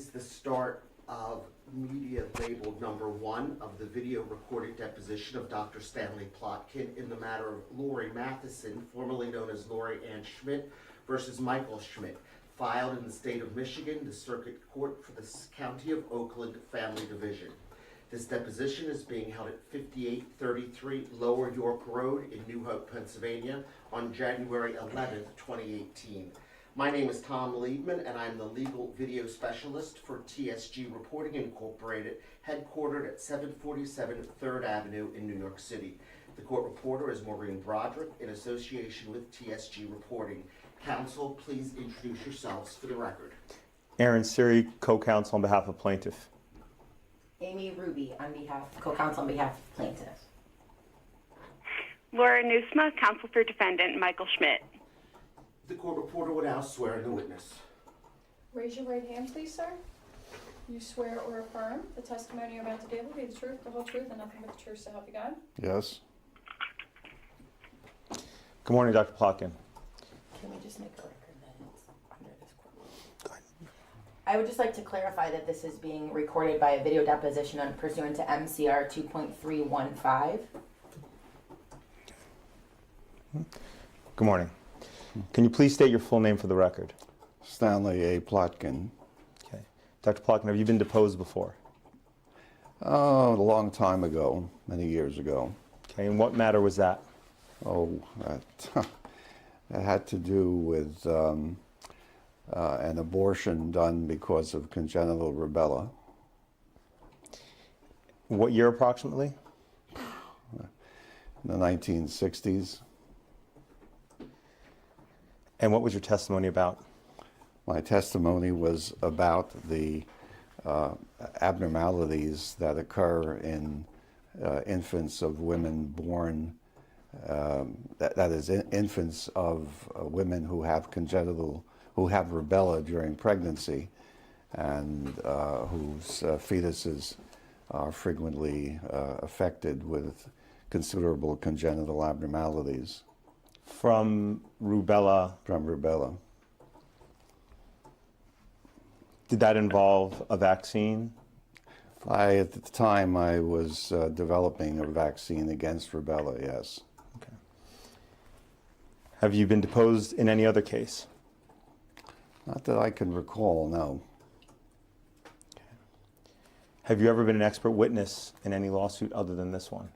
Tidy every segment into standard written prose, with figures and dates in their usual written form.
is the start of media labeled number 1 of the video recorded deposition of Dr. Stanley Plotkin in the matter of Lori Matheson, formerly known as Lori Ann Schmidt, versus Michael Schmidt, filed in the state of Michigan, the Circuit Court for the County of Oakland Family Division. This deposition is being held at 5833 Lower York Road in New Hope, Pennsylvania on January 11th, 2018. My name is Tom Liebman, and I'm the legal video specialist for TSG Reporting Incorporated, headquartered at 747 3rd Avenue in New York City. The court reporter is Maureen Broderick in association with TSG Reporting. Counsel, please introduce yourselves for the record. Aaron Siri, co-counsel on behalf of plaintiff. Amy Ruby, co-counsel on behalf of plaintiff. Laura Nusma, counsel for defendant Michael Schmidt. The court reporter will now swear in the witness. Raise your right hand, please, sir. You swear or affirm the testimony you're about to give will be the truth, the whole truth, and nothing but the truth, so help you God? Yes. Good morning, Dr. Plotkin. Can we just make a record that it's under this court? I would just like to clarify that this is being recorded by a video deposition pursuant to MCR 2.315. Good morning. Can you please state your full name for the record? Stanley A. Plotkin. Okay. Dr. Plotkin, have you been deposed before? Oh, a long time ago, many years ago. Okay, and what matter was that? Oh, that had to do with an abortion done because of congenital rubella. What year approximately? In the 1960s. And what was your testimony about? My testimony was about the abnormalities that occur in infants of women born, that is, infants of women who have rubella during pregnancy, and whose fetuses are frequently affected with considerable congenital abnormalities. From rubella? From rubella. Did that involve a vaccine? At the time, I was developing a vaccine against rubella, yes. Okay. Have you been deposed in any other case? Not that I can recall, no. Okay. Have you ever been an expert witness in any lawsuit other than this one?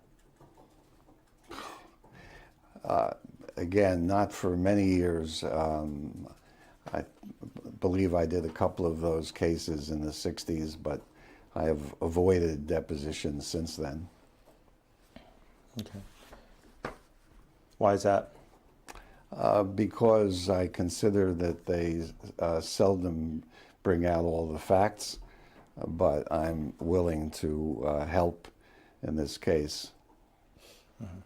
Again, not for many years. I believe I did a couple of those cases in the 60s, but I have avoided depositions since then. Okay. Why is that? Because I consider that they seldom bring out all the facts, but I'm willing to help in this case. Mm-hmm.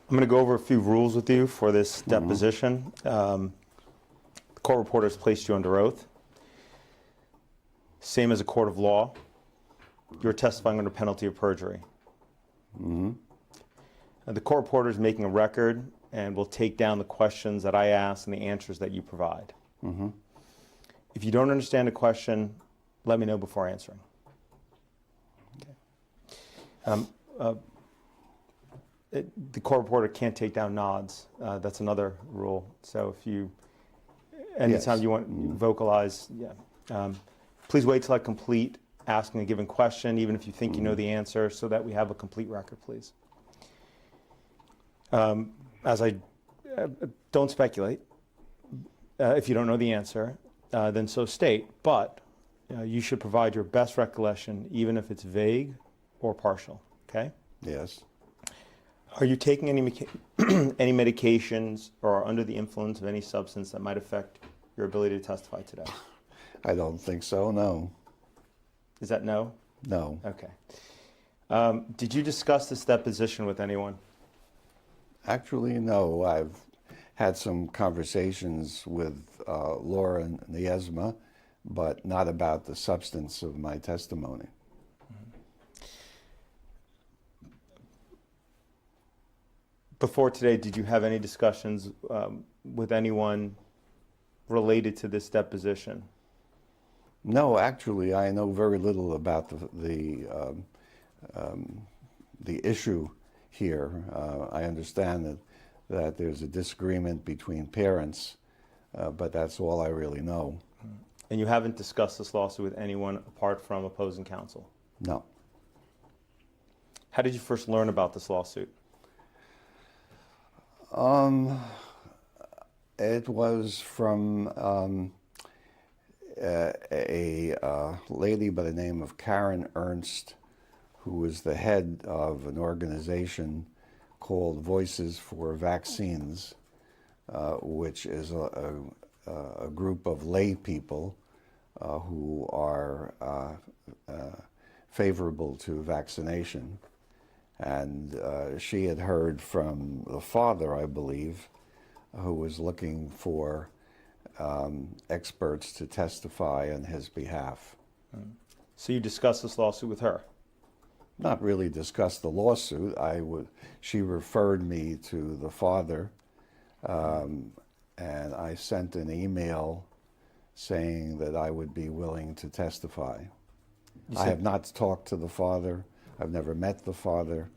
I'm going to go over a few rules with you for this deposition. The court reporter has placed you under oath. Same as a court of law. You're testifying under penalty of perjury. The court reporter is making a record and will take down the questions that I ask and the answers that you provide. If you don't understand a question, let me know before answering. Okay. The court reporter can't take down nods. That's another rule. So if you, anytime you want to vocalize, please wait till I complete asking a given question, even if you think you know the answer, so that we have a complete record, please. Don't speculate. If you don't know the answer, then so state. But you should provide your best recollection, even if it's vague or partial. Okay? Yes. Are you taking any medications or are under the influence of any substance that might affect your ability to testify today? I don't think so, no. Is that no? No. Okay. Did you discuss this deposition with anyone? Actually, no. I've had some conversations with Laura Niesma, but not about the substance of my testimony. Before today, did you have any discussions with anyone related to this deposition? No, actually, I know very little about the issue here. I understand that there's a disagreement between parents, but that's all I really know. And you haven't discussed this lawsuit with anyone apart from opposing counsel? No. How did you first learn about this lawsuit? It was from a lady by the name of Karen Ernst, who was the head of an organization called Voices for Vaccines, which is a group of lay people who are favorable to vaccination. And she had heard from the father, I believe, who was looking for experts to testify on his behalf. So you discussed this lawsuit with her? Not really discussed the lawsuit. She referred me to the father, and I sent an email saying that I would be willing to testify. I have not talked to the father. I've never met the father.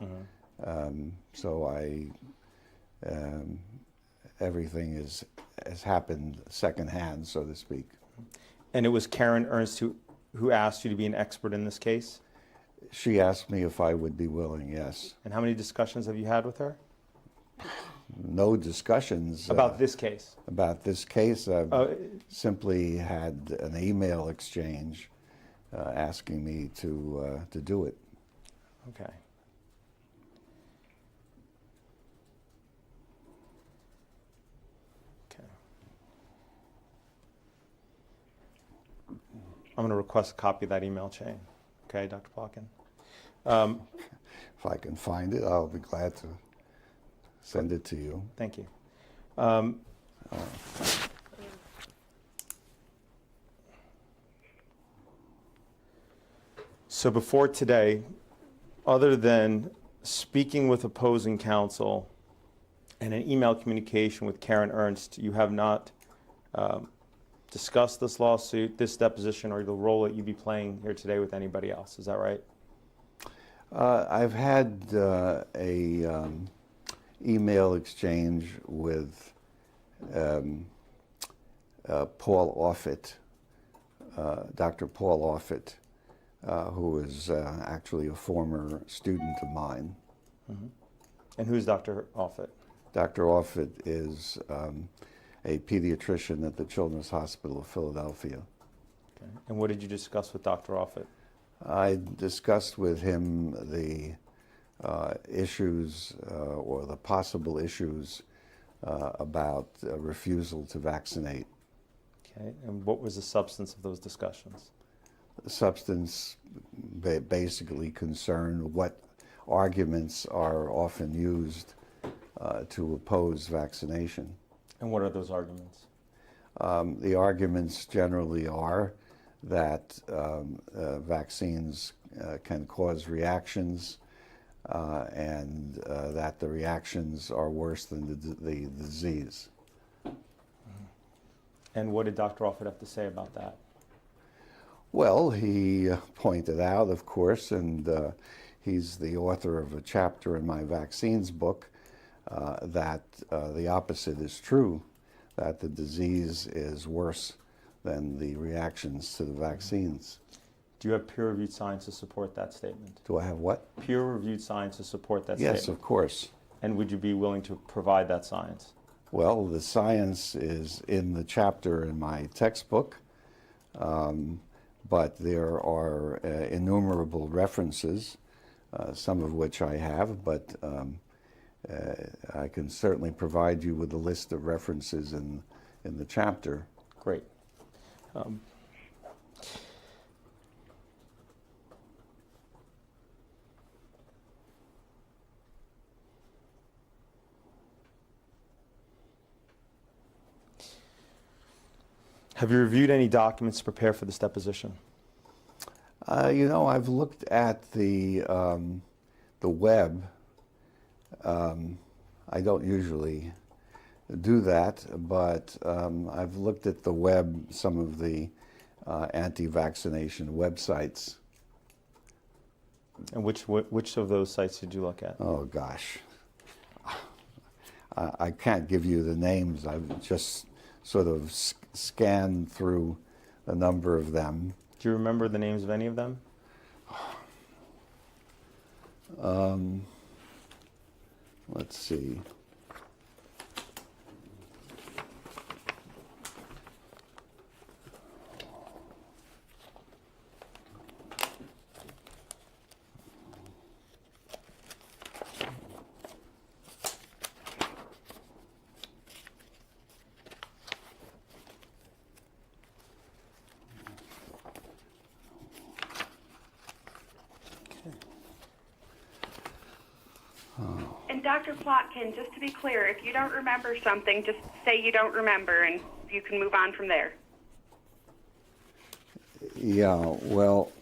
So everything has happened secondhand, so to speak. And it was Karen Ernst who asked you to be an expert in this case? She asked me if I would be willing, yes. And how many discussions have you had with her? No discussions. About this case? About this case, I've simply had an email exchange asking me to do it. Okay. Okay. I'm going to request a copy of that email chain. Okay, Dr. Plotkin? If I can find it, I'll be glad to send it to you. Thank you. So before today, other than speaking with opposing counsel and an email communication with Karen Ernst, you have not discussed this lawsuit, this deposition, or the role that you'd be playing here today with anybody else. Is that right? I've had a email exchange with Paul Offit, Dr. Paul Offit, who is actually a former student of mine. Mm-hmm. And who's Dr. Offit? Dr. Offit is a pediatrician at the Children's Hospital of Philadelphia. Okay. And what did you discuss with Dr. Offit? I discussed with him the issues or the possible issues about refusal to vaccinate. Okay. And what was the substance of those discussions? The substance basically concerned what arguments are often used to oppose vaccination. And what are those arguments? The arguments generally are that vaccines can cause reactions and that the reactions are worse than the disease. And what did Dr. Offit have to say about that? Well, he pointed out, of course, and he's the author of a chapter in my vaccines book, that the opposite is true, that the disease is worse than the reactions to the vaccines. Do you have peer-reviewed science to support that statement? Do I have what? Peer-reviewed science to support that Yes, statement? of course. And would you be willing to provide that science? Well, the science is in the chapter in my textbook, but there are innumerable references, some of which I have, but I can certainly provide you with a list of references in the chapter. Great. Have you reviewed any documents to prepare for this deposition? You know, I've looked at the web. I don't usually do that, but I've looked at the web, some of the anti-vaccination websites. And which of those sites did you look at? Oh gosh, I can't give you the names. I've just sort of scanned through a number of them. Do you remember the names of any of them? Let's see. And Dr. Plotkin, just to be clear, if you don't remember something, just say you don't remember and you can move on from there. Yeah, well,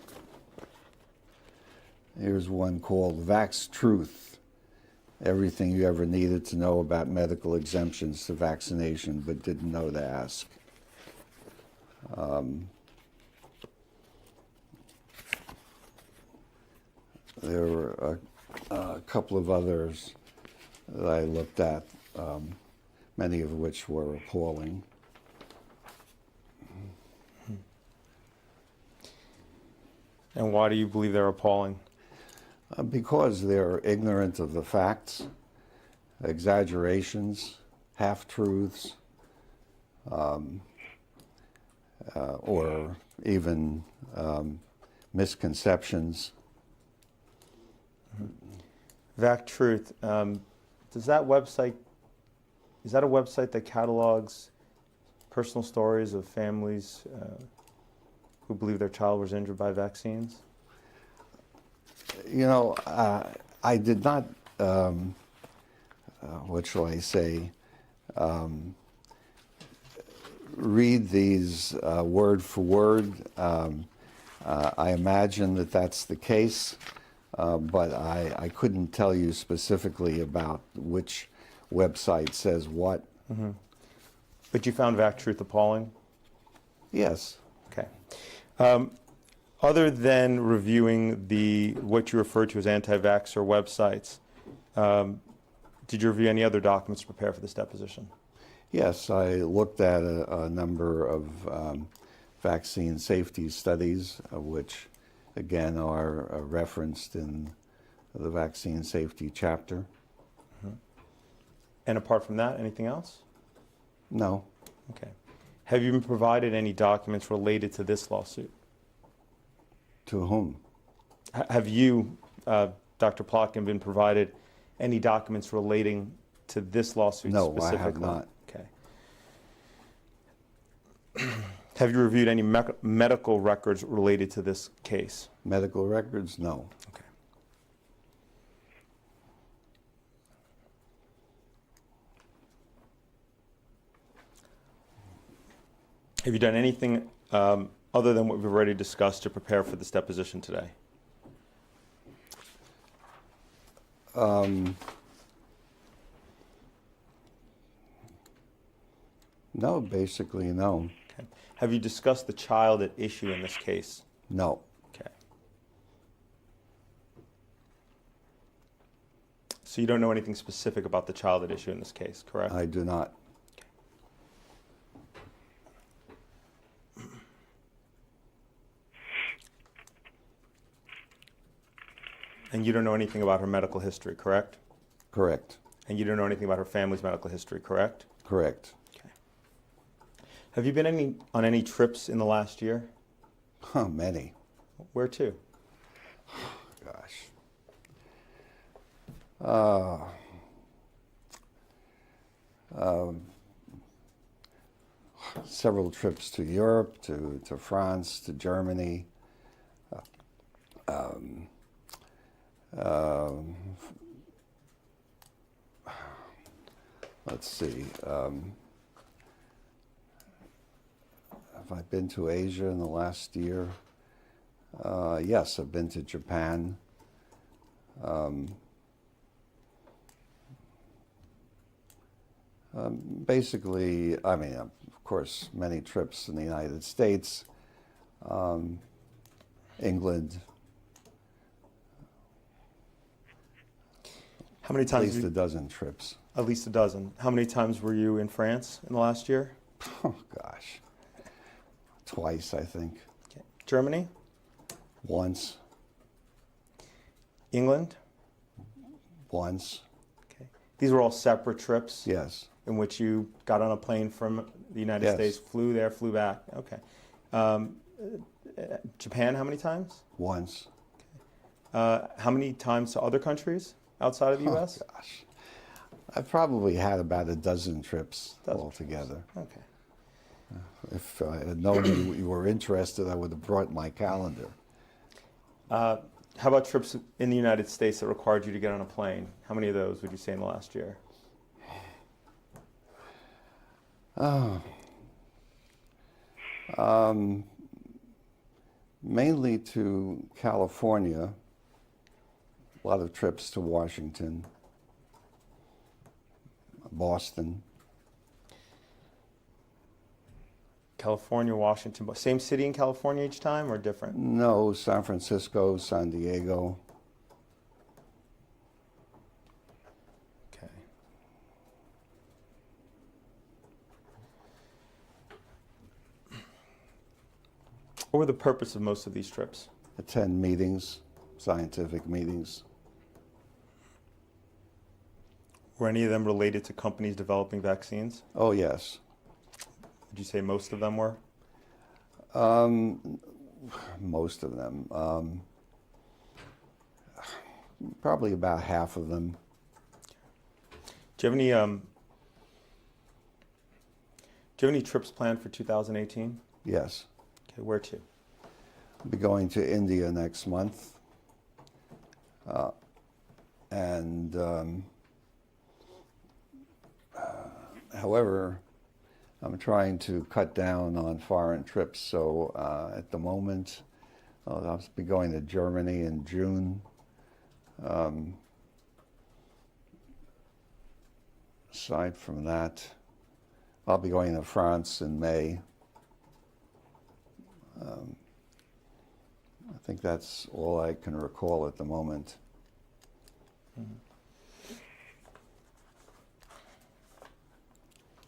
here's one called Vax Truth. Everything you ever needed to know about medical exemptions to vaccination but didn't know to ask. There were a couple of others that I looked at, many of which were appalling. And why do you believe they're appalling? Because they're ignorant of the facts, exaggerations, half-truths, or even misconceptions. Vac Truth, is that a website that catalogs personal stories of families who believe their child was injured by vaccines? You know, I did not, what shall I say, read these word for word. I imagine that that's the case, but I couldn't tell you specifically about which website says what. Mm-hmm. But you found Vac Truth appalling? Yes. Okay. Other than reviewing what you refer to as anti-vaxxer websites, did you review any other documents to prepare for this deposition? Yes, I looked at a number of vaccine safety studies, which again are referenced in the vaccine safety chapter. Mm-hmm. And apart from that, anything else? No. Okay. Have you been provided any documents related to this lawsuit? To whom? Have you, Dr. Plotkin, been provided any documents relating to this lawsuit No, specifically? I have not. Okay. Have you reviewed any medical records related to this case? Medical records? No. Okay. Have you done anything other than what we've already discussed to prepare for this deposition today? No, basically no. Okay. Have you discussed the child at issue in this case? No. Okay. So you don't know anything specific about the child at issue in this case, correct? I do not. And you don't know anything about her medical history, correct? Correct. And you don't know anything about her family's medical history, correct? Correct. Okay. Have you been on any trips in the last year? Many. Where to? Gosh. Several trips to Europe, to France, to Germany. Let's see. Have I been to Asia in the last year? Yes, I've been to Japan. Basically, I mean, of course, many trips in the United States, England, How many at times? least a dozen trips. At least a dozen. How many times were you in France in the last year? Oh gosh, twice I think. Okay. Germany, Once, England. once, Okay. These were all separate trips yes. in which you got on a plane from the United Yes. States, flew there, flew back. Okay. Japan, how many times? Once. How many times to other countries outside of the U.S.? Oh, gosh. I've probably had about a dozen trips Dozen altogether. Okay. If I had known you were interested, I would have brought my calendar. How about trips in the United States that required you to get on a plane? How many of those would you say in the last year? Mainly to California, a lot of trips to Washington, Boston. California, Washington, but same city in California each time or different? No, San Francisco, San Diego. Okay. What were the purpose of most of these trips? Attend meetings, scientific meetings. Were any of them related to companies developing vaccines? Oh, yes. Would you say most of them were? Most of them. Probably about half of them. Do you have any trips planned for 2018? Yes. Okay, where to? I'll be going to India next month. However, I'm trying to cut down on foreign trips. So at the moment, I'll be going to Germany in June. Aside from that, I'll be going to France in May. I think that's all I can recall at the moment.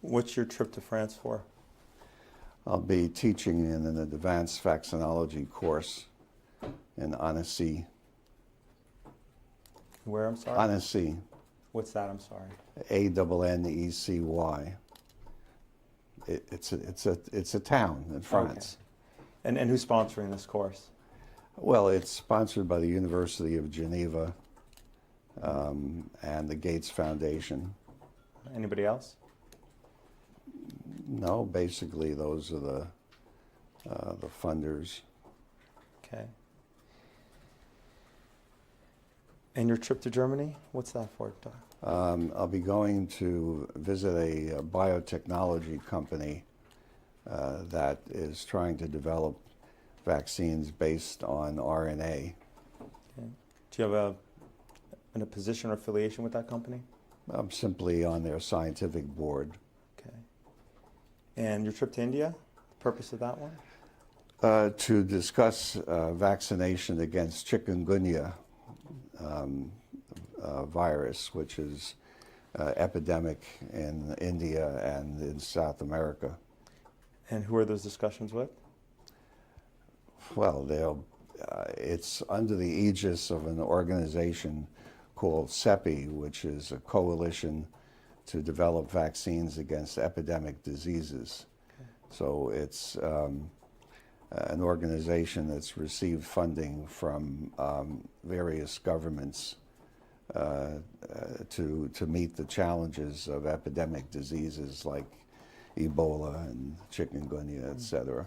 What's your trip to France for? I'll be teaching in an advanced vaccinology course in Annecy. Where, I'm sorry? Annecy, What's that, I'm sorry? Annecy. It's a town in France. Okay. And who's sponsoring this course? Well, it's sponsored by the University of Geneva and the Gates Foundation. Anybody else? No, basically those are the funders. Okay. And your trip to Germany, what's that for, Doc? I'll be going to visit a biotechnology company that is trying to develop vaccines based on RNA. Okay. Do you have a position or affiliation with that company? I'm simply on their scientific board. Okay. And your trip to India, the purpose of that one? To discuss vaccination against chikungunya virus, which is epidemic in India and in South America. And who are those discussions with? Well, it's under the aegis of an organization called CEPI, which is a coalition to develop vaccines against epidemic diseases. Okay. So it's an organization that's received funding from various governments to meet the challenges of epidemic diseases like Ebola and chikungunya, et cetera.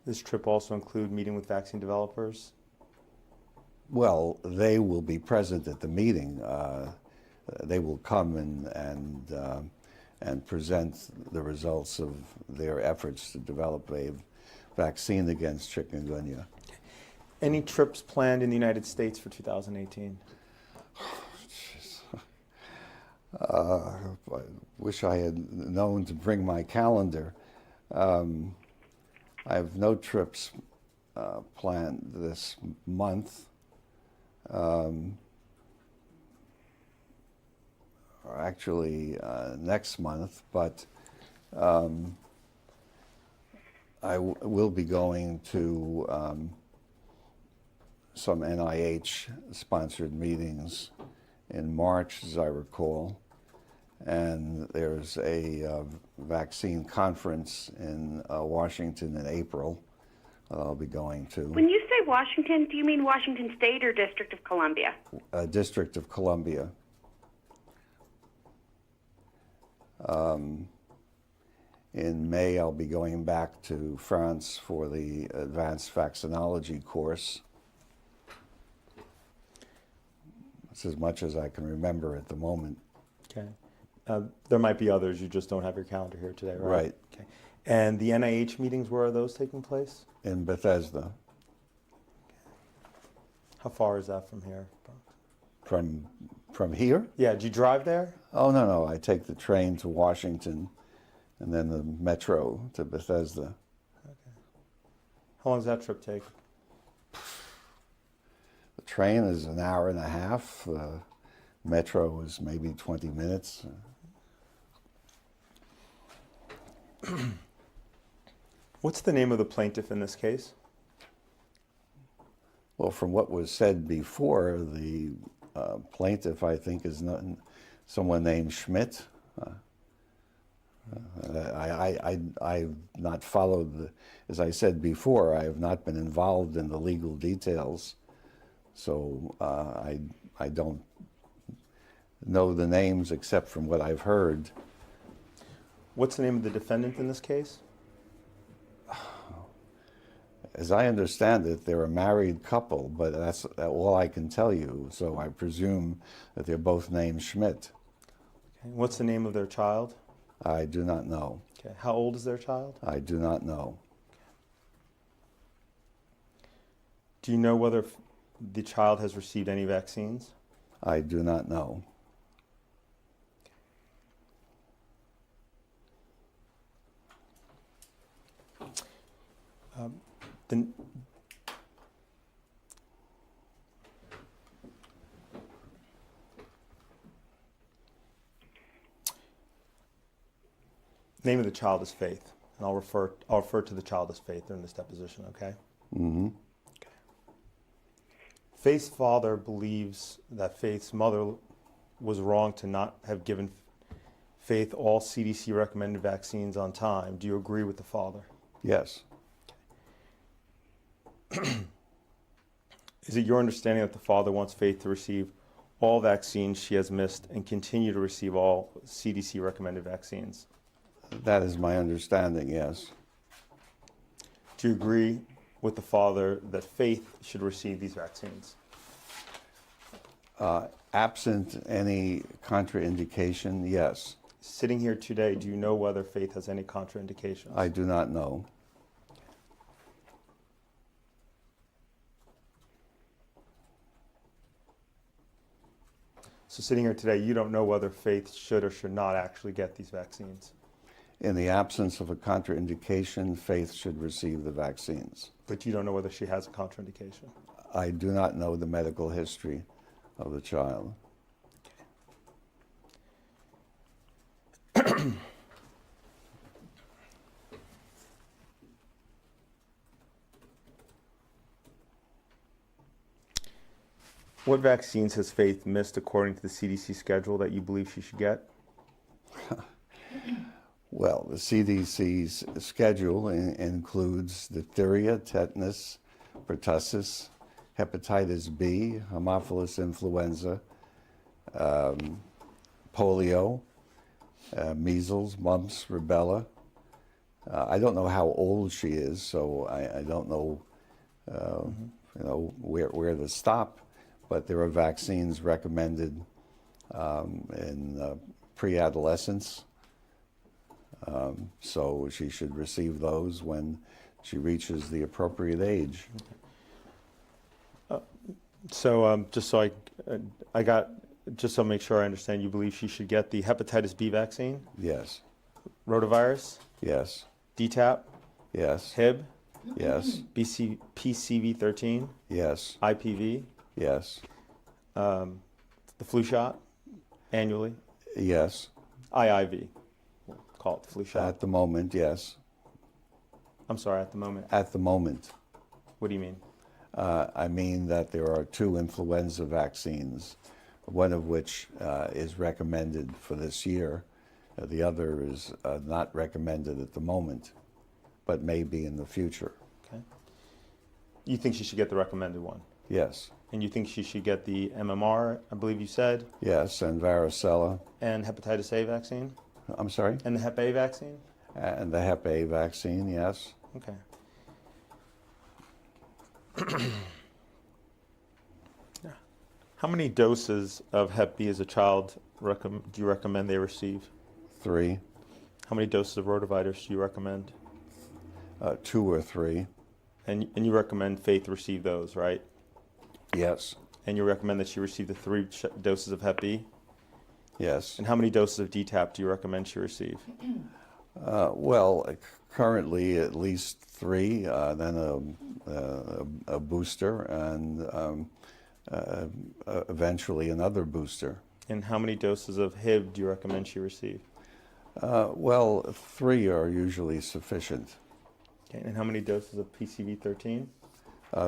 This trip also include meeting with vaccine developers? Well, they will be present at the meeting. They will come and present the results of their efforts to develop a vaccine against chikungunya. Any trips planned in the United States for 2018? I wish I had known to bring my calendar. I have no trips planned this month, or actually next month, but I will be going to some NIH-sponsored meetings in March, as I recall, and there's a vaccine conference in Washington in April that I'll be going to. When you say Washington, do you mean Washington State or District of Columbia? District of Columbia. In May, I'll be going back to France for the advanced vaccinology course. That's as much as I can remember at the moment. Okay. There might be others, you just don't have your calendar here today, right? Right. Okay. And the NIH meetings, where are those taking place? In Bethesda. How far is that from here? From here? Yeah, do you drive there? Oh, no, I take the train to Washington and then the metro to Bethesda. How long does that trip take? The train is an hour and a half. The metro is maybe 20 minutes. What's the name of the plaintiff in this case? Well, from what was said before, the plaintiff, I think, is someone named Schmidt. I've not followed, as I said before, I have not been involved in the legal details, so I don't know the names except from what I've heard. What's the name of the defendant in this case? As I understand it, they're a married couple, but that's all I can tell you, so I presume that they're both named Schmidt. Okay. What's the name of their child? I do not know. Okay. How old is their child? I do not know. Do you know whether the child has received any vaccines? I do not know. The name of the child is Faith, and I'll refer to the child as Faith during this deposition, okay? Mm-hmm. Okay. Faith's father believes that Faith's mother was wrong to not have given Faith all CDC recommended vaccines on time. Do you agree with the father? Yes. Is it your understanding that the father wants Faith to receive all vaccines she has missed and continue to receive all CDC recommended vaccines? That is my understanding, yes. Do you agree with the father that Faith should receive these vaccines? Absent any contraindication, yes. Sitting here today, do you know whether Faith has any contraindications? I do not know. So sitting here today, you don't know whether Faith should or should not actually get these vaccines? In the absence of a contraindication, Faith should receive the vaccines. But you don't know whether she has a contraindication? I do not know the medical history of the child. What vaccines has Faith missed according to the CDC schedule that you believe she should get? Well, the CDC's schedule includes diphtheria, tetanus, pertussis, hepatitis B, Haemophilus influenza, polio, measles, mumps, rubella. I don't know how old she is, so I don't know, where to stop. But there are vaccines recommended in pre-adolescence, so she should receive those when she reaches the appropriate age. So just so I make sure I understand, you believe she should get the hepatitis B vaccine, Yes, rotavirus, yes, DTaP, yes, Hib, Yes. PCV13, Yes. IPV, Yes. the flu shot annually, Yes. IIV, we'll call it the flu shot. At the moment, yes. I'm sorry, at the moment. At the moment. What do you mean? I mean that there are 2 influenza vaccines, one of which is recommended for this year. The other is not recommended at the moment, but may be in the future. Okay. You think she should get the recommended one? Yes. And you think she should get the MMR, I believe you said, Yes, and varicella. and hepatitis A vaccine, I'm sorry? and the Hep A vaccine? And the Hep A vaccine, yes. Okay. How many doses of Hep B as a child do you recommend they receive? 3, How many doses of rotavirus do you recommend? 2 or 3. And you recommend Faith receive those, right? Yes. And you recommend that she receive the 3 doses of Hep B? Yes. And how many doses of DTaP do you recommend she receive? Well, currently at least 3, then a booster, and eventually another booster. And how many doses of HIV do you recommend she receive? Well, 3 are usually sufficient. Okay. And how many doses of PCV13?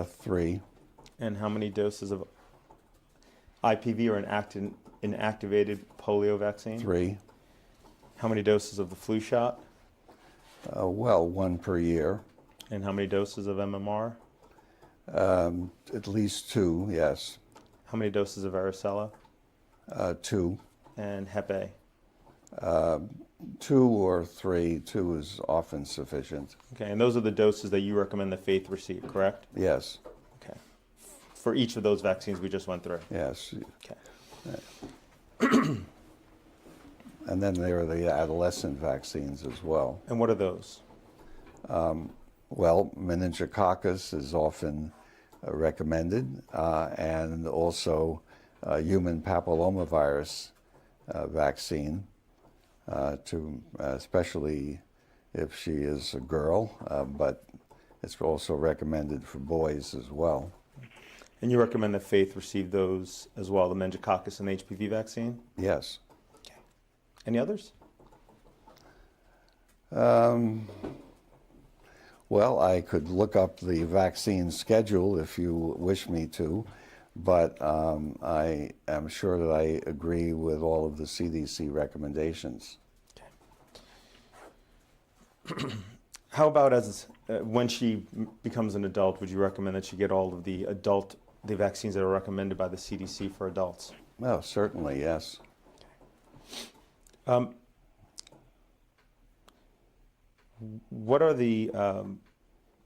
3. And how many doses of IPV or inactivated polio vaccine? 3. How many doses of the flu shot? Well, 1 per year. And how many doses of MMR? At least 2, yes. How many doses of varicella? 2. And Hep A? 2 or 3. 2 is often sufficient. Okay, and those are the doses that you recommend that Faith receive, correct? Yes. Okay. For each of those vaccines we just went through? Yes. Okay. And then there are the adolescent vaccines as well. And what are those? Well, meningococcus is often recommended, and also human papillomavirus vaccine, especially if she is a girl, but it's also recommended for boys as well. And you recommend that Faith receive those as well, the meningococcus and HPV vaccine? Yes. Okay. Any others? Well, I could look up the vaccine schedule if you wish me to, but I am sure that I agree with all of the CDC recommendations. Okay. How about when she becomes an adult, would you recommend that she get all of the vaccines that are recommended by the CDC for adults? Well, certainly, yes. What are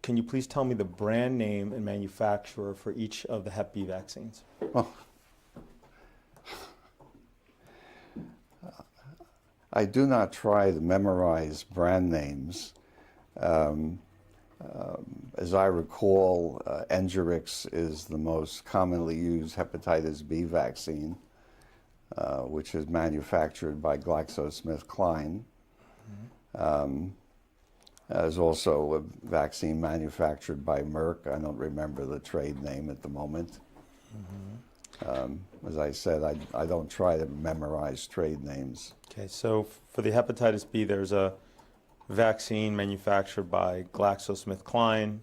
can you please tell me the brand name and manufacturer for each of the Hep B vaccines? Oh. I do not try to memorize brand names. As I recall, Engerix is the most commonly used hepatitis B vaccine, which is manufactured by GlaxoSmithKline. There's also a vaccine manufactured by Merck. I don't remember the trade name at the moment. As I said, I don't try to memorize trade names. Okay, so for the hepatitis B, there's a vaccine manufactured by GlaxoSmithKline.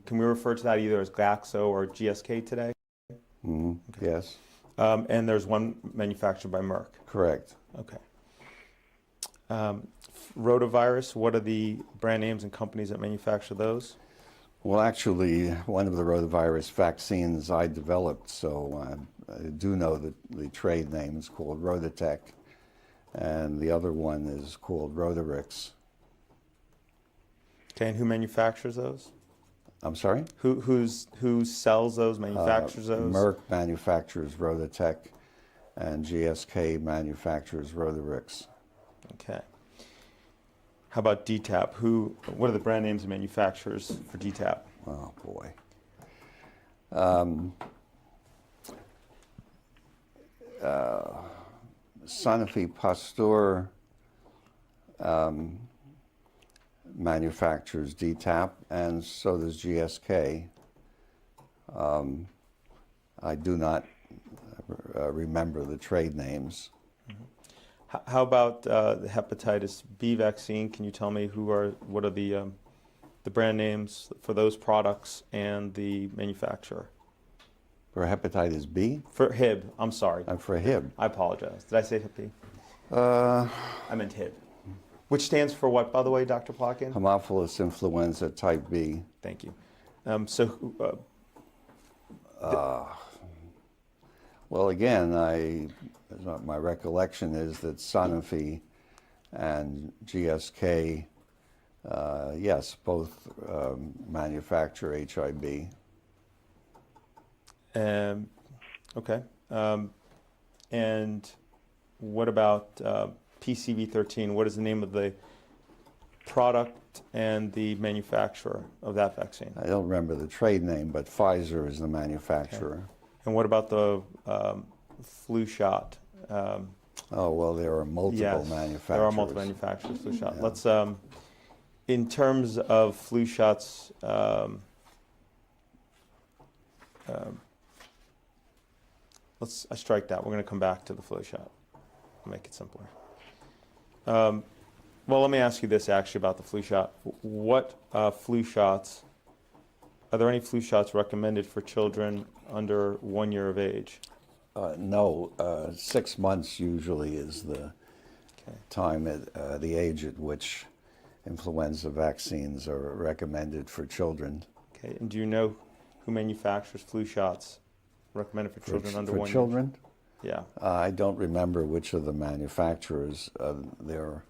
Can we refer to that either as Glaxo or GSK today? Okay. Yes. And there's one manufactured by Merck. Correct. Okay. Rotavirus, what are the brand names and companies that manufacture those? Well, actually, one of the rotavirus vaccines I developed, so I do know the trade name is called Rotatech, and the other one is called Rotarix. Okay, and who manufactures those? I'm sorry? Who sells those, manufactures those? Merck manufactures Rotatech, and GSK manufactures Rotarix. Okay. How about DTaP? What are the brand names and manufacturers for DTaP? Oh, boy. Sanofi Pasteur manufactures DTaP, and so does GSK. I do not remember the trade names. How about the hepatitis B vaccine? Can you tell me what are the brand names for those products and the manufacturer? For hepatitis B? For HIB, I'm sorry. For HIB. I apologize. Did I say HIB? Uh, I meant HIB. Which stands for what, by the way, Dr. Plotkin? Haemophilus influenza type B. Thank you. Well, again, my recollection is that Sanofi and GSK, yes, both manufacture HIB. Okay. And what about PCV13? What is the name of the product and the manufacturer of that vaccine? I don't remember the trade name, but Pfizer is the manufacturer. Okay. And what about the flu shot? Oh, well, there are multiple manufacturers. There are multiple manufacturers flu shot. Yeah. Let's, in terms of flu shots, I strike that. We're going to come back to the flu shot. I'll make it simpler. Well, let me ask you this actually about the flu shot. What flu shots, are there any flu shots recommended for children under 1 year of age? No, 6 months usually is the time at the age at which influenza vaccines are recommended for children. Okay, and do you know who manufactures flu shots recommended for children under 1 year? For children? Yeah. I don't remember which of the manufacturers. There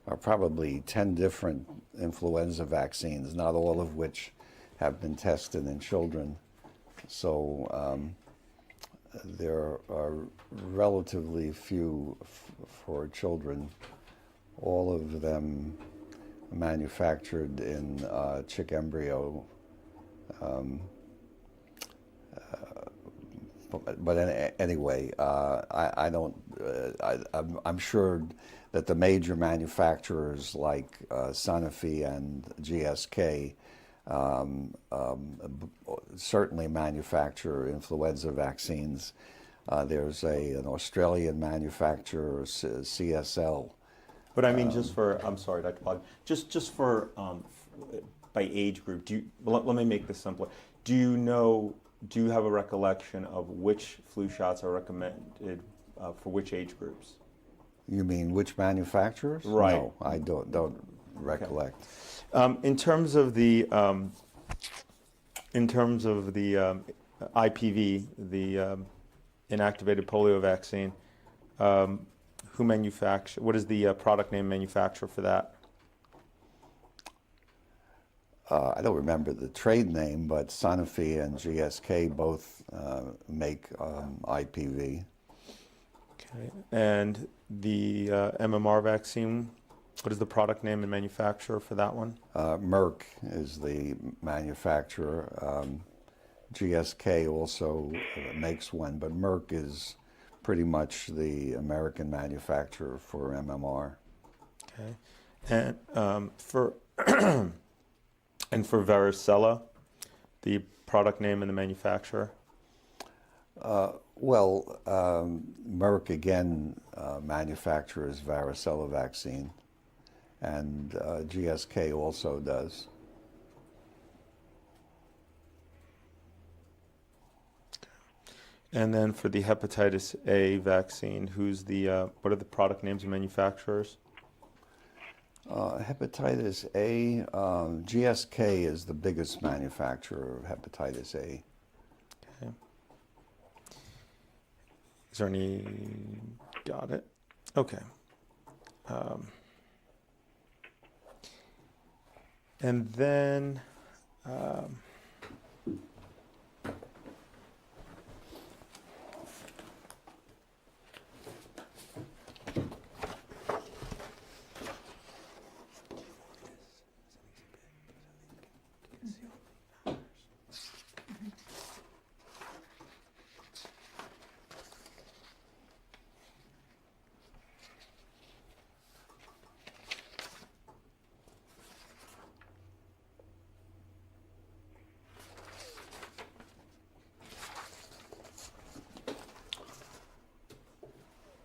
are probably 10 different influenza vaccines, not all of which have been tested in children. So there are relatively few for children, all of them manufactured in chick embryo. But anyway, I don't. I'm sure that the major manufacturers like Sanofi and GSK certainly manufacture influenza vaccines. There's an Australian manufacturer, CSL. But I mean, just for, I'm sorry, Dr. Plotkin, just for, by age group, let me make this simpler. Do you have a recollection of which flu shots are recommended for which age groups? You mean which manufacturers? Right. No, I don't recollect. Okay. In terms of the IPV, the inactivated polio vaccine, what is the product name manufacturer for that? I don't remember the trade name, but Sanofi and GSK both make IPV. Okay. And the MMR vaccine, what is the product name and manufacturer for that one? Merck is the manufacturer. GSK also makes one, but Merck is pretty much the American manufacturer for MMR. Okay. And for and for varicella, the product name and the manufacturer? Merck again manufactures varicella vaccine, and GSK also does. And then for the hepatitis A vaccine, what are the product names and manufacturers? Hepatitis A, GSK is the biggest manufacturer of hepatitis A. Okay. Is there any, got it. Okay. And then,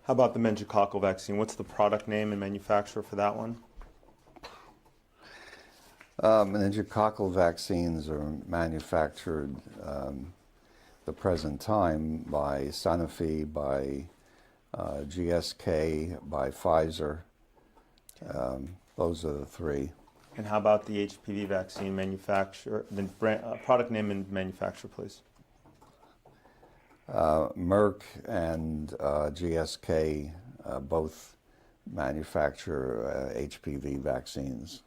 How about the meningococcal vaccine? What's the product name and manufacturer for that one? Meningococcal vaccines are manufactured the present time by Sanofi, by GSK, by Pfizer. Those are the three. And how about the HPV vaccine manufacturer, the product name and manufacturer, please? Merck and GSK both manufacture HPV vaccines.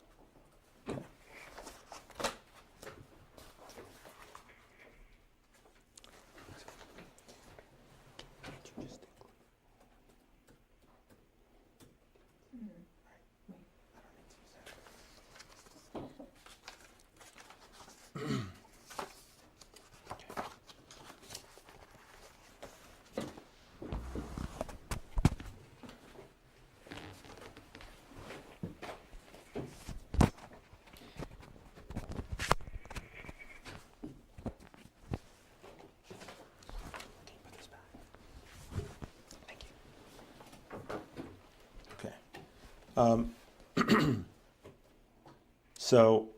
So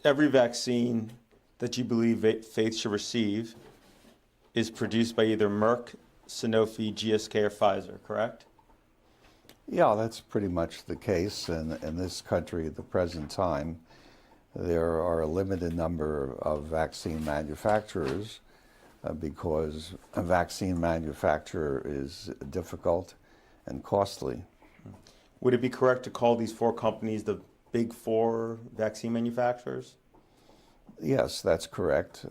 every vaccine that you believe Faith should receive is produced by either Merck, Sanofi, GSK, or Pfizer, correct? Yeah, that's pretty much the case. And in this country at the present time, there are a limited number of vaccine manufacturers because a vaccine manufacturer is difficult and costly. Would it be correct to call these four companies the big four vaccine manufacturers? Yes, that's correct.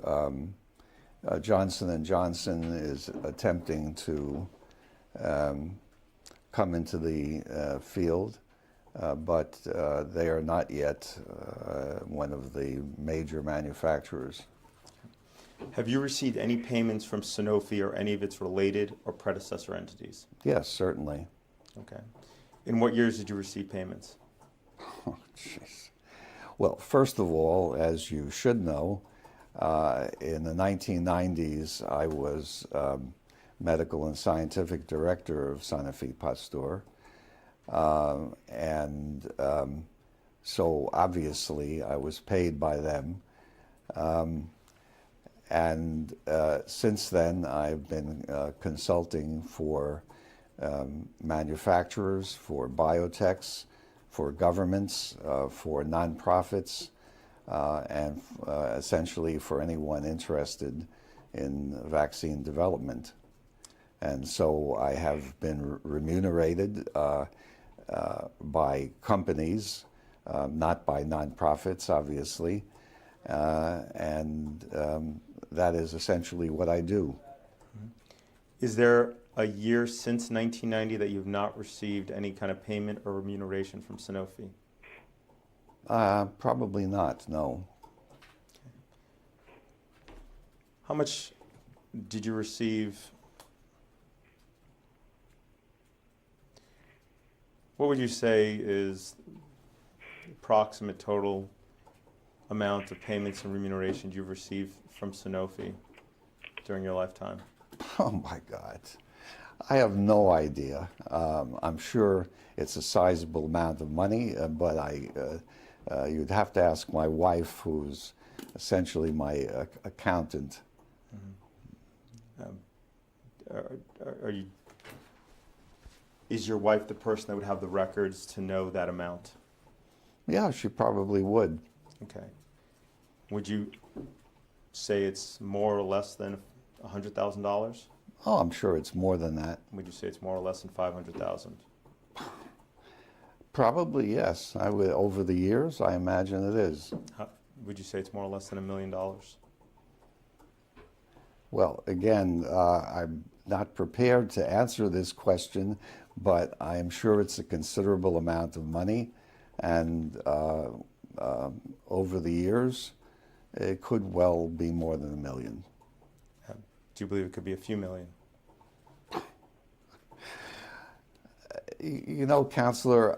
Johnson & Johnson is attempting to come into the field, but they are not yet one of the major manufacturers. Have you received any payments from Sanofi or any of its related or predecessor entities? Yes, certainly. Okay. In what years did you receive payments? Oh, jeez. Well, first of all, as you should know, in the 1990s, I was medical and scientific director of Sanofi Pasteur. So obviously I was paid by them. Since then, I've been consulting for manufacturers, for biotechs, for governments, for nonprofits, and essentially for anyone interested in vaccine development. And so I have been remunerated by companies, not by nonprofits, obviously, and that is essentially what I do. Is there a year since 1990 that you've not received any kind of payment or remuneration from Sanofi? Probably not, no. How much did you receive? What would you say is the approximate total amount of payments and remunerations you've received from Sanofi during your lifetime? Oh my God. I have no idea. I'm sure it's a sizable amount of money, but you'd have to ask my wife, who's essentially my accountant. Mm-hmm. Is your wife the person that would have the records to know that amount? Yeah, she probably would. Okay. Would you say it's more or less than $100,000? Oh, I'm sure it's more than that. Would you say it's more or less than 500,000? Probably, yes. I would, over the years, I imagine it is. Would you say it's more or less than $1 million? Well, again, I'm not prepared to answer this question, but I am sure it's a considerable amount of money, and over the years, it could well be more than $1 million. Do you believe it could be a few million? You know, Counselor,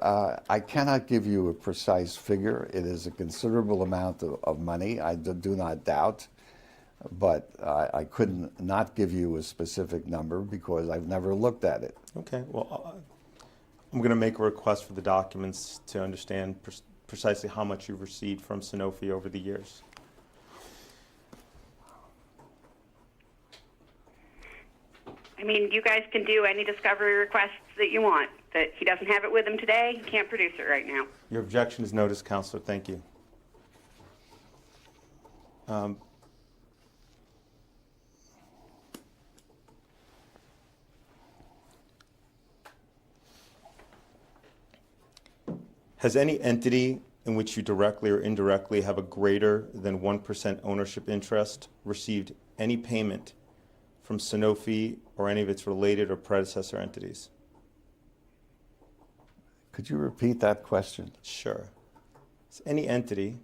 I cannot give you a precise figure. It is a considerable amount of money, I do not doubt. but I couldn't not give you a specific number because I've never looked at it. Okay, well, I'm going to make a request for the documents to understand precisely how much you've received from Sanofi over the years. I mean, you guys can do any discovery requests that you want. That he doesn't have it with him today, he can't produce it right now. Your objection is noticed, Counselor. Thank you. Has any entity in which you directly or indirectly have a greater than 1% ownership interest received any payment from Sanofi or any of its related or predecessor entities? Could you repeat that question? Sure. Is any entity, do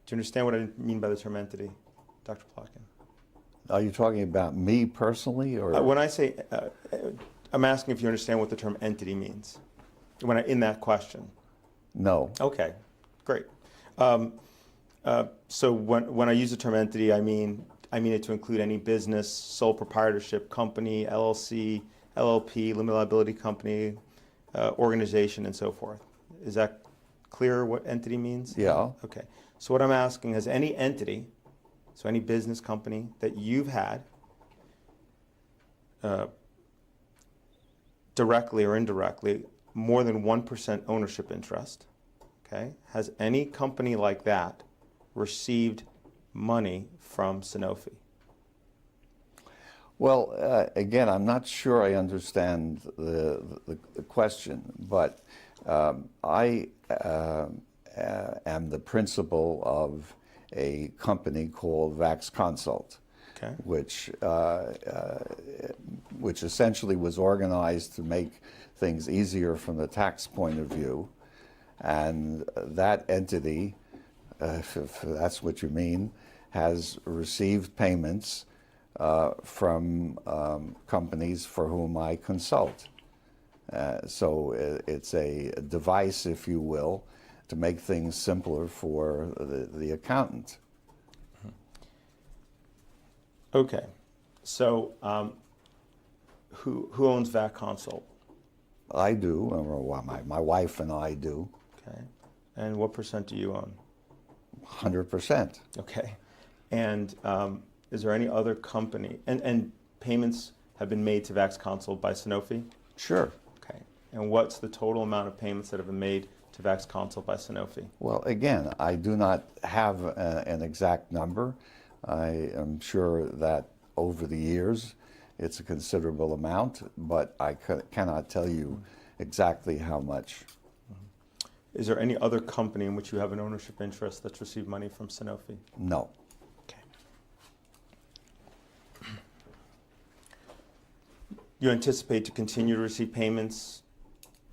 you understand what I mean by the term entity, Dr. Plotkin? Are you talking about me personally, or? When I say, I'm asking if you understand what the term entity means in that question. No. Okay, great. So when I use the term entity, I mean it to include any business, sole proprietorship company, LLC, LLP, limited liability company, organization, and so forth. Is that clear what entity means? Yeah. Okay. So what I'm asking is any entity, so any business company that you've had directly or indirectly more than 1% ownership interest, okay, has any company like that received money from Sanofi? Well, again, I'm not sure I understand the question, but I am the principal of a company called VaxConsult, Okay. which essentially was organized to make things easier from the tax point of view. And that entity, if that's what you mean, has received payments from companies for whom I consult. So it's a device, if you will, to make things simpler for the accountant. Okay. So who owns VaxConsult? I do, or my wife and I do. Okay. And what percent do you own? 100%. Okay. And is there any other company, and payments have been made to VaxConsult by Sanofi? Sure. Okay. And what's the total amount of payments that have been made to VaxConsult by Sanofi? Well, again, I do not have an exact number. I am sure that over the years it's a considerable amount, but I cannot tell you exactly how much. Is there any other company in which you have an ownership interest that's received money from Sanofi? No. Okay. You anticipate to continue to receive payments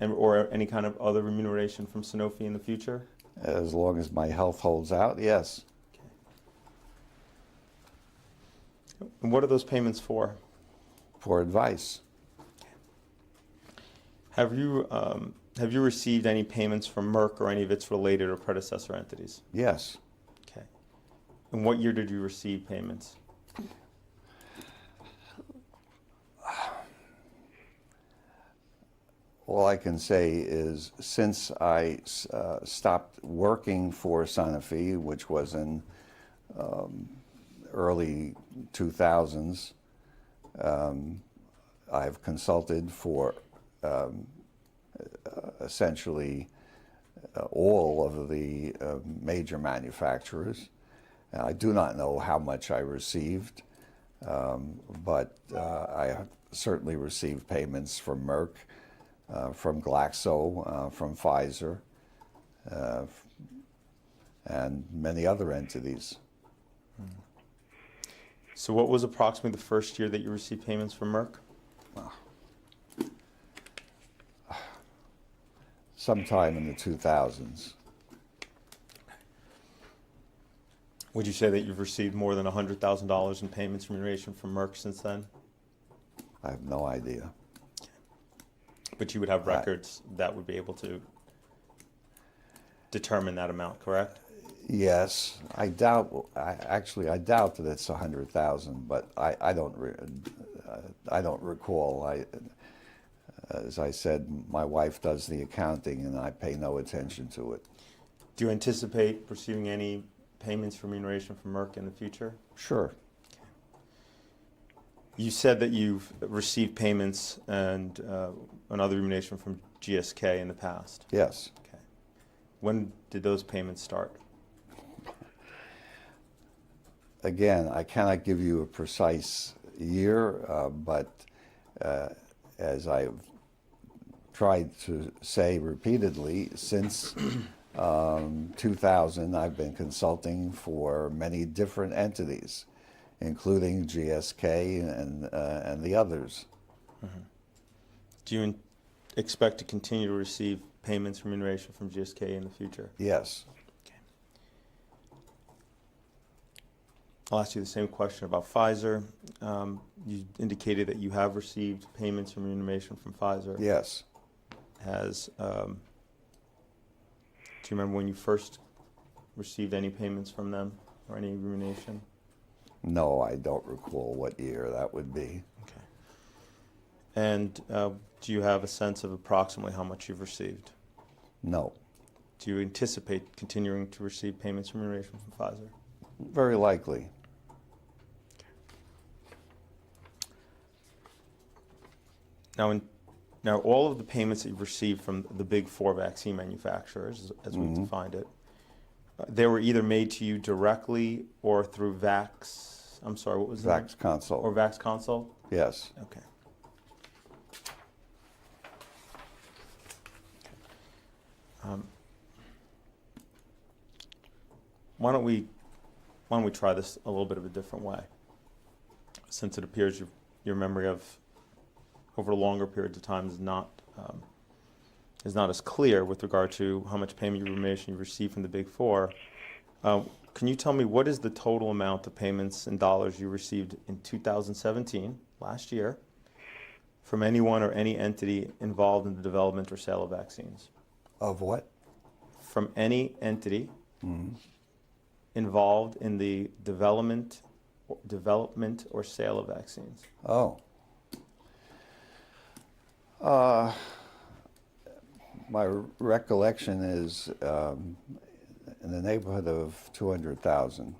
or any kind of other remuneration from Sanofi in the future? As long as my health holds out, yes. Okay. And what are those payments for? For advice. Have you received any payments from Merck or any of its related or predecessor entities? Yes. Okay. And what year did you receive payments? All I can say is since I stopped working for Sanofi, which was in early 2000s, I've consulted for essentially all of the major manufacturers. I do not know how much I received, but I certainly received payments from Merck, from Glaxo, from Pfizer, and many other entities. So what was approximately the first year that you received payments from Merck? Sometime in the 2000s. Would you say that you've received more than $100,000 in payments remuneration from Merck since then? I have no idea. But you would have records that would be able to determine that amount, correct? Yes, I doubt. I doubt that it's 100,000, but I don't recall. As I said, my wife does the accounting, and I pay no attention to it. Do you anticipate receiving any payments for remuneration from Merck in the future? Sure. You said that you've received payments and another remuneration from GSK in the past. Yes. Okay. When did those payments start? Again, I cannot give you a precise year, but as I've tried to say repeatedly, since 2000, I've been consulting for many different entities, including GSK and the others. Mm-hmm. Do you expect to continue to receive payments remuneration from GSK in the future? Yes. I'll ask you the same question about Pfizer. You indicated that you have received payments from remuneration from Pfizer. Yes. Do you remember when you first received any payments from them or any remuneration? No, I don't recall what year that would be. Okay. And do you have a sense of approximately how much you've received? No. Do you anticipate continuing to receive payments from remuneration from Pfizer? Very likely. Now, all of the payments that you've received from the big four vaccine manufacturers, as we've defined it, they were either made to you directly or through I'm sorry, what was that? Vax Consult. Or Vax Consult? Yes. Okay. Why don't we try this a little bit of a different way, since it appears your memory of over longer periods of time is not as clear with regard to how much payment remuneration you received from the big four. Can you tell me what is the total amount of payments in dollars you received in 2017, last year, from anyone or any entity involved in the development or sale of vaccines? Of what? From any entity involved in the development or sale of vaccines. Oh. My recollection is in the neighborhood of 200,000.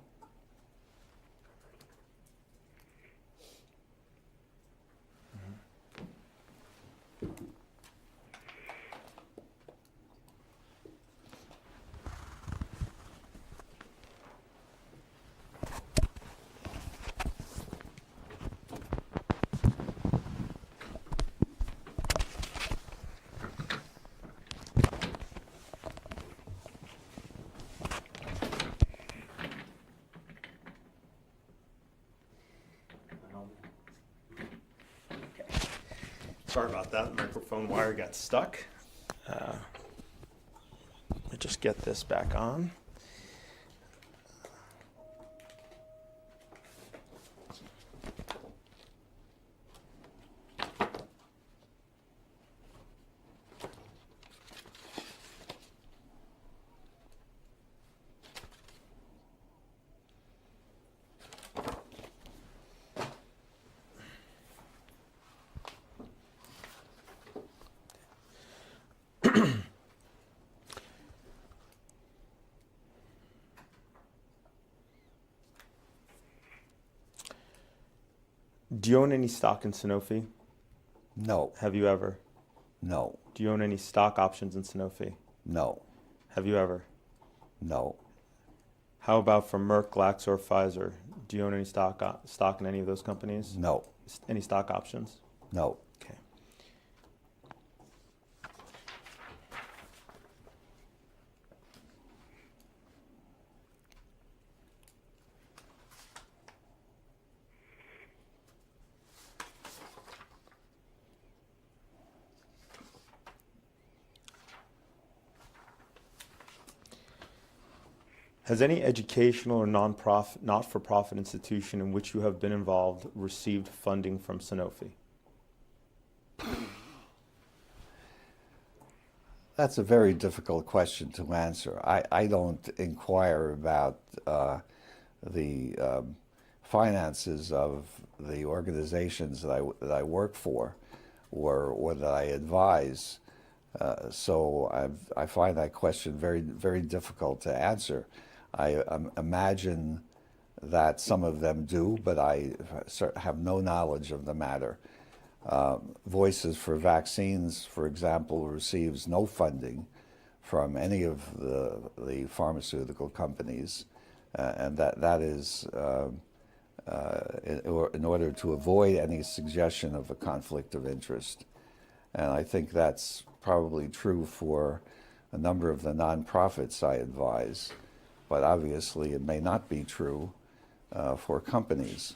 Sorry about that, the microphone wire got stuck. Let me just get this back on. Do you own any stock in Sanofi? No. Have you ever? No. Do you own any stock options in Sanofi? No. Have you ever? No. How about from Merck, Glaxo, or Pfizer? Do you own any stock in any of those companies? No. Any stock options? No. Okay. Has any educational or not-for-profit institution in which you have been involved received funding from Sanofi? That's a very difficult question to answer. I don't inquire about the finances of the organizations that I work for or that I advise. So I find that question very, very difficult to answer. I imagine that some of them do, but I have no knowledge of the matter. Voices for Vaccines, for example, receives no funding from any of the pharmaceutical companies, and that is in order to avoid any suggestion of a conflict of interest. And I think that's probably true for a number of the nonprofits I advise, but obviously it may not be true for companies.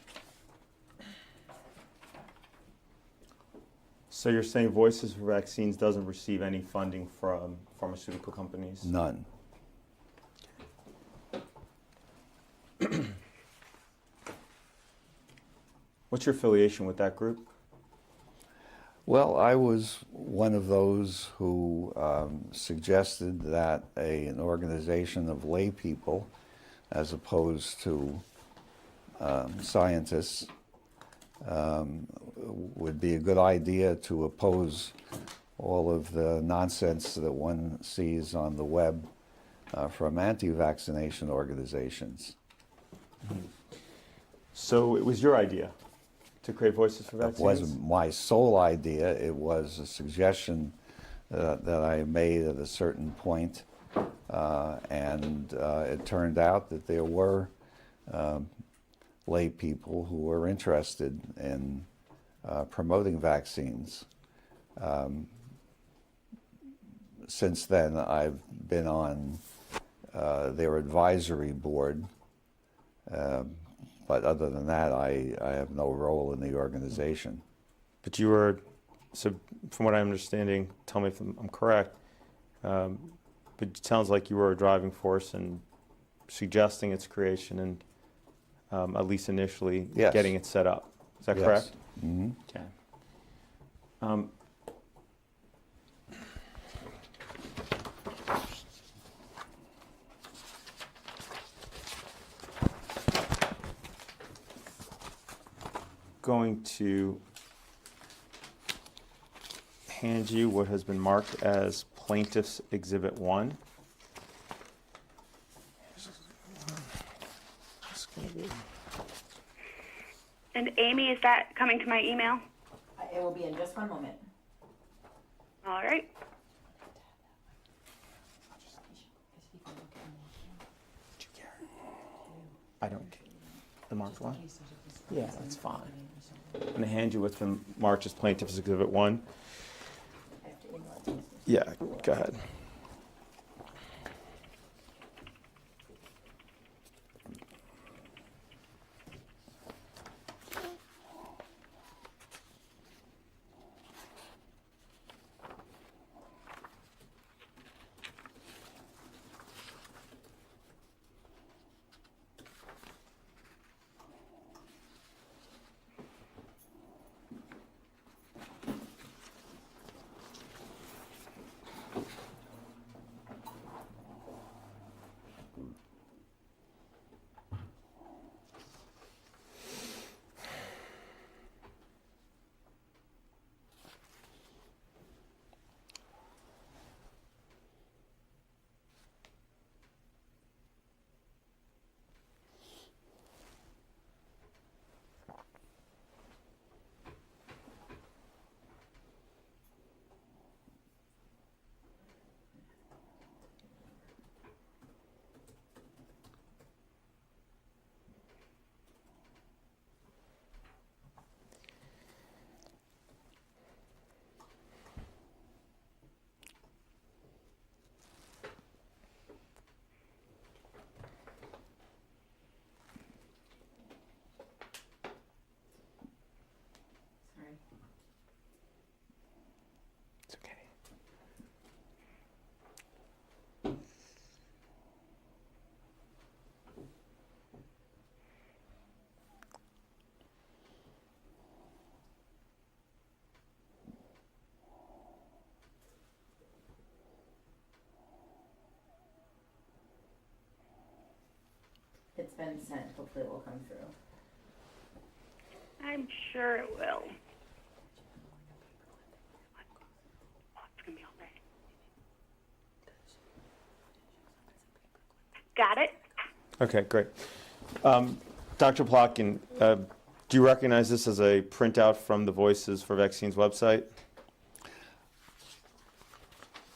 So you're saying Voices for Vaccines doesn't receive any funding from pharmaceutical companies? None. What's your affiliation with that group? Well, I was one of those who suggested that an organization of lay people, as opposed to scientists, would be a good idea to oppose all of the nonsense that one sees on the web from anti-vaccination organizations. So it was your idea to create Voices for Vaccines? It wasn't my sole idea. It was a suggestion that I made at a certain point, and it turned out that there were lay people who were interested in promoting vaccines. Since then, I've been on their advisory board, but other than that, I have no role in the organization. But you were, so from what I'm understanding, tell me if I'm correct, but it sounds like you were a driving force in suggesting its creation and at least initially Yes. getting it set up. Is that Yes. correct? Mm-hmm. Okay. Going to hand you what has been marked as Plaintiff's Exhibit 1. And Amy, is that coming to my email? It will be in just one moment. All right. I don't care. The marked one? Yeah, that's fine. I'm going to hand you what's been marked as Plaintiff's Exhibit 1. I have to email it to you. Yeah, go ahead. It's been sent. Hopefully it will come through. I'm sure it will. It's gonna be all right. Got it? Okay, great. Dr. Plotkin, do you recognize this as a printout from the Voices for Vaccines website?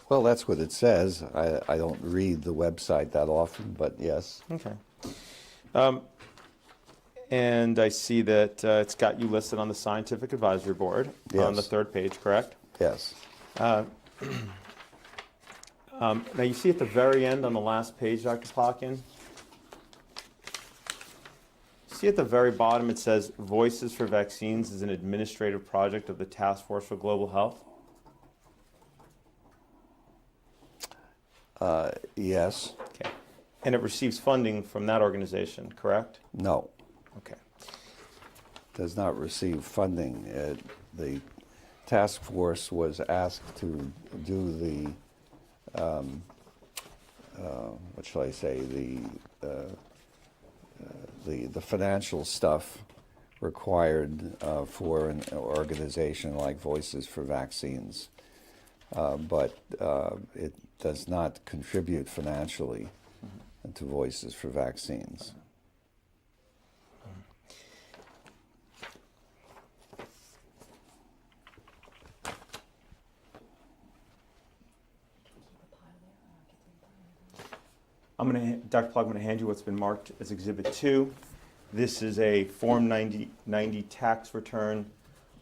Well, that's what it says. I don't read the website that often, but yes. Okay. And I see that it's got you listed on the Scientific Advisory Board on the Yes. 3rd page, correct? Yes. Now you see at the very end on the last page, Dr. Plotkin, see at the very bottom it says Voices for Vaccines is an administrative project of the Task Force for Global Health. Yes. Okay. And it receives funding from that organization, correct? No. Okay. Does not receive funding. The task force was asked to do the, what shall I say, the financial stuff required for an organization like Voices for Vaccines, but it does not contribute financially to Voices for Vaccines. Dr. Plotkin, I'm going to hand you what's been marked as Exhibit 2. This is a Form 90 tax return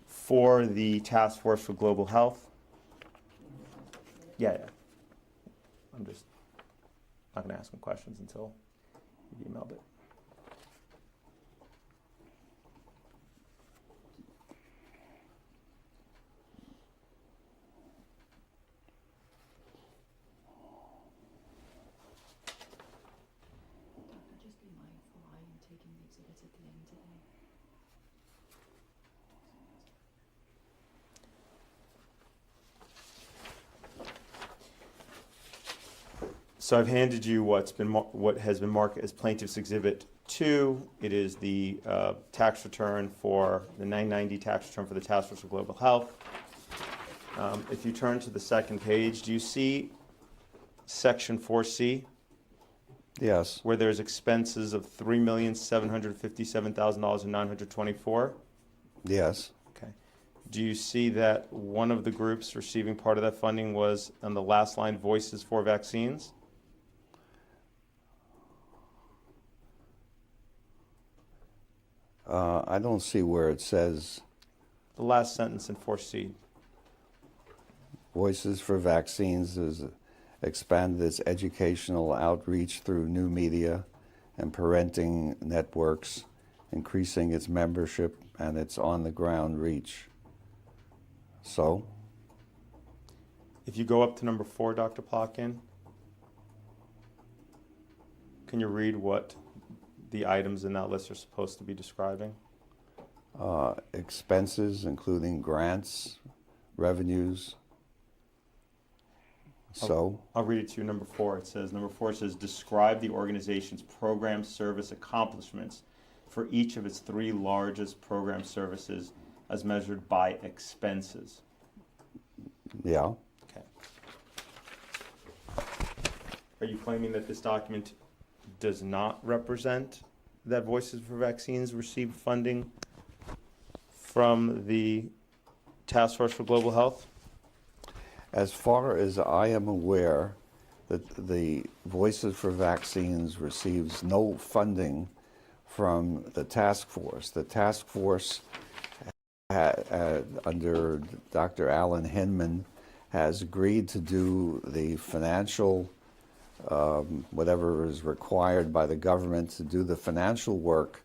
for the Task Force for Global Health. Yeah. I'm just not going to ask him questions until you emailed it. Just be mindful, I am taking the exhibits at the end today. So I've handed you what has been marked as Plaintiff's Exhibit 2. It is the tax return for the 990 tax return for the Task Force for Global Health. If you turn to the second page, do you see Section 4C, Yes. where there's expenses of $3,757,924? Yes. Okay. Do you see that one of the groups receiving part of that funding was on the last line, Voices for Vaccines? I don't see where it says The last sentence in 4C. Voices for Vaccines has expanded its educational outreach through new media and parenting networks, increasing its membership and its on-the-ground reach. So, If you go up to number 4, Dr. Plotkin, can you read what the items in that list are supposed to be describing? expenses, including grants, revenues. So, I'll read it to you, number 4. It says, number 4 says, describe the organization's program service accomplishments for each of its 3 largest program services as measured by expenses. yeah. Okay. Are you claiming that this document does not represent that Voices for Vaccines received funding from the Task Force for Global Health? As far as I am aware, that the Voices for Vaccines receives no funding from the task force. The task force, under Dr. Alan Hinman, has agreed to do the financial, whatever is required by the government to do the financial work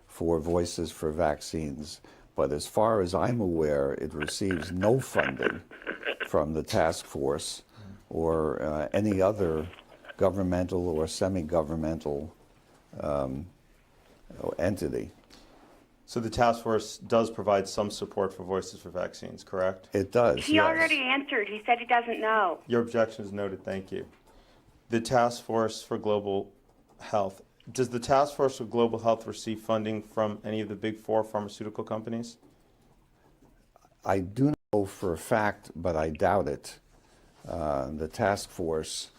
for Voices for Vaccines. But as far as I'm aware, it receives no funding from the task force or any other governmental or semi-governmental entity. So the task force does provide some support for Voices for Vaccines, correct? It does, He yes. already answered. He said he doesn't know. Your objection is noted, thank you. The Task Force for Global Health Does the Task Force for Global Health receive funding from any of the big four pharmaceutical companies? I do know for a fact, but I doubt it. The task force,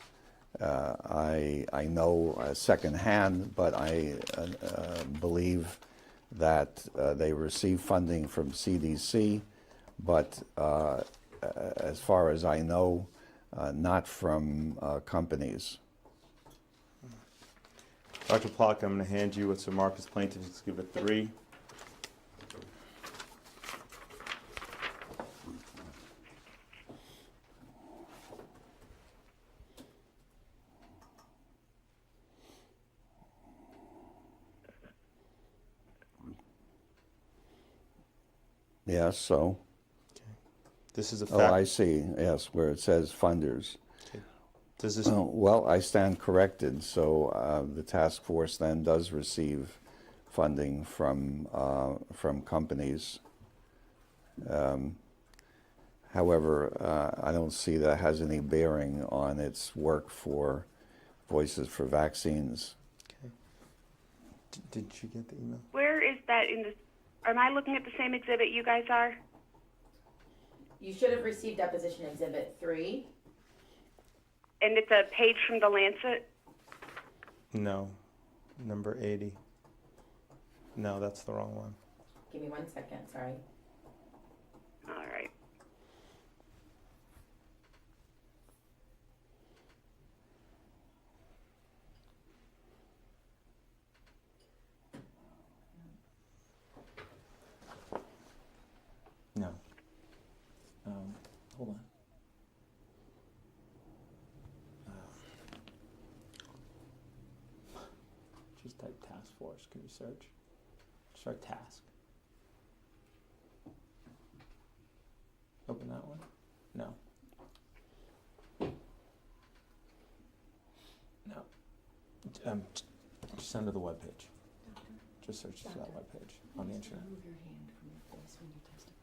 I know secondhand, but I believe that they receive funding from CDC, but as far as I know, not from companies. Dr. Plotkin, I'm going to hand you what's marked as Plaintiff's Exhibit 3. Yes, so. This is a Oh, fact. I see. Yes, where it says funders. Does this? Well, I stand corrected. So the task force then does receive funding from companies. However, I don't see that has any bearing on its work for Voices for Vaccines. Okay. Did you get the email? Where is that in the? Am I looking at the same exhibit you guys are? You should have received Deposition Exhibit 3. And it's a page from the Lancet? No. Number 80. No, that's the wrong one. Give me 1 second, sorry. All right. No. Hold on. Just type task force. Can you search? Start task. Open that one? No. No. Just send to the webpage. Just search to that webpage on the internet. Remove your hand from your face when you're testifying.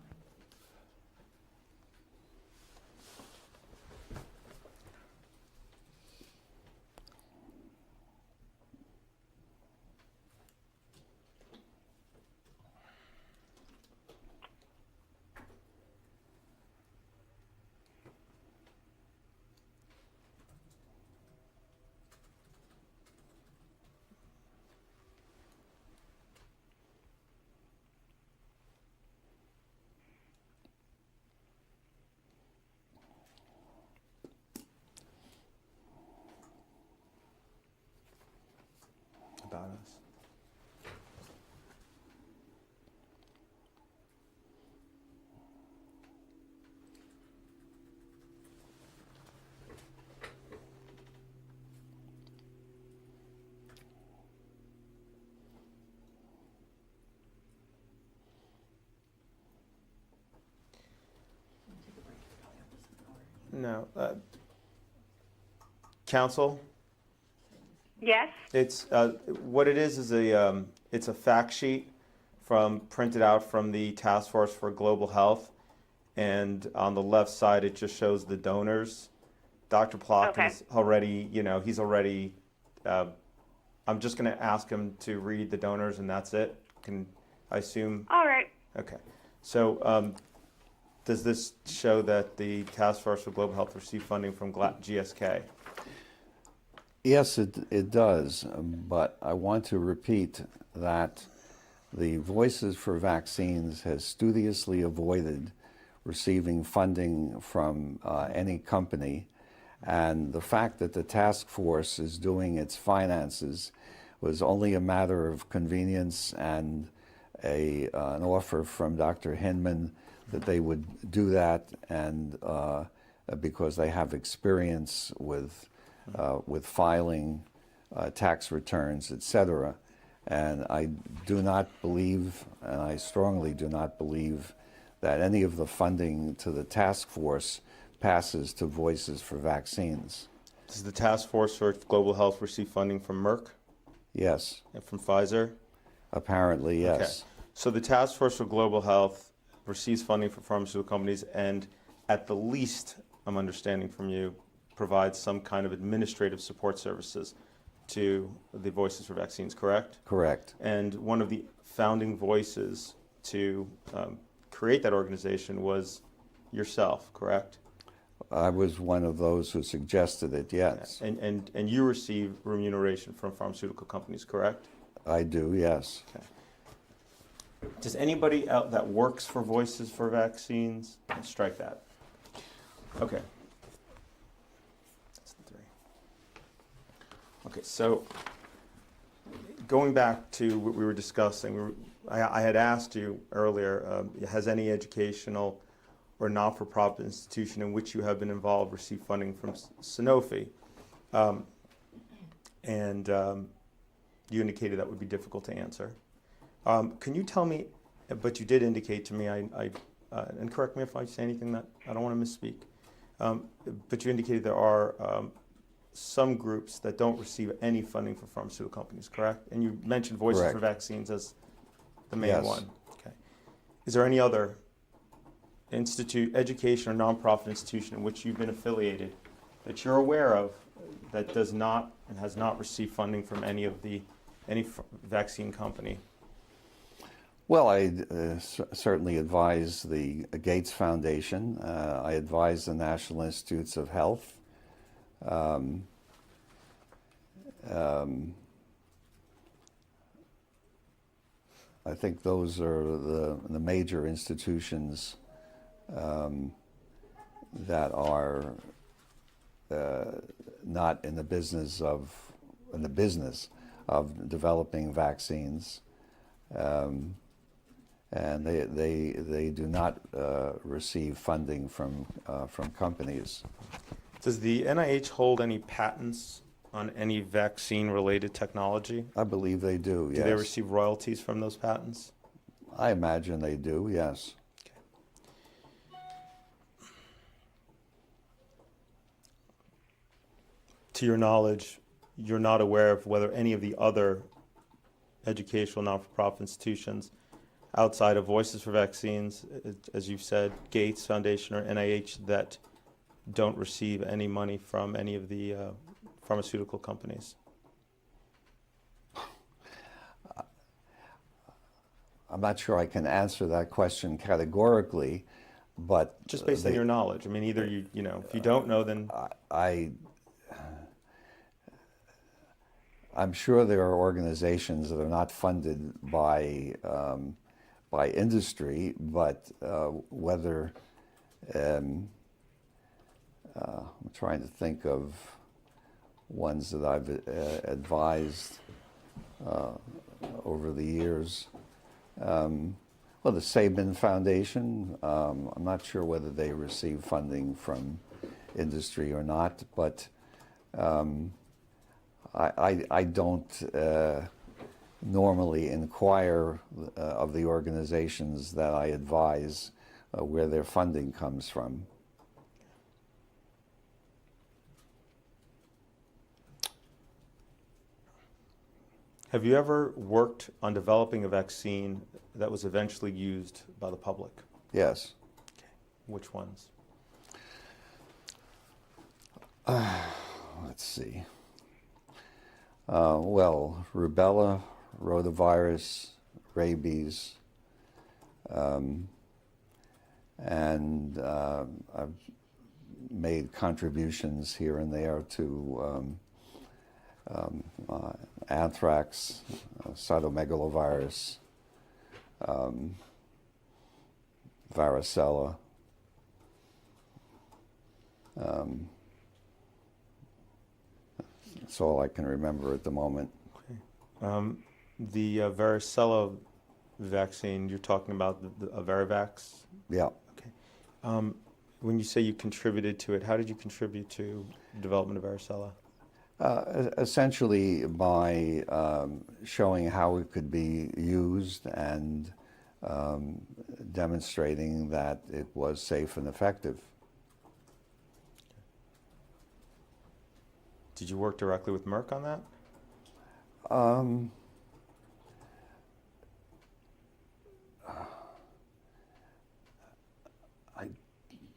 About us. No. Counsel? Yes? It's what it is a it's a fact sheet printed out from the Task Force for Global Health, and on the left side it just shows the donors. Dr. Plotkin's already, he's already. I'm just going to ask him to read the donors, and that's it. Can I assume? All right. Okay. So does this show that the Task Force for Global Health received funding from GSK? Yes, it does, but I want to repeat that the Voices for Vaccines has studiously avoided receiving funding from any company, and the fact that the task force is doing its finances was only a matter of convenience and an offer from Dr. Hinman that they would do that, and because they have experience with filing tax returns, etc. And I do not believe, and I strongly do not believe, that any of the funding to the task force passes to Voices for Vaccines. Does the Task Force for Global Health receive funding from Merck Yes, and from Pfizer? apparently yes. Okay. So the Task Force for Global Health receives funding from pharmaceutical companies, and at the least, I'm understanding from you, provides some kind of administrative support services to the Voices for Vaccines, correct? Correct. And one of the founding voices to create that organization was yourself, correct? I was one of those who suggested it, yes. And you receive remuneration from pharmaceutical companies, correct? I do, yes. Okay. Does anybody out that works for Voices for Vaccines strike that? Okay. That's the three. Okay, so going back to what we were discussing, I had asked you earlier, has any educational or not-for-profit institution in which you have been involved received funding from Sanofi? You indicated that would be difficult to answer. Can you tell me, but you did indicate to me, and correct me if I say anything that I don't want to misspeak, but you indicated there are some groups that don't receive any funding from pharmaceutical companies, correct? And you mentioned Voices Correct. for Vaccines as the main Yes. one. Okay. Is there any other education or nonprofit institution in which you've been affiliated that you're aware of that does not and has not received funding from any vaccine company? Well, I certainly advise the Gates Foundation. I advise the National Institutes of Health. I think those are the major institutions that are not in the business of developing vaccines. And they do not receive funding from companies. Does the NIH hold any patents on any vaccine-related technology? I believe they do, yes. Do they receive royalties from those patents? I imagine they do, yes. To your knowledge, you're not aware of whether any of the other educational not-for-profit institutions outside of Voices for Vaccines, as you've said, Gates Foundation or NIH, that don't receive any money from any of the pharmaceutical companies? I'm not sure I can answer that question categorically, but Just based on your knowledge. I mean, either if you don't know, then I'm sure there are organizations that are not funded by industry, but whether I'm trying to think of ones that I've advised over the years. Well, the Sabin Foundation, I'm not sure whether they receive funding from industry or not, but I don't normally inquire of the organizations that I advise where their funding comes from. have you ever worked on developing a vaccine that was eventually used by the public? Yes. Okay. Which ones? Let's see. Well, rubella, rotavirus, rabies, and I've made contributions here and there to anthrax, cytomegalovirus, varicella. That's all I can remember at the moment. Okay. The varicella vaccine, you're talking about the Varivax? Yeah. Okay. When you say you contributed to it, how did you contribute to the development of varicella? Essentially by showing how it could be used and demonstrating that it was safe and effective. Did you work directly with Merck on that?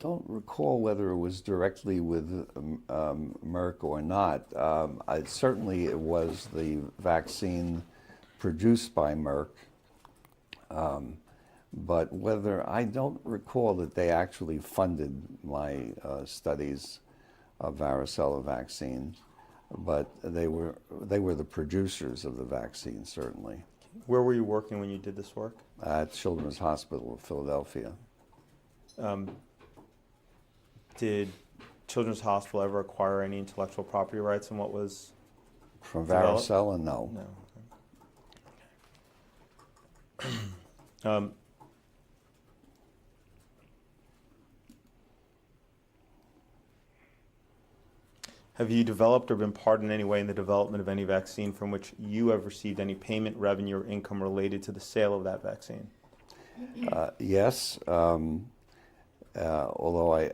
don't recall whether it was directly with Merck or not. Certainly it was the vaccine produced by Merck, but I don't recall that they actually funded my studies of varicella vaccine, but they were the producers of the vaccine, certainly. Where were you working when you did this work? At Children's Hospital of Philadelphia. Did Children's Hospital ever acquire any intellectual property rights in what was From developed? varicella, no. No. Have you developed or been part in any way in the development of any vaccine from which you have received any payment, revenue, or income related to the sale of that vaccine? Yes, although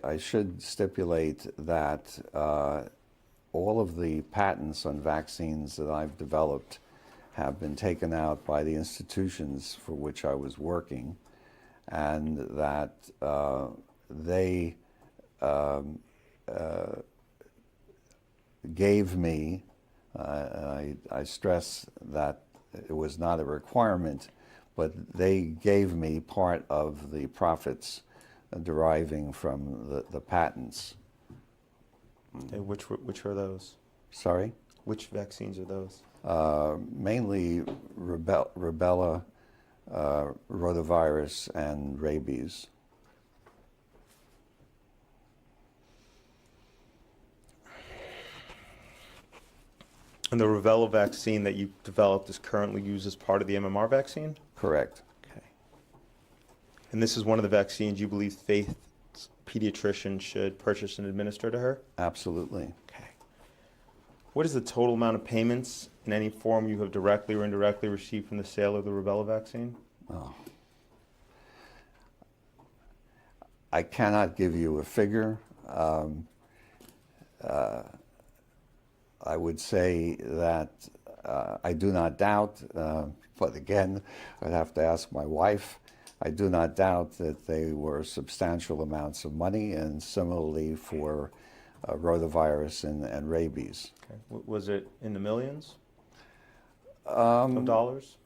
I should stipulate that all of the patents on vaccines that I've developed have been taken out by the institutions for which I was working, and that they gave me, I stress that it was not a requirement, but they gave me part of the profits deriving from the patents. Okay, which are those? Sorry? Which vaccines are those? Mainly rubella, rotavirus, and rabies. And the rubella vaccine that you developed is currently used as part of the MMR vaccine? Correct. Okay. And this is one of the vaccines you believe Faith's pediatrician should purchase and administer to her? Absolutely. Okay. What is the total amount of payments in any form you have directly or indirectly received from the sale of the rubella vaccine? Oh. I cannot give you a figure. I would say that I do not doubt, but again, I'd have to ask my wife. I do not doubt that they were substantial amounts of money, and similarly for rotavirus and rabies. Okay. Was it in the millions of dollars?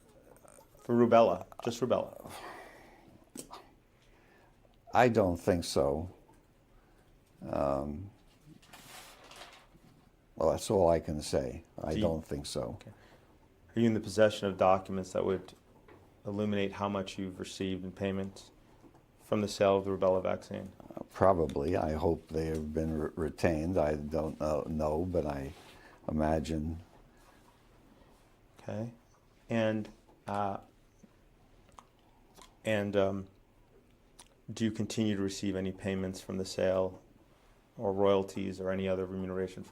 For rubella, just rubella? I don't think so. Well, that's all I can say. I don't think so. Okay. Are you in the possession of documents that would illuminate how much you've received in payments from the sale of the rubella vaccine? Probably. I hope they have been retained. I don't know, but I imagine. Okay. And do you continue to receive any payments from the sale or royalties or any other remuneration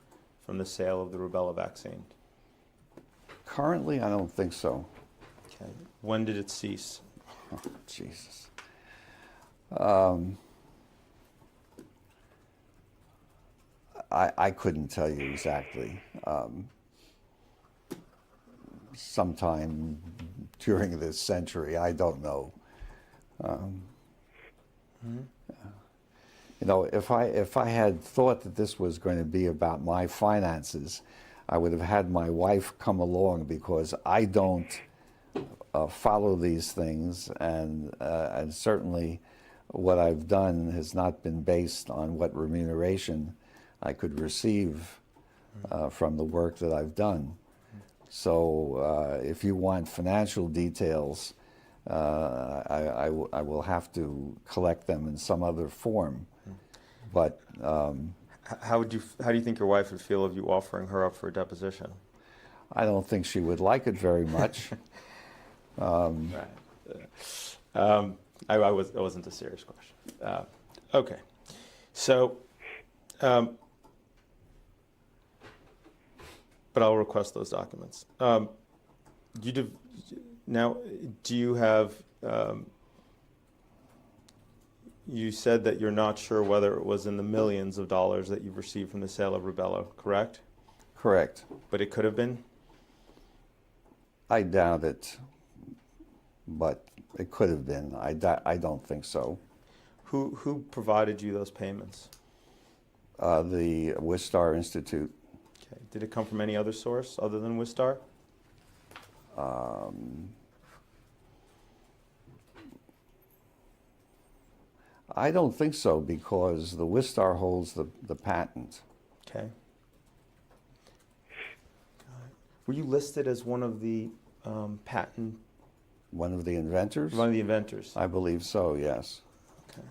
from the sale of the rubella vaccine? Currently, I don't think so. Okay. When did it cease? Oh, Jesus. I couldn't tell you exactly. Sometime during this century, I don't know. You know, if I had thought that this was going to be about my finances, I would have had my wife come along, because I don't follow these things, and certainly what I've done has not been based on what remuneration I could receive from the work that I've done. So if you want financial details, I will have to collect them in some other form. But how do you think your wife would feel of you offering her up for a deposition? I don't think she would like it very much. Right. It wasn't a serious question. Okay. So, but I'll request those documents. Now, do you have, you said that you're not sure whether it was in the millions of dollars that you've received from the sale of rubella, correct? Correct. But it could have been? I doubt it, but it could have been. I don't think so. Who provided you those payments? The Wistar Institute. Okay. Did it come from any other source other than Wistar? I don't think so, because the Wistar holds the patent. Okay. Were you listed as one of the patent, One of the inventors? one of the inventors? I believe so, yes. Okay.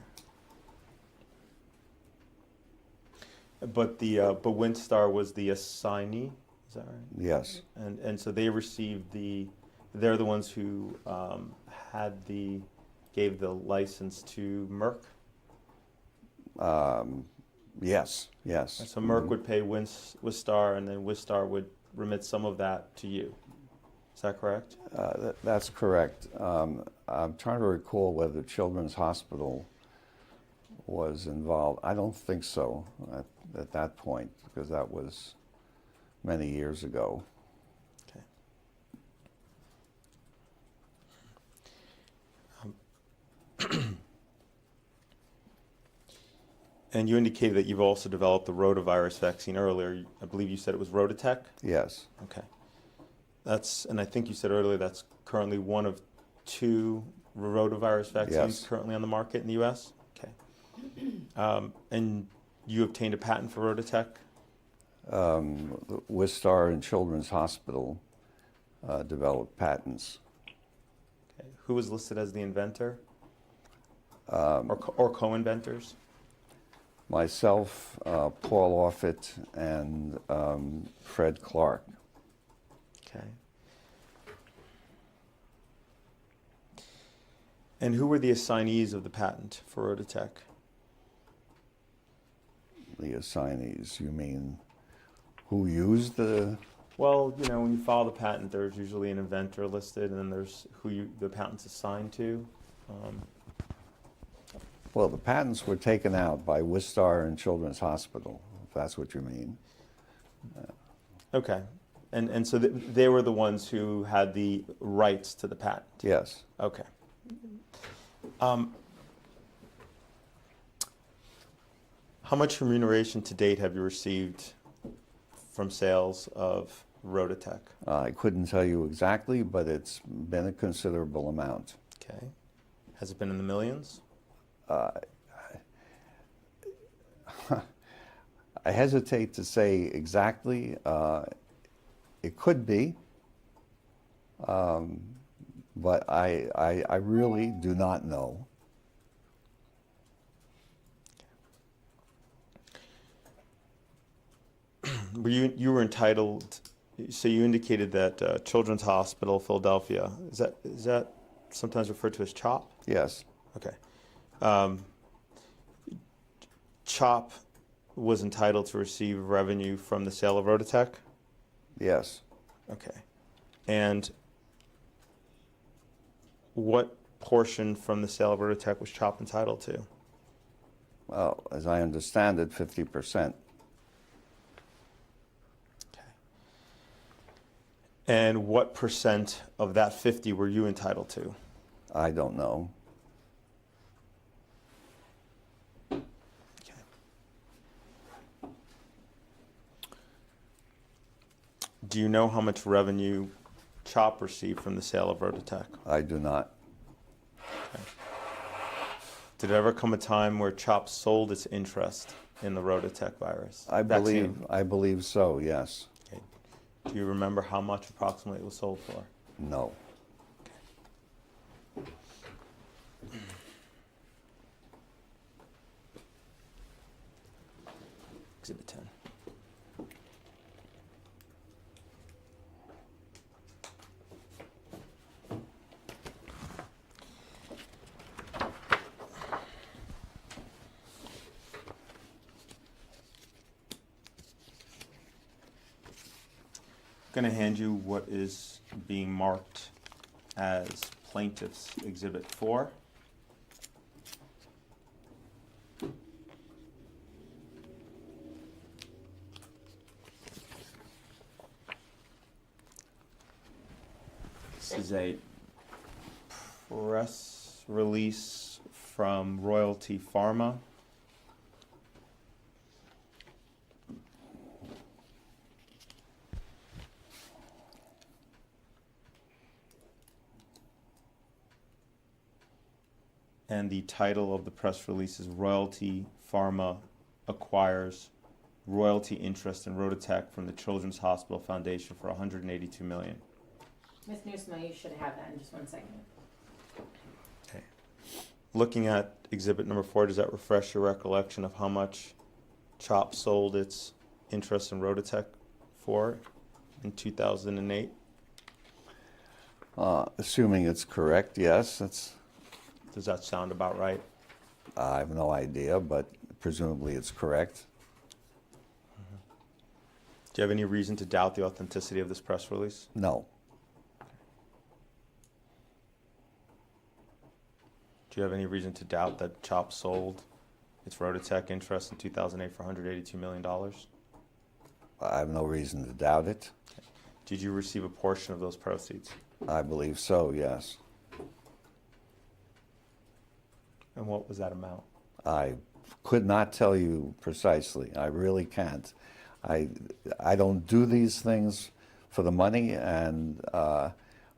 But Wistar was the assignee, is that right? Yes. And so they received they're the ones who gave the license to Merck? Yes, yes. So Merck would pay Wistar, and then Wistar would remit some of that to you. Is that correct? That's correct. I'm trying to recall whether Children's Hospital was involved. I don't think so at that point, because that was many years ago. Okay. And you indicated that you've also developed the rotavirus vaccine earlier. I believe you said it was Rototech? Yes, Okay. And I think you said earlier that's currently one of 2 rotavirus vaccines Yes. currently on the market in the U.S.? Okay. And you obtained a patent for Rototech? Wistar and Children's Hospital developed patents. Okay. Who was listed as the inventor? Or co-inventors? Myself, Paul Offit, and Fred Clark. Okay. And who were the assignees of the patent for Rototech? The assignees, you mean who used the... Well, when you file the patent, there's usually an inventor listed, and then there's who the patent's assigned to. Well, the patents were taken out by Wistar and Children's Hospital, if that's what you mean. Okay. And so they were the ones who had the rights to the patent? Yes. Okay. How much remuneration to date have you received from sales of Rototech? I couldn't tell you exactly, but it's been a considerable amount. Okay. Has it been in the millions? I hesitate to say exactly. It could be, but I really do not know. You were entitled, so you indicated that Children's Hospital, Philadélphia, is that sometimes referred to as CHOP? Yes. Okay. CHOP was entitled to receive revenue from the sale of Rototech? Yes. Okay. And what portion from the sale of Rototech was CHOP entitled to? Well, as I understand it, 50%. Okay. And what percent of that 50 were you entitled to? I don't know. Do you know how much revenue CHOP received from the sale of Rototech? I do not. Okay. Did there ever come a time where CHOP sold its interest in the Rototech virus? I vaccine? believe so, yes. Okay. Do you remember how much approximately it was sold for? No. Exhibit 10. I'm going to hand you what is being marked as Plaintiff's Exhibit 4. This is a press release from Royalty Pharma. And the title of the press release is Royalty Pharma acquires royalty interest in Rototech from the Children's Hospital Foundation for $182 million. Ms. Newsma, you should have that in just 1 second. Okay. Looking at exhibit number 4, does that refresh your recollection of how much CHOP sold its interest in Rototech for in 2008? Assuming it's correct, yes. Does that sound about right? I have no idea, but presumably it's correct. Do you have any reason to doubt the authenticity of this press release? No. Do you have any reason to doubt that CHOP sold its Rototech interest in 2008 for $182 million? I have no reason to doubt it. Did you receive a portion of those proceeds? I believe so, yes. And what was that amount? I could not tell you precisely. I really can't. I don't do these things for the money, and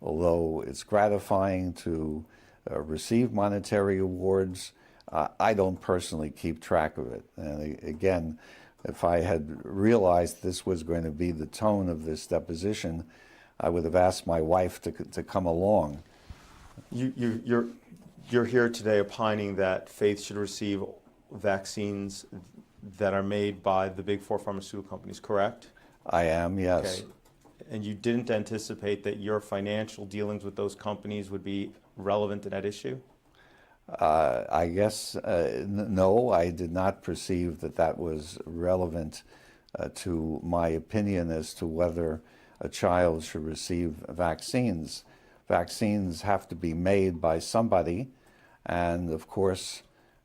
although it's gratifying to receive monetary awards, I don't personally keep track of it. And again, if I had realized this was going to be the tone of this deposition, I would have asked my wife to come along. You're here today opining that Faith should receive vaccines that are made by the big 4 pharmaceutical companies, correct? I am, yes. Okay. And you didn't anticipate that your financial dealings with those companies would be relevant to that issue? I guess, no, I did not perceive that that was relevant to my opinion as to whether a child should receive vaccines. Vaccines have to be made by somebody, and of course,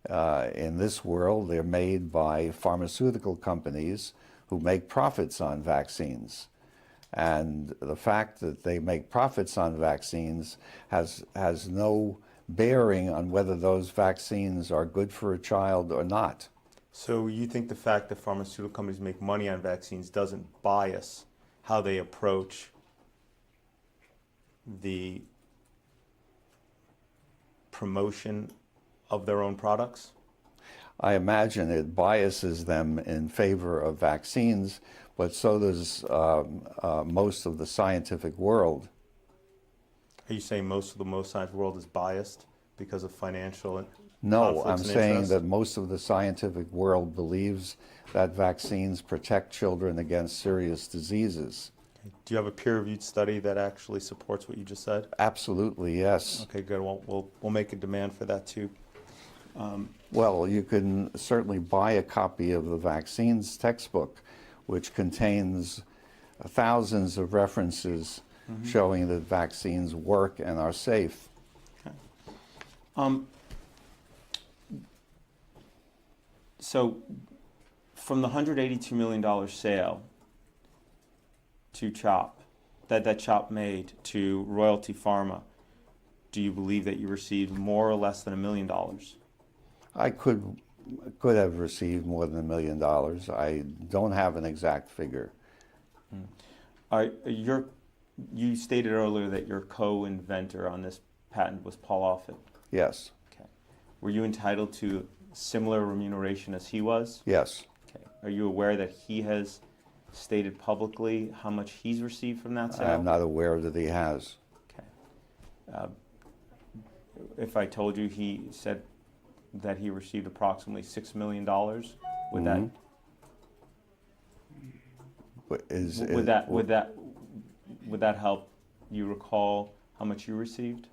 in this world, they're made by pharmaceutical companies who make profits on vaccines. And the fact that they make profits on vaccines has no bearing on whether those vaccines are good for a child or not. So you think the fact that pharmaceutical companies make money on vaccines doesn't bias how they approach the promotion of their own products? I imagine it biases them in favor of vaccines, but so does most of the scientific world. Are you saying most of the scientific world is biased because of financial No, I'm conflicts and saying interests? that most of the scientific world believes that vaccines protect children against serious diseases. Do you have a peer-reviewed study that actually supports what you just said? Absolutely, yes. Okay, good. We'll make a demand for that too. Well, you can certainly buy a copy of the vaccines textbook, which contains thousands of references showing that vaccines work and are safe. Okay. So, from the $182 million sale to CHOP, that CHOP made to Royalty Pharma, do you believe that you received more or less than $1 million? I could have received more than $1 million. I don't have an exact figure. You stated earlier that your co-inventor on this patent was Paul Offit. Yes. Okay. Were you entitled to similar remuneration as he was? Yes. Okay. Are you aware that he has stated publicly how much he's received from that sale? I'm not aware that he has. Okay. If I told you he said that he received approximately $6 million, would that would that help you recall how much you received?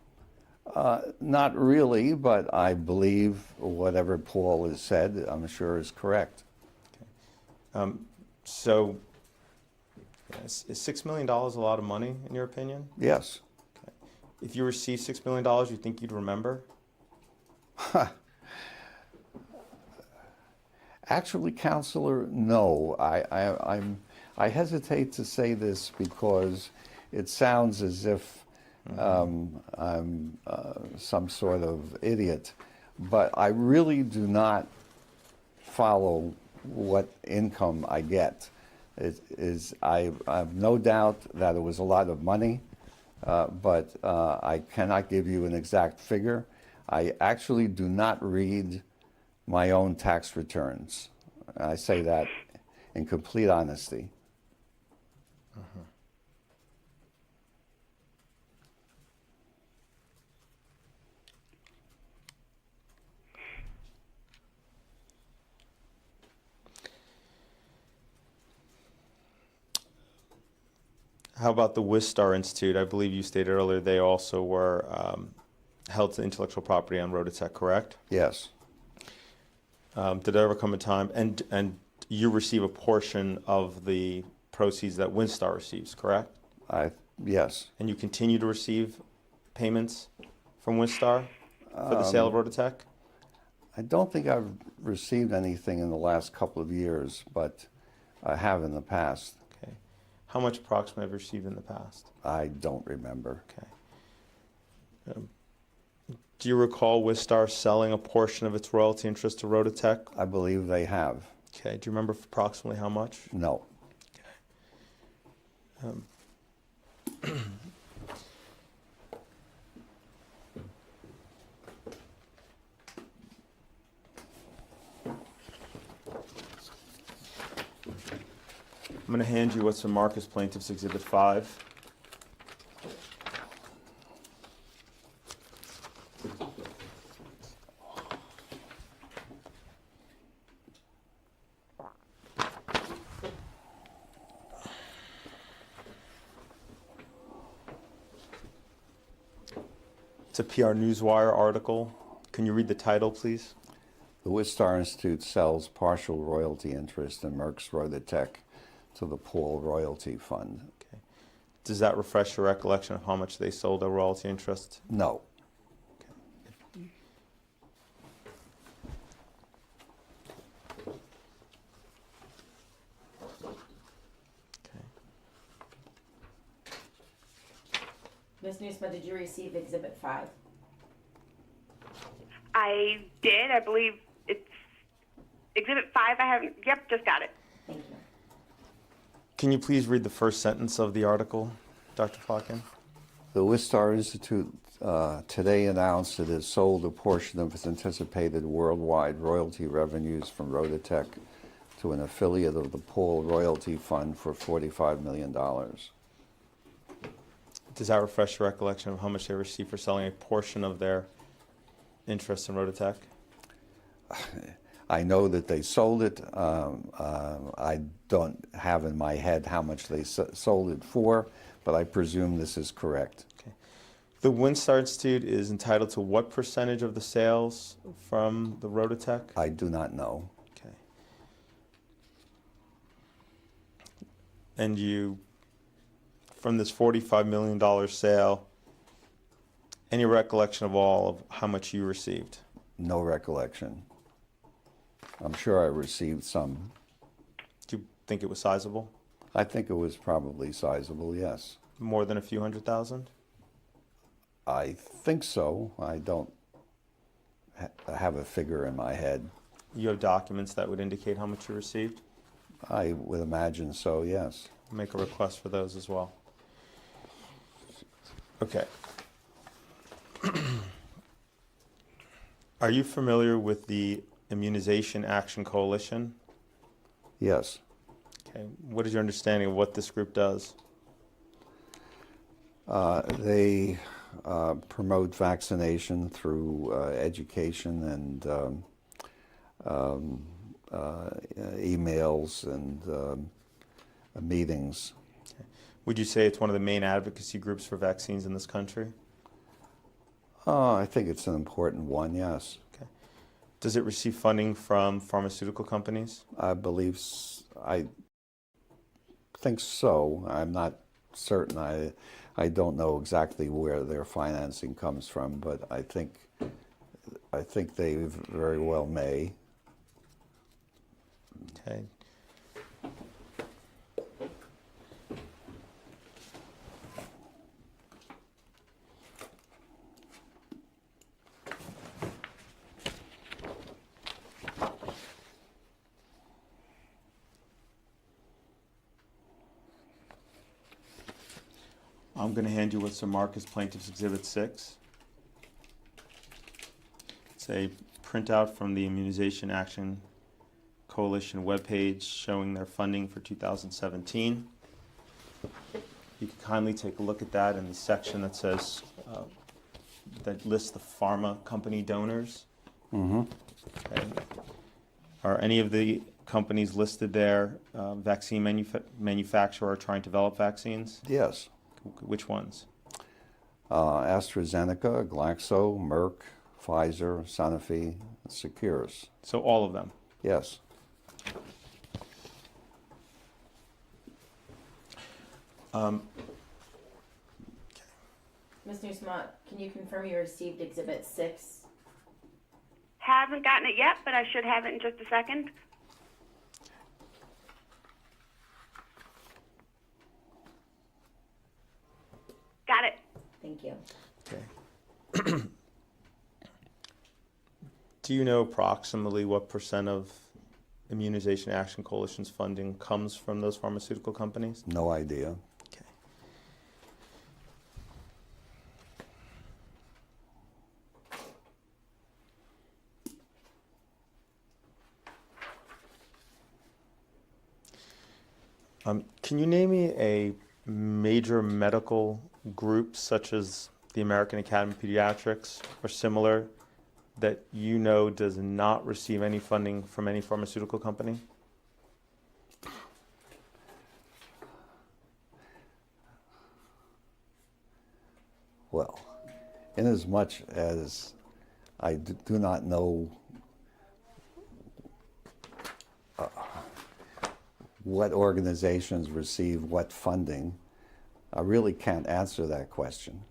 Not really, but I believe whatever Paul has said, I'm sure is correct. Okay. So, is $6 million a lot of money in your opinion? Yes. Okay. If you received $6 million, you think you'd remember? Actually, Counselor, no. I hesitate to say this because it sounds as if I'm some sort of idiot, but I really do not follow what income I get. I have no doubt that it was a lot of money, but I cannot give you an exact figure. I actually do not read my own tax returns. I say that in complete honesty. How about the Wistar Institute? I believe you stated earlier they also were held to intellectual property on Rototech, correct? Yes. Did there ever come a time, and you receive a portion of the proceeds that Wistar receives, correct? Yes. And you continue to receive payments from Wistar for the sale of Rototech? I don't think I've received anything in the last couple of years, but I have in the past. Okay. How much approximately have you received in the past? I don't remember. Okay. Do you recall Wistar selling a portion of its royalty interest to Rototech? I believe they have. Okay. Do you remember approximately how much? No. I'm going to hand you what's in Marcus Plaintiff's Exhibit 5. It's a PR Newswire article. Can you read the title, please? The Wistar Institute sells partial royalty interest in Merck's Rototech to the Paul Royalty Fund. Okay. Does that refresh your recollection of how much they sold their royalty interest? No. Ms. Newsma, did you receive Exhibit 5? I did. I believe it's Exhibit 5. I haven't. Yep, just got it. Thank you. Can you please read the first sentence of the article, Dr. Plotkin? The Wistar Institute today announced it has sold a portion of its anticipated worldwide royalty revenues from Rototech to an affiliate of the Paul Royalty Fund for $45 million. Does that refresh your recollection of how much they received for selling a portion of their interest in Rototech? I know that they sold it. I don't have in my head how much they sold it for, but I presume this is correct. Okay. The Wistar Institute is entitled to what percentage of the sales from the Rototech? I do not know. Okay. And you, from this $45 million sale, any recollection of all of how much you received? No recollection. I'm sure I received some. Do you think it was sizable? I think it was probably sizable, yes. More than a few $100,000? I think so. I don't have a figure in my head. You have documents that would indicate how much you received? I would imagine so, yes. Make a request for those as well. Okay. Are you familiar with the Immunization Action Coalition? Yes. Okay. What is your understanding of what this group does? They promote vaccination through education and emails and meetings. Okay. Would you say it's one of the main advocacy groups for vaccines in this country? I think it's an important one, yes. Okay. Does it receive funding from pharmaceutical companies? I think so. I'm not certain. I don't know exactly where their financing comes from, but I think they very well may. Okay. I'm going to hand you what's marked as Plaintiff's Exhibit 6. It's a printout from the Immunization Action Coalition webpage showing their funding for 2017. You can kindly take a look at that in the section that says, that lists the pharma company donors. Mm-hmm. Okay. Are any of the companies listed there vaccine manufacturer or trying to develop vaccines? Yes. Which ones? AstraZeneca, Glaxo, Merck, Pfizer, Sanofi, Securus. So all of them. Yes. Ms. Newsmont, can you confirm you received Exhibit 6? Haven't gotten it yet, but I should have it in just a second. Got it. Thank you. Okay. Do you know approximately what % of Immunization Action Coalition's funding comes from those pharmaceutical companies? No idea. Okay. Can you name me a major medical group such as the American Academy of Pediatrics or similar that you know does not receive any funding from any pharmaceutical company? Well, inasmuch as I do not know what organizations receive what funding, I really can't answer that question.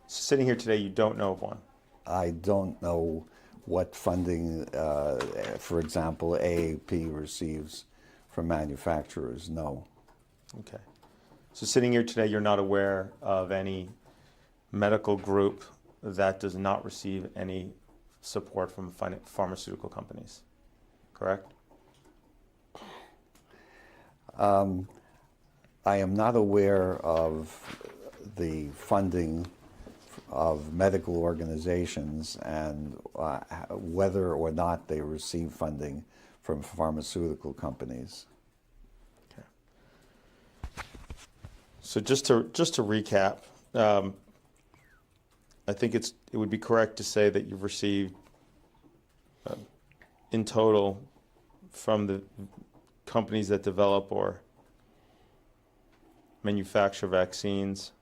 So sitting here today, you don't know of one. I don't know what funding, for example, AAP receives from manufacturers, no. Okay. So sitting here today, you're not aware of any medical group that does not receive any support from pharmaceutical companies, correct? I am not aware of the funding of medical organizations and whether or not they receive funding from pharmaceutical companies. Okay. So just to recap, I think it would be correct to say that you've received in total from the companies that develop or manufacture vaccines,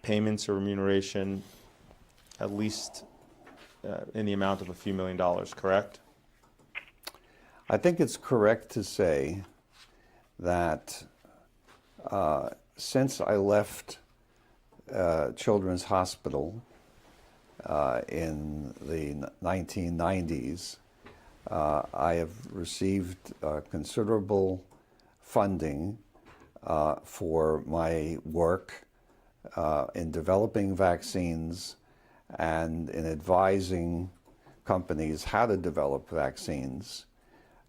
payments or remuneration at least in the amount of a few $1 million, correct? I think it's correct to say that since I left Children's Hospital in the 1990s, I have received considerable funding for my work in developing vaccines and in advising companies how to develop vaccines.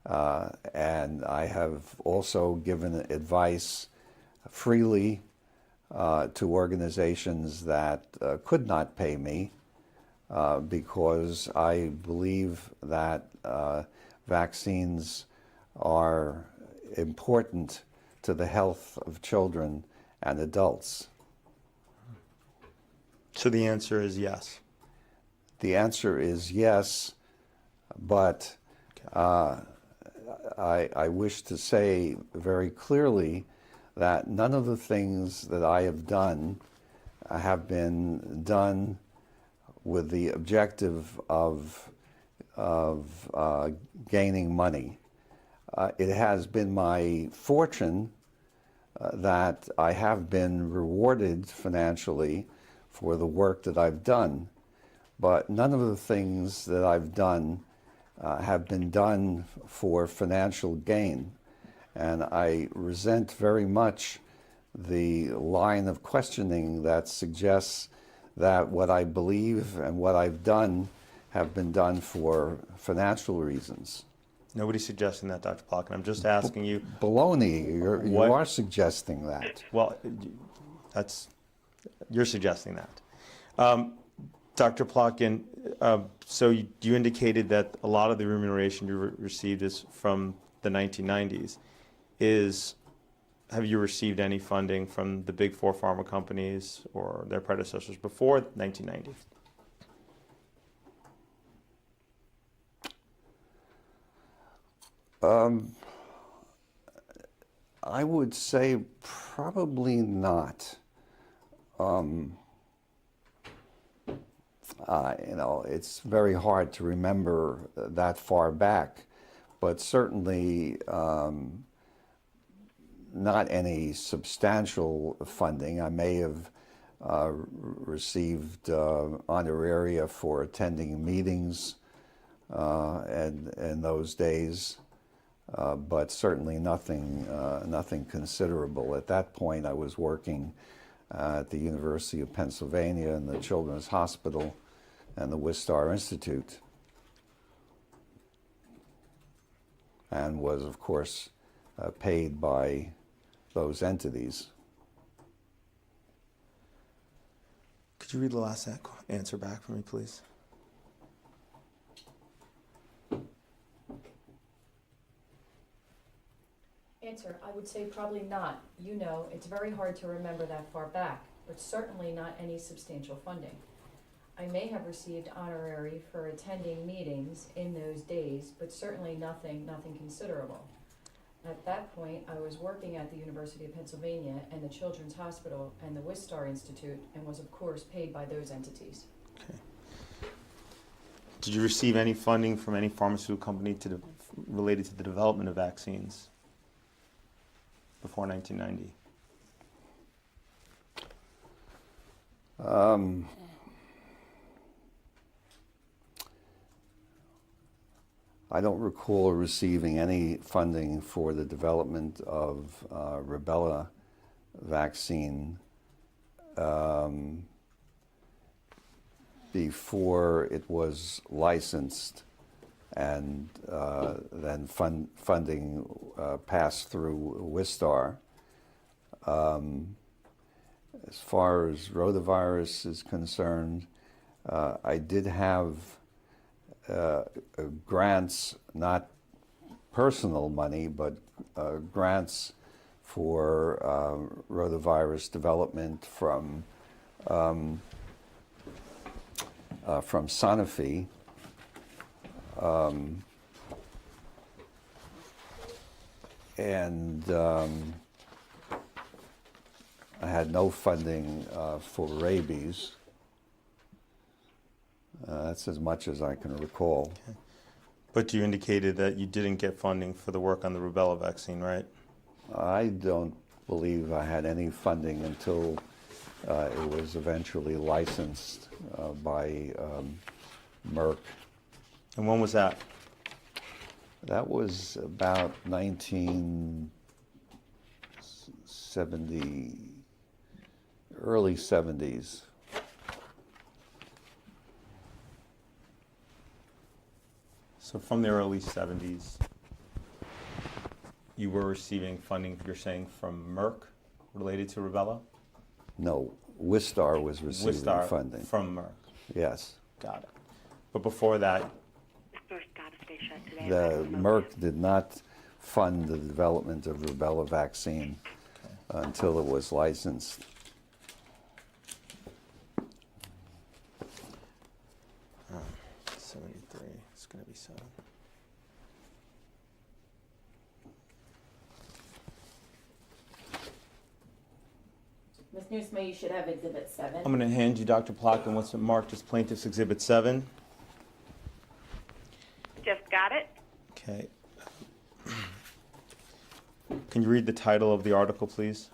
And I have also given advice freely to organizations that could not pay me because I believe that vaccines are important to the health of children and adults. So the answer is yes. The answer is yes, but I wish to say very clearly that none of the things that I have done have been done with the objective of gaining money. It has been my fortune that I have been rewarded financially for the work that I've done, but none of the things that I've done have been done for financial gain. And I resent very much the line of questioning that suggests that what I believe and what I've done have been done for financial reasons. Nobody's suggesting that, Dr. Plotkin. I'm just asking you. Baloney, you What- are suggesting that. Well, you're suggesting that. Dr. Plotkin, so you indicated that a lot of the remuneration you received is from the 1990s. Have you received any funding from the big four pharma companies or their predecessors before 1990? I would say probably not. It's very hard to remember that far back, but certainly not any substantial funding. I may have received honoraria for attending meetings in those days, but certainly nothing considerable. At that point, I was working at the University of Pennsylvania in the Children's Hospital and the Wistar Institute, and was, of course, paid by those entities. Could you read the last answer back for me, please? Answer, I would say probably not. You know, it's very hard to remember that far back, but certainly not any substantial funding. I may have received honorary for attending meetings in those days, but certainly nothing considerable. At that point, I was working at the University of Pennsylvania and the Children's Hospital and the Wistar Institute, and was of course paid by those entities. Okay. Did you receive any funding from any pharmaceutical company related to the development of vaccines before 1990? I don't recall receiving any funding for the development of rubella vaccine before it was licensed, and then funding passed through Wistar. As far as rotavirus is concerned, I did have grants, not personal money, but grants for rotavirus development from Sanofi. And I had no funding for rabies. That's as much as I can recall. Okay. But you indicated that you didn't get funding for the work on the rubella vaccine, right? I don't believe I had any funding until it was eventually licensed by Merck. And when was that? That was about 1970, early 70s. So from the early 70s, you were receiving funding, you're saying, from Merck related to rubella? No, Wistar was receiving Wistar funding. from Merck. Yes. Got it. But before that, The store's gotta stay shut today. The Merck did not fund the development of rubella vaccine until it was licensed. 73, it's going to be 7. Ms. Newsma, you should have Exhibit 7. I'm going to hand you, Dr. Plotkin, what's marked as Plaintiff's Exhibit 7. Just got it. Okay. Can you read the title of the article, please?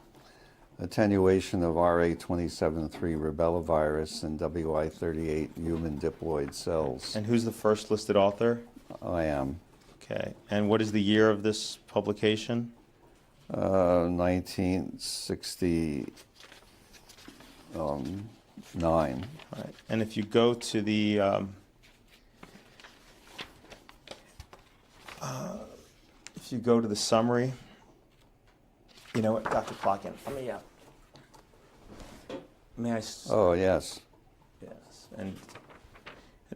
Attenuation of RA27.3 rubella virus and WI38 human diploid cells. And who's the first listed author? I am. Okay. And what is the year of this publication? 1969. All right. And if you go to the If you go to the summary, you know what, Dr. Plotkin, let me, may I? Oh, yes. Yes,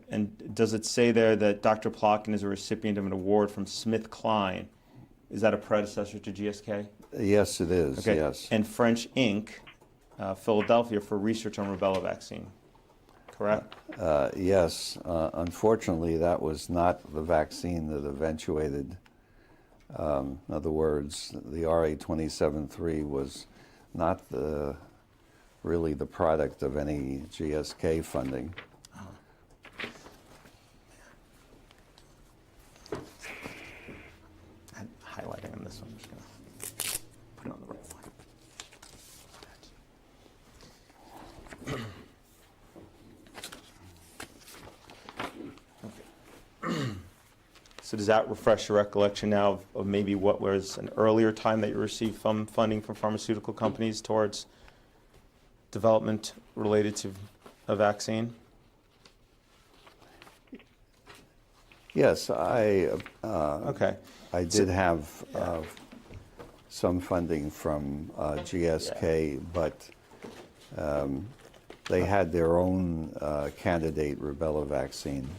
and does it say there that Dr. Plotkin is a recipient of an award from SmithKline? Is that a predecessor to GSK? Yes, it is, Okay. yes. And French Inc., Philadelphia, for research on rubella vaccine, correct? Yes, unfortunately, that was not the vaccine that eventuated. In other words, the RA273 was not really the product of any GSK funding. I'm highlighting on this one. I'm just going to put it on the right line. Okay. So does that refresh your recollection now of maybe what was an earlier time that you received funding from pharmaceutical companies towards development related to a vaccine? Yes, Okay. I did have some funding from GSK, but they had their own candidate rubella vaccine.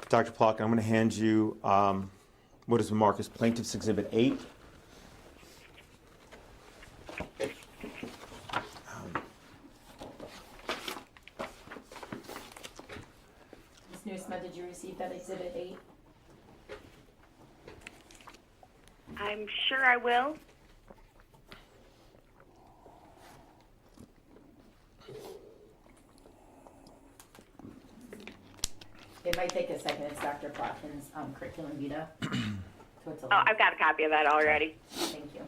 Dr. Plotkin, I'm going to hand you what is marked as Plaintiff's Exhibit 8. Ms. Newsma, did you receive that Exhibit 8? I'm sure I will. It might take a second. It's Dr. Plotkin's curriculum vitae. So it's a Oh, I've got a copy of that already. Thank you.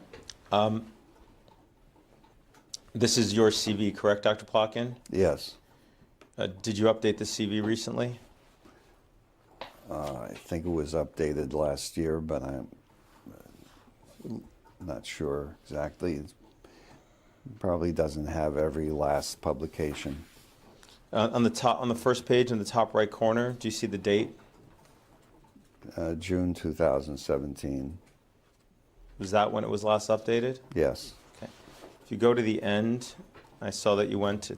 This is your CV, correct, Dr. Plotkin? Yes, Did you update the CV recently? I think it was updated last year, but I'm not sure exactly. It probably doesn't have every last publication. On the first page in the top right corner, do you see the date? June 2017. Was that when it was last updated? Yes. Okay. If you go to the end, I saw that you went.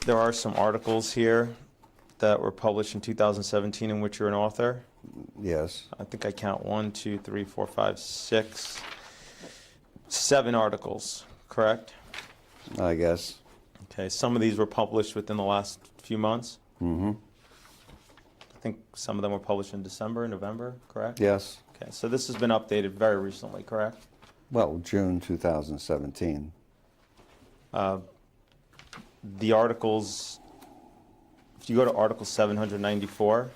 There are some articles here that were published in 2017 in which you're an author. Yes. I think I count 1, 2, 3, 4, 5, 6, 7 articles, correct? I guess. Okay, some of these were published within the last few months. Mm-hmm. I think some of them were published in December, November, correct? Yes. Okay, so this has been updated very recently, correct? Well, June 2017. The articles, if you go to Article 794,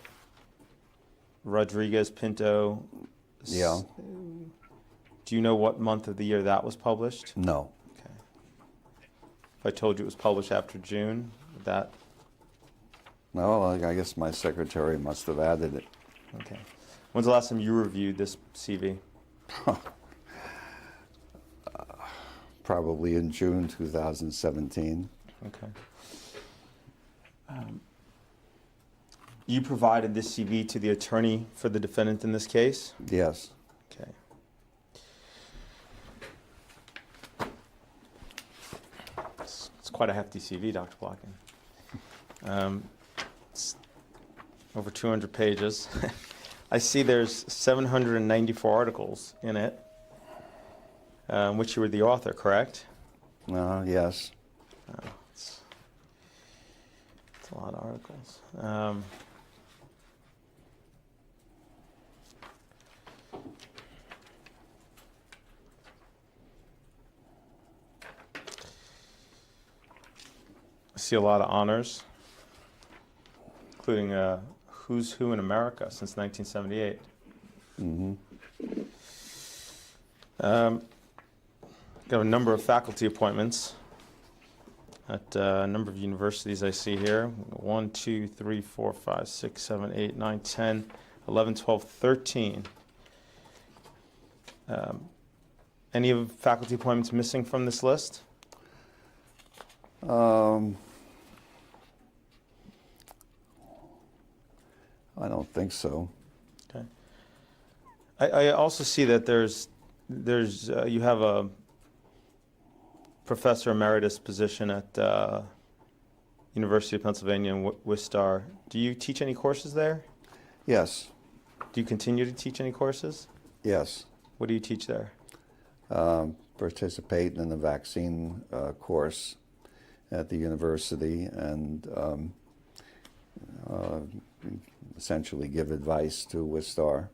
Rodriguez Pinto. Yeah. Do you know what month of the year that was published? No. Okay. If I told you it was published after June, would that? No, I guess my secretary must have added it. Okay. When's the last time you reviewed this CV? Probably in June 2017. Okay. You provided this CV to the attorney for the defendant in this case? Yes. Okay. It's quite a hefty CV, Dr. Plotkin. It's over 200 pages. I see there's 794 articles in it, which you were the author, correct? Yes. It's a lot of articles. I see a lot of honors, including Who's Who in America since 1978. Mm-hmm. Got a number of faculty appointments at a number of universities I see here. 1, 2, 3, 4, 5, 6, 7, 8, 9, 10, 11, 12, 13. Any of faculty appointments missing from this list? I don't think so. Okay. I also see that you have a professor emeritus position at University of Pennsylvania in Wistar. Do you teach any courses there? Yes, Do you continue to teach any courses? yes. What do you teach there? Participate in the vaccine course at the university and essentially give advice to Wistar.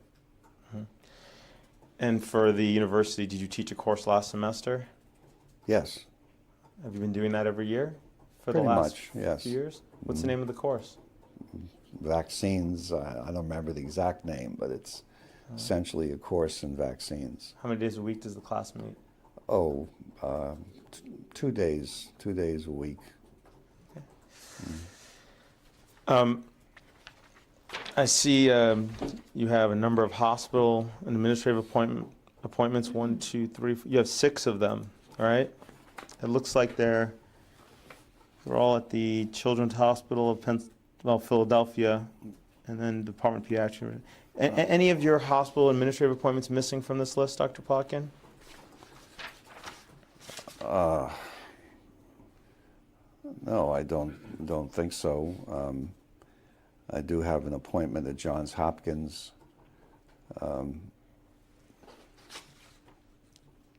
And for the university, did you teach a course last semester? Yes, Have you been doing that every year for pretty the last much, yes. few years? What's the name of the course? Vaccines, I don't remember the exact name, but it's essentially a course in vaccines. How many days a week does the class meet? Oh, 2 days a week. I see you have a number of hospital and administrative appointments. 1, 2, 3. You have 6 of them. All right. It looks like they're all at the Children's Hospital of Philadelphia, and then Department of Pediatrics. Any of your hospital administrative appointments missing from this list, Dr. Plotkin? No, I don't think so. I do have an appointment at Johns Hopkins,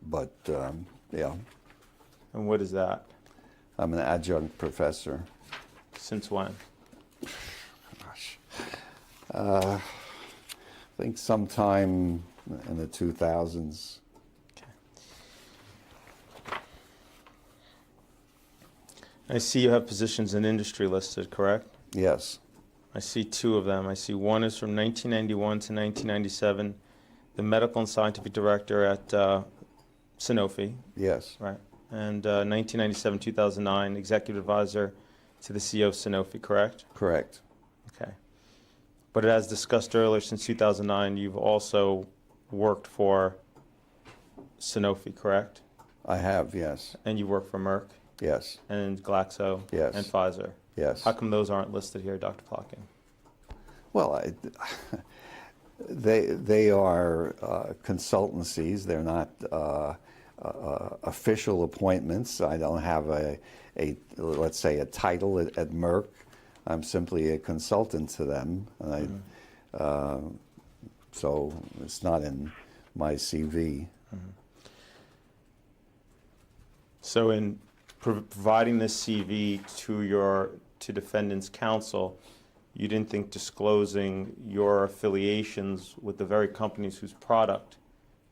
but yeah, And what is that? I'm an adjunct professor. Since when? Gosh, I think sometime in the 2000s. I see you have positions in industry listed, correct? Yes, I see 2 of them. I see one is from 1991 to 1997, the medical and scientific director at Sanofi, yes, right? And 1997-2009, executive advisor to the CEO of Sanofi, correct? correct. Okay. But as discussed earlier, since 2009, you've also worked for Sanofi, correct? I have, yes, And you work for Merck yes, and Glaxo Yes. and Pfizer. yes. How come those aren't listed here, Dr. Plotkin? Well, they are consultancies. They're not official appointments. I don't have a let's say a title at Merck. I'm simply a consultant to them, and so it's not in my CV. So in providing this CV to defendant's counsel, you didn't think disclosing your affiliations with the very companies whose product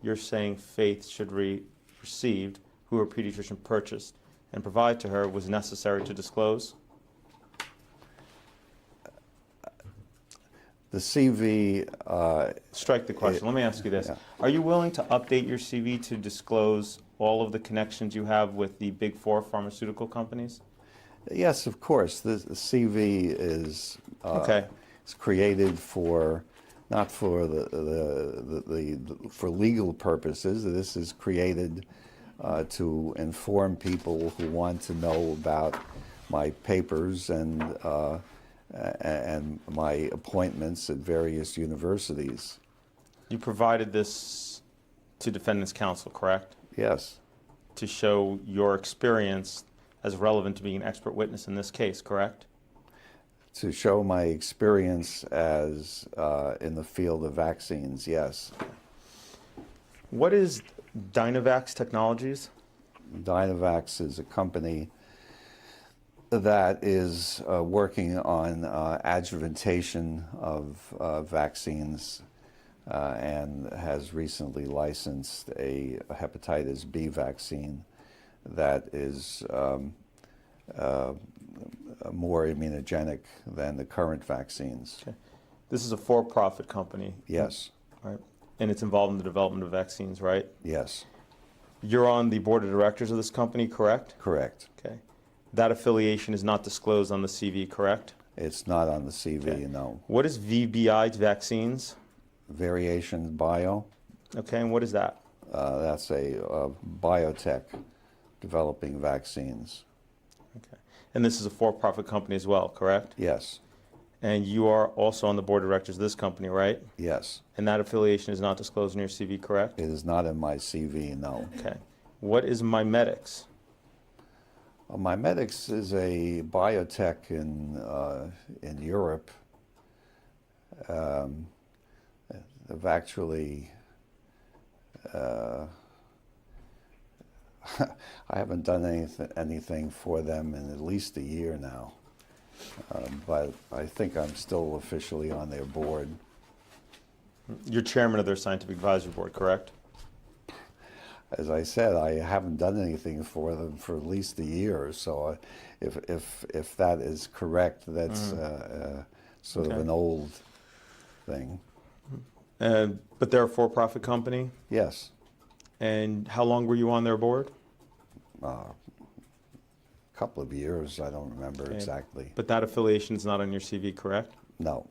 you're saying Faith should received, who her pediatrician purchased and provide to her, was necessary to disclose? The CV. Strike the question. Let me ask you this. Yeah. Are you willing to update your CV to disclose all of the connections you have with the big 4 pharmaceutical companies? Yes, of course. The CV is Okay. It's created not for for legal purposes. This is created to inform people who want to know about my papers and my appointments at various universities. You provided this to defendant's counsel, correct? Yes, To show your experience as relevant to being an expert witness in this case, correct? to show my experience as in the field of vaccines. Yes, What is Dynavax Technologies? Dynavax is a company that is working on adjuvantation of vaccines and has recently licensed a hepatitis B vaccine that is more immunogenic than the current vaccines. Okay. This is a for-profit company. Yes, Right. and it's involved in the development of vaccines, right? Yes, You're on the board of directors of this company, correct? correct. Okay. That affiliation is not disclosed on the CV, correct? It's not on the CV, Okay. no. What is VBI Vaccines? Variations Bio, Okay, and what is that? that's a biotech developing vaccines. Okay. And this is a for-profit company as well, correct? Yes, And you are also on the board of directors of this company, right? yes. And that affiliation is not disclosed in your CV, correct? It is not in my CV, no. Okay. What is MyMedics? MyMedics is a biotech in Europe. They've actually, I haven't done anything for them in at least a year now, but I think I'm still officially on their board. You're chairman of their scientific advisory board, correct? As I said, I haven't done anything for them for at least a year. So, if that is correct, that's sort of Okay. an old thing. But they're a for-profit company. Yes, And how long were you on their board? a couple of years. I don't remember Okay. exactly. But that affiliation is not on your CV, correct? No,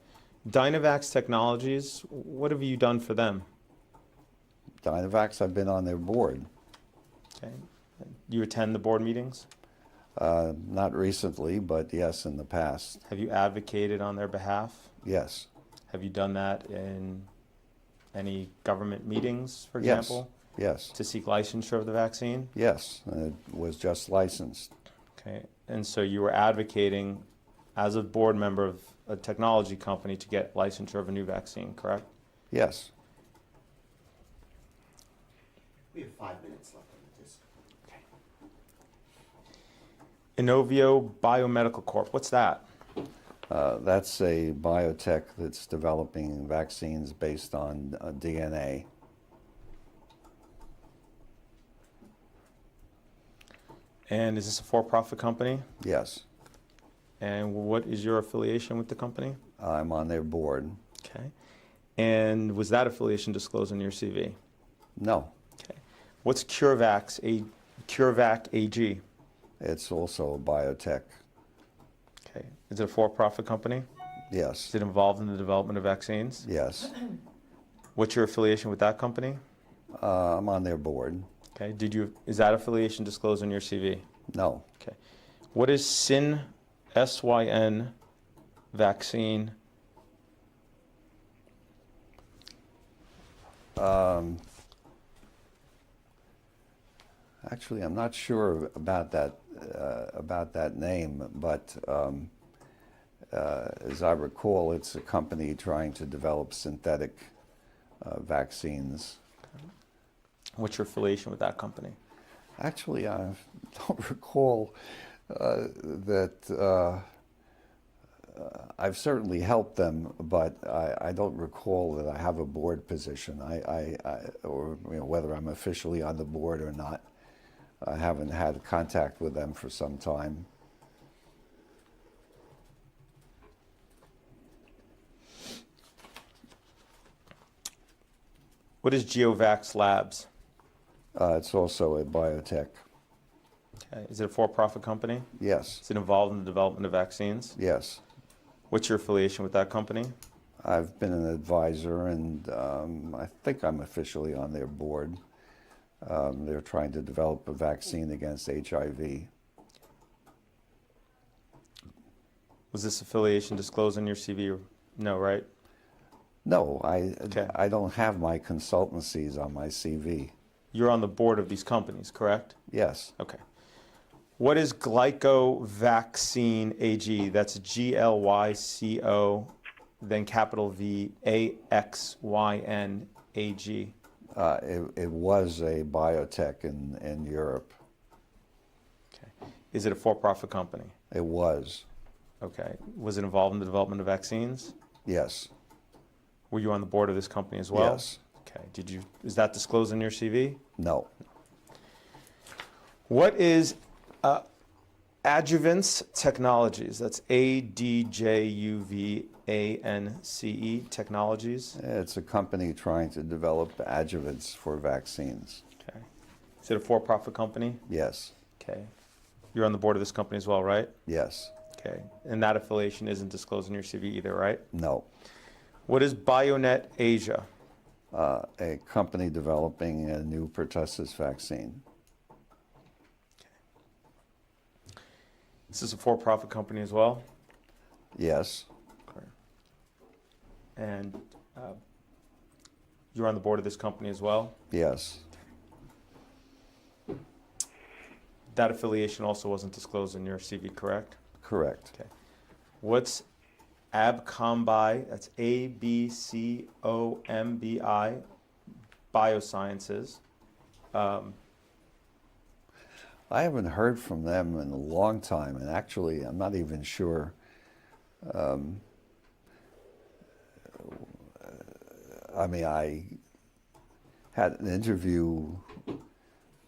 Dynavax Technologies, what have you done for them? Dynavax. I've been on their board. Okay. You attend the board meetings? Not recently, but yes, in the past. Have you advocated on their behalf? Yes, Have you done that in any government meetings, for Yes. example, yes, to seek licensure of the vaccine? yes. It was just licensed. Okay. And so you were advocating as a board member of a technology company to get licensure of a new vaccine, correct? Yes. We have 5 minutes left on this. Inovio Biomedical Corp. What's that? That's a biotech that's developing vaccines based on DNA. And is this a for-profit company? Yes, And what is your affiliation with the company? I'm on their board. Okay. And was that affiliation disclosed in your CV? No, Okay. What's CureVac AG? it's also a biotech. Okay. Is it a for-profit company? Yes, Is it involved in the development of vaccines? yes. What's your affiliation with that company? I'm on their board. Okay. Is that affiliation disclosed in your CV? No, Okay. What is SYN vaccine? actually, I'm not sure about that name, but as I recall, it's a company trying to develop synthetic vaccines. What's your affiliation with that company? Actually, I don't recall that. I've certainly helped them, but I don't recall that I have a board position. Or whether I'm officially on the board or not. I haven't had contact with them for some time. What is GeoVax Labs? It's also a biotech. Okay. Is it a for-profit company? Yes, Is it involved in the development of vaccines? yes. What's your affiliation with that company? I've been an advisor, and I think I'm officially on their board. They're trying to develop a vaccine against HIV. Was this affiliation disclosed in your CV? No, right? No, Okay. I don't have my consultancies on my CV. You're on the board of these companies, correct? Yes, Okay. What is Glycovaccine AG? That's GLYCO, then capital VAXYN AG. it was a biotech in Europe. Okay. Is it a for-profit company? It was, Okay. Was it involved in the development of vaccines? yes, Were you on the board of this company as well? yes, Okay. Is that disclosed in your CV? no. What is Adjuvance Technologies. That's ADJUVANCE Technologies. It's a company trying to develop adjuvants for vaccines. Okay. Is it a for-profit company? Yes, Okay. You're on the board of this company as well, right? yes, Okay. And that affiliation isn't disclosed in your CV either, right? no. What is Bionet Asia? A company developing a new pertussis vaccine. This is a for-profit company as well? Yes, Okay. And you're on the board of this company as well? yes, That affiliation also wasn't disclosed in your CV, correct? correct. Okay. What's Abcombi? That's ABCOMBI Biosciences. I haven't heard from them in a long time, and actually, I'm not even sure. I mean, I had an interview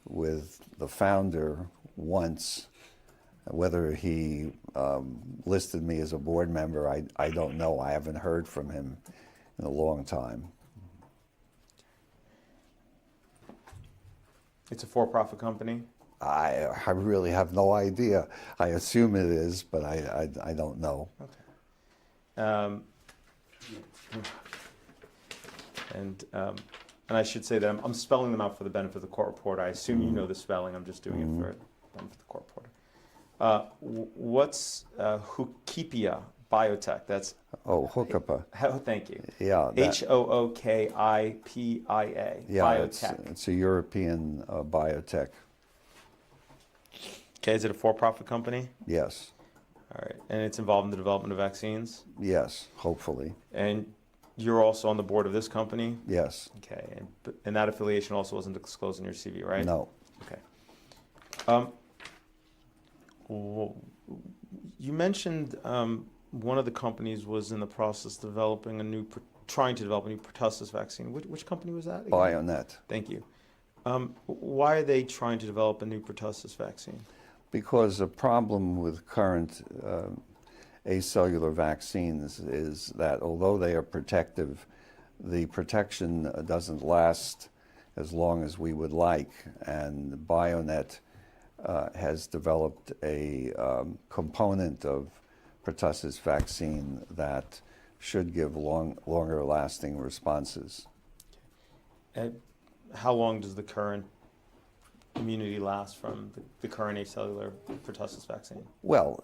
with the founder once. Whether he listed me as a board member, I don't know. I haven't heard from him in a long time. It's a for-profit company? I really have no idea. I assume it is, but I don't know. And I should say that I'm spelling them out for the benefit of the court reporter. I assume you know the spelling. I'm just doing it for the benefit of the court reporter. What's Hookipia Biotech? That's Hookapa. thank you. Yeah. HOOKIPIA. Yeah, Biotech. it's a European biotech. Okay, is it a for-profit company? Yes, All right, and it's involved in the development of vaccines. yes, hopefully. And you're also on the board of this company. Yes, Okay, and that affiliation also wasn't disclosed in your CV, right? no. Okay. You mentioned one of the companies was in the process of developing trying to develop a new pertussis vaccine. Which company was that again? Bionet. Thank you. Why are they trying to develop a new pertussis vaccine? Because the problem with current acellular vaccines is that although they are protective, the protection doesn't last as long as we would like. And Bionet has developed a component of pertussis vaccine that should give longer lasting responses. How long does the current immunity last from the current acellular pertussis vaccine? Well,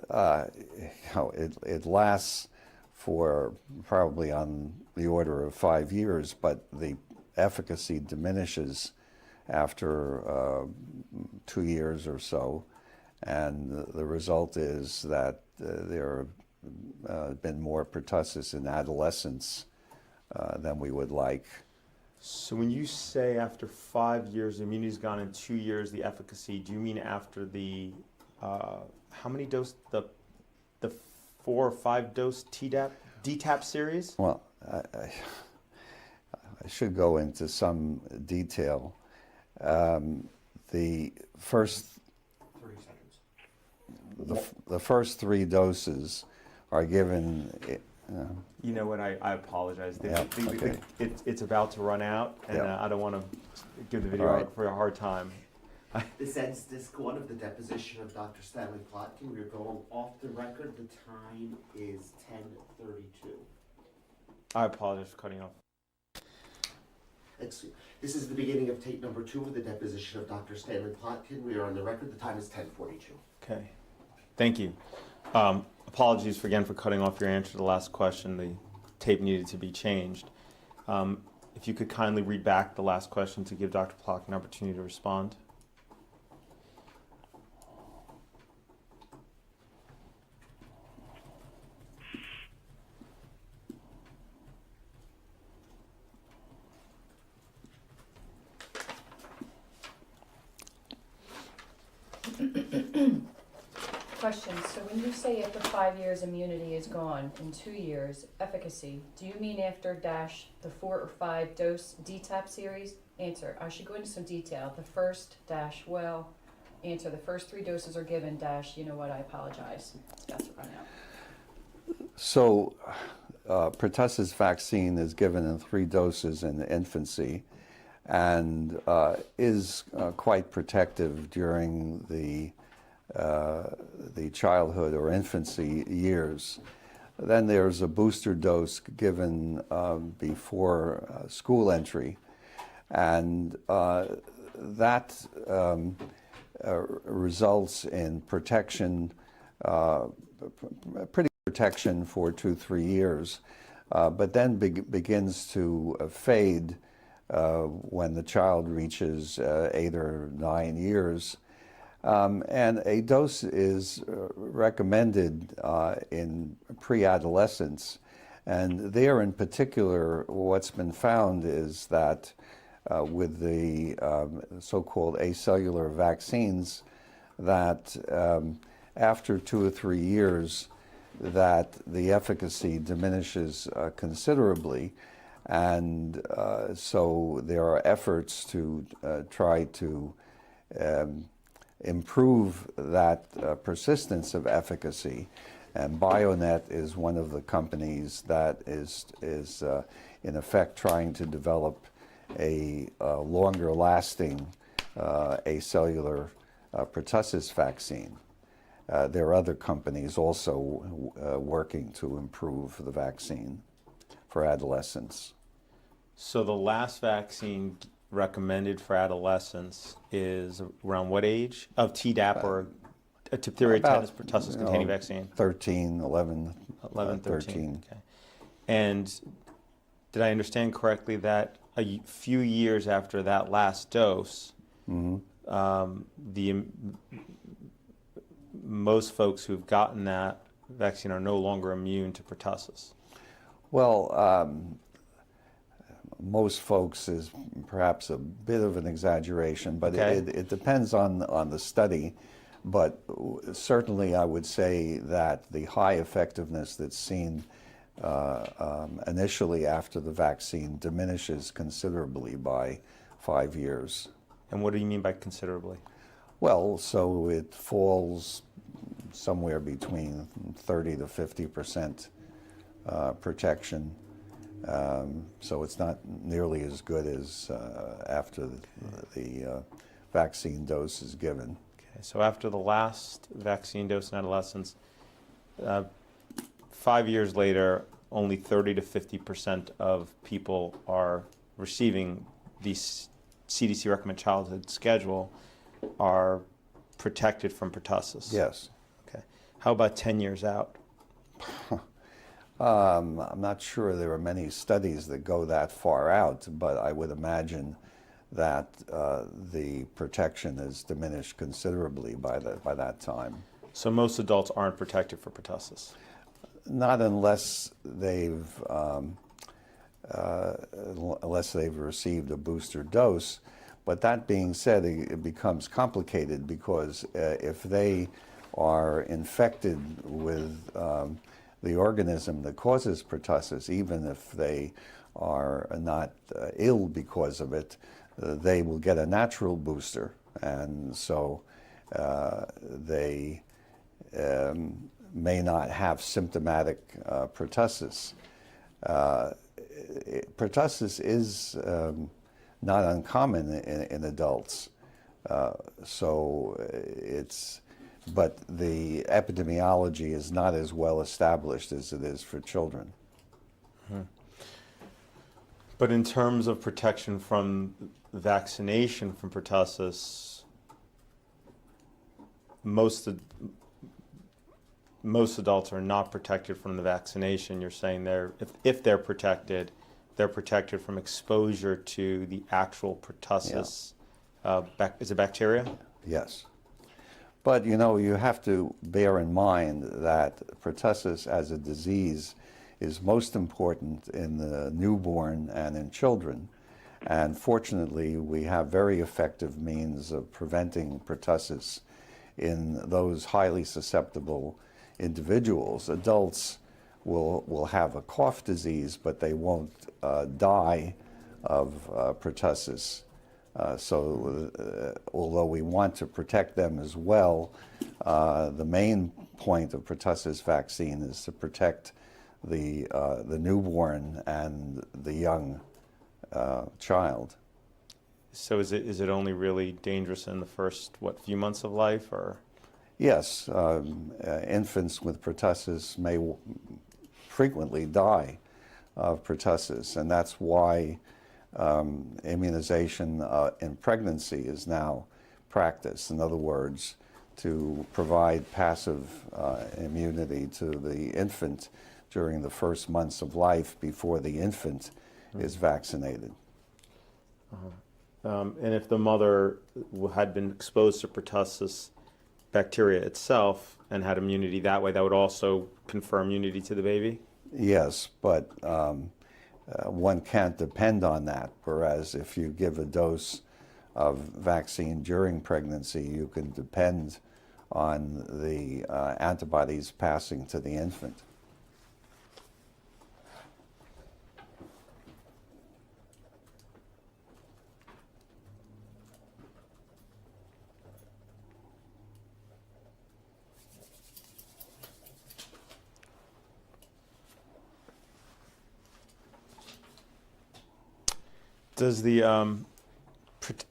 it lasts for probably on the order of 5 years, but the efficacy diminishes after 2 years or so, and the result is that there have been more pertussis in adolescents than we would like. So when you say after 5 years, the immunity's gone, in 2 years, the efficacy, do you mean after the, how many dose, the 4 or 5 dose DTaP series? Well, I should go into some detail. The first 30 seconds. the first 3 doses are given. You know what, I apologize. Yeah, okay. It's about to run out, and Yeah. I don't want to give the video All right. for a hard time. This ends disc 1 of the deposition of Dr. Stanley Plotkin. We're going off the record. The time is 10:32. I apologize for cutting off. Excuse me. This is the beginning of tape number 2 of the deposition of Dr. Stanley Plotkin. We are on the record. The time is 10:42. Okay, thank you. Apologies again for cutting off your answer to the last question. The tape needed to be changed. If you could kindly read back the last question to give Dr. Plotkin an opportunity to respond. Question, so when you say after 5 years immunity is gone, in 2 years efficacy, do you mean after the 4 or 5 dose DTaP series? Answer, I should go into some detail. The first answer the first 3 doses are given, dash, you know what, I apologize. That's run out. So, pertussis vaccine is given in 3 doses in infancy and is quite protective during the childhood or infancy years. Then there's a booster dose given before school entry, and that results in protection, pretty protection for 2-3 years, but then begins to fade when the child reaches 8 or 9 years. And a dose is recommended in pre-adolescence. And there in particular, what's been found is that with the so-called acellular vaccines, that after 2 or 3 years, that the efficacy diminishes considerably. And so there are efforts to try to improve that persistence of efficacy, and Bionet is one of the companies that is in effect trying to develop a longer-lasting acellular pertussis vaccine. There are other companies also working to improve the vaccine for adolescents. So the last vaccine recommended for adolescents is around what age? Of Tdap or a diphtheria, tetanus, pertussis containing vaccine? 13, 11, 13. Okay. And did I understand correctly that a few years after that last dose, most folks who've gotten that vaccine are no longer immune to pertussis? Well, most folks is perhaps a bit of an exaggeration, but Okay. it depends on the study. But certainly I would say that the high effectiveness that's seen initially after the vaccine diminishes considerably by 5 years. And what do you mean by considerably? Well, so it falls somewhere between 30 to 50% protection. So it's not nearly as good as after the vaccine dose is given. Okay, so after the last vaccine dose in adolescents, 5 years later, only 30 to 50% of people are receiving the CDC recommended childhood schedule are protected from pertussis. Yes. Okay. How about 10 years out? I'm not sure there are many studies that go that far out, but I would imagine that the protection is diminished considerably by that time. So most adults aren't protected for pertussis? Not unless they've received a booster dose. But that being said, it becomes complicated because if they are infected with the organism that causes pertussis, even if they are not ill because of it, they will get a natural booster. And so they may not have symptomatic pertussis. Pertussis is not uncommon in adults. But the epidemiology is not as well established as it is for children. But in terms of protection from vaccination from pertussis, most adults are not protected from the vaccination. You're saying if they're protected from exposure to the actual pertussis. Yeah. Is it bacteria? Yes. But you have to bear in mind that pertussis as a disease is most important in the newborn and in children. And fortunately, we have very effective means of preventing pertussis in those highly susceptible individuals. Adults will have a cough disease, but they won't die of pertussis. Although we want to protect them as well, the main point of pertussis vaccine is to protect the newborn and the young child. So is it only really dangerous in the first, few months of life, or? Yes, infants with pertussis may frequently die of pertussis, and that's why immunization in pregnancy is now practiced. In other words, to provide passive immunity to the infant during the first months of life before the infant is vaccinated. And if the mother had been exposed to pertussis bacteria itself and had immunity that way, that would also confer immunity to the baby? Yes, but one can't depend on that, whereas if you give a dose of vaccine during pregnancy, you can depend on the antibodies passing to the infant. Does the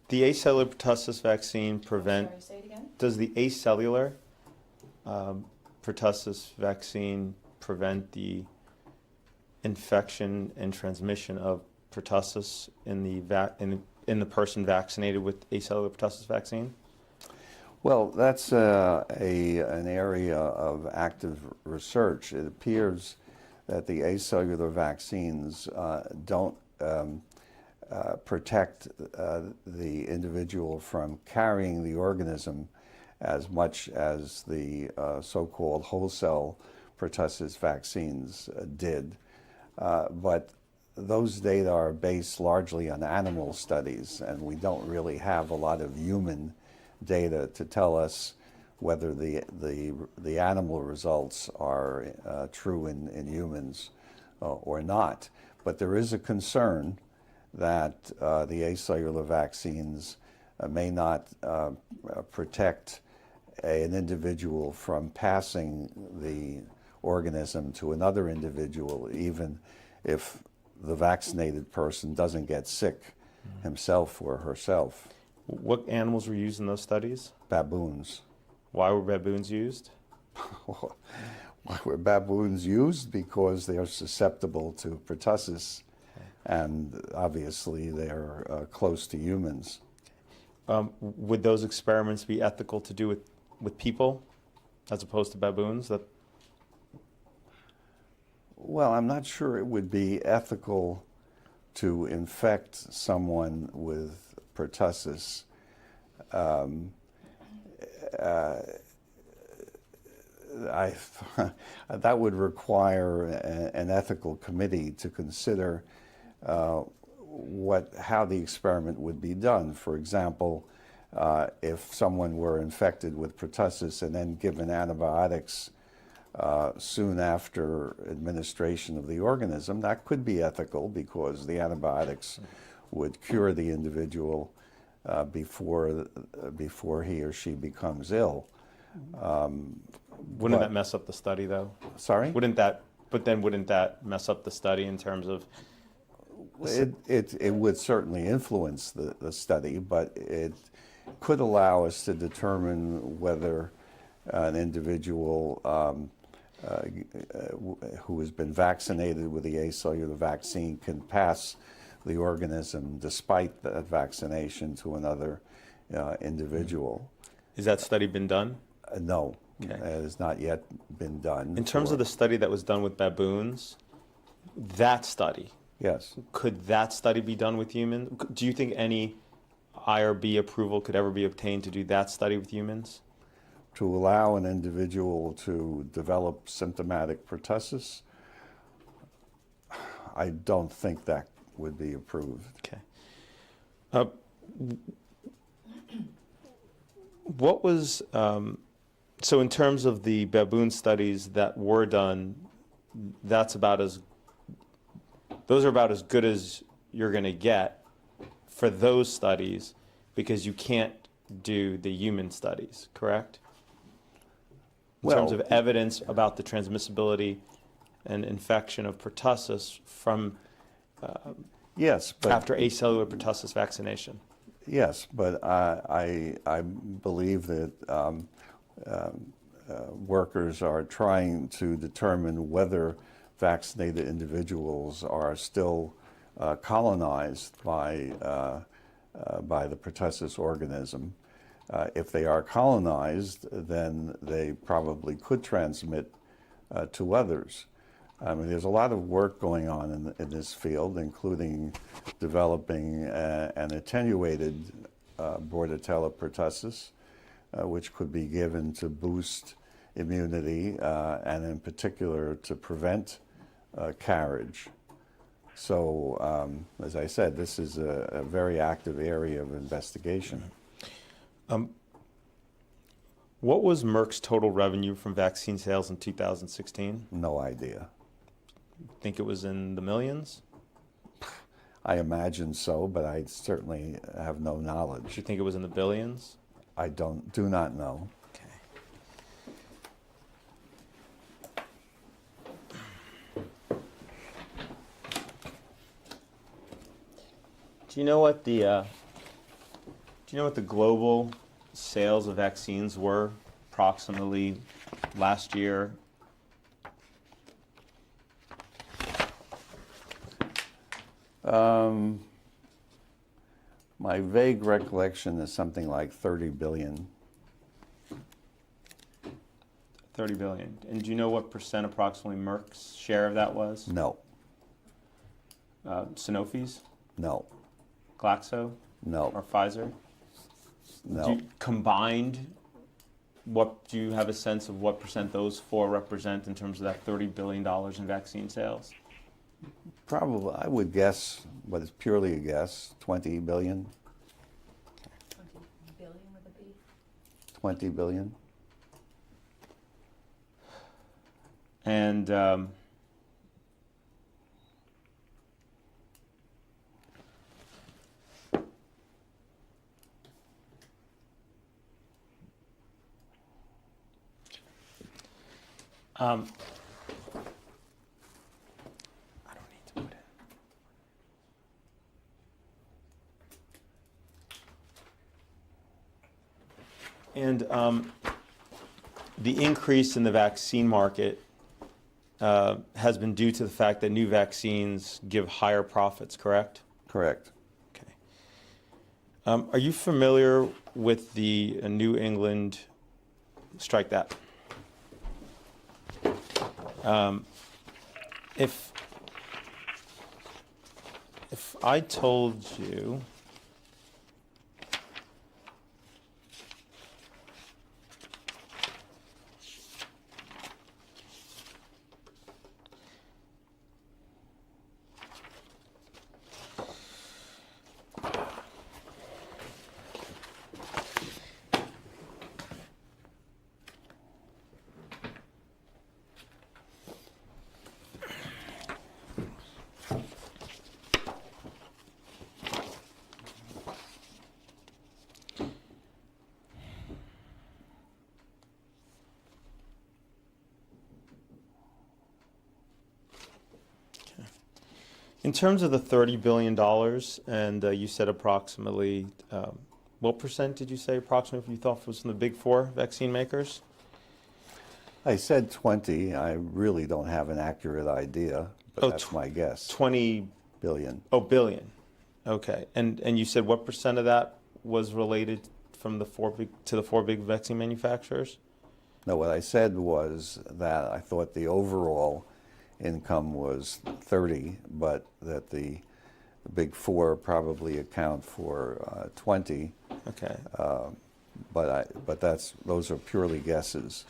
acellular pertussis vaccine prevent? Sorry, say it again? Does the acellular pertussis vaccine prevent the infection and transmission of pertussis in the person vaccinated with acellular pertussis vaccine? Well, that's an area of active research. It appears that the acellular vaccines don't protect the individual from carrying the organism as much as the so-called whole cell pertussis vaccines did. But those data are based largely on animal studies, and we don't really have a lot of human data to tell us whether the animal results are true in humans or not. But there is a concern that the acellular vaccines may not protect an individual from passing the organism to another individual, even if the vaccinated person doesn't get sick himself or herself. What animals were used in those studies? Baboons. Why were baboons used? Why were baboons used? Because they are susceptible to pertussis, and obviously they're close to humans. Would those experiments be ethical to do with people as opposed to baboons? Well, I'm not sure it would be ethical to infect someone with pertussis. That would require an ethical committee to consider how the experiment would be done. For example, if someone were infected with pertussis and then given antibiotics soon after administration of the organism, that could be ethical because the antibiotics would cure the individual before he or she becomes ill. Wouldn't that mess up the study, though? Sorry? Wouldn't that mess up the study in terms of? It would certainly influence the study, but it could allow us to determine whether an individual who has been vaccinated with the acellular vaccine can pass the organism despite that vaccination to another individual. Has that study been done? No, Okay. it has not yet been done. In terms of the study that was done with baboons, that study, Yes. could that study be done with humans? Do you think any IRB approval could ever be obtained to do that study with humans? To allow an individual to develop symptomatic pertussis, I don't think that would be approved. Okay. What was, so in terms of the baboon studies that were done, those are about as good as you're going to get for those studies because you can't do the human studies, correct? In terms of evidence about the transmissibility and infection of pertussis from Yes, but after acellular pertussis vaccination. yes, but I believe that workers are trying to determine whether vaccinated individuals are still colonized by the pertussis organism. If they are colonized, then they probably could transmit to others. I mean, there's a lot of work going on in this field, including developing an attenuated Bordetella pertussis, which could be given to boost immunity and in particular to prevent carriage. So, as I said, this is a very active area of investigation. What was Merck's total revenue from vaccine sales in 2016? No idea. Think it was in the millions? I imagine so, but I certainly have no Do knowledge. you think it was in the billions? I do not know. Okay. Do you know what the global sales of vaccines were approximately last year? My vague recollection is something like 30 billion. 30 billion. And do you know what percent approximately Merck's share of that was? No, Sanofi's? no, Glaxo? no, Or Pfizer? no. Combined, what do you have a sense of what percent those four represent in terms of that $30 billion in vaccine sales? Probably, I would guess, but it's purely a guess, 20 billion, 20 billion with a B? 20 billion. And I don't need to put it. And the increase in the vaccine market has been due to the fact that new vaccines give higher profits, correct? Correct. Okay. Are you familiar with the New England, strike that. If I told you in terms of the $30 billion, and you said approximately, what percent did you say approximately you thought was from the big four vaccine makers? I said 20. I really don't have an accurate idea, but that's my guess. 20 billion. Oh, billion. Okay. And you said what percent of that was related from the four big vaccine manufacturers? No, what I said was that I thought the overall income was 30, but that the big four probably account for 20. Okay. But those are purely guesses.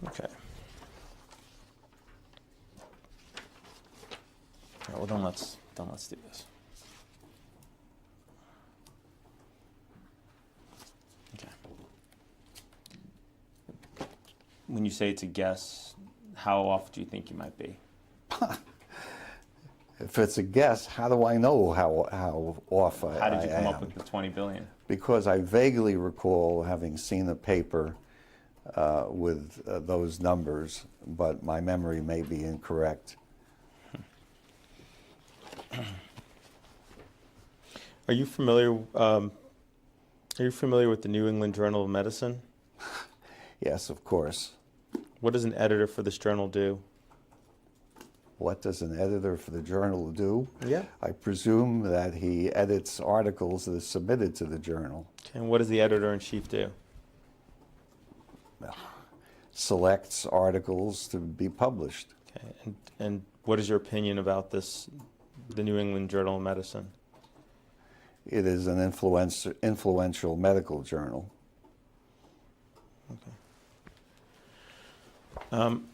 Okay. All right, well, then let's do this. Okay. When you say it's a guess, how off do you think you might be? If it's a guess, how do I know how off I am? How did you come up with the 20 billion? Because I vaguely recall having seen a paper with those numbers, but my memory may be incorrect. Are you familiar with the New England Journal of Medicine? Yes, of course. What does an editor for this journal do? What does an editor for the journal do? Yeah. I presume that he edits articles that are submitted to the journal. Okay, and what does the editor-in-chief do? Selects articles to be published. Okay, and what is your opinion about this, the New England Journal of Medicine? It is an influential medical journal. Okay. I'm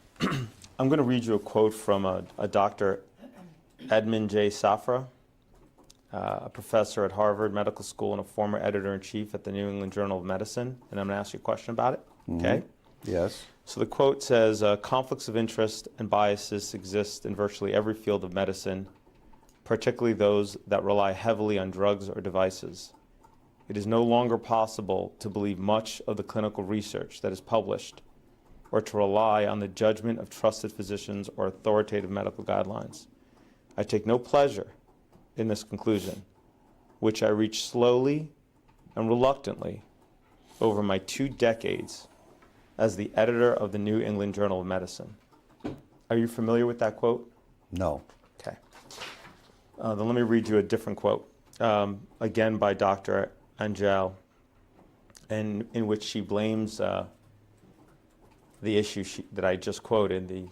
going to read you a quote from a Dr. Edmund J. Safra, a professor at Harvard Medical School and a former editor-in-chief at the New England Journal of Medicine, and I'm going to ask you a question about it, okay? Yes. So the quote says, conflicts of interest and biases exist in virtually every field of medicine, particularly those that rely heavily on drugs or devices. It is no longer possible to believe much of the clinical research that is published or to rely on the judgment of trusted physicians or authoritative medical guidelines. I take no pleasure in this conclusion, which I reach slowly and reluctantly over my 2 decades as the editor of the New England Journal of Medicine. Are you familiar with that quote? No. Okay. Then let me read you a different quote, again by Dr. Angel, in which she blames the issue that I just quoted, the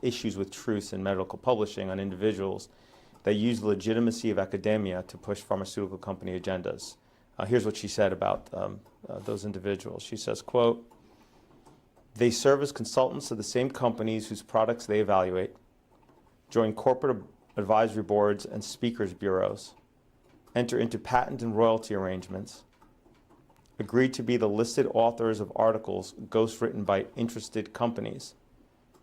issues with truth in medical publishing on individuals that use the legitimacy of academia to push pharmaceutical company agendas. Here's what she said about those individuals. She says, quote, "They serve as consultants of the same companies whose products they evaluate, join corporate advisory boards and speakers bureaus, enter into patent and royalty arrangements, agree to be the listed authors of articles ghostwritten by interested companies,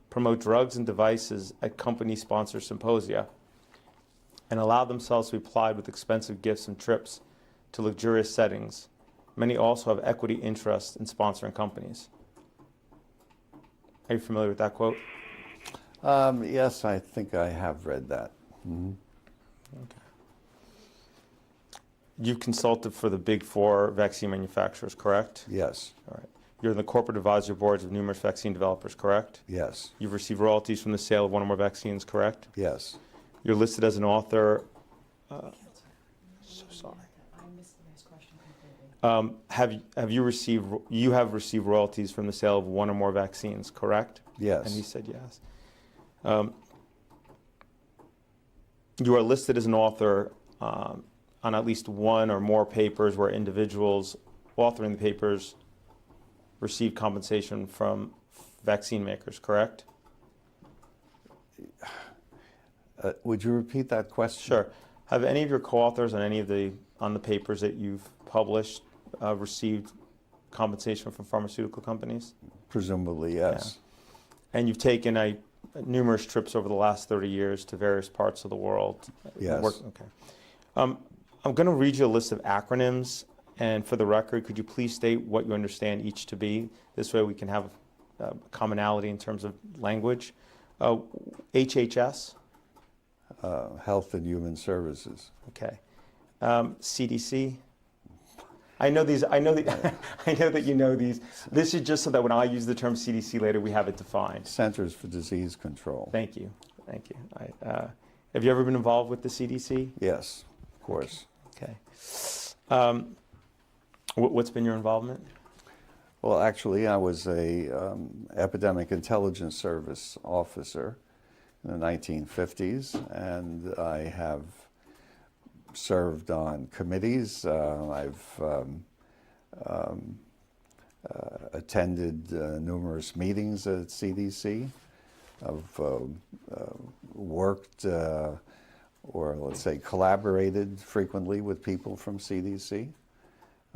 promote drugs and devices at company-sponsored symposia, and allow themselves to be plied with expensive gifts and trips to luxurious settings. Many also have equity interests in sponsoring companies." Are you familiar with that quote? Yes, I think I have read that. Mm-hmm. Okay. You've consulted for the big 4 vaccine manufacturers, correct? Yes. All right. You're in the corporate advisory boards of numerous vaccine developers, correct? Yes. You've received royalties from the sale of one or more vaccines, correct? Yes. You're listed as an author. So sorry. I missed the next question completely. You have received royalties from the sale of one or more vaccines, correct? Yes. And you said yes. You are listed as an author on at least one or more papers where individuals authoring the papers receive compensation from vaccine makers, correct? Would you repeat that question? Sure. Have any of your co-authors on any of the papers that you've published received compensation from pharmaceutical companies? Presumably, yes. Yeah. And you've taken numerous trips over the last 30 years to various parts of the world. Yes. Okay. I'm going to read you a list of acronyms, and for the record, could you please state what you understand each to be? This way we can have commonality in terms of language. HHS. Health and Human Services. Okay. CDC. I know these. I know that you know these. This is just so that when I use the term CDC later, we have it defined. Centers for Disease Control. Thank you. Thank you. Have you ever been involved with the CDC? Yes, of course. Okay. What's been your involvement? Well, actually, I was a epidemic intelligence service officer in the 1950s, and I have served on committees. I've attended numerous meetings at CDC. I've worked, or let's say collaborated frequently with people from CDC.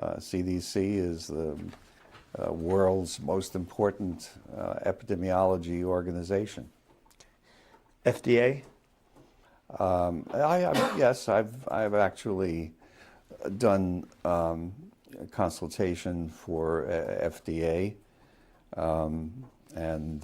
CDC is the world's most important epidemiology organization. FDA? Yes, I've actually done consultation for FDA and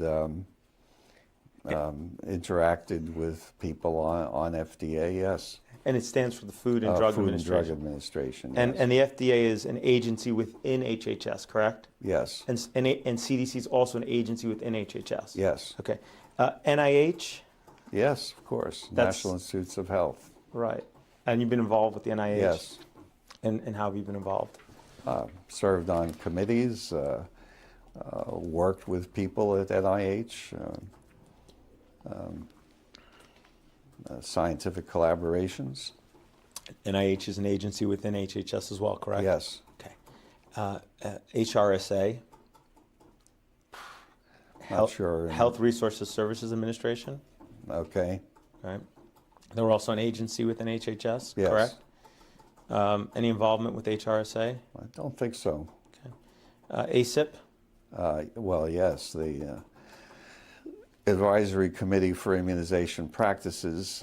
interacted with people on FDA. Yes, And it stands for the Food and Drug Food and Administration. Drug Administration. And, Yes. and the FDA is an agency within HHS, correct? Yes. And CDC is also an agency within HHS? Yes. Okay. NIH, Yes, of course. That's- National Institutes of Health. right. And you've been involved with the NIH? Yes. And how have you been involved? Served on committees, worked with people at NIH, scientific collaborations. NIH is an agency within HHS as well, correct? Yes. Okay. HRSA, Not sure. Health Resources Services Administration, Okay. right? They were also an agency within HHS, Yes. correct? Any involvement with HRSA? I don't think so. ACIP, Well, yes, the Advisory Committee for Immunization Practices.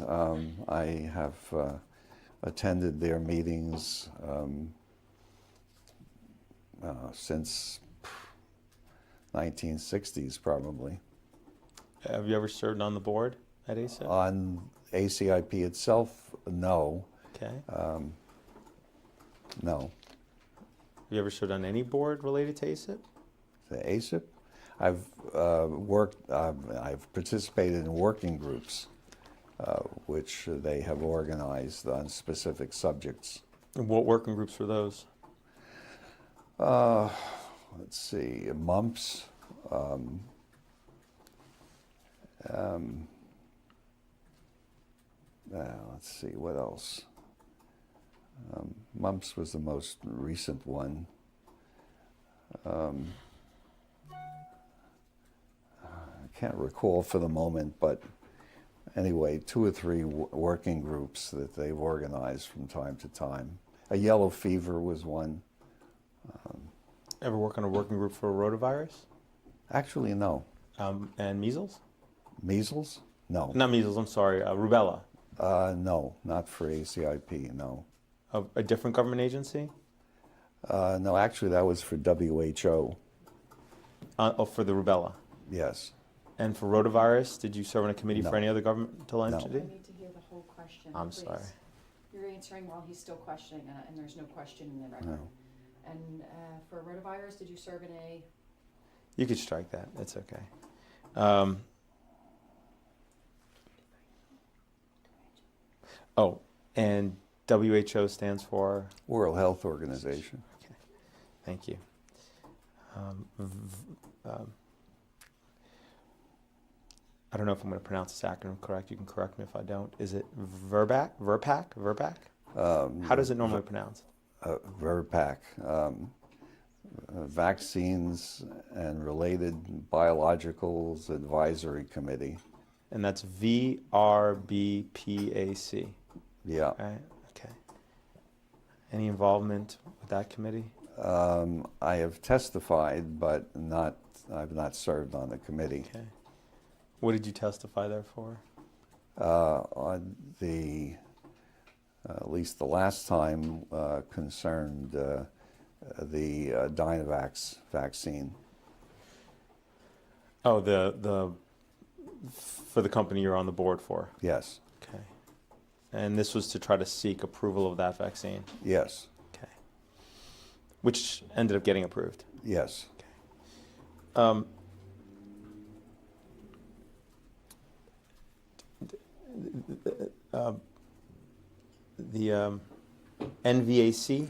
I have attended their meetings since 1960s, probably. have you ever served on the board at ACIP? On ACIP itself, no, Okay. no. Have you ever served on any board related to ACIP? The ACIP, I've I've participated in working groups, which they have organized on specific subjects. And what working groups were those? Let's see, mumps. Let's see, what else? Mumps was the most recent one. I can't recall for the moment, but anyway, 2 or 3 working groups that they've organized from time to time. A yellow fever was one. Ever work on a working group for rotavirus? Actually, no. And measles? Measles? No. Not measles, I'm sorry, rubella. No, not for ACIP, no. A different government agency? No, actually, that was for WHO. For the rubella. Yes. And for rotavirus, did you serve on a committee No. for any other governmental No. entity? I need to hear the whole question, I'm please. sorry. You're answering while he's still questioning, and there's no question in the record. No. And for rotavirus, did you serve in a? You could strike that, it's okay. And WHO stands for? World Health Organization. Okay, thank you. I don't know if I'm going to pronounce this acronym correct. You can correct me if I don't. Is it VRBAC? VRBAC? How does it normally pronounce? VRBAC. Vaccines and Related Biologicals Advisory Committee. And that's VRBPAC. Yeah. Right? Okay. Any involvement with that committee? I have testified, but I've not served on the committee. Okay. What did you testify there for? On the, at least the last time, concerned the Dynavax vaccine. Oh, for the company you're on the board for. Yes. Okay. And this was to try to seek approval of that vaccine. Yes. Okay. Which ended up getting approved. Yes. The NVAC.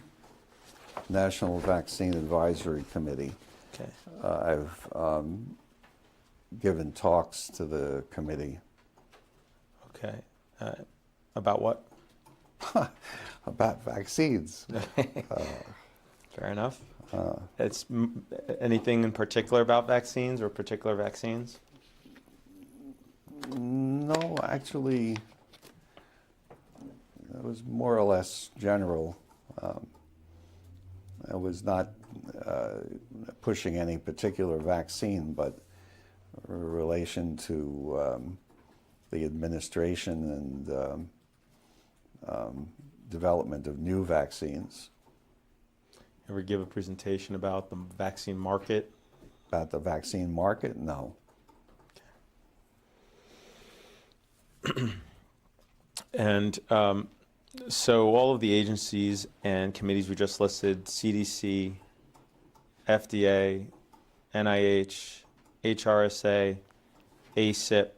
National Vaccine Advisory Committee. Okay. I've given talks to the committee Okay. About what? about vaccines. Fair enough. Anything in particular about vaccines or particular vaccines? No, actually, it was more or less general. I was not pushing any particular vaccine, but in relation to the administration and development of new vaccines. Ever give a presentation about the vaccine market? About the vaccine market? No. And so all of the agencies and committees we just listed, CDC, FDA, NIH, HRSA, ACIP,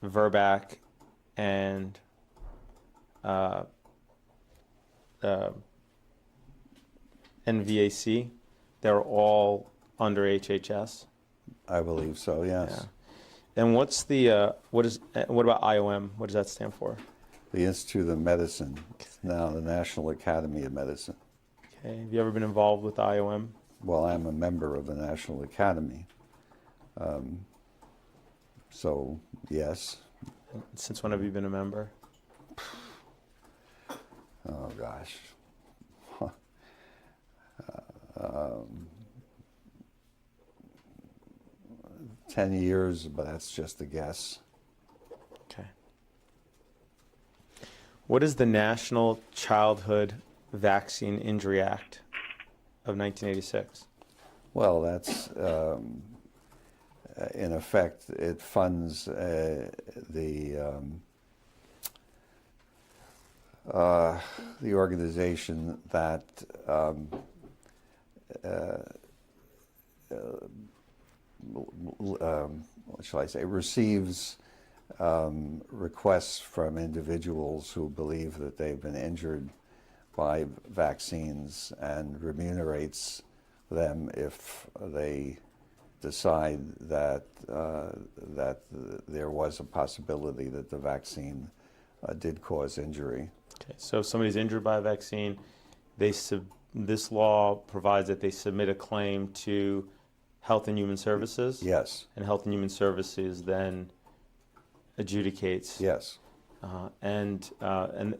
VRBAC, and NVAC, they're all under HHS. I believe so, yes. Yeah. And what's the what about IOM? What does that stand for? The Institute of Medicine, now the National Academy of Medicine. Okay. Have you ever been involved with IOM? Well, I'm a member of the National Academy. So, yes. Since when have you been a member? Oh, gosh. 10 years, but that's just a guess. Okay. What is the National Childhood Vaccine Injury Act of 1986? Well, that's, in effect, it funds the organization that what shall I say, receives requests from individuals who believe that they've been injured by vaccines and remunerates them if they decide that that there was a possibility that the vaccine did cause injury. Okay. So if somebody's injured by a vaccine, this law provides that they submit a claim to Health and Human Services. Yes. And Health and Human Services then adjudicates. Yes. And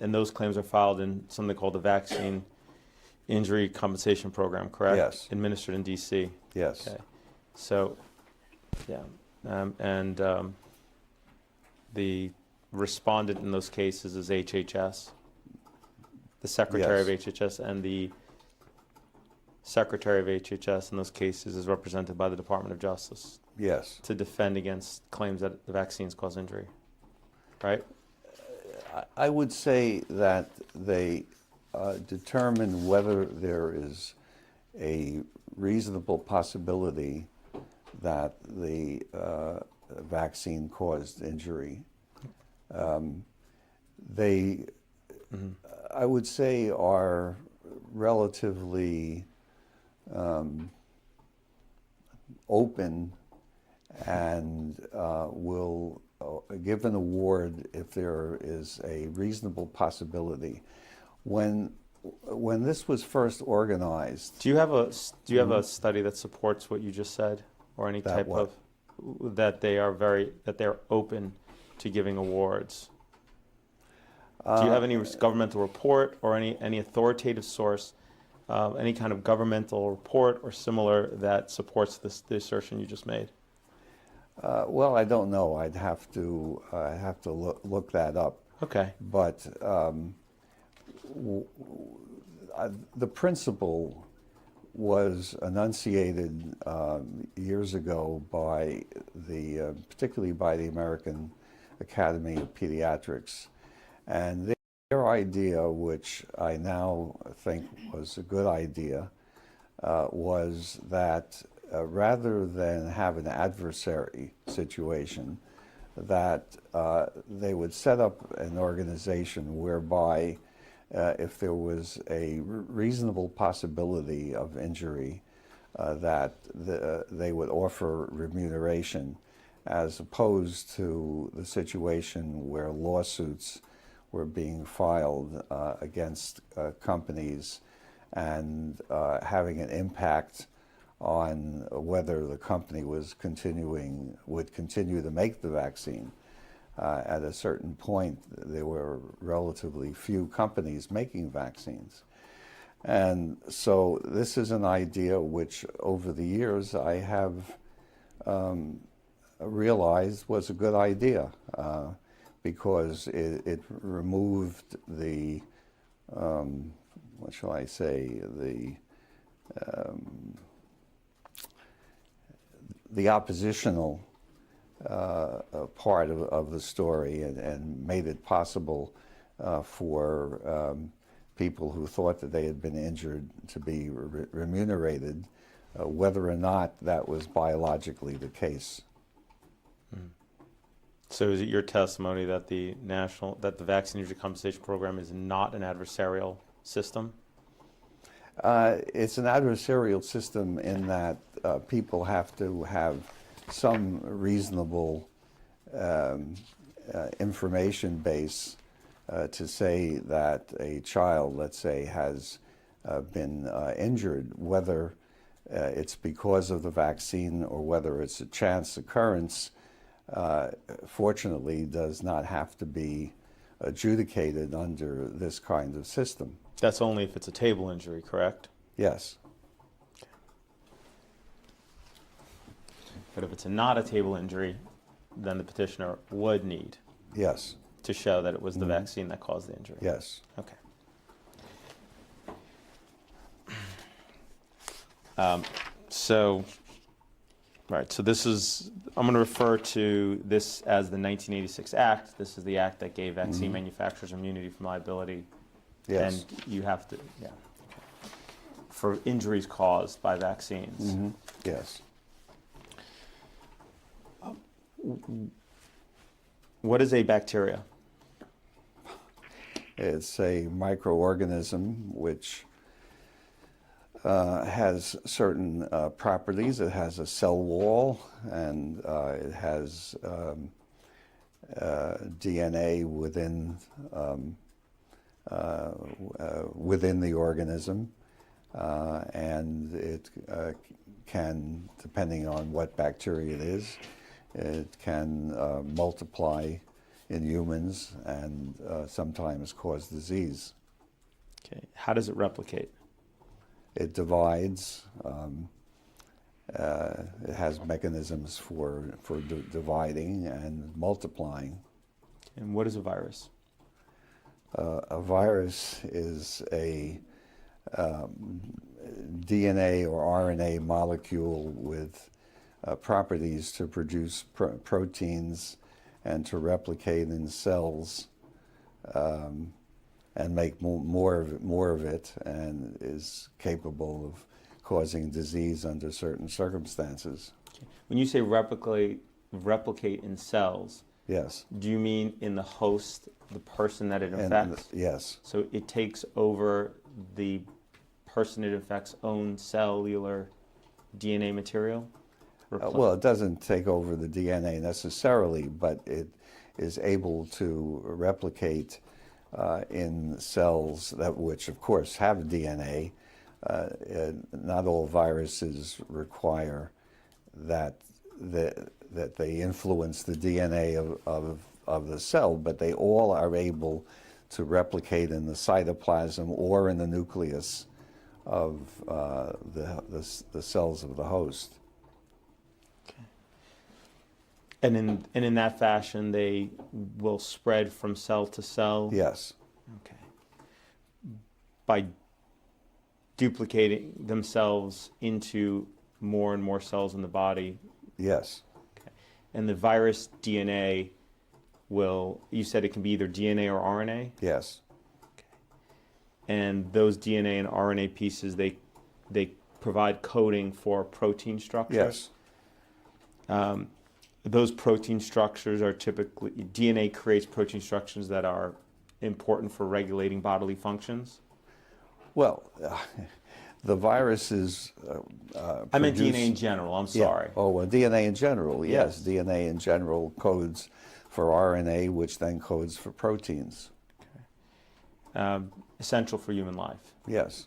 those claims are filed in something called the Vaccine Injury Compensation Program, correct? Yes. Administered in D.C. Yes. Okay. So, yeah, the respondent in those cases is HHS, the Secretary of Yes. HHS, and the Secretary of HHS in those cases is represented by the Department of Justice Yes. to defend against claims that the vaccines cause injury, right? I would say that they determine whether there is a reasonable possibility that the vaccine caused injury. They, I would say, are relatively open and will give an award if there is a reasonable possibility. When this was first organized, Do you have a study that supports what you just said, or any That type what? of that they're open to giving awards? Do you have any governmental report or any authoritative source, any kind of governmental report or similar that supports the assertion you just made? well, I don't know. I'd have to look that up. Okay. But the principle was enunciated years ago by particularly by the American Academy of Pediatrics, and their idea, which I now think was a good idea, was that rather than have an adversary situation, that they would set up an organization whereby if there was a reasonable possibility of injury, that they would offer remuneration, as opposed to the situation where lawsuits were being filed against companies and having an impact on whether the company would continue to make the vaccine. At a certain point, there were relatively few companies making vaccines. And so this is an idea which, over the years, I have realized was a good idea because it removed the, what shall I say, the oppositional part of the story and made it possible for people who thought that they had been injured to be remunerated, whether or not that was biologically the case. So is it your testimony that the Vaccine Injury Compensation Program is not an adversarial system? It's an adversarial system in that people have to have some reasonable information base to say that a child, let's say, has been injured, whether it's because of the vaccine or whether it's a chance occurrence, fortunately does not have to be adjudicated under this kind of system. That's only if it's a table injury, correct? Yes. But if it's not a table injury, then the petitioner would need Yes. to show that it was the vaccine that caused the injury. Yes. Okay. So this is, I'm going to refer to this as the 1986 Act. This is the act that gave vaccine manufacturers immunity from liability. Yes. And you have to, yeah, okay. For injuries caused by vaccines. Yes. What is a bacteria? It's a microorganism which has certain properties. It has a cell wall, and it has DNA within the organism, and it can, depending on what bacteria it is, it can multiply in humans and sometimes cause disease. Okay. How does it replicate? It divides. It has mechanisms for dividing and multiplying. And what is a virus? A virus is a DNA or RNA molecule with properties to produce proteins and to replicate in cells and make more of it, and is capable of causing disease under certain circumstances. Okay. When you say replicate in cells, Yes. do you mean in the host, the person that it infects? Yes. So it takes over the person it infects' own cellular DNA material? Well, it doesn't take over the DNA necessarily, but it is able to replicate in cells which, of course, have DNA. Not all viruses require that they influence the DNA of the cell, but they all are able to replicate in the cytoplasm or in the nucleus of the cells of the host. And in that fashion, they will spread from cell to cell? Yes. Okay. By duplicating themselves into more and more cells in the body? Yes. Okay. And the virus DNA will, you said it can be either DNA or RNA? Yes. Okay. And those DNA and RNA pieces, they provide coding for protein structures? Yes. Those protein structures are typically, DNA creates protein structures that are important for regulating bodily functions? Well, the viruses I meant produce- DNA in general, I'm sorry. Yeah. Oh, well, DNA in general, yes. Yes. DNA in general codes for RNA, which then codes for proteins. Okay. Essential for human life? Yes.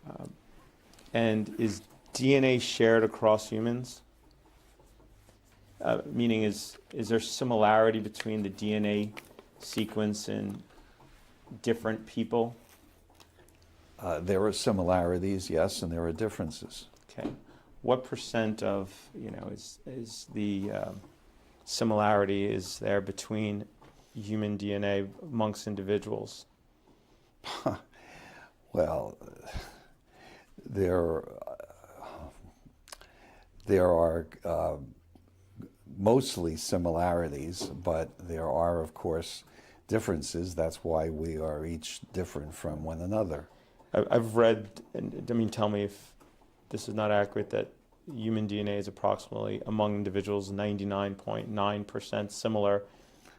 Okay. And is DNA shared across humans? Meaning, is there similarity between the DNA sequence in different people? There are similarities, yes, and there are differences. Okay. What percent of, is the similarity is there between human DNA amongst individuals? Well, there are mostly similarities, but there are, of course, differences. That's why we are each different from one another. I've read, and I mean, tell me if this is not accurate, that human DNA is approximately among individuals 99.9% similar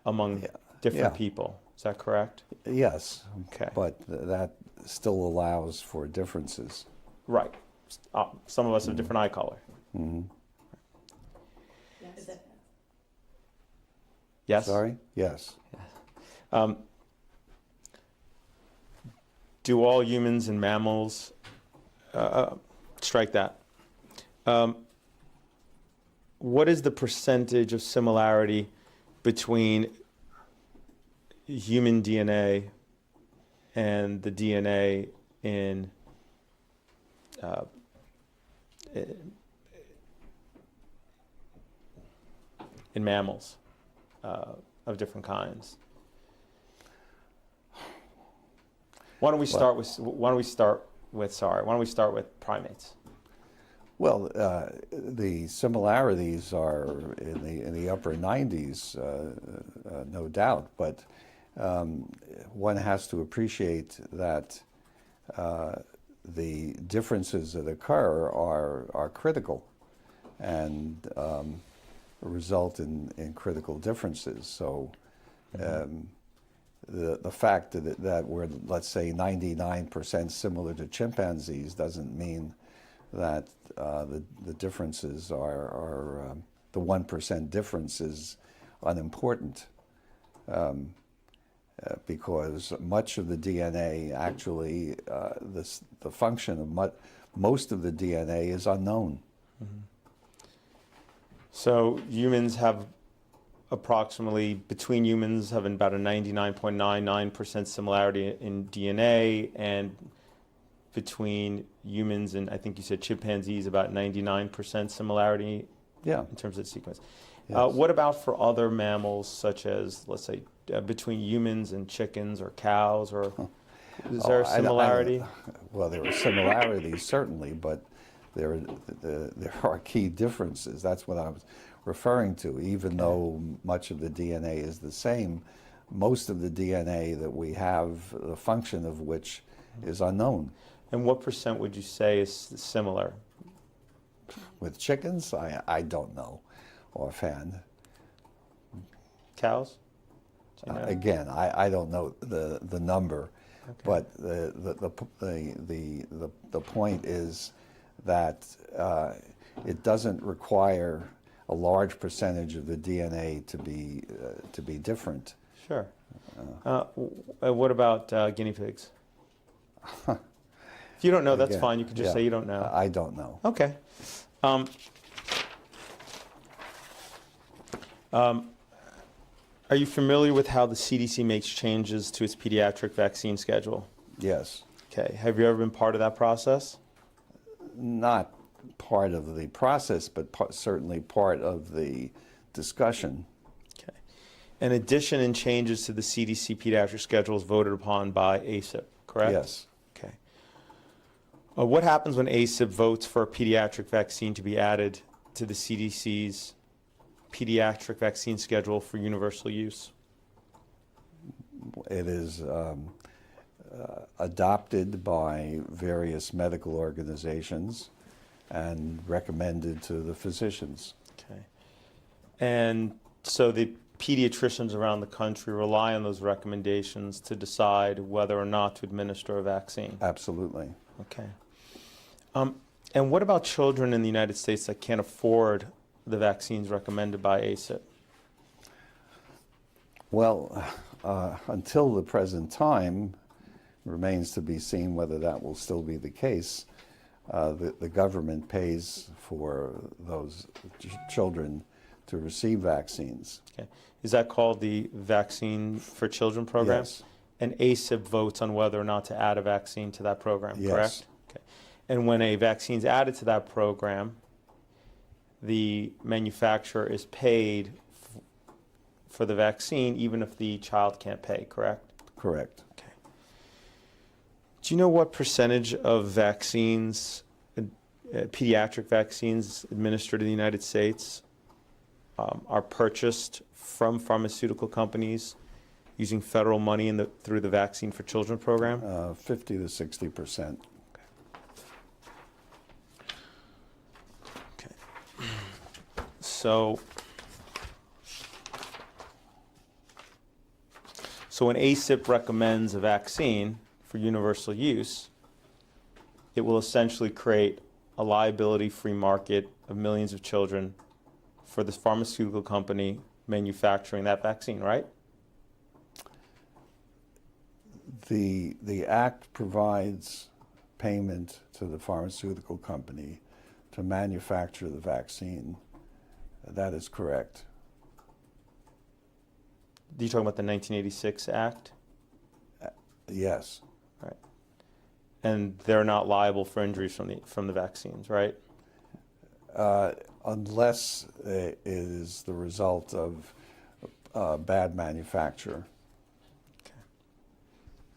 among different people. Is that correct? Yes, Okay. but that still allows for differences. Right. Some of us have different eye color. Mm-hmm. Yes. Yes? Sorry? Yes. Do all humans and mammals, strike that. What is the percentage of similarity between human DNA and the DNA in mammals of different kinds? Why don't we start with primates? Well, the similarities are in the upper 90s, no doubt, but one has to appreciate that the differences that occur are critical and result in critical differences. So the fact that we're, let's say, 99% similar to chimpanzees doesn't mean that the differences are the 1% difference is unimportant, because much of the DNA actually, the function of most of the DNA is unknown. Mm-hmm. So humans have approximately, between humans, have about a 99.99% similarity in DNA, and between humans and I think you said chimpanzees, about 99% similarity in terms of the sequence. Yes. What about for other mammals, such as, let's say, between humans and chickens or cows, or is there a similarity? Well, there are similarities certainly, but there are key differences. That's what I was referring to. Even though much of the DNA is the same, most of the DNA that we have, the function of which is unknown. And what percent would you say is similar? With chickens, I don't know offhand. Cows? Do you know? Again, I don't know the number, but the point is that it doesn't require a large percentage of the DNA to be different. Sure. What about guinea pigs? If you don't know, that's Again, fine. You can just say you don't know. I don't know. Okay. Are you familiar with how the CDC makes changes to its pediatric vaccine schedule? Yes. Okay. Have you ever been part of that process? Not part of the process, but certainly part of the discussion. Okay. An addition and changes to the CDC pediatric schedule is voted upon by ACIP, correct? Yes. Okay. What happens when ACIP votes for a pediatric vaccine to be added to the CDC's pediatric vaccine schedule for universal use? It is adopted by various medical organizations and recommended to the physicians. Okay. And so the pediatricians around the country rely on those recommendations to decide whether or not to administer a vaccine? Absolutely. Okay. And what about children in the United States that can't afford the vaccines recommended by ACIP? Well, until the present time, remains to be seen whether that will still be the case. The government pays for those children to receive vaccines. Okay. Is that called the Vaccine for Children program? Yes. And ACIP votes on whether or not to add a vaccine to that program, Yes. correct? Okay. And when a vaccine is added to that program, the manufacturer is paid for the vaccine even if the child can't pay, correct? Correct. Okay. Do you know what percentage of vaccines, pediatric vaccines administered in the United States are purchased from pharmaceutical companies using federal money through the Vaccine for Children program? 50 to 60%. Okay. So when ACIP recommends a vaccine for universal use, it will essentially create a liability-free market of millions of children for this pharmaceutical company manufacturing that vaccine, right? The Act provides payment to the pharmaceutical company to manufacture the vaccine. That is correct. Are you talking about the 1986 Act? Yes. Right. And they're not liable for injuries from the vaccines, right? Unless it is the result of bad manufacture.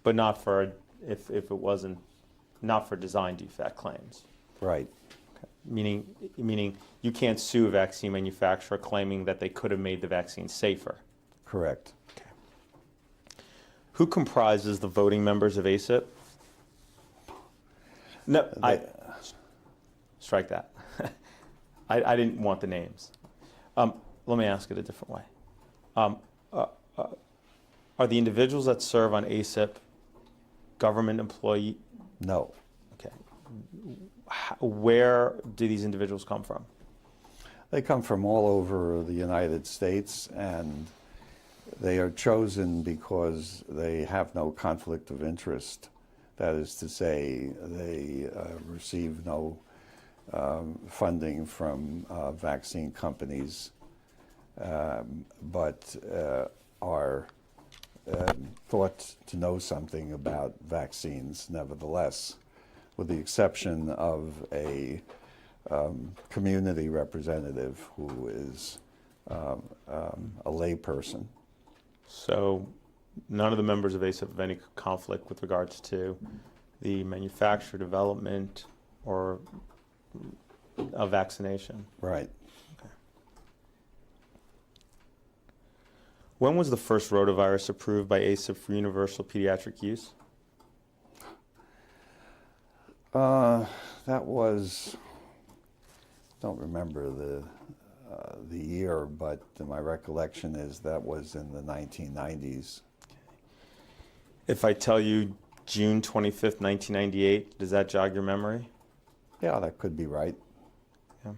But not for, if it wasn't, not for design defect claims. Right. Okay. Meaning you can't sue a vaccine manufacturer claiming that they could have made the vaccine safer. Correct. Okay. Who comprises the voting members of ACIP? No, strike that. I didn't want the names. Let me ask it a different way. Are the individuals that serve on ACIP government employee? No. Okay. Where do these individuals come from? They come from all over the United States, and they are chosen because they have no conflict of interest. That is to say, they receive no funding from vaccine companies, but are thought to know something about vaccines nevertheless, with the exception of a community representative who is a layperson. So none of the members of ACIP have any conflict with regards to the manufacture, development, or a vaccination. Right. Okay. When was the first rotavirus approved by ACIP for universal pediatric use? That was, don't remember the year, but my recollection is that was in the 1990s. If I tell you June 25th, 1998, does that jog your memory? Yeah, that could be right. Yeah.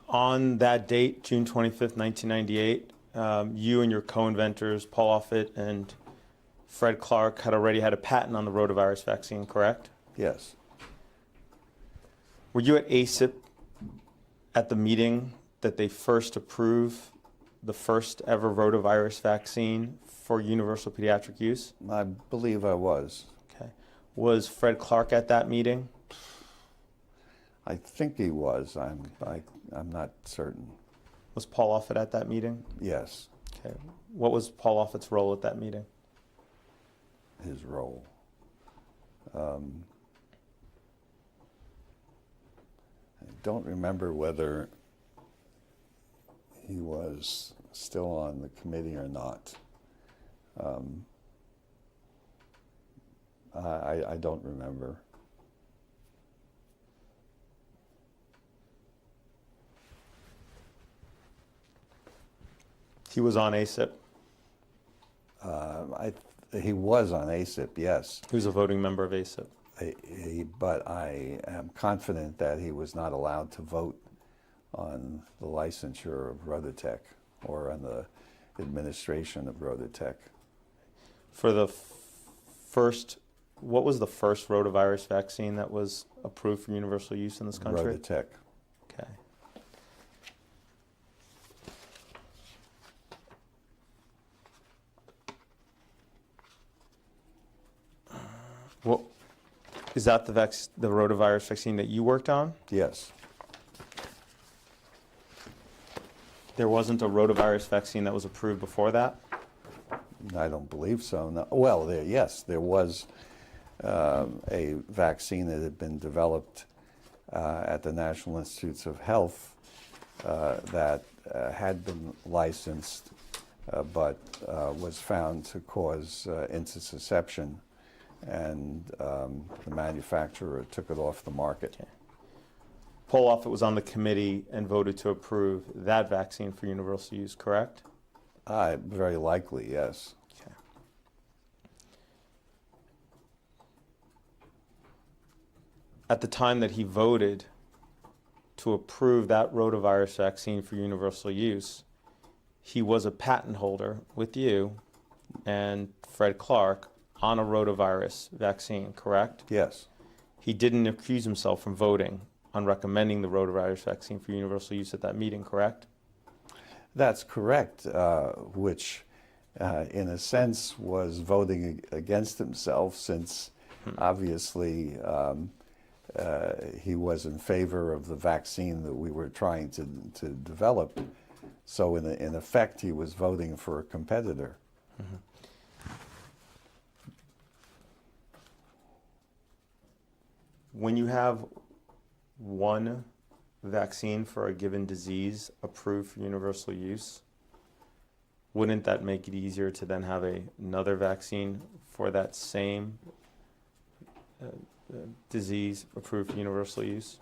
On that date, June 25th, 1998, you and your co-inventors, Paul Offit and Fred Clark, had already had a patent on the rotavirus vaccine, correct? Yes. Were you at ACIP at the meeting that they first approved the first ever rotavirus vaccine for universal pediatric use? I believe I was. Okay. Was Fred Clark at that meeting? I think he was. I'm not certain. Was Paul Offit at that meeting? Yes, Okay. What was Paul Offit's role at that meeting? his role. I don't remember whether he was still on the committee or not. I don't remember. He was on ACIP. He was on ACIP, yes. He was a voting member of ACIP. But I am confident that he was not allowed to vote on the licensure of Rototech or on the administration of Rototech. For the first, what was the first rotavirus vaccine that was approved for universal use in this country? Rototech. Okay. Well, is that the rotavirus vaccine that you worked on? Yes. There wasn't a rotavirus vaccine that was approved before that? I don't believe so. No. Well, yes, there was a vaccine that had been developed at the National Institutes of Health that had been licensed but was found to cause intussusception, and the manufacturer took it off the market. Okay. Poloff was on the committee and voted to approve that vaccine for universal use, correct? Very likely, yes. Okay. At the time that he voted to approve that rotavirus vaccine for universal use, he was a patent holder with you and Fred Clark on a rotavirus vaccine, correct? Yes. He didn't accuse himself from voting on recommending the rotavirus vaccine for universal use at that meeting, correct? That's correct, which in a sense was voting against himself, since obviously he was in favor of the vaccine that we were trying to develop. So in effect, he was voting for a competitor. Mm-hmm. When you have one vaccine for a given disease approved for universal use, wouldn't that make it easier to then have another vaccine for that same disease approved for universal use?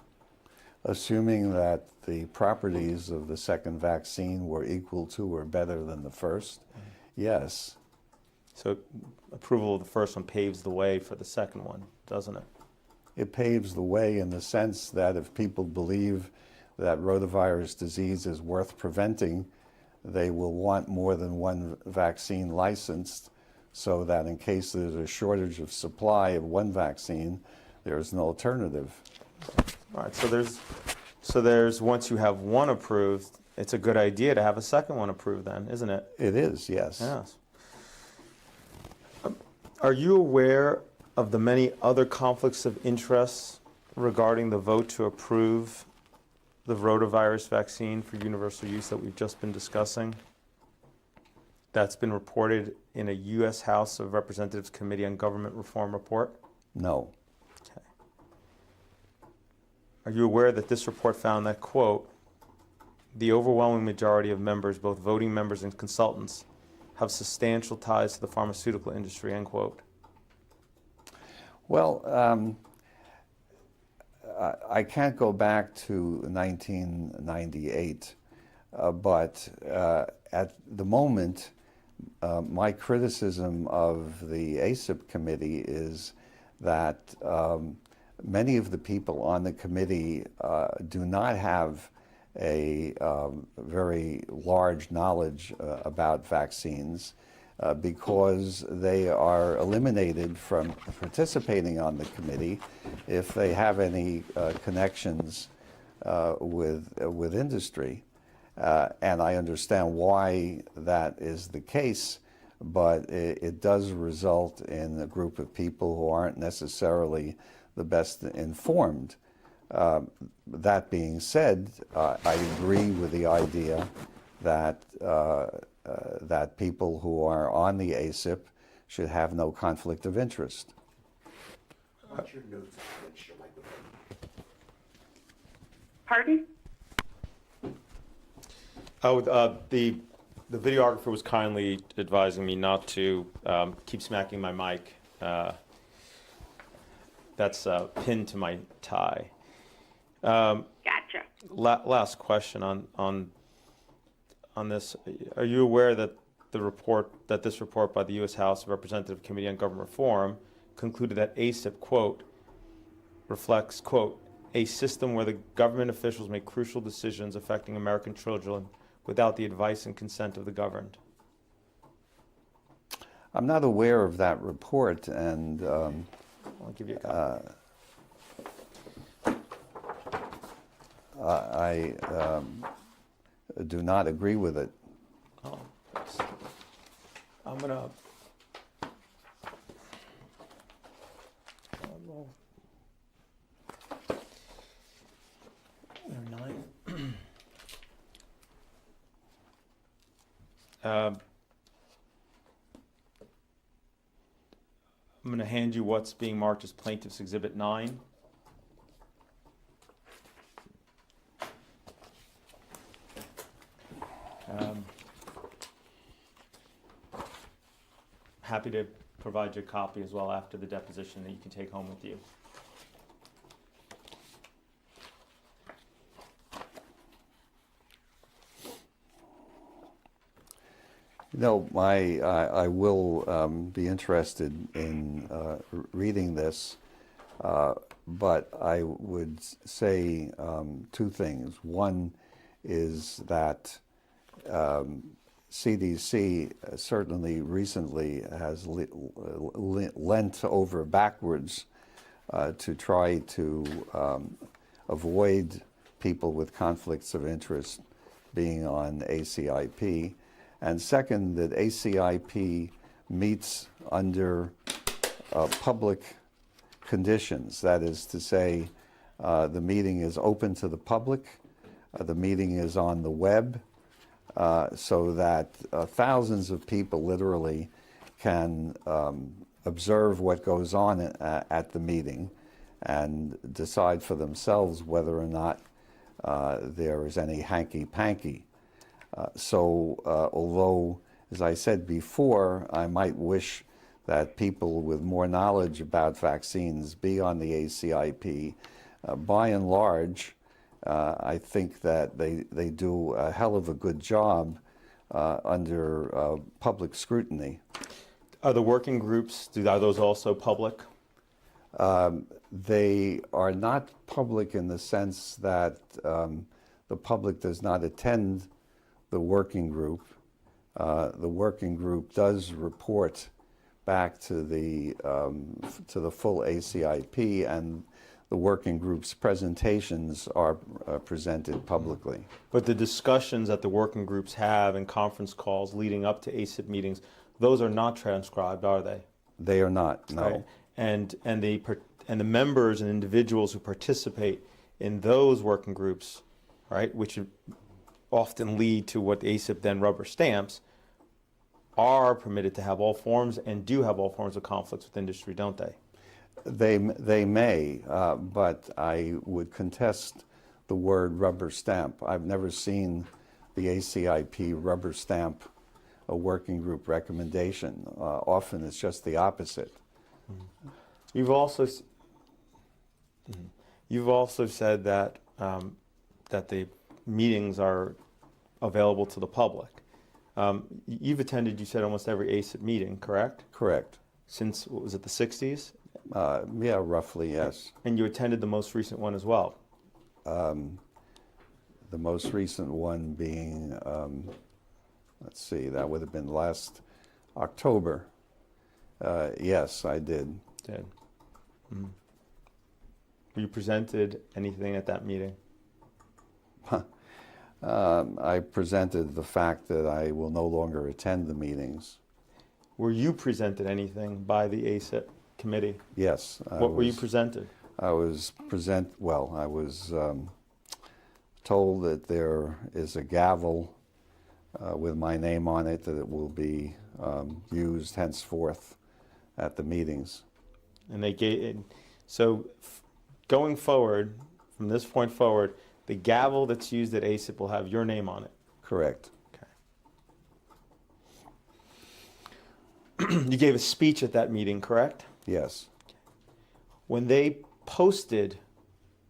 Assuming that the properties of the second vaccine were equal to or better than the first, yes. So approval of the first one paves the way for the second one, doesn't it? It paves the way in the sense that if people believe that rotavirus disease is worth preventing, they will want more than one vaccine licensed, so that in case there's a shortage of supply of one vaccine, there's an alternative. All right, so there's once you have one approved, it's a good idea to have a second one approved then, isn't it? It is, yes. Yes. Are you aware of the many other conflicts of interest regarding the vote to approve the rotavirus vaccine for universal use that we've just been discussing? That's been reported in a U.S. House of Representatives Committee on Government Reform report? No. Okay. Are you aware that this report found that, quote, the overwhelming majority of members, both voting members and consultants, have substantial ties to the pharmaceutical industry, end quote? Well, I can't go back to 1998, but at the moment, my criticism of the ACIP committee is that many of the people on the committee do not have a very large knowledge about vaccines, because they are eliminated from participating on the committee if they have any connections with industry. And I understand why that is the case, but it does result in a group of people who aren't necessarily the best informed. That being said, I agree with the idea that that people who are on the ACIP should have no conflict of interest. What's your notes against your microphone? Pardon? Oh, the videographer was kindly advising me not to keep smacking my mic. That's pinned to my tie. Gotcha. Last question on this. Are you aware that this report by the U.S. House of Representatives Committee on Government Reform concluded that ACIP, quote, reflects, quote, a system where the government officials make crucial decisions affecting American children without the advice and consent of the governed? I'm not aware of that report, and I'll give you a copy. I do not agree with it. Oh, thanks. I'm gonna. There are 9. I'm going to hand you what's being marked as Plaintiff's Exhibit 9. Happy to provide you a copy as well after the deposition that you can take home with you. No, I will be interested in reading this, but I would say two things. One is that CDC certainly recently has lent over backwards to try to avoid people with conflicts of interest being on ACIP. And second, that ACIP meets under public conditions. That is to say, the meeting is open to the public, the meeting is on the web, so that thousands of people literally can observe what goes on at the meeting and decide for themselves whether or not there is any hanky-panky. So although, as I said before, I might wish that people with more knowledge about vaccines be on the ACIP, by and large, I think that they do a hell of a good job under public scrutiny. Are the working groups, are those also public? They are not public in the sense that the public does not attend the working group. The working group does report back to the full ACIP, and the working group's presentations are presented publicly. But the discussions that the working groups have and conference calls leading up to ACIP meetings, those are not transcribed, are they? They are not, no. Right. And the members and individuals who participate in those working groups, right, which often lead to what the ACIP then rubber stamps, are permitted to have all forms and do have all forms of conflicts with industry, don't they? They may, but I would contest the word rubber stamp. I've never seen the ACIP rubber stamp a working group recommendation. Often it's just the opposite. You've also said that that the meetings are available to the public. You've attended, you said, almost every ACIP meeting, correct? Correct. Since, what was it, the 60s? Yeah, roughly, yes. And you attended the most recent one as well? The most recent one being, let's see, that would have been last October. Yes, I did. Did. Mm-hmm. Were you presented anything at that meeting? I presented the fact that I will no longer attend the meetings. Were you presented anything by the ACIP committee? Yes. What were you presented? I was told that there is a gavel with my name on it, that it will be used henceforth at the meetings. And they gave, so going forward, from this point forward, the gavel that's used at ACIP will have your name on it. Correct. Okay. You gave a speech at that meeting, correct? Yes. When they posted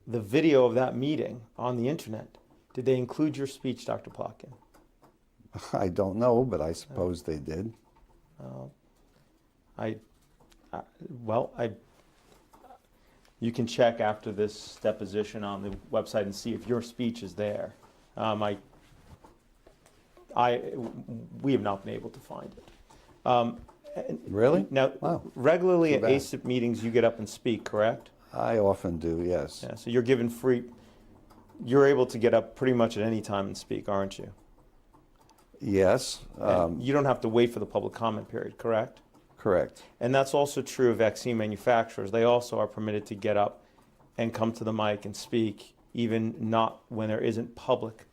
the video of that meeting on the internet, did they include your speech, Dr. Plotkin? I don't know, but I suppose they did. You can check after this deposition on the website and see if your speech is there. We have not been able to find it. Really? Now, Wow. regularly Too at bad. ACIP meetings, you get up and speak, correct? I often do, yes. Yeah, so you're given free, you're able to get up pretty much at any time and speak, aren't you? Yes, And you don't have to wait for the public comment period, correct? correct. And that's also true of vaccine manufacturers. They also are permitted to get up and come to the mic and speak, even not when there isn't public.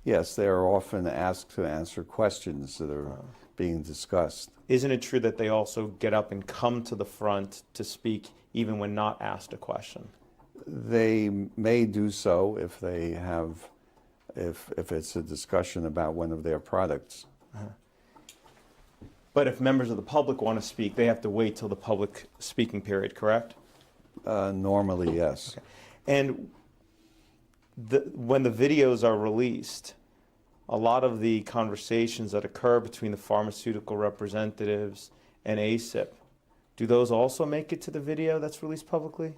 Yes, they are often asked to answer questions that are being discussed. Isn't it true that they also get up and come to the front to speak even when not asked a question? They may do so if they have, if it's a discussion about one of their products. But if members of the public want to speak, they have to wait till the public speaking period, correct? Normally, yes. And when the videos are released, a lot of the conversations that occur between the pharmaceutical representatives and ACIP, do those also make it to the video that's released publicly?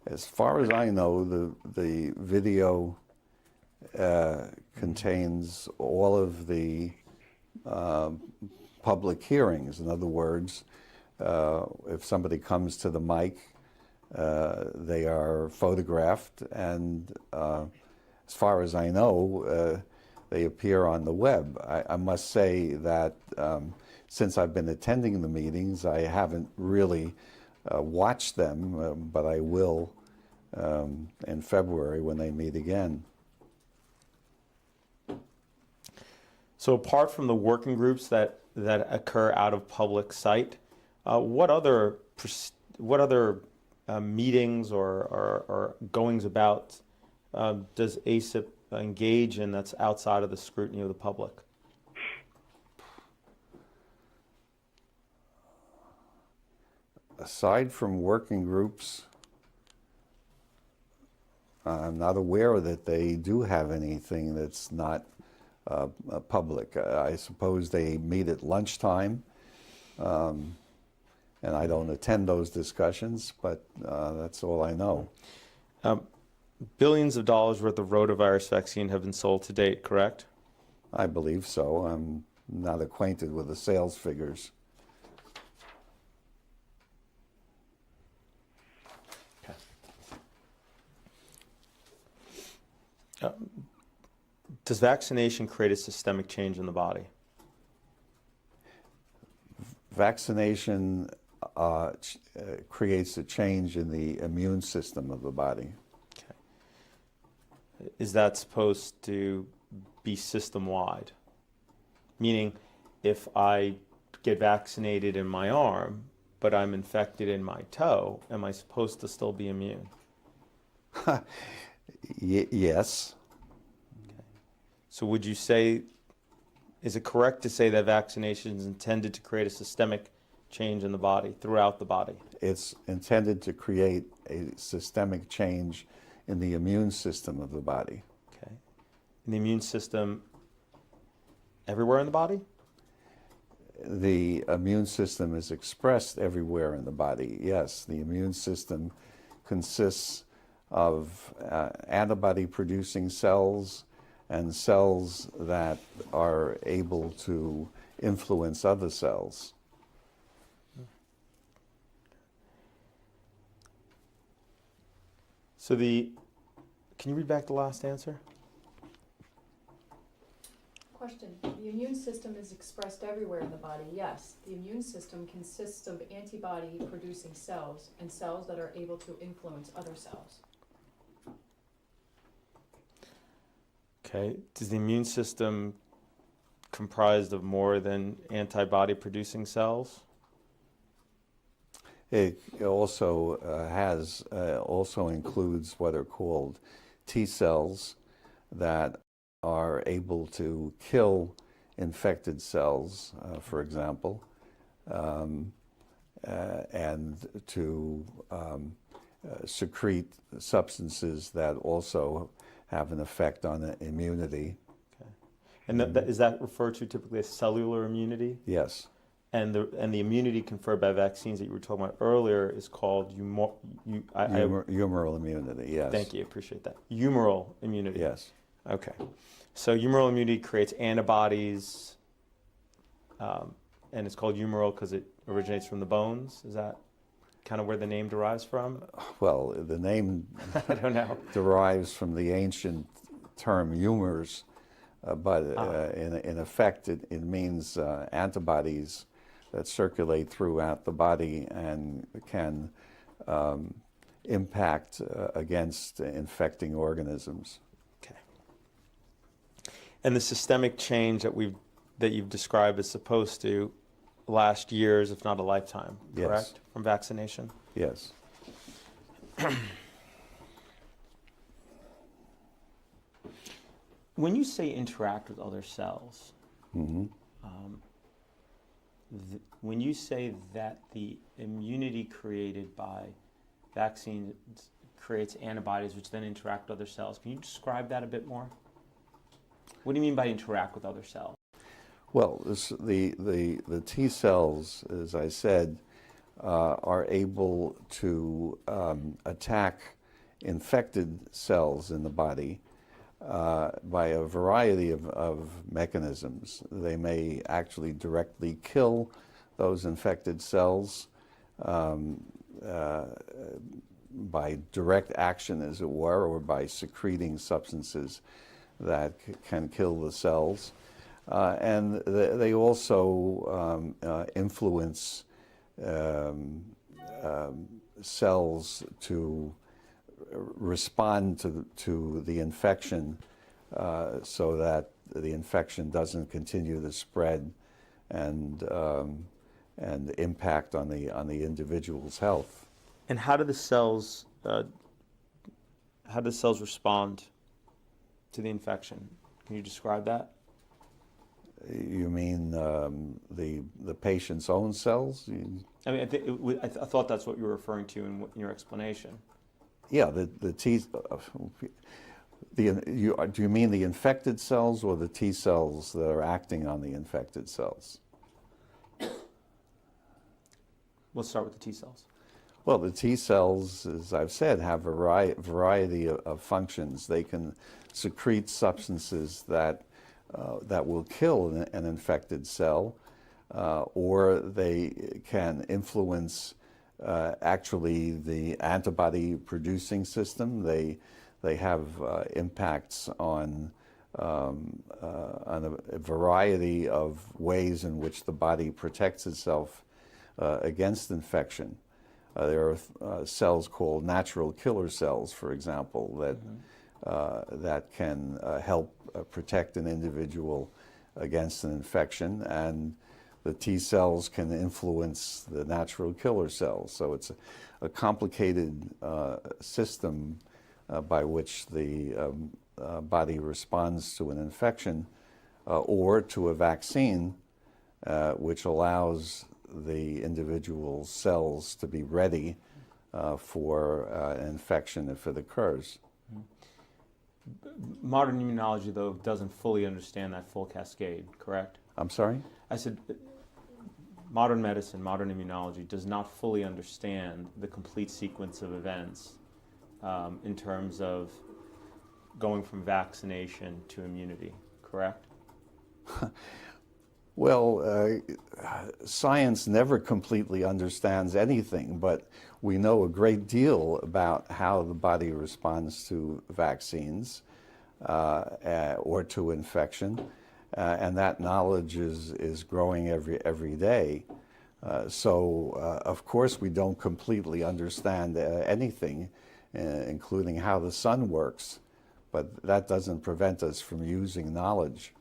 As far as I know, the video contains all of the public hearings. In other words, if somebody comes to the mic, they are photographed, and as far as I know, they appear on the web. I must say that since I've been attending the meetings, I haven't really watched them, but I will in February when they meet again. So apart from the working groups that occur out of public sight, what other meetings or goings about does ACIP engage in that's outside of the scrutiny of the public? Aside from working groups, I'm not aware that they do have anything that's not public. I suppose they meet at lunchtime, and I don't attend those discussions, but that's all I know. Billions of dollars worth of rotavirus vaccine have been sold to date, correct? I believe so. I'm not acquainted with the sales figures. Does vaccination create a systemic change in the body? Vaccination creates a change in the immune system of the body. Okay. Is that supposed to be system-wide? Meaning, if I get vaccinated in my arm, but I'm infected in my toe, am I supposed to still be immune? Yes. So would you say, is it correct to say that vaccination is intended to create a systemic change in the body, throughout the body? It's intended to create a systemic change in the immune system of the body. Okay. And the immune system everywhere in the body? The immune system is expressed everywhere in the body, yes. The immune system consists of antibody-producing cells and cells that are able to influence other cells. So can you read back the last answer? Question, the immune system is expressed everywhere in the body, yes. The immune system consists of antibody-producing cells and cells that are able to influence other cells. Okay. Is the immune system comprised of more than antibody-producing cells? It also also includes what are called T cells that are able to kill infected cells, for example, and to secrete substances that also have an effect on immunity. Okay. And is that referred to typically as cellular immunity? Yes. And the immunity conferred by vaccines that you were talking about earlier is called Humoral immunity, yes. Thank you, appreciate that. Humoral immunity. Yes. Okay. So humoral immunity creates antibodies and it's called humoral because it originates from the bones. Is that kind of where the name derives from? Well, the name I don't know. derives from the ancient term humors, but in effect it means antibodies that circulate throughout the body and can impact against infecting organisms. Okay. And the systemic change that you've described is supposed to last years, if not a lifetime, Yes. correct? From vaccination? Yes. When you say interact with other cells, Hmm. when you say that the immunity created by vaccines creates antibodies which then interact with other cells, can you describe that a bit more? What do you mean by interact with other cells? Well, the T cells, as I said, are able to attack infected cells in the body by a variety of mechanisms. They may actually directly kill those infected cells by direct action, as it were, or by secreting substances that can kill the cells. And they also influence cells to respond to the infection so that the infection doesn't continue to spread and impact on the individual's health. And how do the cells respond to the infection? Can you describe that? You mean the patient's own cells? I mean, I thought that's what you were referring to in your explanation. Yeah, the T. Do you mean the infected cells or the T cells that are acting on the infected cells? Let's start with the T cells. Well, the T cells, as I've said, have a variety of functions. They can secrete substances that will kill an infected cell, or they can influence actually the antibody producing system. They have impacts on a variety of ways in which the body protects itself against infection. There are cells called natural killer cells, for example, that can help protect an individual against an infection, and the T cells can influence the natural killer cells. So it's a complicated system by which the body responds to an infection or to a vaccine, which allows the individual cells to be ready for an infection if it occurs. Modern immunology, though, doesn't fully understand that full cascade, correct? I'm sorry? I said modern medicine, modern immunology does not fully understand the complete sequence of events in terms of going from vaccination to immunity, correct? Well, science never completely understands anything, but we know a great deal about how the body responds to vaccines or to infection, and that knowledge is growing every day. So, of course, we don't completely understand anything, including how the sun works, but that doesn't prevent us from using knowledge.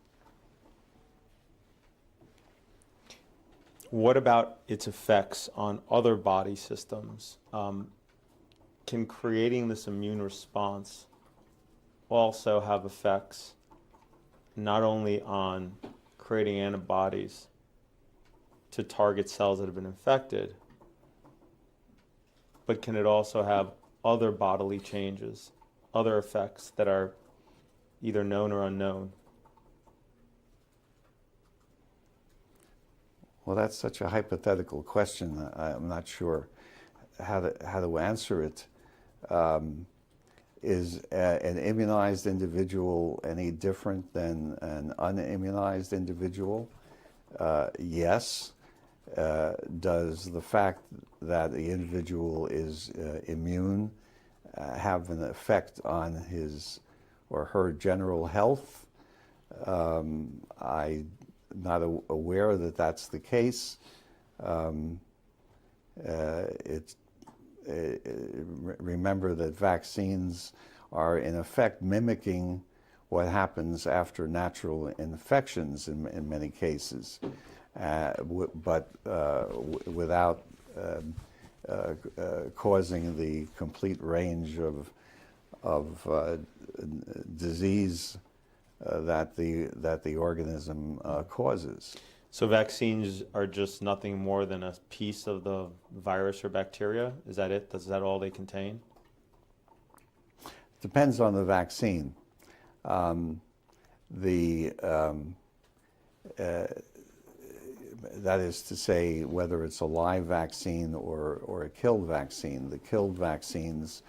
What about its effects on other body systems? Can creating this immune response also have effects not only on creating antibodies to target cells that have been infected, but can it also have other bodily changes, other effects that are either known or unknown? Well, that's such a hypothetical question. I'm not sure how to answer it. Is an immunized individual any different than an unimmunized individual? yes. Does the fact that the individual is immune have an effect on his or her general health? I'm not aware that that's the case. Remember that vaccines are in effect mimicking what happens after natural infections in many cases, but without causing the complete range of disease that the organism causes. So vaccines are just nothing more than a piece of the virus or bacteria? Is that it? Is that all they contain? Depends on the vaccine. That is to say, whether it's a live vaccine or a killed vaccine. The killed vaccines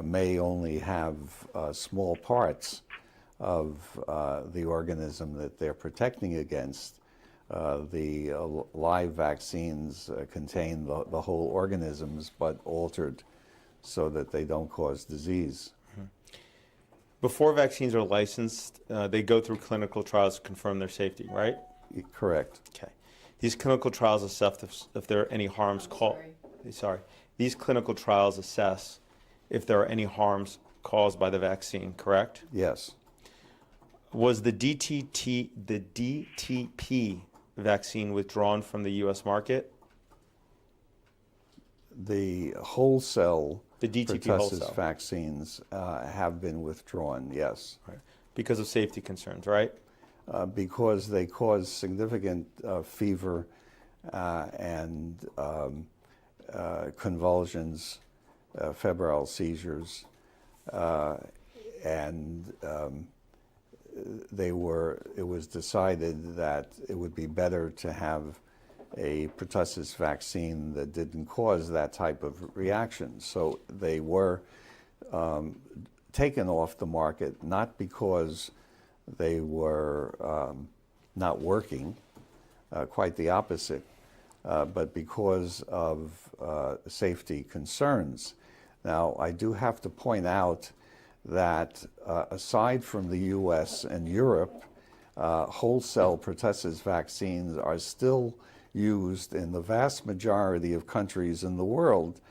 may only have small parts of the organism that they're protecting against. The live vaccines contain the whole organisms, but altered so that they don't cause disease. Before vaccines are licensed, they go through clinical trials to confirm their safety, right? Correct. Okay. These clinical trials assess if there are any harms These clinical trials assess if there are any harms caused by the vaccine, correct? Yes. Was the DTP vaccine withdrawn from the U.S. market? The wholesale The DTP pertussis wholesale. vaccines have been withdrawn, yes. Right. Because of safety concerns, right? Because they cause significant fever and convulsions, febrile seizures, and it was decided that it would be better to have a pertussis vaccine that didn't cause that type of reaction. So they were taken off the market, not because they were not working, quite the opposite, but because of safety concerns. Now, I do have to point out that aside from the US and Europe, wholesale pertussis vaccines are still used in the vast majority of countries in the world,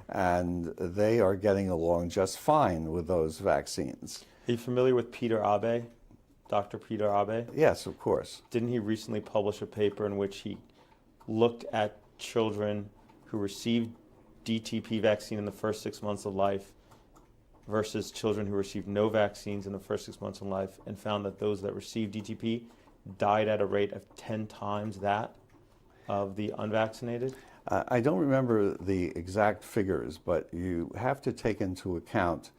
and they are getting along just fine with those vaccines. Are you familiar with Peter Abe, Dr. Peter Abe? Yes, of course. Didn't he recently publish a paper in which he looked at children who received DTP vaccine in the first 6 months of life versus children who received no vaccines in the first 6 months of life, and found that those that received DTP died at a rate of 10 times that of the unvaccinated? I don't remember the exact figures, but you have to take into account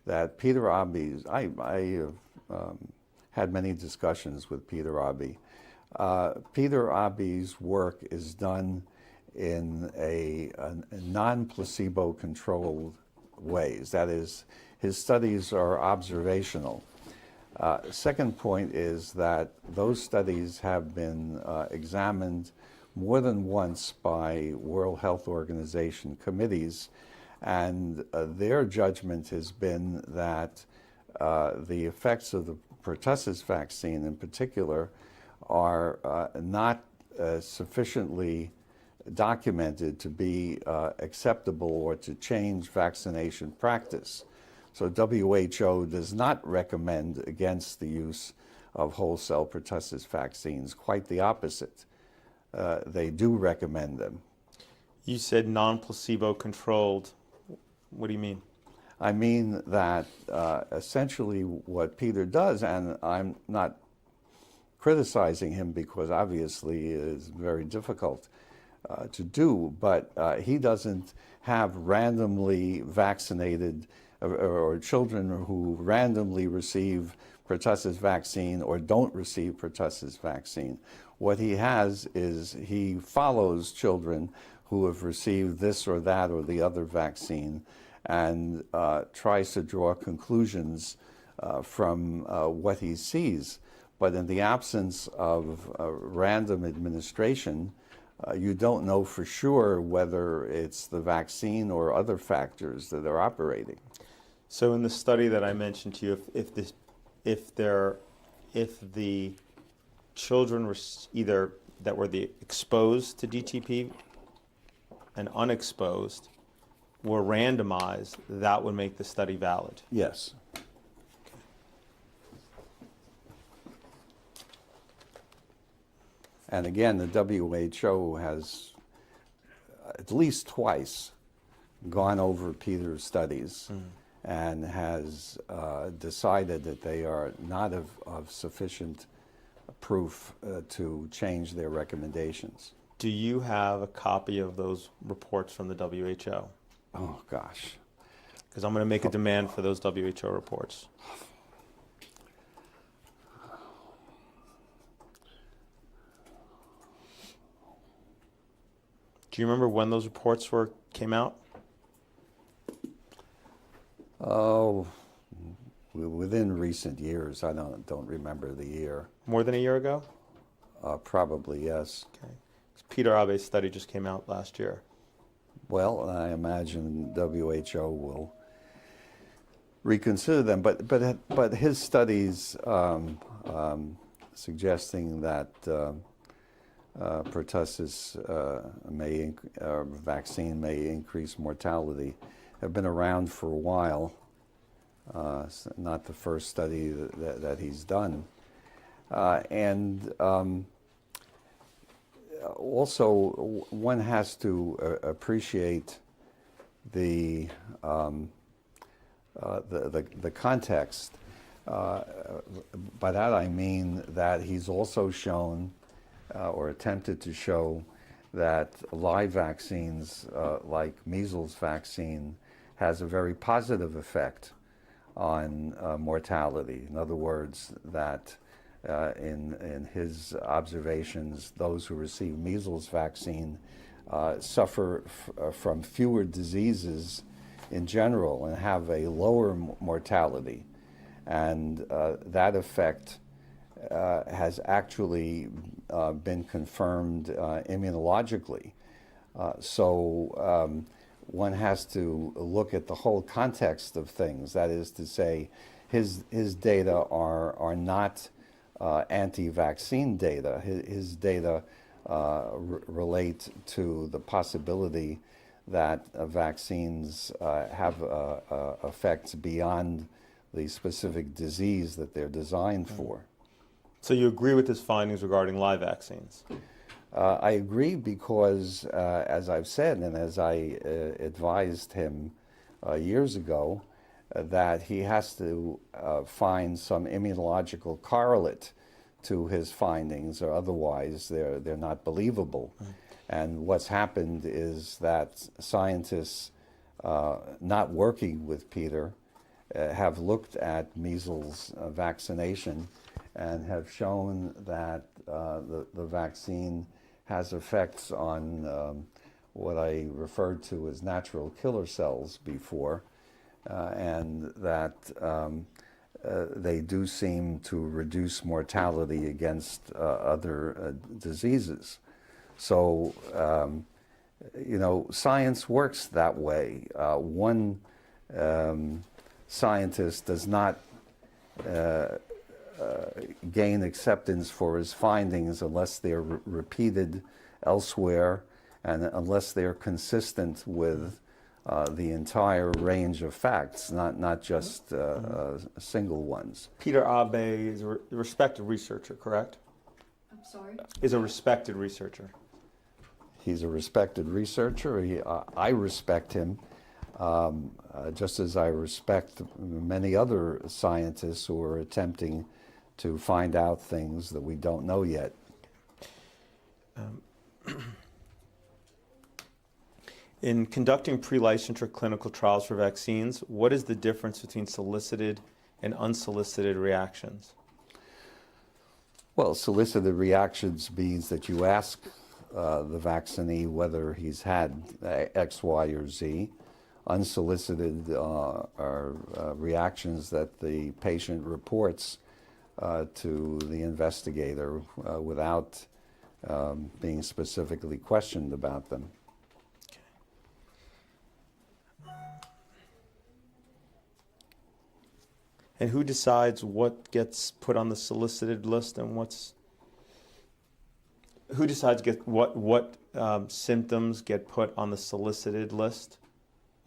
that Peter Abe's, I have had many discussions with Peter Abe. Peter Abe's work is done in a non-placebo controlled ways. That is, his studies are observational. Second point is that those studies have been examined more than once by World Health Organization committees, and their judgment has been that the effects of the pertussis vaccine in particular are not sufficiently documented to be acceptable or to change vaccination practice. So WHO does not recommend against the use of wholesale pertussis vaccines, quite the opposite. They do recommend them. You said non-placebo controlled. What do you mean? I mean that essentially what Peter does, and I'm not criticizing him because obviously it is very difficult to do, but he doesn't have randomly vaccinated or children who randomly receive pertussis vaccine or don't receive pertussis vaccine. What he has is he follows children who have received this or that or the other vaccine and tries to draw conclusions from what he sees. But in the absence of random administration, you don't know for sure whether it's the vaccine or other factors that are operating. So in the study that I mentioned to you, if the children were either that were exposed to DTP and unexposed were randomized, that would make the study valid. Yes. And again, the WHO has at least twice gone over Peter's studies and has decided that they are not of sufficient proof to change their recommendations. Do you have a copy of those reports from the WHO? Oh, gosh. Because I'm going to make a demand for those WHO reports. Do you remember when those reports came out? Oh, within recent years. I don't remember the year. More than a year ago? Probably, yes. Okay. Peter Abe's study just came out last year. Well, I imagine WHO will reconsider them, but his studies suggesting that pertussis vaccine may increase mortality have been around for a while. Not the first study that he's done, and also one has to appreciate the context. By that I mean that he's also shown or attempted to show that live vaccines like measles vaccine has a very positive effect on mortality. In other words, that in his observations, those who receive measles vaccine suffer from fewer diseases in general and have a lower mortality. And that effect has actually been confirmed immunologically. So one has to look at the whole context of things. That is to say, his data are not anti-vaccine data. His data relate to the possibility that vaccines have effects beyond the specific disease that they're designed for. So you agree with his findings regarding live vaccines? I agree because, as I've said, and as I advised him years ago, that he has to find some immunological correlate to his findings, or otherwise they're not believable. And what's happened is that scientists not working with Peter have looked at measles vaccination and have shown that the vaccine has effects on what I referred to as natural killer cells before, and that they do seem to reduce mortality against other diseases. So, science works that way. One scientist does not gain acceptance for his findings unless they're repeated elsewhere and unless they're consistent with the entire range of facts, not just single ones. Peter Abe is a respected researcher, correct? I'm sorry? Is a respected researcher. He's a respected researcher. I respect him, just as I respect many other scientists who are attempting to find out things that we don't know yet. In conducting pre-licensure clinical trials for vaccines, what is the difference between solicited and unsolicited reactions? Well, solicited reactions means that you ask the vaccinee whether he's had X, Y, or Z. Unsolicited are reactions that the patient reports to the investigator without being specifically questioned about them. And who decides what gets put on the solicited list and who decides what symptoms get put on the solicited list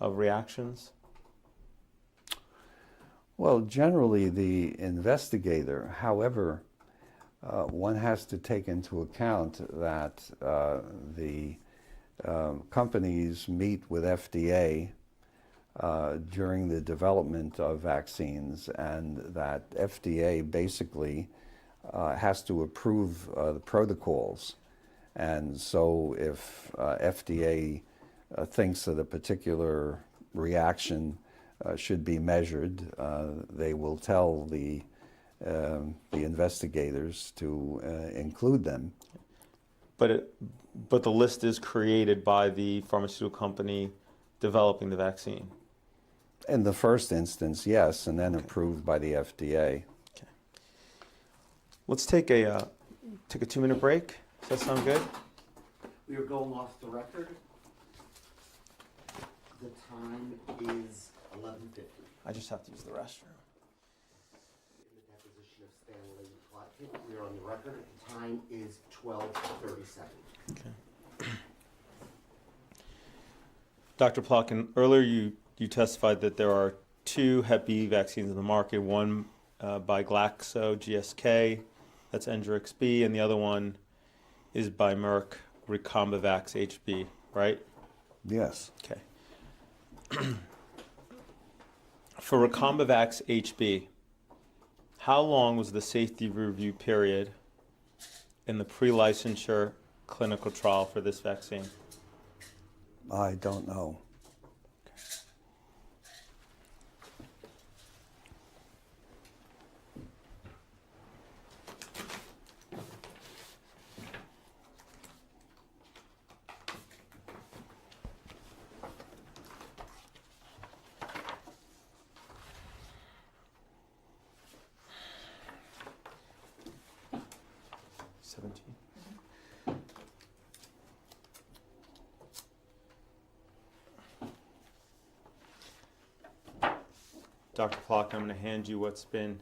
of reactions? Well, generally the investigator. However, one has to take into account that the companies meet with FDA during the development of vaccines, and that FDA basically has to approve the protocols. And so if FDA thinks that a particular reaction should be measured, they will tell the investigators to include them. But the list is created by the pharmaceutical company developing the vaccine. In the first instance, yes, and then approved by the FDA. Okay. Let's take a 2-minute break. Does that sound good? We are going off the record. The time is 11:50. I just have to use the restroom. In the deposition of Stanley Plotkin, we are on the record. The time is 12:37. Okay. Dr. Plotkin, earlier you testified that there are 2 Hep B vaccines in the market, one by Glaxo GSK, that's Engerix B, and the other one is by Merck, Recombavax HB, right? Yes. Okay. For Recombavax HB, how long was the safety review period in the pre-licensure clinical trial for this vaccine? I don't know. Dr. Plotkin, I'm going to hand you what's been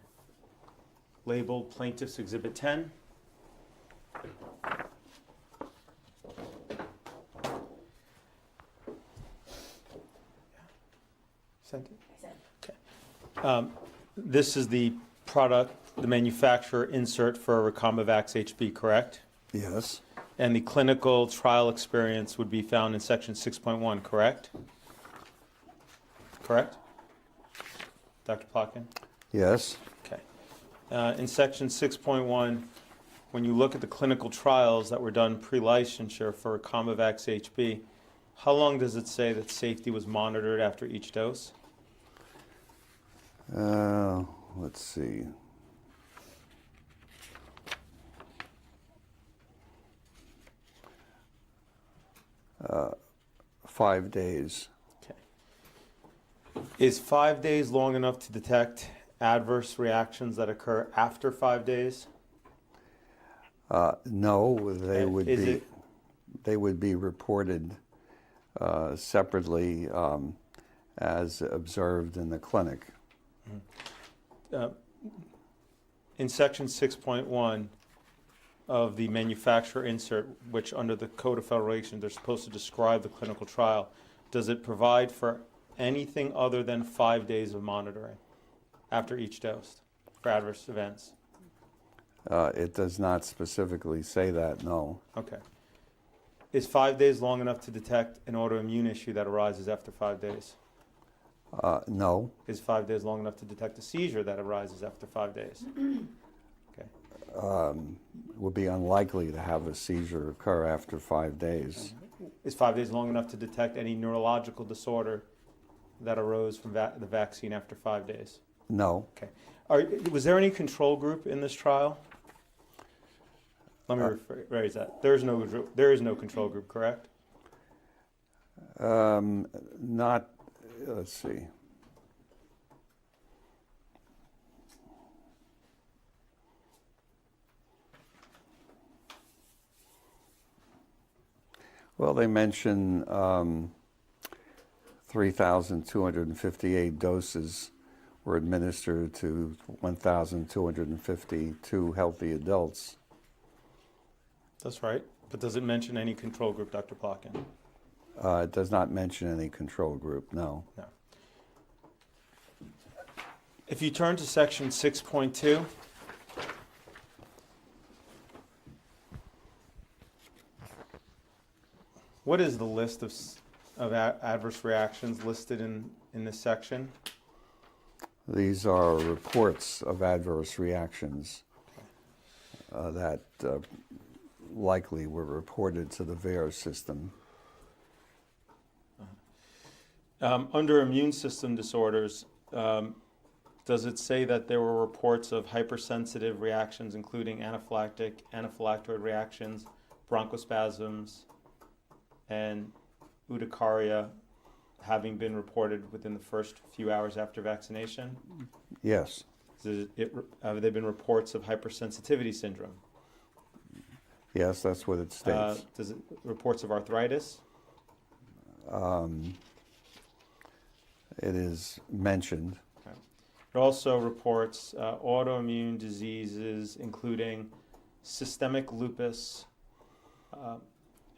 labeled Plaintiff's Exhibit 10. Sent it? I said, Okay. This is the product, the manufacturer insert for Recombavax HB, correct? Yes. And the clinical trial experience would be found in section 6.1, correct? Correct? Dr. Plotkin? Yes. Okay. In section 6.1, when you look at the clinical trials that were done pre-licensure for Recombavax HB, how long does it say that safety was monitored after each dose? Let's see. Uh, 5 days. Okay. Is 5 days long enough to detect adverse reactions that occur after 5 days? No, they And would is be. it- They would be reported separately as observed in the clinic. In section 6.1 of the manufacturer insert, which under the Code of Federal Regulations they're supposed to describe the clinical trial, does it provide for anything other than 5 days of monitoring after each dose for adverse events? It does not specifically say that, no. Okay. Is 5 days long enough to detect an autoimmune issue that arises after 5 days? No. Is 5 days long enough to detect a seizure that arises after 5 days? Okay. It would be unlikely to have a seizure occur after 5 days. Is 5 days long enough to detect any neurological disorder that arose from the vaccine after 5 days? No. Okay. Was there any control group in this trial? Let me rephrase that. There is no control group, correct? Not, let's see. Well, they mention 3,258 doses were administered to 1,252 healthy adults. That's right. But does it mention any control group, Dr. Plotkin? It does not mention any control group, no. No. If you turn to section 6.2, what is the list of adverse reactions listed in this section? These are reports of adverse reactions that likely were reported to the VAERS system. Under immune system disorders, does it say that there were reports of hypersensitive reactions, including anaphylactoid reactions, bronchospasms, and urticaria having been reported within the first few hours after vaccination? Yes. Have there been reports of hypersensitivity syndrome? Yes, that's what it states. Reports of arthritis? It is mentioned. Okay. It also reports autoimmune diseases, including systemic lupus,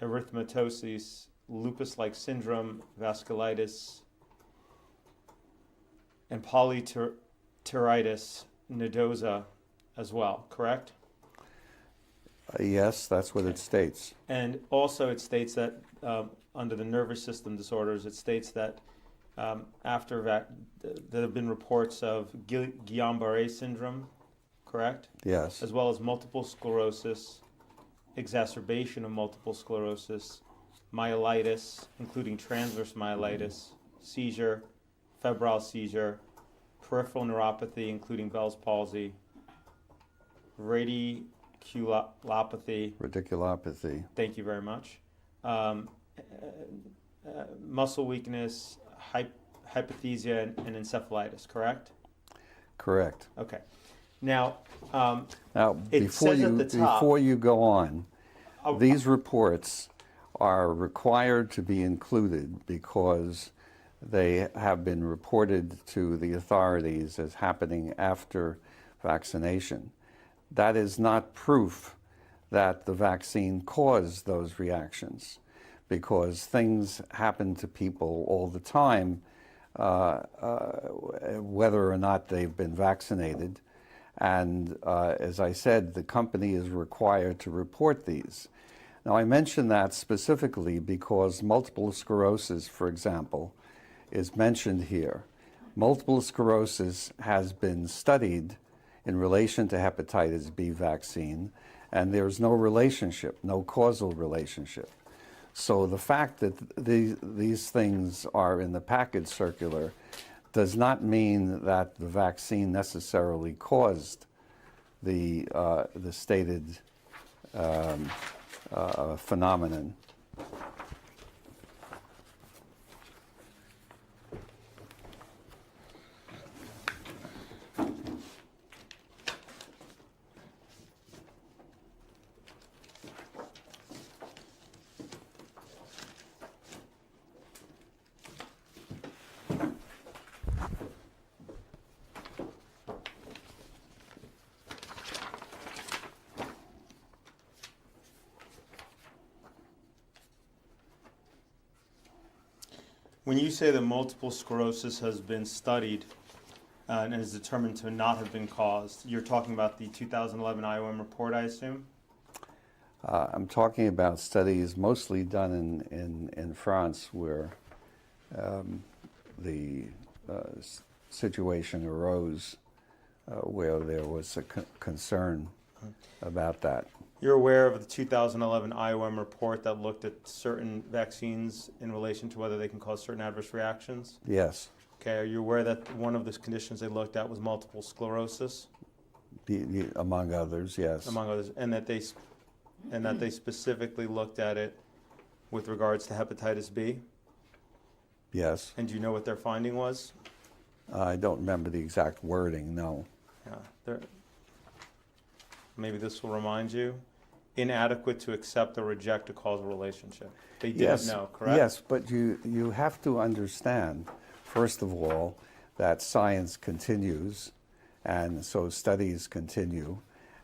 erythematosus, lupus-like syndrome, vasculitis, and polyarteritis nodosa as well, correct? Yes, that's what it states. And also it states that under the nervous system disorders, it states that there have been reports of Guillain-Barré syndrome, correct? Yes. As well as multiple sclerosis, exacerbation of multiple sclerosis, myelitis, including transverse myelitis, seizure, febrile seizure, peripheral neuropathy, including Bell's palsy, radiculopathy. Thank you very much. Muscle weakness, hypothesia, and encephalitis, correct? Correct. Okay. Now, Now, it says at the top, before you go on, these reports are required to be included because they have been reported to the authorities as happening after vaccination. That is not proof that the vaccine caused those reactions, because things happen to people all the time, whether or not they've been vaccinated. And as I said, the company is required to report these. Now, I mention that specifically because multiple sclerosis, for example, is mentioned here. Multiple sclerosis has been studied in relation to hepatitis B vaccine, and there's no relationship, no causal relationship. So the fact that these things are in the package circular does not mean that the vaccine necessarily caused the stated phenomenon. when you say that multiple sclerosis has been studied and is determined to not have been caused, you're talking about the 2011 IOM report, I assume? I'm talking about studies mostly done in France, where the situation arose where there was a concern about that. You're aware of the 2011 IOM report that looked at certain vaccines in relation to whether they can cause certain adverse reactions? Yes. Okay, are you aware that one of the conditions they looked at was multiple sclerosis? Among others, yes. Among others, and that they specifically looked at it with regards to hepatitis B? Yes. And do you know what their finding was? I don't remember the exact wording, no. Maybe this will remind you. inadequate to accept or reject a causal relationship. They didn't Yes, know, correct? yes, but you have to understand, first of all, that science continues, and so studies continue.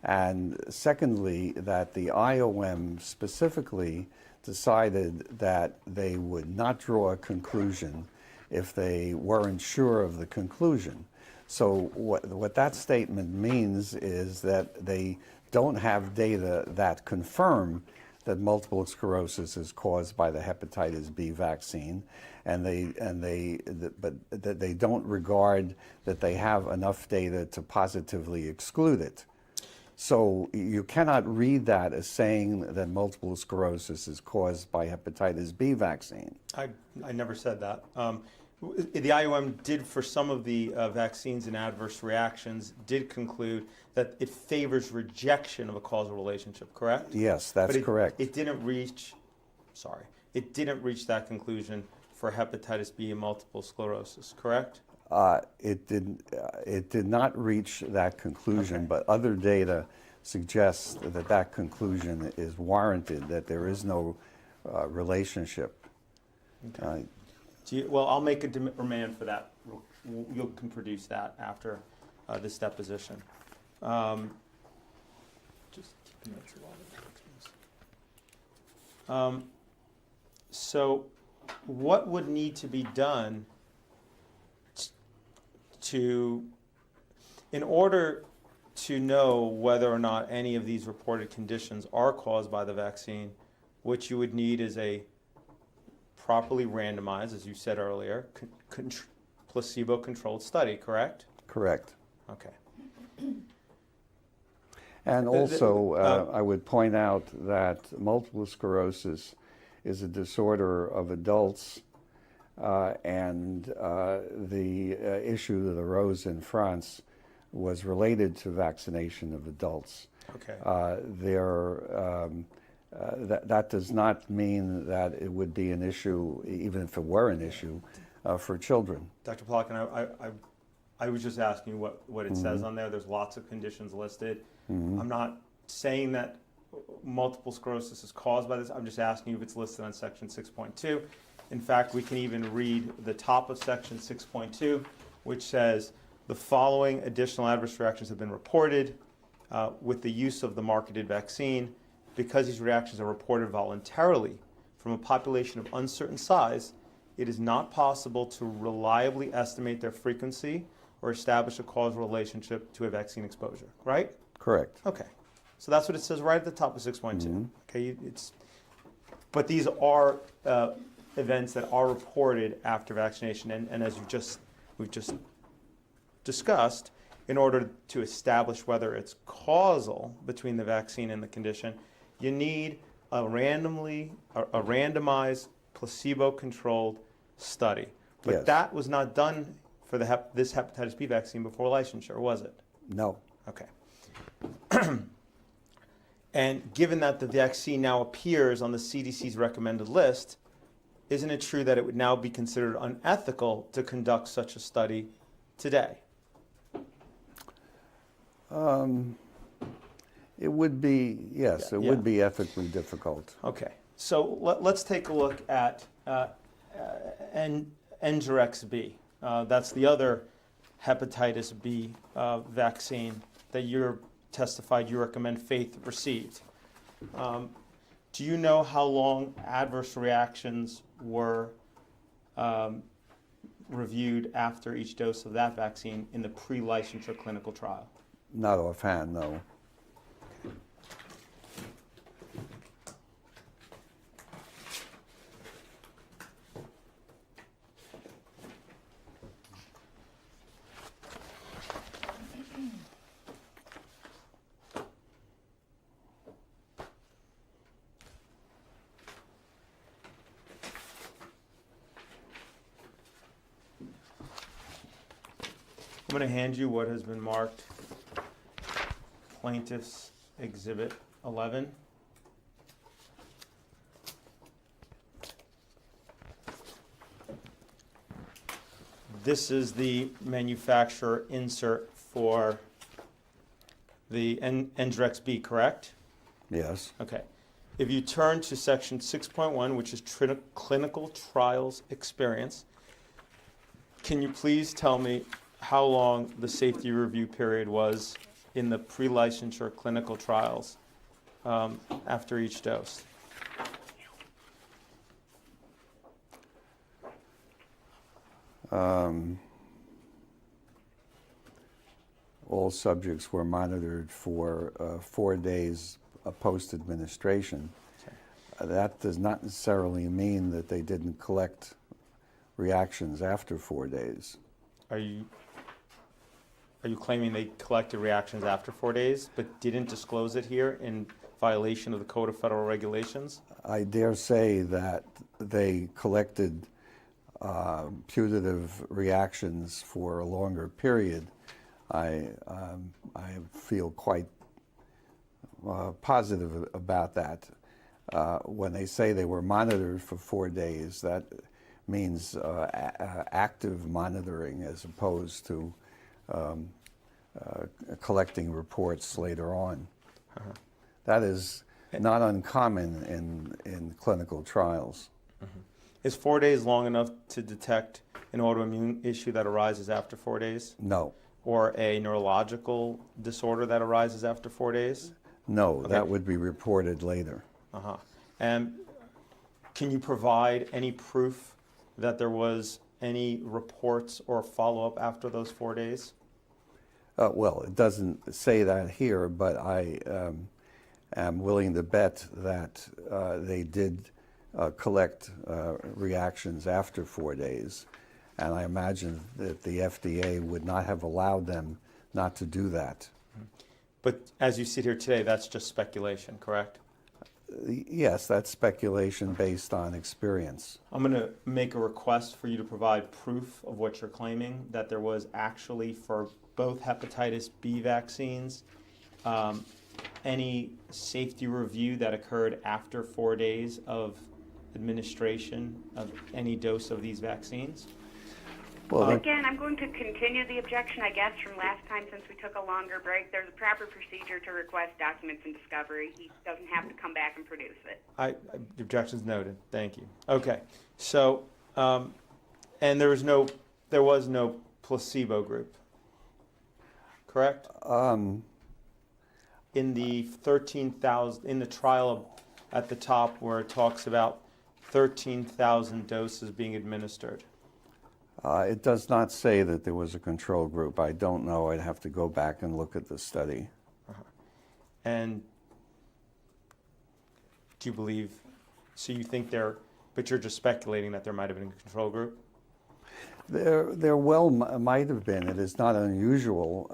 And secondly, that the IOM specifically decided that they would not draw a conclusion if they weren't sure of the conclusion. So what that statement means is that they don't have data that confirm that multiple sclerosis is caused by the hepatitis B vaccine, but that they don't regard that they have enough data to positively exclude it. So you cannot read that as saying that multiple sclerosis is caused by hepatitis B vaccine. I never said that. The IOM did, for some of the vaccines and adverse reactions, did conclude that it favors rejection of a causal relationship, correct? Yes, that's correct. It didn't reach that conclusion for hepatitis B and multiple sclerosis, correct? It did not reach that conclusion, but other data suggests that that conclusion is warranted, that there is no relationship. Okay. Well, I'll make a demand for that. You can produce that after this deposition. Just keep notes of all the so what would need to be done in order to know whether or not any of these reported conditions are caused by the vaccine? What you would need is a properly randomized, as you said earlier, placebo-controlled study, correct? Correct. Okay. And also, I would point out that multiple sclerosis is a disorder of adults, and the issue that arose in France was related to vaccination of adults. Okay. That does not mean that it would be an issue, even if it were an issue, for children. Dr. Plotkin, I was just asking you what it says on there. There's lots of conditions listed. I'm not saying that multiple sclerosis is caused by this. I'm just asking you if it's listed on section 6.2. In fact, we can even read the top of section 6.2, which says the following additional adverse reactions have been reported with the use of the marketed vaccine. Because these reactions are reported voluntarily from a population of uncertain size, it is not possible to reliably estimate their frequency or establish a causal relationship to a vaccine exposure, right? Correct. Okay. So that's what it says right at the top of 6.2. Okay, but these are events that are reported after vaccination, and as we've just discussed, in order to establish whether it's causal between the vaccine and the condition, you need a randomized, placebo-controlled study. But Yes. that was not done for this hepatitis B vaccine before licensure, was it? No. Okay. And given that the vaccine now appears on the CDC's recommended list, isn't it true that it would now be considered unethical to conduct such a study today? It would be, yes, it would be ethically difficult. Okay. So let's take a look at Engerex B. That's the other hepatitis B vaccine that you're testified you recommend Faith received. Do you know how long adverse reactions were reviewed after each dose of that vaccine in the pre-licensure clinical trial? Not offhand, no. I'm going to hand you what has been marked Plaintiff's Exhibit 11. This is the manufacturer insert for the Engerex B, correct? Yes. Okay. If you turn to section 6.1, which is clinical trials experience, can you please tell me how long the safety review period was in the pre-licensure clinical trials after each dose? All subjects were monitored for 4 days post-administration. That does not necessarily mean that they didn't collect reactions after 4 days. Are you claiming they collected reactions after 4 days, but didn't disclose it here in violation of the Code of Federal Regulations? I dare say that they collected putative reactions for a longer period. I feel quite positive about that. When they say they were monitored for 4 days, that means active monitoring as opposed to collecting reports later on. Uh-huh. That is not uncommon in clinical trials. Mm-hmm. Is 4 days long enough to detect an autoimmune issue that arises after 4 days? No. Or a neurological disorder that arises after 4 days? No, Okay. that would be reported later. Uh-huh. And can you provide any proof that there was any reports or follow-up after those 4 days? Well, it doesn't say that here, but I am willing to bet that they did collect reactions after 4 days. And I imagine that the FDA would not have allowed them not to do that. But as you sit here today, that's just speculation, correct? Yes, that's speculation based on experience. I'm going to make a request for you to provide proof of what you're claiming, that there was actually for both hepatitis B vaccines, any safety review that occurred after 4 days of administration of any dose of these vaccines. Well, Again, I'm going to continue the objection, I guess, from last time since we took a longer break. There's a proper procedure to request documents in discovery. He doesn't have to come back and produce it. The objection's noted. Thank you. Okay. So, and there was no placebo group, correct? In the 13,000, in the trial at the top where it talks about 13,000 doses being administered. it does not say that there was a control group. I don't know. I'd have to go back and look at the study. And do you believe, so you think but you're just speculating that there might have been a control group? There well might have been. It is not unusual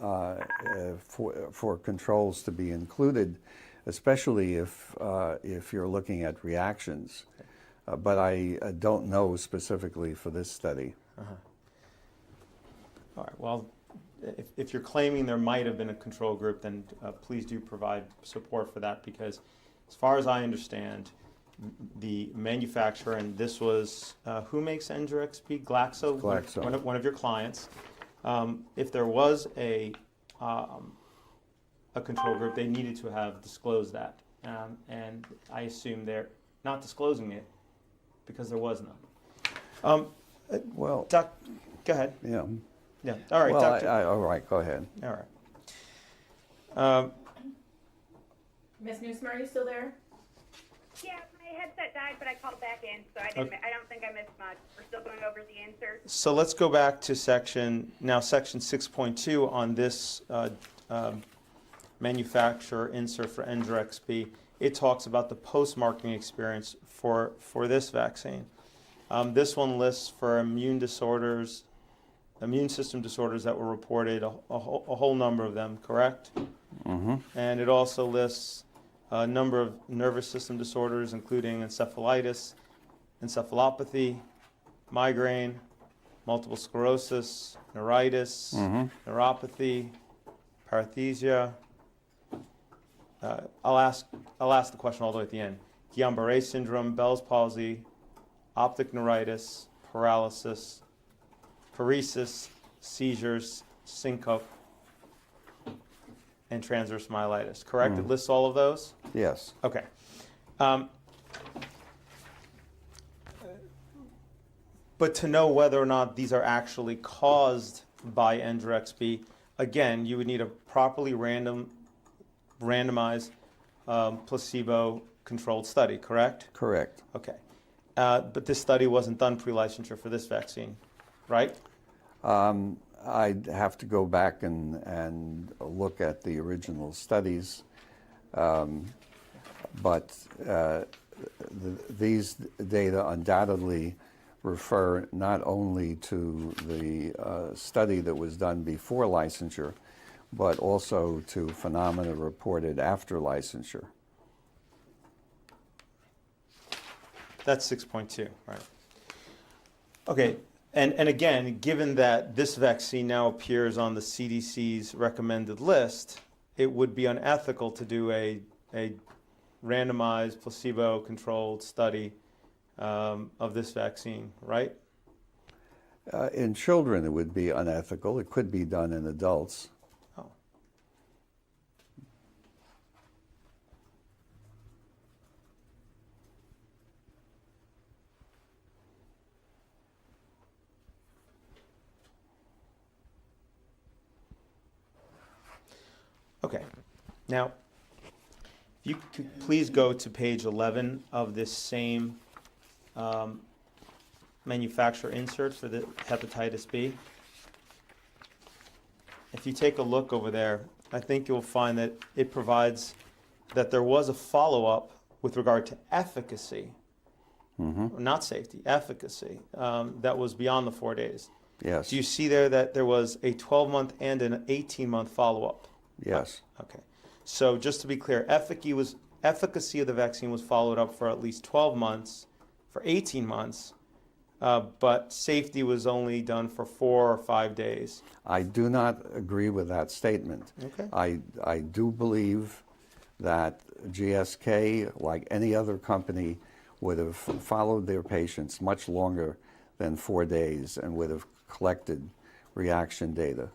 for controls to be included, especially if you're looking at reactions. But I don't know specifically for this study. All right, well, if you're claiming there might have been a control group, then please do provide support for that, because as far as I understand, the manufacturer, and this was, who makes Engerix-B? Glaxo? Glaxo. One of your clients. If there was a control group, they needed to have disclosed that. And I assume they're not disclosing it because there was none. Well, Go ahead. yeah. Yeah. All right, Well, Doctor. all right, go ahead. All right. Ms. Newsom, are you still there? Yeah, my headset died, but I called back in, so I don't think I missed much. We're still going over the insert. So let's go back to section 6.2 on this manufacturer insert for Engerix-B. It talks about the post-marketing experience for this vaccine. This one lists for immune system disorders that were reported, a whole number of them, correct? Mm-hmm. And it also lists a number of nervous system disorders, including encephalitis, encephalopathy, migraine, multiple sclerosis, neuritis, neuropathy, paresthesia. I'll ask the question all the way at the end. Guillain-Barré syndrome, Bell's palsy, optic neuritis, paralysis, paresis, seizures, syncope, and transverse myelitis, correct? Mm. It lists all of those? Yes. Okay. But to know whether or not these are actually caused by NGRXB, again, you would need a properly randomized placebo-controlled study, correct? Correct. Okay. But this study wasn't done pre-licensure for this vaccine, right? I'd have to go back and look at the original studies, but these data undoubtedly refer not only to the study that was done before licensure, but also to phenomena reported after licensure. That's 6.2, right? Okay, and again, given that this vaccine now appears on the CDC's recommended list, it would be unethical to do a randomized placebo-controlled study of this vaccine, right? In children, it would be unethical. It could be done in adults. Oh. Okay. Now, if you could please go to page 11 of this same manufacturer insert for the hepatitis B. If you take a look over there, I think you'll find that it provides that there was a follow-up with regard to efficacy, not safety, efficacy, that was beyond the 4 days. Yes. Do you see there that there was a 12-month and an 18-month follow-up? Yes. Okay. So just to be clear, efficacy of the vaccine was followed up for at least 12 months, for 18 months, but safety was only done for 4 or 5 days. I do not agree with that statement. Okay. I do believe that GSK, like any other company, would have followed their patients much longer than 4 days and would have collected reaction data.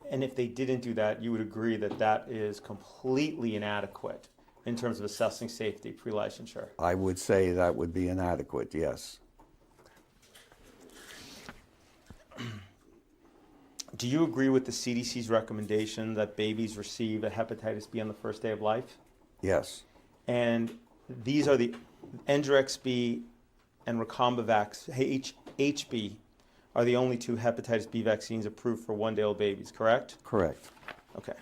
And if they didn't do that, you would agree that that is completely inadequate in terms of assessing safety pre-licensure? I would say that would be inadequate, yes. Do you agree with the CDC's recommendation that babies receive a hepatitis B on the first day of life? Yes. And these are the NGRXB and Recombivax HB are the only 2 hepatitis B vaccines approved for 1-day-old babies, correct? Correct. Okay.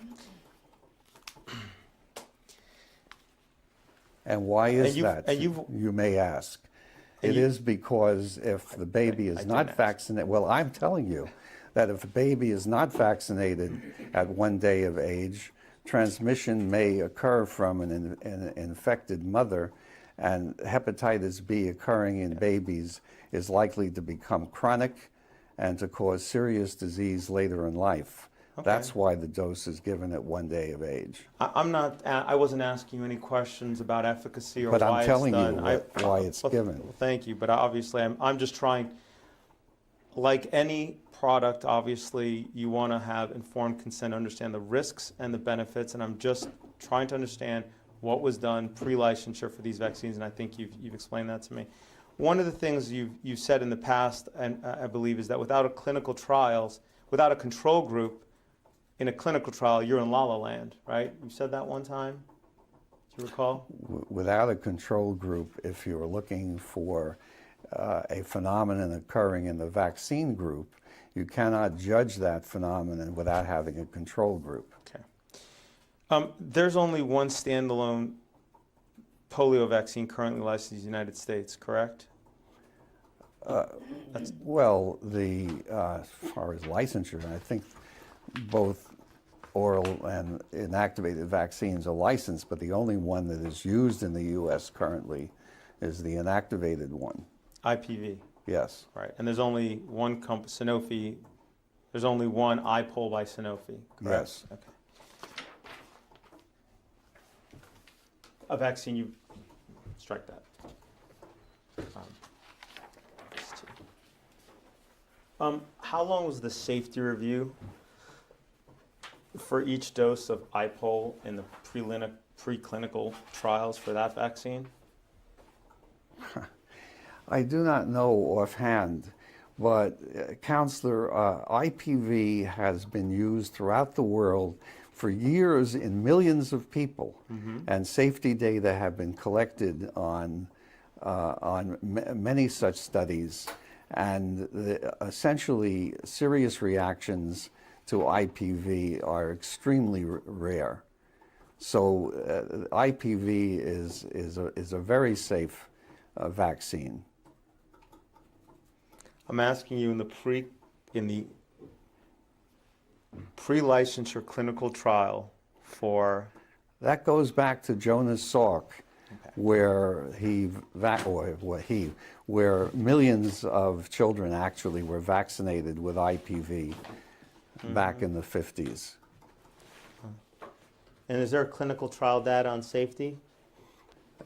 And why is that, and you've- you may ask? And It is because if the baby I is didn't not ask. vaccinated, well, I'm telling you that if a baby is not vaccinated at 1 day of age, transmission may occur from an infected mother, and hepatitis B occurring in babies is likely to become chronic and to cause serious disease later in life. Okay. That's why the dose is given at 1 day of age. I wasn't asking you any questions about efficacy or But why I'm telling it's you done. why it's given. Well, thank you, but obviously I'm just trying, like any product, obviously you want to have informed consent, understand the risks and the benefits, and I'm just trying to understand what was done pre-licensure for these vaccines, and I think you've explained that to me. One of the things you've said in the past, and I believe, is that without a clinical trials, without a control group in a clinical trial, you're in la-la land, right? You said that one time, do you recall? Without a control group, if you're looking for a phenomenon occurring in the vaccine group, you cannot judge that phenomenon without having a control group. Okay. There's only one standalone polio vaccine currently licensed in the United States, correct? Well, as far as licensure, I think both oral and inactivated vaccines are licensed, but the only one that is used in the U.S. currently is the inactivated one. IPV, Yes. right. And there's only one company, Sanofi, there's only one IPOL by Sanofi, correct? Yes. Okay. A vaccine, you strike that. How long was the safety review for each dose of IPOL in the preclinical trials for that vaccine? I do not know offhand, but Counselor, IPV has been used throughout the world for years in millions of people, and safety data have been collected on many such studies, and essentially serious reactions to IPV are extremely rare. So IPV is a very safe vaccine. I'm asking you in the pre-licensure clinical trial for... That goes back to Jonas Salk, where where millions of children actually were vaccinated with IPV back in the 50s. And is there clinical trial data on safety?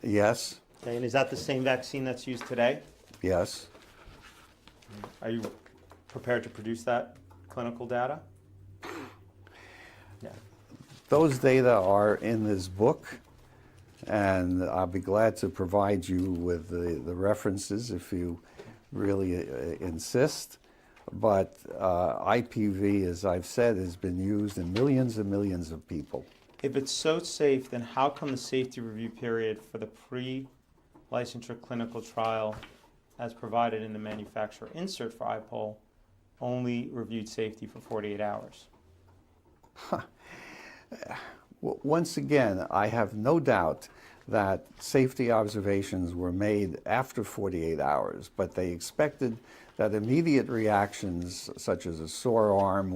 Yes, Okay, and is that the same vaccine that's used today? yes. Are you prepared to produce that clinical data? Yeah. Those data are in this book, and I'll be glad to provide you with the references if you really insist. But IPV, as I've said, has been used in millions and millions of people. If it's so safe, then how come the safety review period for the pre-licensure clinical trial as provided in the manufacturer insert for IPOL only reviewed safety for 48 hours? Once again, I have no doubt that safety observations were made after 48 hours, but they expected that immediate reactions such as a sore arm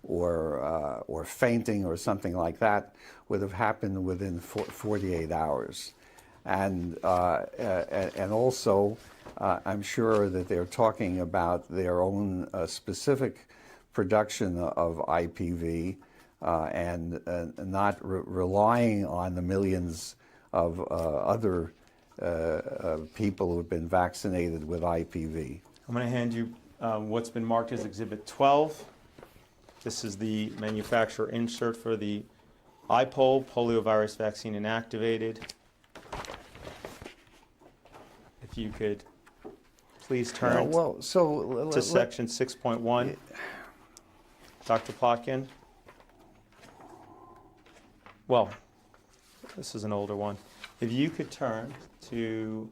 or fainting or something like that would have happened within 48 hours. And also, I'm sure that they're talking about their own specific production of IPV and not relying on the millions of other people who have been vaccinated with IPV. I'm going to hand you what's been marked as Exhibit 12. This is the manufacturer insert for the IPOL, poliovirus vaccine inactivated. If you could please turn to section 6.1. Dr. Plotkin. Well, this is an older one. If you could turn to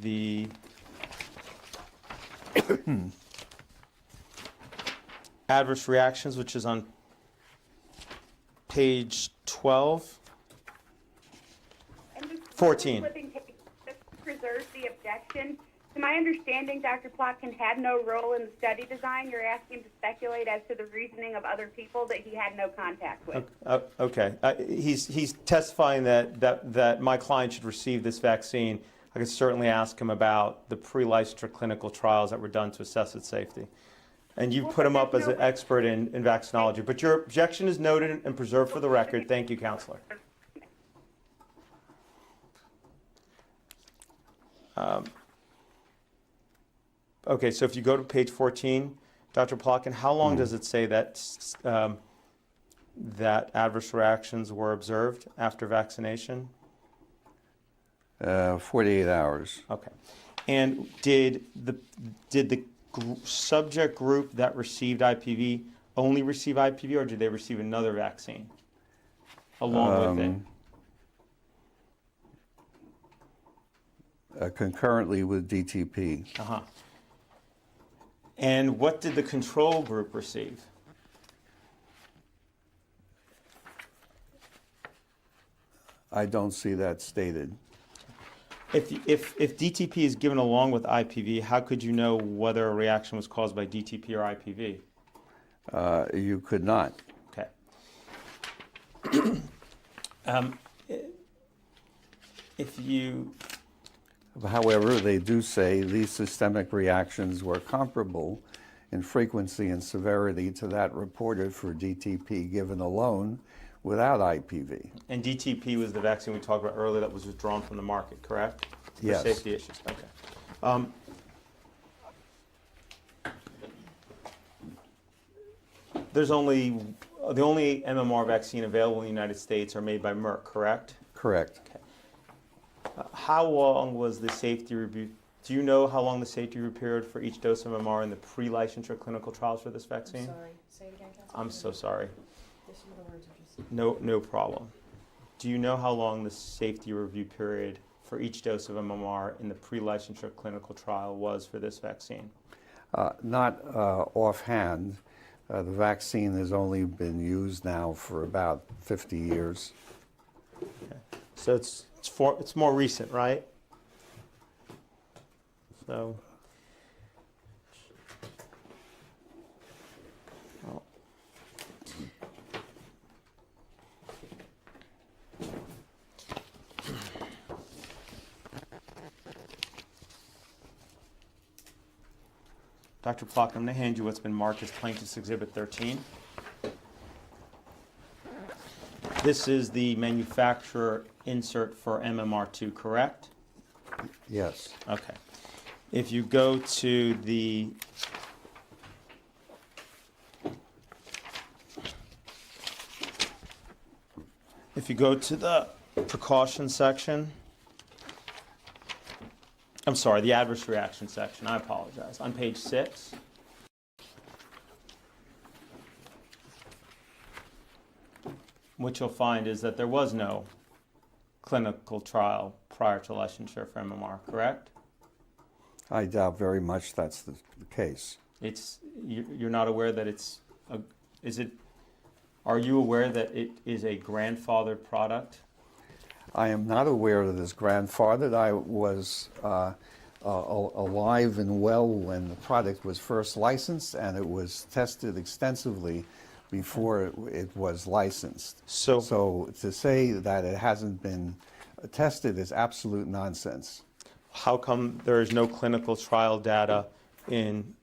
the adverse reactions, which is on page 12. And just 14. flipping page, just preserve the objection. To my understanding, Dr. Plotkin had no role in the study design. You're asking to speculate as to the reasoning of other people that he had no contact with. Okay. He's testifying that my client should receive this vaccine. I could certainly ask him about the pre-licensure clinical trials that were done to assess its safety. And you put him up as an expert in vaccinology. But your objection is noted and preserved for the record. Thank you, Counselor. Okay, so if you go to page 14, Dr. Plotkin, how long does it say that that adverse reactions were observed after vaccination? 48 hours. Okay. And did the subject group that received IPV only receive IPV, or did they receive another vaccine along with it? Concurrently with DTP. Uh-huh. And what did the control group receive? I don't see that stated. If DTP is given along with IPV, how could you know whether a reaction was caused by DTP or IPV? You could not. Okay. However, they do say these systemic reactions were comparable in frequency and severity to that reported for DTP given alone without IPV. And DTP was the vaccine we talked about earlier that was withdrawn from the market, correct? Yes. For safety issues. Okay. There's only the only MMR vaccine available in the United States are made by Merck, correct? Correct. How long was the safety review? Do you know how long the safety review period for each dose of MMR in the pre-licensure clinical trials for this I'm vaccine? sorry, say it again, Councilman. I'm so sorry. Just some of the words are just. No problem. Do you know how long the safety review period for each dose of MMR in the pre-licensure clinical trial was for this vaccine? Not offhand. The vaccine has only been used now for about 50 years. So it's more recent, right? So. Well. Dr. Plotkin, I'm going to hand you what's been marked as Plaintiff's Exhibit 13. This is the manufacturer insert for MMR2, correct? Yes. Okay. If you go to the precaution section, I'm sorry, the adverse reaction section, I apologize, on page 6. What you'll find is that there was no clinical trial prior to licensure for MMR, correct? I doubt very much that's the case. You're not aware that are you aware that it is a grandfathered product? I am not aware that it's grandfathered. I was alive and well when the product was first licensed, and it was tested extensively before it was licensed. So to say that it hasn't been tested is absolute nonsense. How come there is no clinical trial data in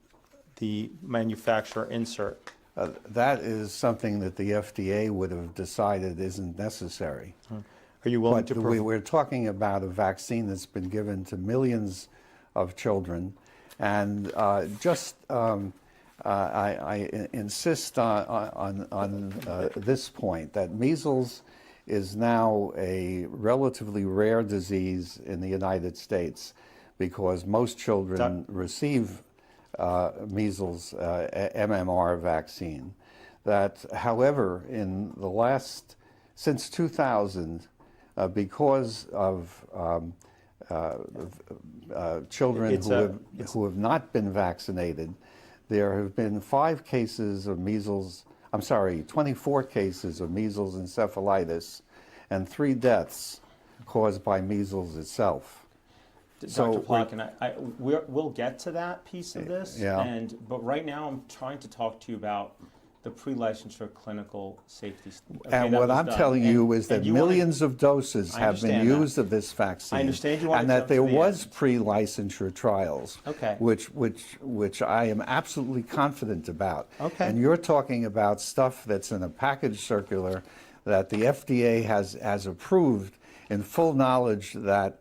the manufacturer insert? That is something that the FDA would have decided isn't necessary. Are you willing But to we're talking about a vaccine that's been given to millions of children, and I insist on this point, that measles is now a relatively rare disease in the United States because most children receive measles MMR vaccine. That, however, in the since 2000, because of children who have not been vaccinated, there have been 24 cases of measles encephalitis and 3 deaths caused by measles itself. Dr. Plotkin, we'll get to that piece of this, yeah. But right now I'm trying to talk to you about the pre-licensure clinical safety. And what I'm telling you is that millions of doses have been used of this vaccine. I understand you want and to that jump to there the was end. pre-licensure trials, Okay. which I am absolutely confident about. Okay. And you're talking about stuff that's in a package circular that the FDA has approved in full knowledge that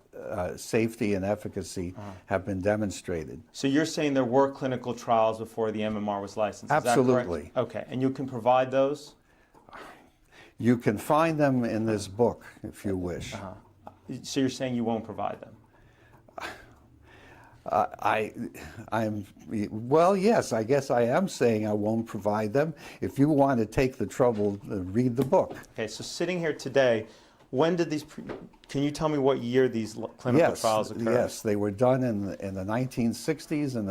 safety and efficacy have been demonstrated. So you're saying there were clinical trials before the MMR was licensed? Absolutely. Is that correct? Okay, and you can provide those? You can find them in this book if you wish. So you're saying you won't provide them? Well, yes, I guess I am saying I won't provide them. If you want to take the trouble to read the book. Okay, so sitting here today, when did these, can you tell me what year these clinical trials occurred? Yes, they were done in the 1960s and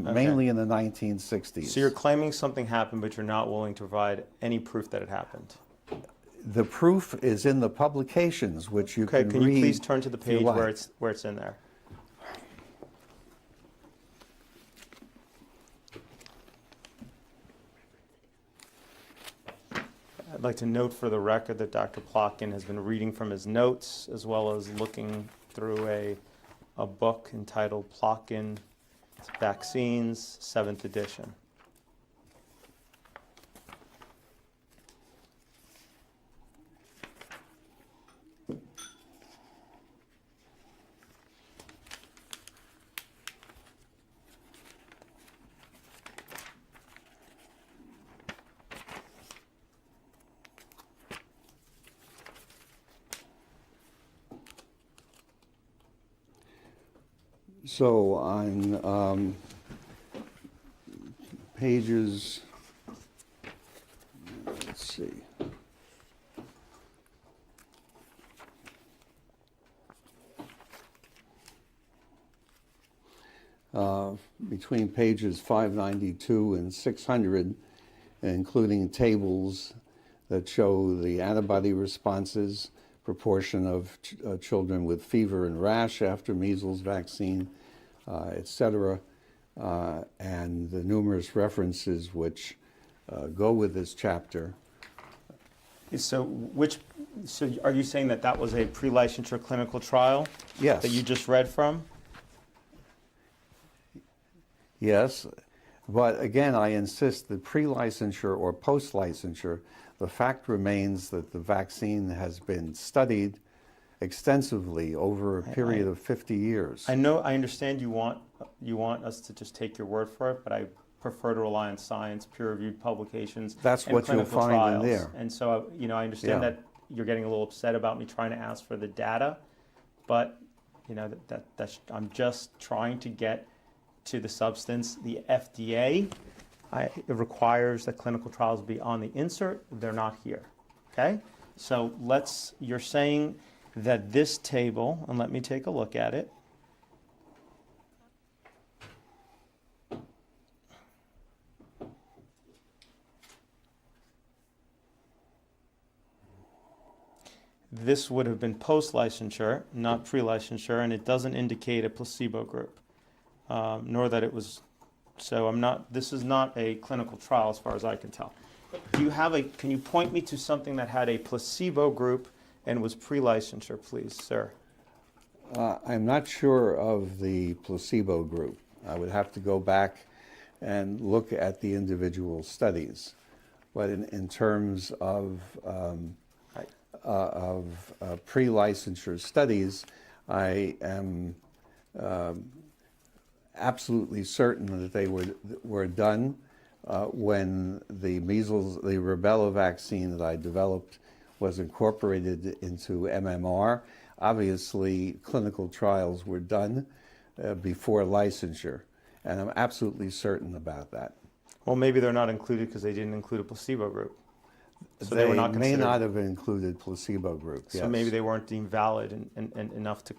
mainly in the 1960s. So you're claiming something happened, but you're not willing to provide any proof that it happened? The proof is in the publications, which you can read. Can you please turn to the page where it's in there? I'd like to note for the record that Dr. Plotkin has been reading from his notes as well as looking through a book entitled Plotkin Vaccines, 7th edition. So on pages, let's see. Between pages 592 and 600, including tables that show the antibody responses, proportion of children with fever and rash after measles vaccine, etc., and the numerous references which go with this chapter. So are you saying that that was a pre-licensure clinical trial? Yes. That you just read from? Yes, but again, I insist that pre-licensure or post-licensure, the fact remains that the vaccine has been studied extensively over a period of 50 years. I know, I understand you want us to just take your word for it, but I prefer to rely on science, peer-reviewed publications. That's and what you'll clinical find in trials. there. And so, I understand Yeah. that you're getting a little upset about me trying to ask for the data, but I'm just trying to get to the substance. The FDA it requires that clinical trials be on the insert. They're not here. Okay, so you're saying that this table, and let me take a look at it. This would have been post-licensure, not pre-licensure, and it doesn't indicate a placebo group, nor that it was. So this is not a clinical trial as far as I can tell. Can you point me to something that had a placebo group and was pre-licensure, please, sir? I'm not sure of the placebo group. I would have to go back and look at the individual studies. But in terms of pre-licensure studies, I am absolutely certain that they were done when the rubella vaccine that I developed was incorporated into MMR. Obviously, clinical trials were done before licensure, and I'm absolutely certain about that. Well, maybe they're not included because they didn't include a placebo group. So they were not may considered. not have included placebo groups. So yes. maybe they weren't deemed valid and enough to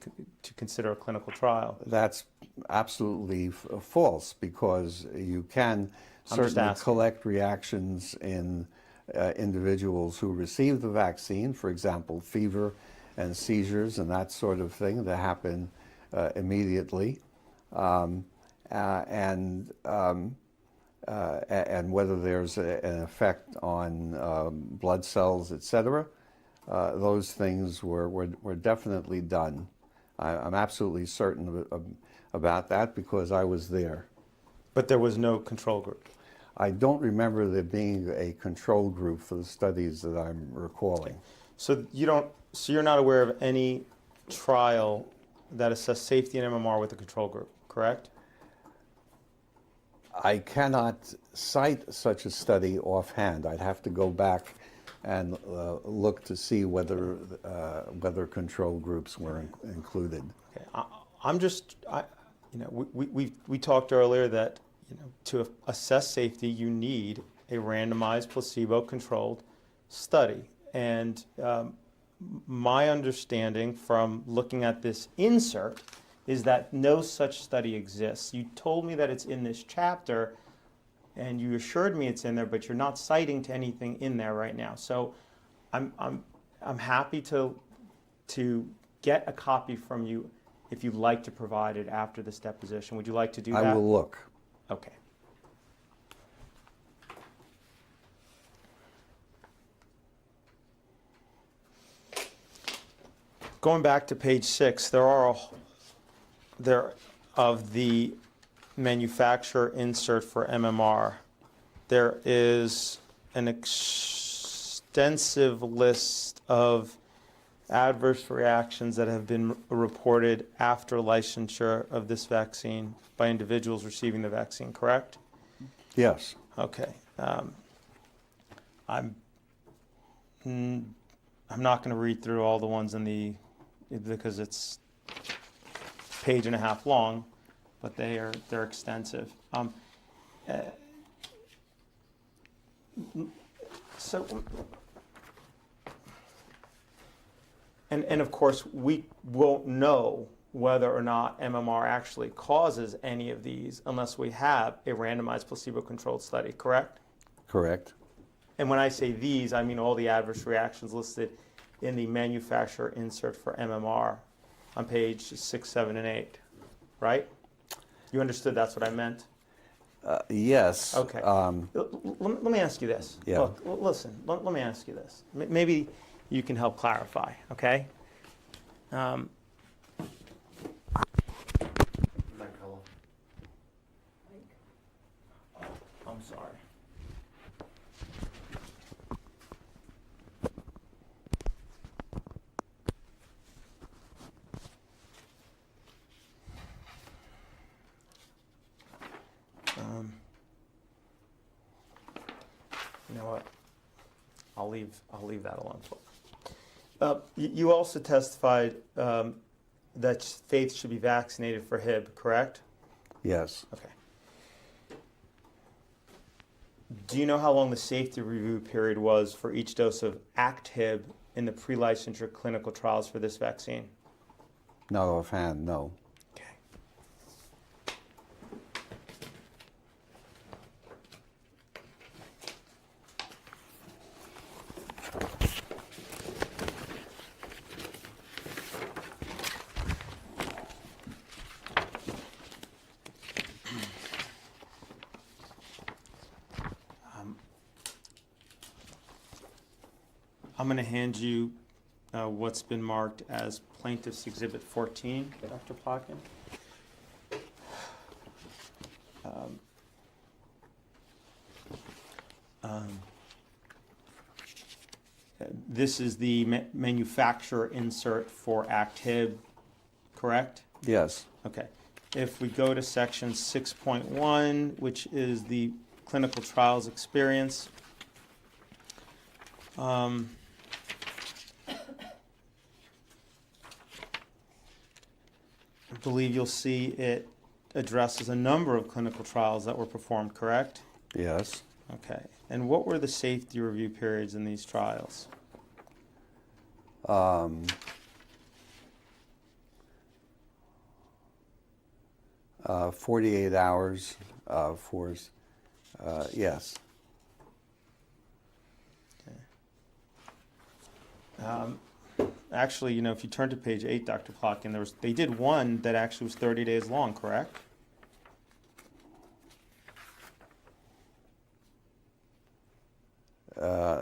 consider a clinical trial. That's absolutely false, because you can certainly collect reactions in individuals who receive the vaccine, for example, fever and seizures and that sort of thing that happen immediately, and whether there's an effect on blood cells, etc. Those things were definitely done. I'm absolutely certain about that because I was there. But there was no control group. I don't remember there being a control group for the studies that I'm recalling. So you're not aware of any trial that assessed safety in MMR with a control group, correct? I cannot cite such a study offhand. I'd have to go back and look to see whether control groups were included. Okay. We talked earlier that to assess safety you need a randomized placebo-controlled study, and my understanding from looking at this insert is that no such study exists. You told me that it's in this chapter, and you assured me it's in there, but you're not citing to anything in there right now. So I'm happy to get a copy from you if you'd like to provide it after this deposition. Would you like to do that? I will look. Okay. Going back to page 6, there of the manufacturer insert for MMR, there is an extensive list of adverse reactions that have been reported after licensure of this vaccine by individuals receiving the vaccine, correct? Yes. Okay. I'm not going to read through all the ones because it's a page and a half long, but they're extensive. So, and of course, we won't know whether or not MMR actually causes any of these unless we have a randomized placebo-controlled study, correct? Correct. And when I say these, I mean all the adverse reactions listed in the manufacturer insert for MMR on page 6, 7, and 8, right? You understood that's what I meant? Yes. Okay. Let me ask you this. Yeah. Look, listen, let me ask you this. Maybe you can help clarify, okay? That color. I'm sorry. You know what? I'll leave that alone. You also testified that Faith should be vaccinated for Hib, correct? Yes. Okay. Do you know how long the safety review period was for each dose of ACT-HIB in the pre-licensure clinical trials for this vaccine? Not offhand, no. Okay. I'm going to hand you what's been marked as Plaintiff's Exhibit 14, Dr. Plotkin. This is the manufacturer insert for ACT-HIB, correct? Yes. Okay. If we go to section 6.1, which is the clinical trials experience, I believe you'll see it addresses a number of clinical trials that were performed, correct? Yes. Okay. And what were the safety review periods in these trials? 48 hours for, yes. Actually, if you turn to page 8, Dr. Plotkin, they did one that actually was 30 days long, correct?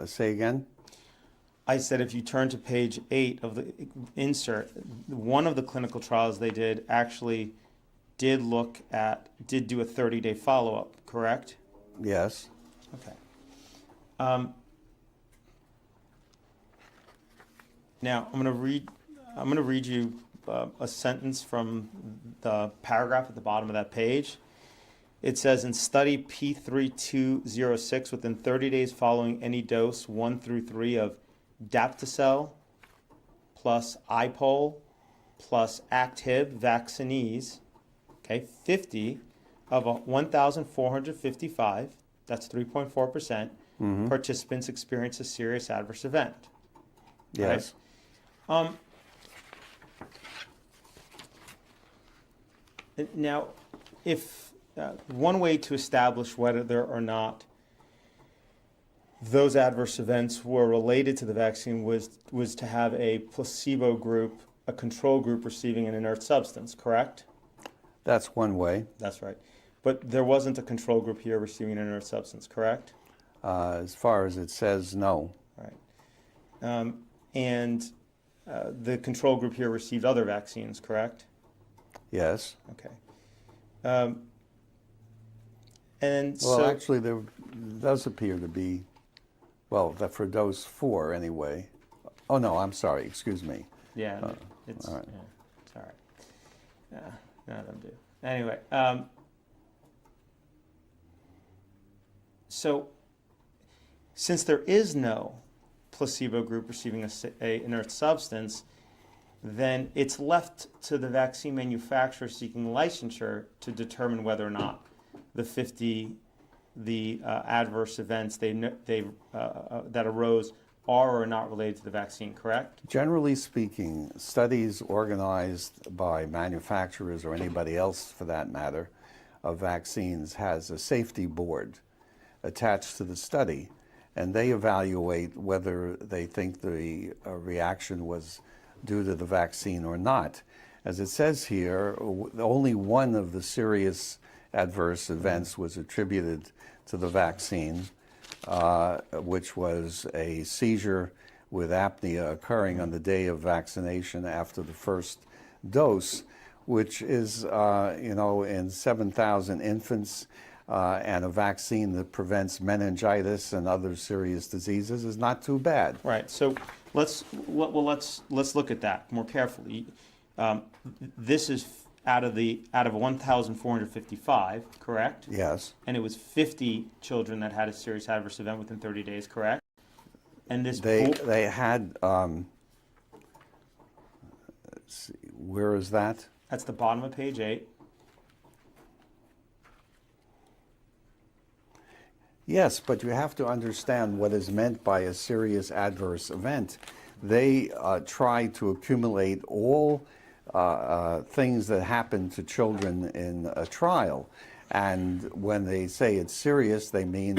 Say again? I said if you turn to page 8 of the insert, one of the clinical trials they did actually did do a 30-day follow-up, correct? Yes. Okay. Now I'm going to read you a sentence from the paragraph at the bottom of that page. It says, in study P3206, within 30 days following any dose 1 through 3 of Daptocel plus IPOL plus ACT-HIB vaccinese, okay, 50 of 1,455, that's 3.4%, participants experience a serious adverse event. Yes. Right? Now, if one way to establish whether or not those adverse events were related to the vaccine was to have a placebo group, a control group receiving an inert substance, correct? That's one way. That's right. But there wasn't a control group here receiving an inert substance, correct? As far as it says, no. Right. And the control group here received other vaccines, correct? Yes. Okay. And Well, so, actually, there does appear to be, well, that for dose 4 anyway. Oh, no, I'm sorry. Excuse me. yeah, it's all right. yeah, it's all right. None of them do. Anyway, so since there is no placebo group receiving a inert substance, then it's left to the vaccine manufacturer seeking licensure to determine whether or not the adverse events that arose are or are not related to the vaccine, correct? Generally speaking, studies organized by manufacturers or anybody else for that matter of vaccines has a safety board attached to the study, and they evaluate whether they think the reaction was due to the vaccine or not. As it says here, only one of the serious adverse events was attributed to the vaccine, which was a seizure with apnea occurring on the day of vaccination after the first dose, which is, in 7,000 infants, and a vaccine that prevents meningitis and other serious diseases is not too bad. Right. So let's look at that more carefully. This is out of 1,455, correct? Yes. And it was 50 children that had a serious adverse event within 30 days, correct? And this They had. Let's see, where is that? That's the bottom of page 8. Yes, but you have to understand what is meant by a serious adverse event. They try to accumulate all things that happen to children in a trial. And when they say it's serious, they mean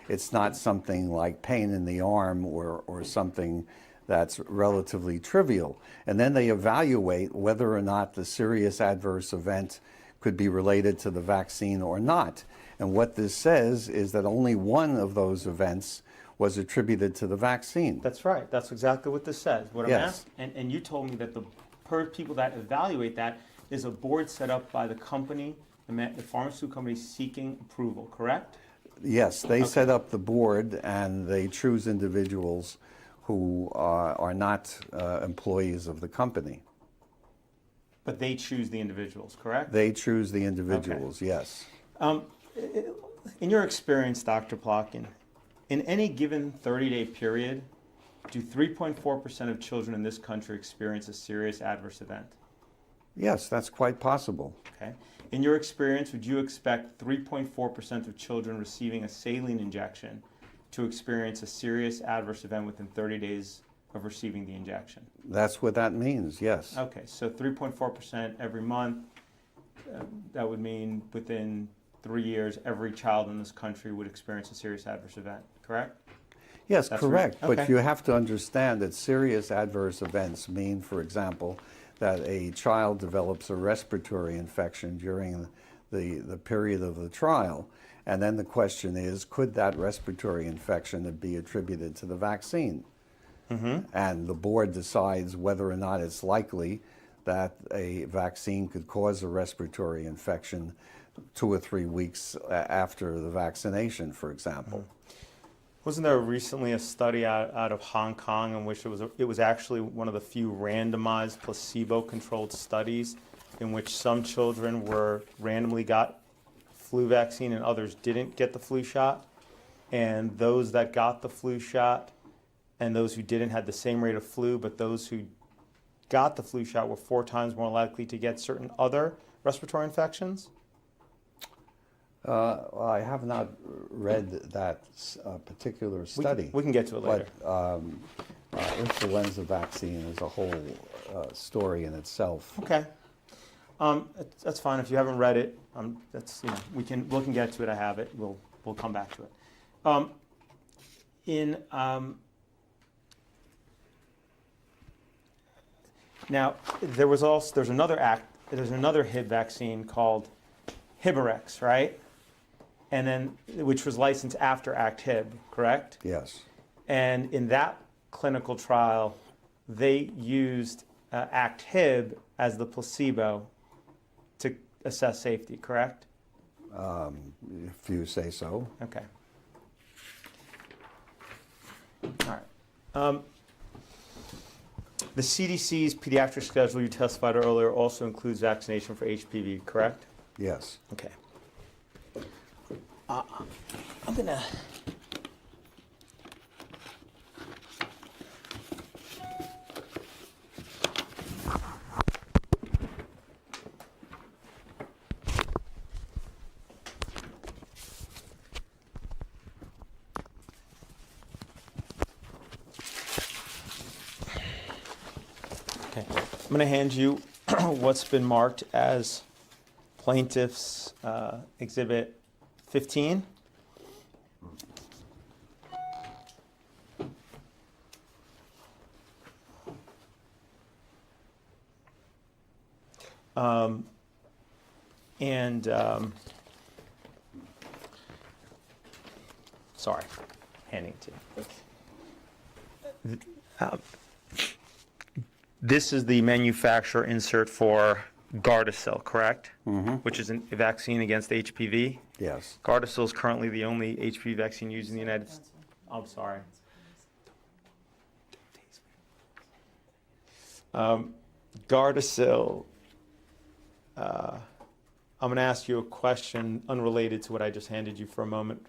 it's not something like pain in the arm or something that's relatively trivial. And then they evaluate whether or not the serious adverse event could be related to the vaccine or not. And what this says is that only one of those events was attributed to the vaccine. That's right. That's exactly what this says. What I'm Yes. asking, and you told me that the people that evaluate that is a board set up by the company, the pharmaceutical company seeking approval, correct? Yes, they set up the board and they choose individuals who are not employees of the company. But they choose the individuals, correct? They choose the individuals, yes. In your experience, Dr. Plotkin, in any given 30-day period, do 3.4% of children in this country experience a serious adverse event? Yes, that's quite possible. Okay. In your experience, would you expect 3.4% of children receiving a saline injection to experience a serious adverse event within 30 days of receiving the injection? That's what that means, yes. Okay, so 3.4% every month, that would mean within 3 years, every child in this country would experience a serious adverse event, correct? Yes, That's correct. okay. But you have to understand that serious adverse events mean, for example, that a child develops a respiratory infection during the period of the trial. And then the question is, could that respiratory infection be attributed to the vaccine? Mm-hmm. And the board decides whether or not it's likely that a vaccine could cause a respiratory infection 2 or 3 weeks after the vaccination, for example. Mm-hmm. Wasn't there recently a study out of Hong Kong in which it was actually one of the few randomized placebo-controlled studies in which some children were randomly got flu vaccine and others didn't get the flu shot, and those that got the flu shot and those who didn't had the same rate of flu, but those who got the flu shot were 4 times more likely to get certain other respiratory infections? Well, I have not read that particular study. We can get to it later. But influenza vaccine is a whole story in itself. Okay, that's fine. If you haven't read it, that's we can get to it. I have it. We'll come back to it. Now there's another Hib vaccine called Hibarex, right? And then which was licensed after Act Hib, correct? Yes. And in that clinical trial, they used Act Hib as the placebo to assess safety, correct? If you say so. Okay. All right. The CDC's pediatric schedule you testified earlier also includes vaccination for HPV, correct? Yes. Okay. I'm gonna. I'm going to hand you what's been marked as Plaintiff's Exhibit 15. Sorry, handing it to you. This is the manufacturer insert for Gardasil, correct? Mm-hmm. Which is a vaccine against HPV. Yes. Gardasil is currently the only HPV vaccine used in the United States. I'm sorry. Gardasil, I'm going to ask you a question unrelated to what I just handed you for a moment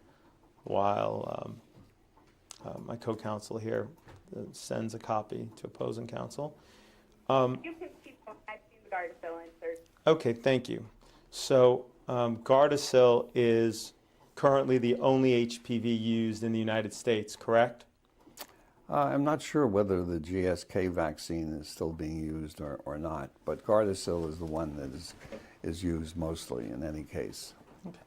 while my co-counsel here sends a copy to opposing counsel. You can keep going. I've seen the Gardasil insert. Okay, thank you. So Gardasil is currently the only HPV used in the United States, correct? I'm not sure whether the GSK vaccine is still being used or not, but Gardasil is the one that is used mostly in any case. Okay.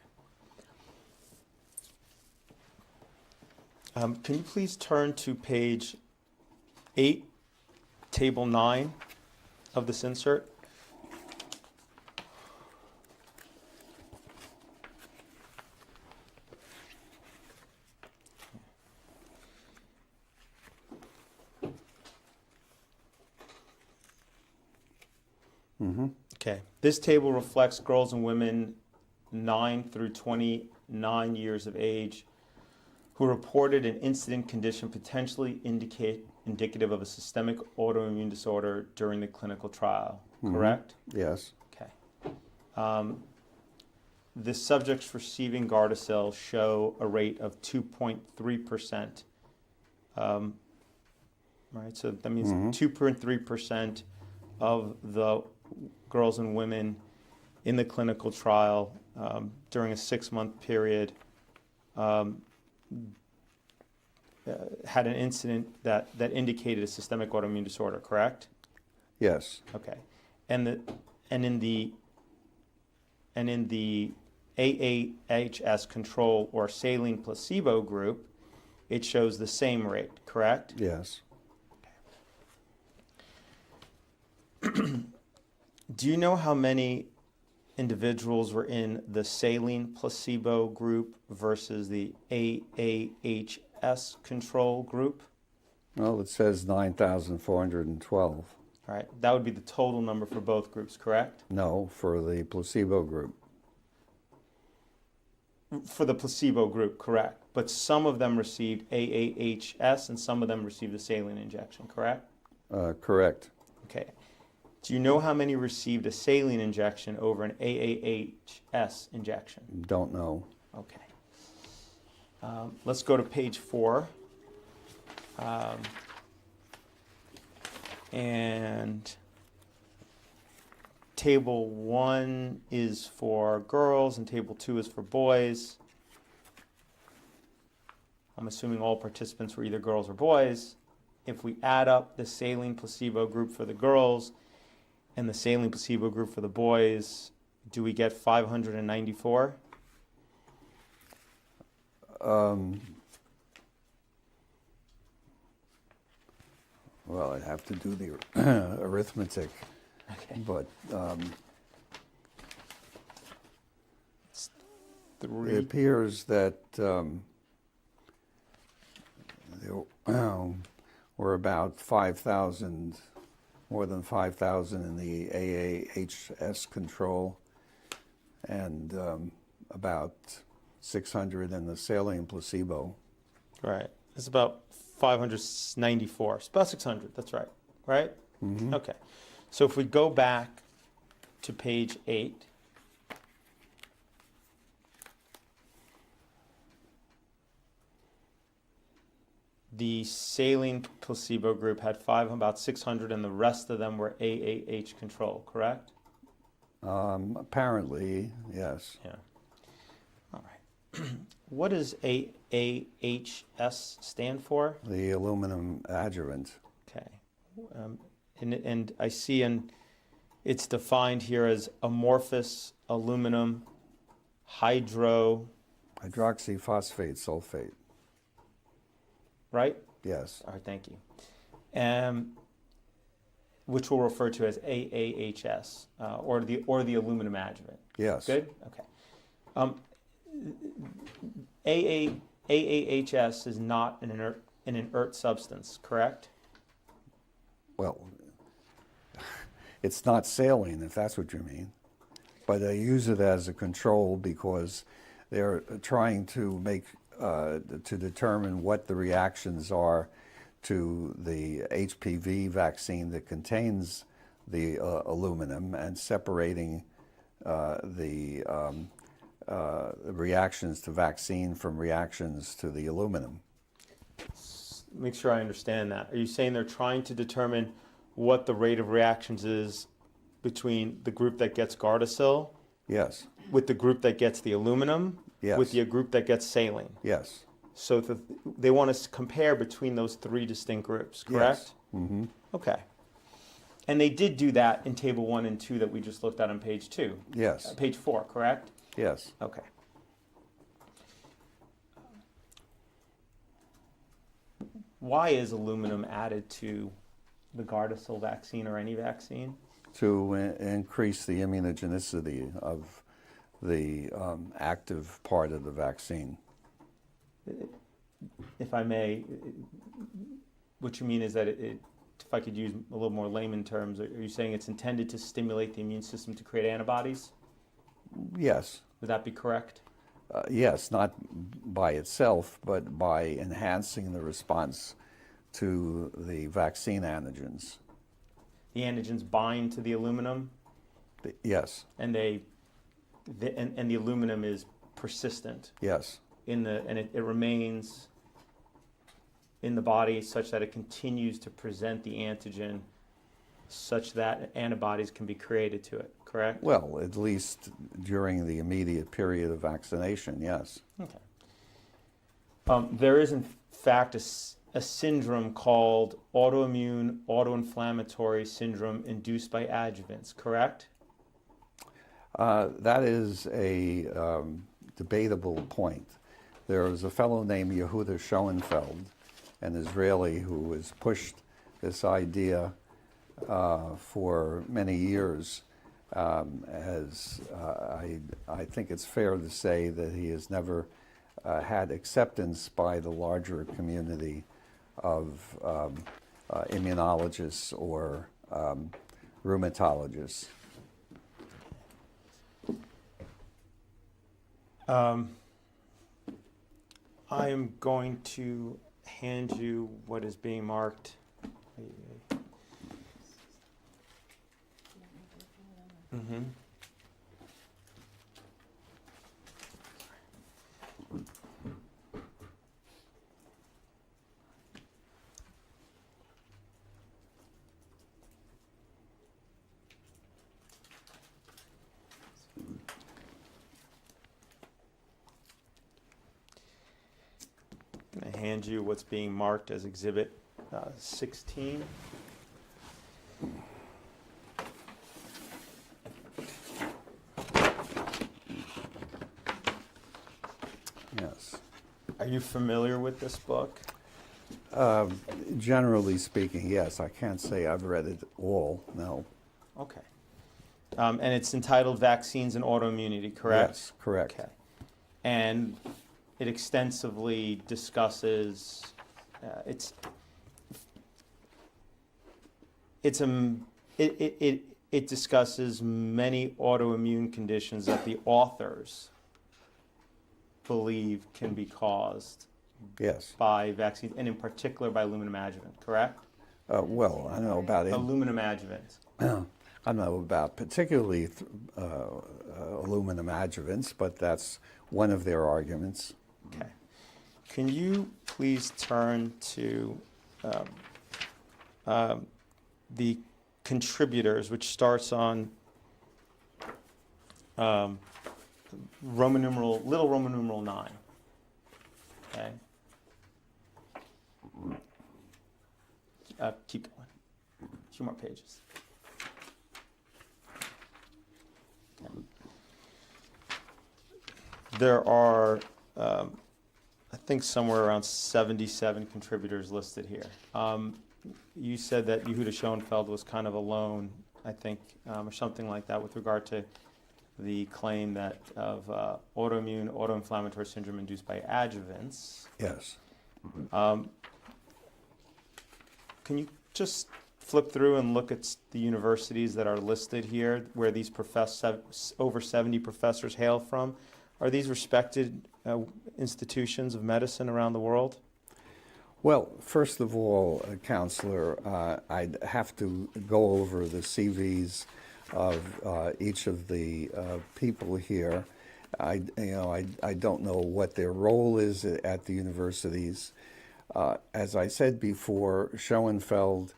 Can you please turn to page 8, table 9 of this insert? Mm-hmm. Okay. This table reflects girls and women 9 through 29 years of age who reported an incident condition potentially indicative of a systemic autoimmune disorder during the clinical trial, correct? Yes. Okay. The subjects receiving Gardasil show a rate of 2.3%. Right, so that means 2.3% of the girls and women in the clinical trial during a 6-month period had an incident that indicated a systemic autoimmune disorder, correct? Yes. Okay. And in the AAHS control or saline placebo group, it shows the same rate, correct? Yes. Do you know how many individuals were in the saline placebo group versus the AAHS control group? Well, it says 9,412. All right, that would be the total number for both groups, correct? No, for the placebo group. For the placebo group, correct. But some of them received AAHS and some of them received the saline injection, correct? Correct. Okay. Do you know how many received a saline injection over an AAHS injection? Don't know. Okay. Let's go to page 4. And table 1 is for girls and table 2 is for boys. I'm assuming all participants were either girls or boys. If we add up the saline placebo group for the girls and the saline placebo group for the boys, do we get 594? Well, I'd have to do the arithmetic, Okay. but It's 3. it appears that there were about 5,000, more than 5,000 in the AAHS control, and about 600 in the saline placebo. Right. It's about 594. It's about 600. That's right. Right? Mm-hmm. Okay. So if we go back to page 8, the saline placebo group had about 600, and the rest of them were AAH control, correct? Apparently, yes. Yeah. All right. What does AAHS stand for? The aluminum adjuvant. Okay. and I see it's defined here as amorphous aluminum hydroxyphosphate sulfate. Right? Yes. All right, thank you. Which we'll refer to as AAHS, or the aluminum adjuvant. Yes. Good? Okay. AAHS is not an inert substance, correct? Well, it's not saline, if that's what you mean. But they use it as a control because they're trying to to determine what the reactions are to the HPV vaccine that contains the aluminum, and separating the reactions to vaccine from reactions to the aluminum. Make sure I understand that. Are you saying they're trying to determine what the rate of reactions is between the group that gets Gardasil Yes. with the group that gets the aluminum Yes. with the group that gets saline? Yes. So they want us to compare between those three distinct groups, correct? Yes. Mm-hmm. Okay. And they did do that in table 1 and 2 that we just looked at on page 2. Yes. Page 4, correct? Yes. Okay. Why is aluminum added to the Gardasil vaccine or any vaccine? To increase the immunogenicity of the active part of the vaccine. If I may, what you mean is that if I could use a little more layman terms, are you saying it's intended to stimulate the immune system to create antibodies? Yes. Would that be correct? Yes, not by itself, but by enhancing the response to the vaccine antigens. The antigens bind to the aluminum, Yes. and and the aluminum is persistent Yes. and it remains in the body such that it continues to present the antigen such that antibodies can be created to it, correct? Well, at least during the immediate period of vaccination, yes. Okay. There is, in fact, a syndrome called autoinflammatory syndrome induced by adjuvants, correct? That is a debatable point. There was a fellow named Yehuda Schoenfeld, an Israeli, who has pushed this idea for many years. I think it's fair to say that he has never had acceptance by the larger community of immunologists or rheumatologists. I am going to hand you what is being marked. Mm-hmm. I'm going to hand you what's being marked as Exhibit 16. Yes. Are you familiar with this book? Generally speaking, yes. I can't say I've read it all, no. Okay. And it's entitled Vaccines and Autoimmunity, correct? Yes, correct. Okay. And it extensively discusses, it discusses many autoimmune conditions that the authors believe can be caused Yes. by vaccines, and in particular by aluminum adjuvant, correct? Well, I don't know about it. Aluminum adjuvant. I don't know about particularly aluminum adjuvants, but that's one of their arguments. Okay. Can you please turn to the contributors, which starts on little Roman numeral 9. Okay. Keep going. 2 more pages. There are, I think, somewhere around 77 contributors listed here. You said that Yehuda Schoenfeld was kind of alone, I think, or something like that, with regard to the claim that of autoinflammatory syndrome induced by adjuvants. Yes. Can you just flip through and look at the universities that are listed here, where these over 70 professors hail from? Are these respected institutions of medicine around the world? Well, first of all, Counselor, I'd have to go over the CVs of each of the people here. I don't know what their role is at the universities. As I said before, Schoenfeld,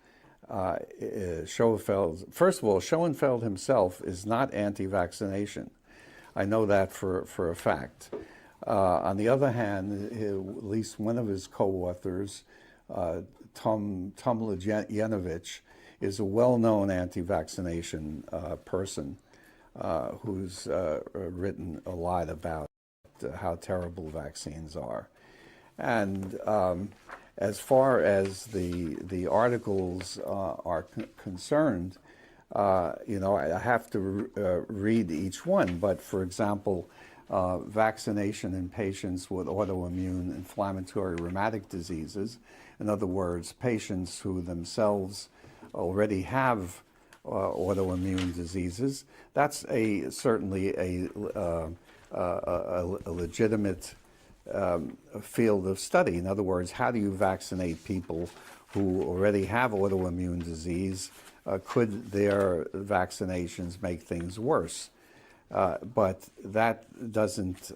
first of all, Schoenfeld himself is not anti-vaccination. I know that for a fact. On the other hand, at least one of his co-authors, Tom Tomljanovich, is a well-known anti-vaccination person who's written a lot about how terrible vaccines are. And as far as the articles are concerned, I have to read each one. But for example, vaccination in patients with autoimmune inflammatory rheumatic diseases, in other words, patients who themselves already have autoimmune diseases, that's certainly a legitimate field of study. In other words, how do you vaccinate people who already have autoimmune disease? Could their vaccinations make things worse? But that doesn't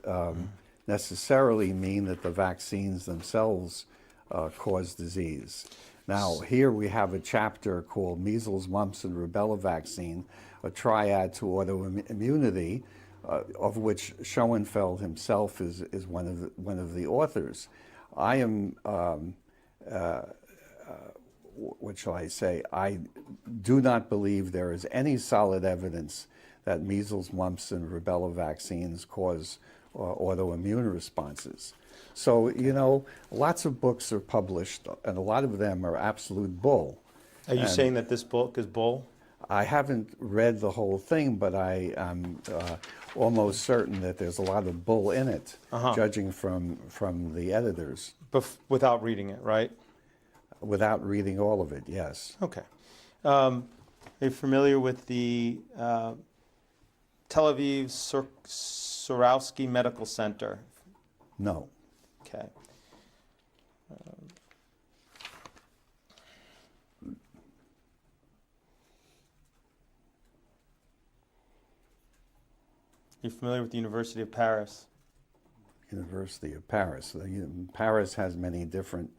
necessarily mean that the vaccines themselves cause disease. Now, here we have a chapter called Measles, Mumps, and Rubella Vaccine, a triad to autoimmunity, of which Schoenfeld himself is one of the authors. I am, what shall I say, I do not believe there is any solid evidence that measles, mumps, and rubella vaccines cause autoimmune responses. So, lots of books are published, and a lot of them are absolute bull. Are you saying that this book is bull? I haven't read the whole thing, but I am almost certain that there's a lot of bull in it, judging from the editors. Without reading it, right? Without reading all of it, yes. Okay. Are you familiar with the Tel Aviv Sourowski Medical Center? No. Okay. You're familiar with the University of Paris? University of Paris. Paris has many different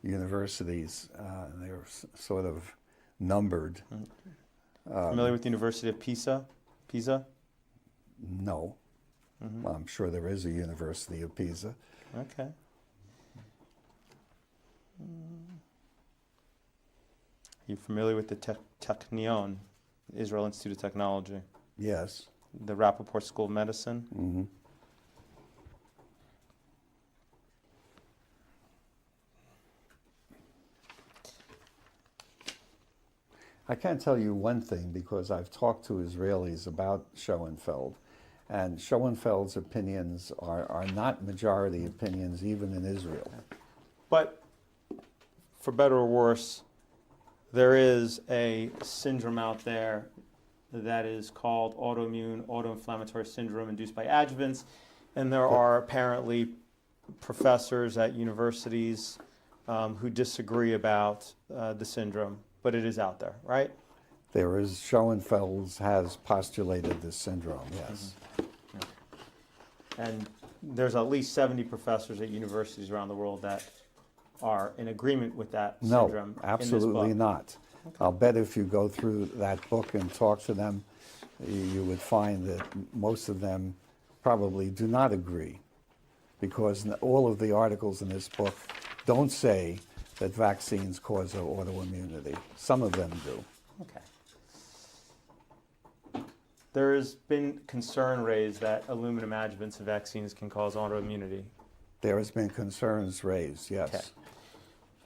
universities. They're sort of numbered. Familiar with the University of Pisa? No. Well, I'm sure there is a University of Pisa. Okay. You familiar with the Technion, Israel Institute of Technology? Yes. The Rappaport School of Medicine? Mm-hmm. I can tell you one thing, because I've talked to Israelis about Schoenfeld, and Schoenfeld's opinions are not majority opinions even in Israel. But for better or worse, there is a syndrome out there that is called autoinflammatory syndrome induced by adjuvants, and there are apparently professors at universities who disagree about the syndrome, but it is out there, right? There is, Schoenfeld has postulated this syndrome, yes. And there's at least 70 professors at universities around the world that are in agreement with that syndrome. No, absolutely not. Okay. I'll bet if you go through that book and talk to them, you would find that most of them probably do not agree, because all of the articles in this book don't say that vaccines cause autoimmunity. Some of them do. Okay. There's been concern raised that aluminum adjuvants in vaccines can cause autoimmunity. There has been concerns raised, yes. Okay.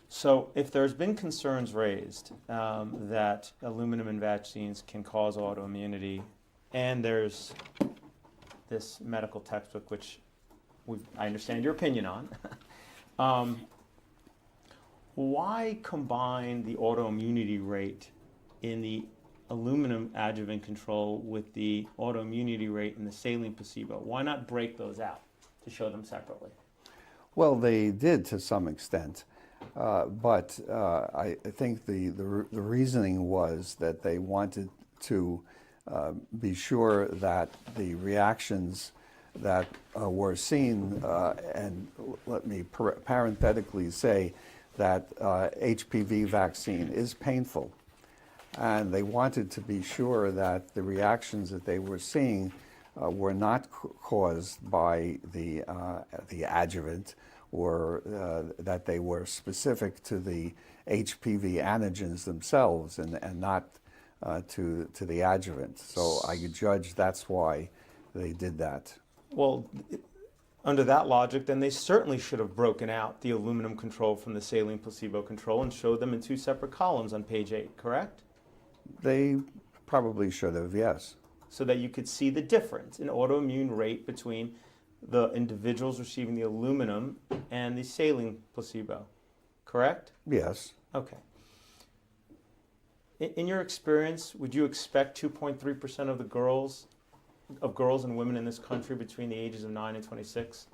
So if there's been concerns raised that aluminum in vaccines can cause autoimmunity, and there's this medical textbook, which I understand your opinion on, why combine the autoimmunity rate in the aluminum adjuvant control with the autoimmunity rate in the saline placebo? Why not break those out to show them separately? Well, they did to some extent, but I think the reasoning was that they wanted to be sure that the reactions that were seen, and let me parenthetically say that HPV vaccine is painful. And they wanted to be sure that the reactions that they were seeing were not caused by the adjuvant, or that they were specific to the HPV antigens themselves and not to the adjuvant. So I judge that's why they did that. Well, under that logic, then they certainly should have broken out the aluminum control from the saline placebo control and showed them in two separate columns on page 8, correct? They probably should have, yes. So that you could see the difference in autoimmune rate between the individuals receiving the aluminum and the saline placebo, correct? Yes. Okay. In your experience, would you expect 2.3% of the girls and women in this country between the ages of 9 and 26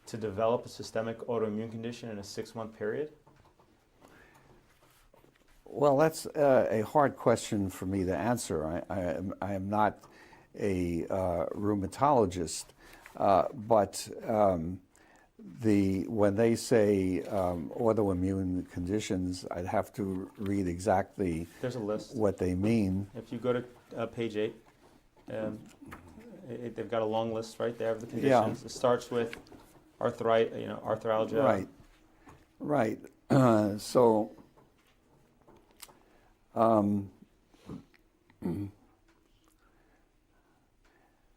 to develop a systemic autoimmune condition in a 6-month period? Well, that's a hard question for me to answer. I am not a rheumatologist, but when they say autoimmune conditions, I'd have to read exactly There's a list. what they mean. If you go to page 8, they've got a long list right there of the conditions. Yeah. It starts with arthralgia. Right. So.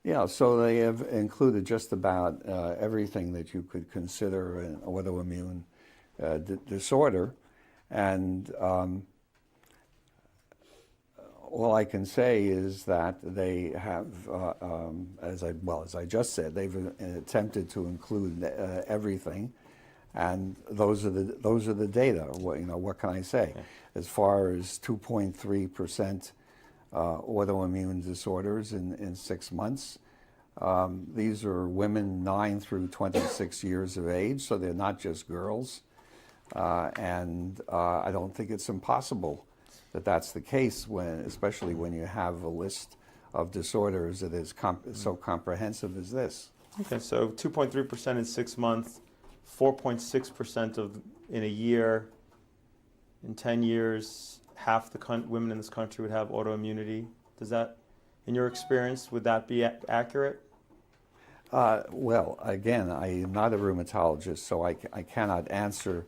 Yeah, so they have included just about everything that you could consider an autoimmune disorder, and all I can say is that they have, as I just said, they've attempted to include everything, and those are the data. What can I say? Okay. As far as 2.3% autoimmune disorders in 6 months. These are women 9 through 26 years of age, so they're not just girls. And I don't think it's impossible that that's the case, especially when you have a list of disorders that is so comprehensive as this. Okay, so 2.3% in 6 months, 4.6% in a year. In 10 years, half the women in this country would have autoimmunity. Does that, in your experience, would that be accurate? Well, again, I am not a rheumatologist, so I cannot answer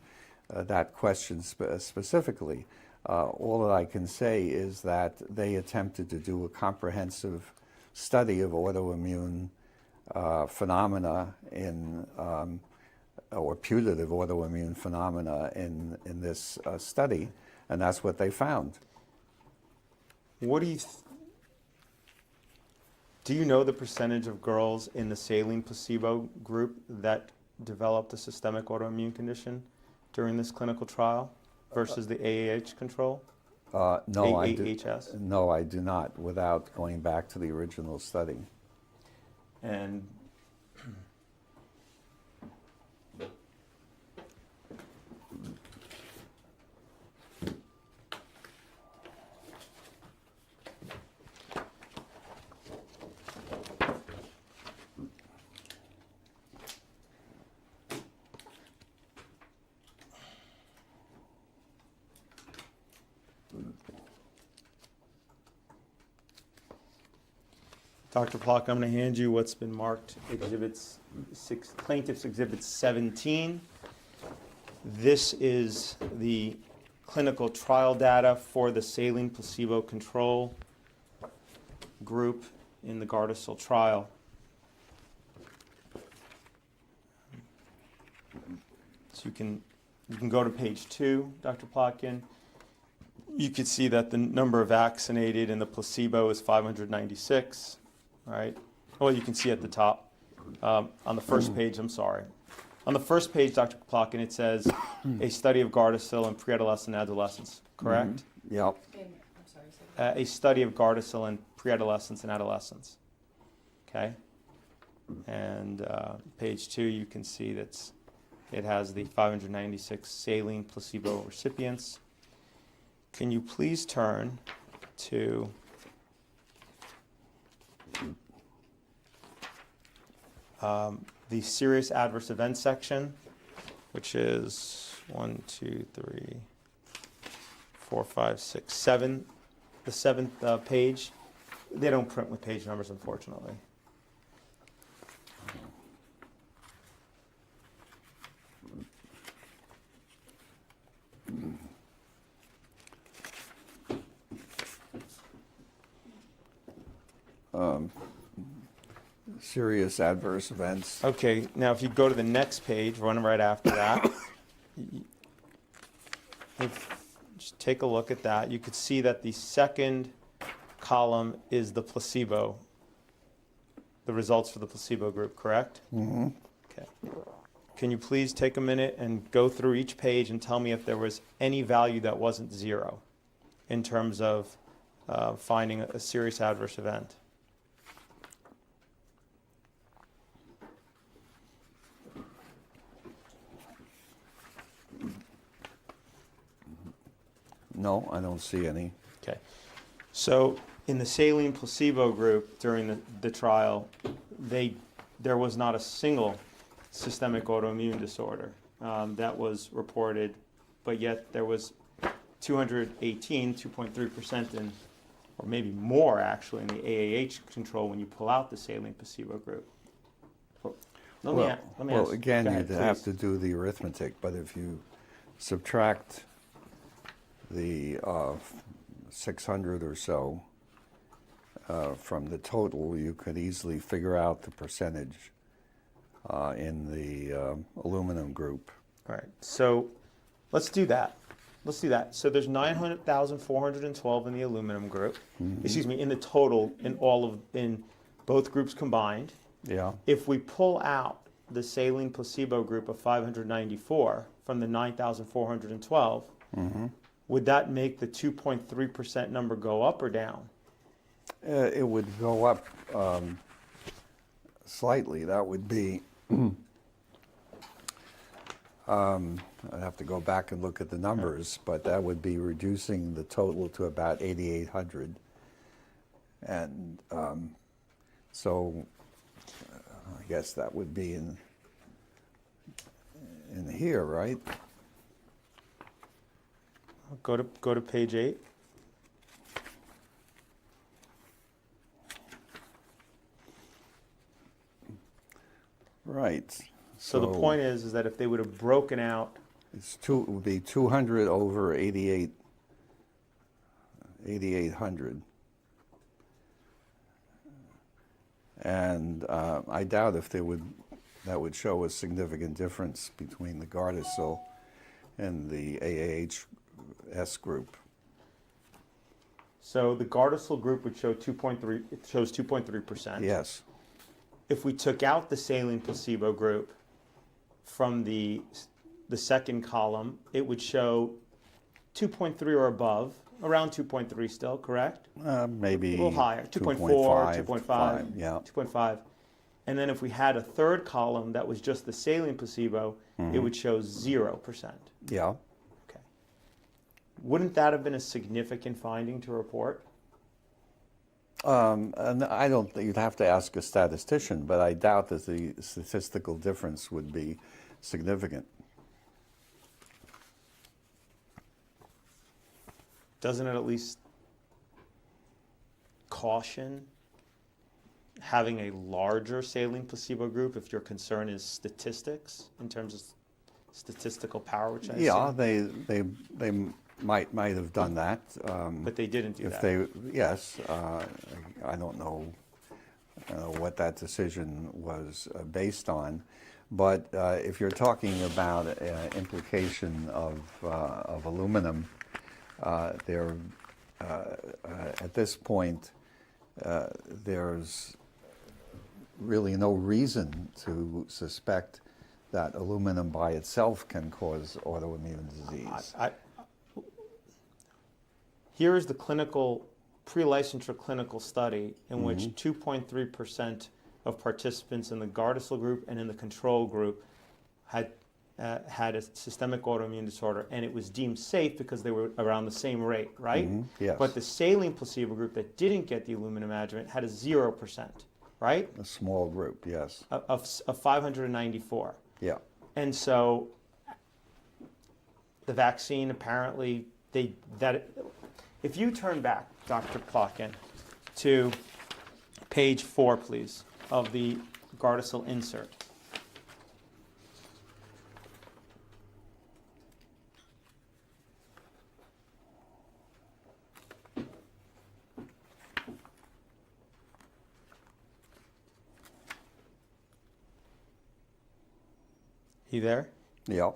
that question specifically. All that I can say is that they attempted to do a comprehensive study of autoimmune phenomena or putative autoimmune phenomena in this study, and that's what they found. What do you know the percentage of girls in the saline placebo group that developed a systemic autoimmune condition during this clinical trial versus the AAH control? No, AAHS? No, I do not, without going back to the original study. And Dr. Plotkin, I'm going to hand you what's been marked Plaintiff's Exhibit 17. This is the clinical trial data for the saline placebo control group in the Gardasil trial. So you can go to page 2, Dr. Plotkin. You can see that the number of vaccinated in the placebo is 596, right? Well, you can see at the top, on the first page, I'm sorry. On the first page, Dr. Plotkin, it says a study of Gardasil in pre-adolescent adolescents, correct? Yep. I'm sorry, say A study of Gardasil in pre-adolescents and adolescents, okay? And page 2, you can see that it has the 596 saline placebo recipients. Can you please turn to the serious adverse event section, which is 1, 2, 3, 4, 5, 6, 7, the 7th page. They don't print with page numbers, unfortunately. Serious adverse events. Okay, now if you go to the next page, run right after that, just take a look at that. You could see that the second column is the placebo, the results for the placebo group, correct? Mm-hmm. Okay. Can you please take a minute and go through each page and tell me if there was any value that wasn't 0 in terms of finding a serious adverse event? No, I don't see any. Okay. So in the saline placebo group during the trial, there was not a single systemic autoimmune disorder that was reported, but yet there was 218, 2.3% in, or maybe more actually, in the AAH control when you pull out the saline placebo group. Let me ask. Again, Go ahead, you'd have please. to do the arithmetic, but if you subtract the 600 or so from the total, you could easily figure out the percentage in the aluminum group. All right, so let's do that. So there's 900,412 in the aluminum group. Excuse me, in the total, in both groups combined. Yeah. If we pull out the saline placebo group of 594 from the 9,412, would that make the 2.3% number go up or down? It would go up slightly. That would be, I'd have to go back and look at the numbers, but that would be reducing the total to about 8,800. And so I guess that would be in here, right? Go to page 8. Right. So the point is that if they would have broken out, It would be 200 over 8,800. And I doubt if that would show a significant difference between the Gardasil and the AAHS group. so the Gardasil group would show 2.3. It shows 2.3%. Yes. If we took out the saline placebo group from the second column, it would show 2.3 or above, around 2.3 still, correct? Maybe A little higher, 2.4, 2.5, yeah. 2.5. And then if we had a third column that was just the saline placebo, it would show 0%. Yeah. Okay. Wouldn't that have been a significant finding to report? And I don't think you'd have to ask a statistician, but I doubt that the statistical difference would be significant. Doesn't it at least caution having a larger saline placebo group if your concern is statistics in terms of statistical power, which I Yeah, assume, they might have done that. but they didn't do If that. they, yes, I don't know what that decision was based on, but if you're talking about implication of aluminum, there at this point there's really no reason to suspect that aluminum by itself can cause autoimmune disease. Here is the clinical, pre-licensure clinical study in which 2.3% of participants in the Gardasil group and in the control group had a systemic autoimmune disorder, and it was deemed safe because they were around the same rate, right? Yes. But the saline placebo group that didn't get the aluminum adjuvant had a 0%, right? A small group, yes. Of 594. Yeah. And so the vaccine apparently, if you turn back, Dr. Plotkin, to page 4, please, of the Gardasil insert. You there? Yeah.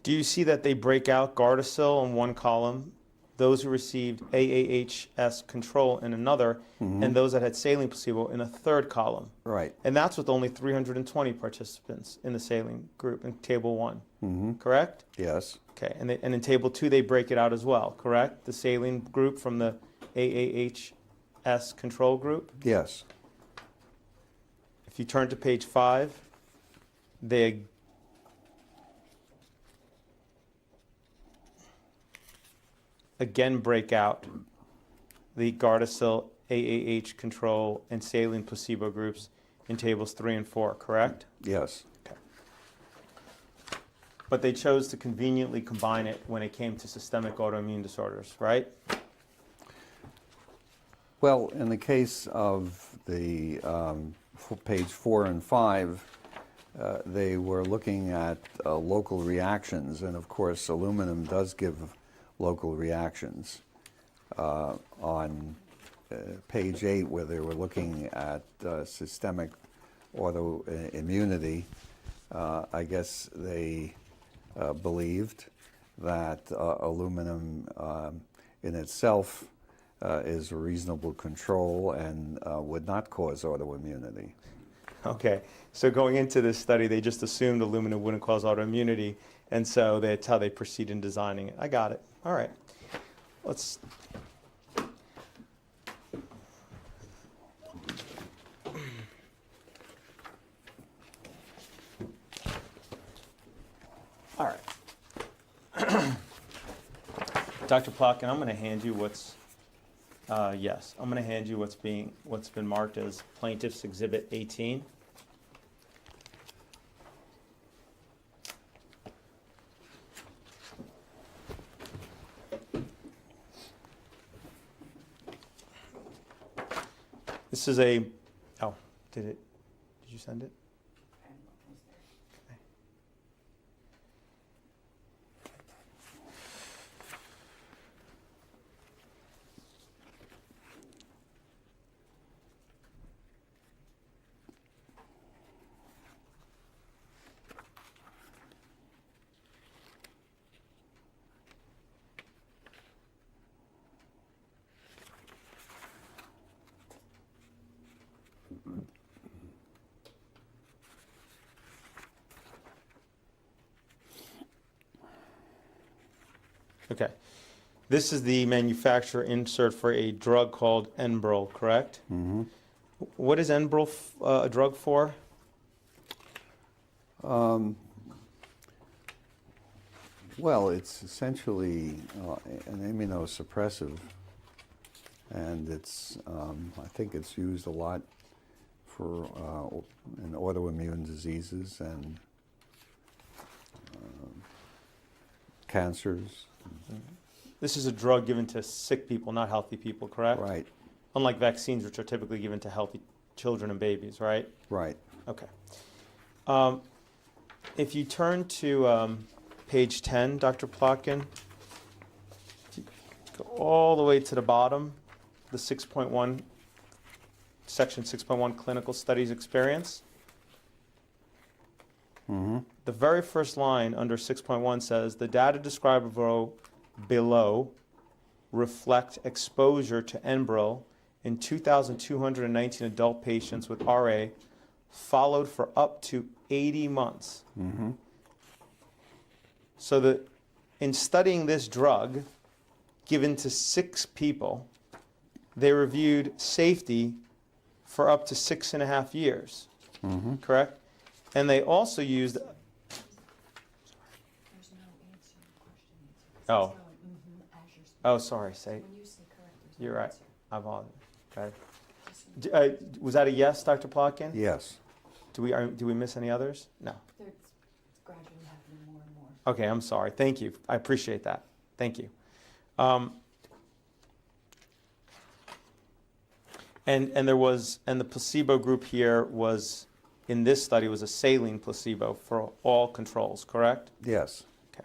Do you see that they break out Gardasil in one column, those who received AAHS control in another, and those that had saline placebo in a third column? Right. And that's with only 320 participants in the saline group in table 1, correct? Yes. Okay, and in table 2 they break it out as well, correct? The saline group from the AAHS control group? Yes. If you turn to page 5, they again break out the Gardasil, AAH control, and saline placebo groups in tables 3 and 4, correct? Yes. Okay. But they chose to conveniently combine it when it came to systemic autoimmune disorders, right? Well, in the case of the page 4 and 5, they were looking at local reactions, and of course aluminum does give local reactions. On page 8, where they were looking at systemic autoimmunity, I guess they believed that aluminum in itself is a reasonable control and would not cause autoimmunity. Okay, so going into this study, they just assumed aluminum wouldn't cause autoimmunity, and so that's how they proceed in designing it. I got it. All right. Let's... All right. Dr. Plotkin, I'm going to hand you what's... yes, I'm going to hand you what's been marked as Plaintiff's Exhibit 18. This is a, oh, did you send it? Okay. Okay. This is the manufacturer insert for a drug called Enbrel, correct? Mm-hmm. What is Enbrel a drug for? Well, it's essentially an immunosuppressive, and it's I think it's used a lot for in autoimmune diseases and cancers. This is a drug given to sick people, not healthy people, correct? Right, Unlike vaccines, which are typically given to healthy children and babies, right? right. Okay. if you turn to page 10, Dr. Plotkin, go all the way to the bottom, the 6.1, section 6.1, clinical studies experience. The very first line under 6.1 says, the data described below reflect exposure to Enbrel in 2,219 adult patients with RA followed for up to 80 months. So that in studying this drug given to 6 people, they reviewed safety for up to 6.5 years, correct? And they also used, There's no answer to the question. Oh. As you're speaking. oh, sorry, say, When you say correct, there's no you're right. answer. I apologize. Okay. Just- Was that a yes, Dr. Plotkin? Yes. Do we miss any others? No. It's gradually happening more and more. Okay, I'm sorry. Thank you. I appreciate that. Thank you. And the placebo group here was, in this study, was a saline placebo for all controls, correct? Yes. Okay.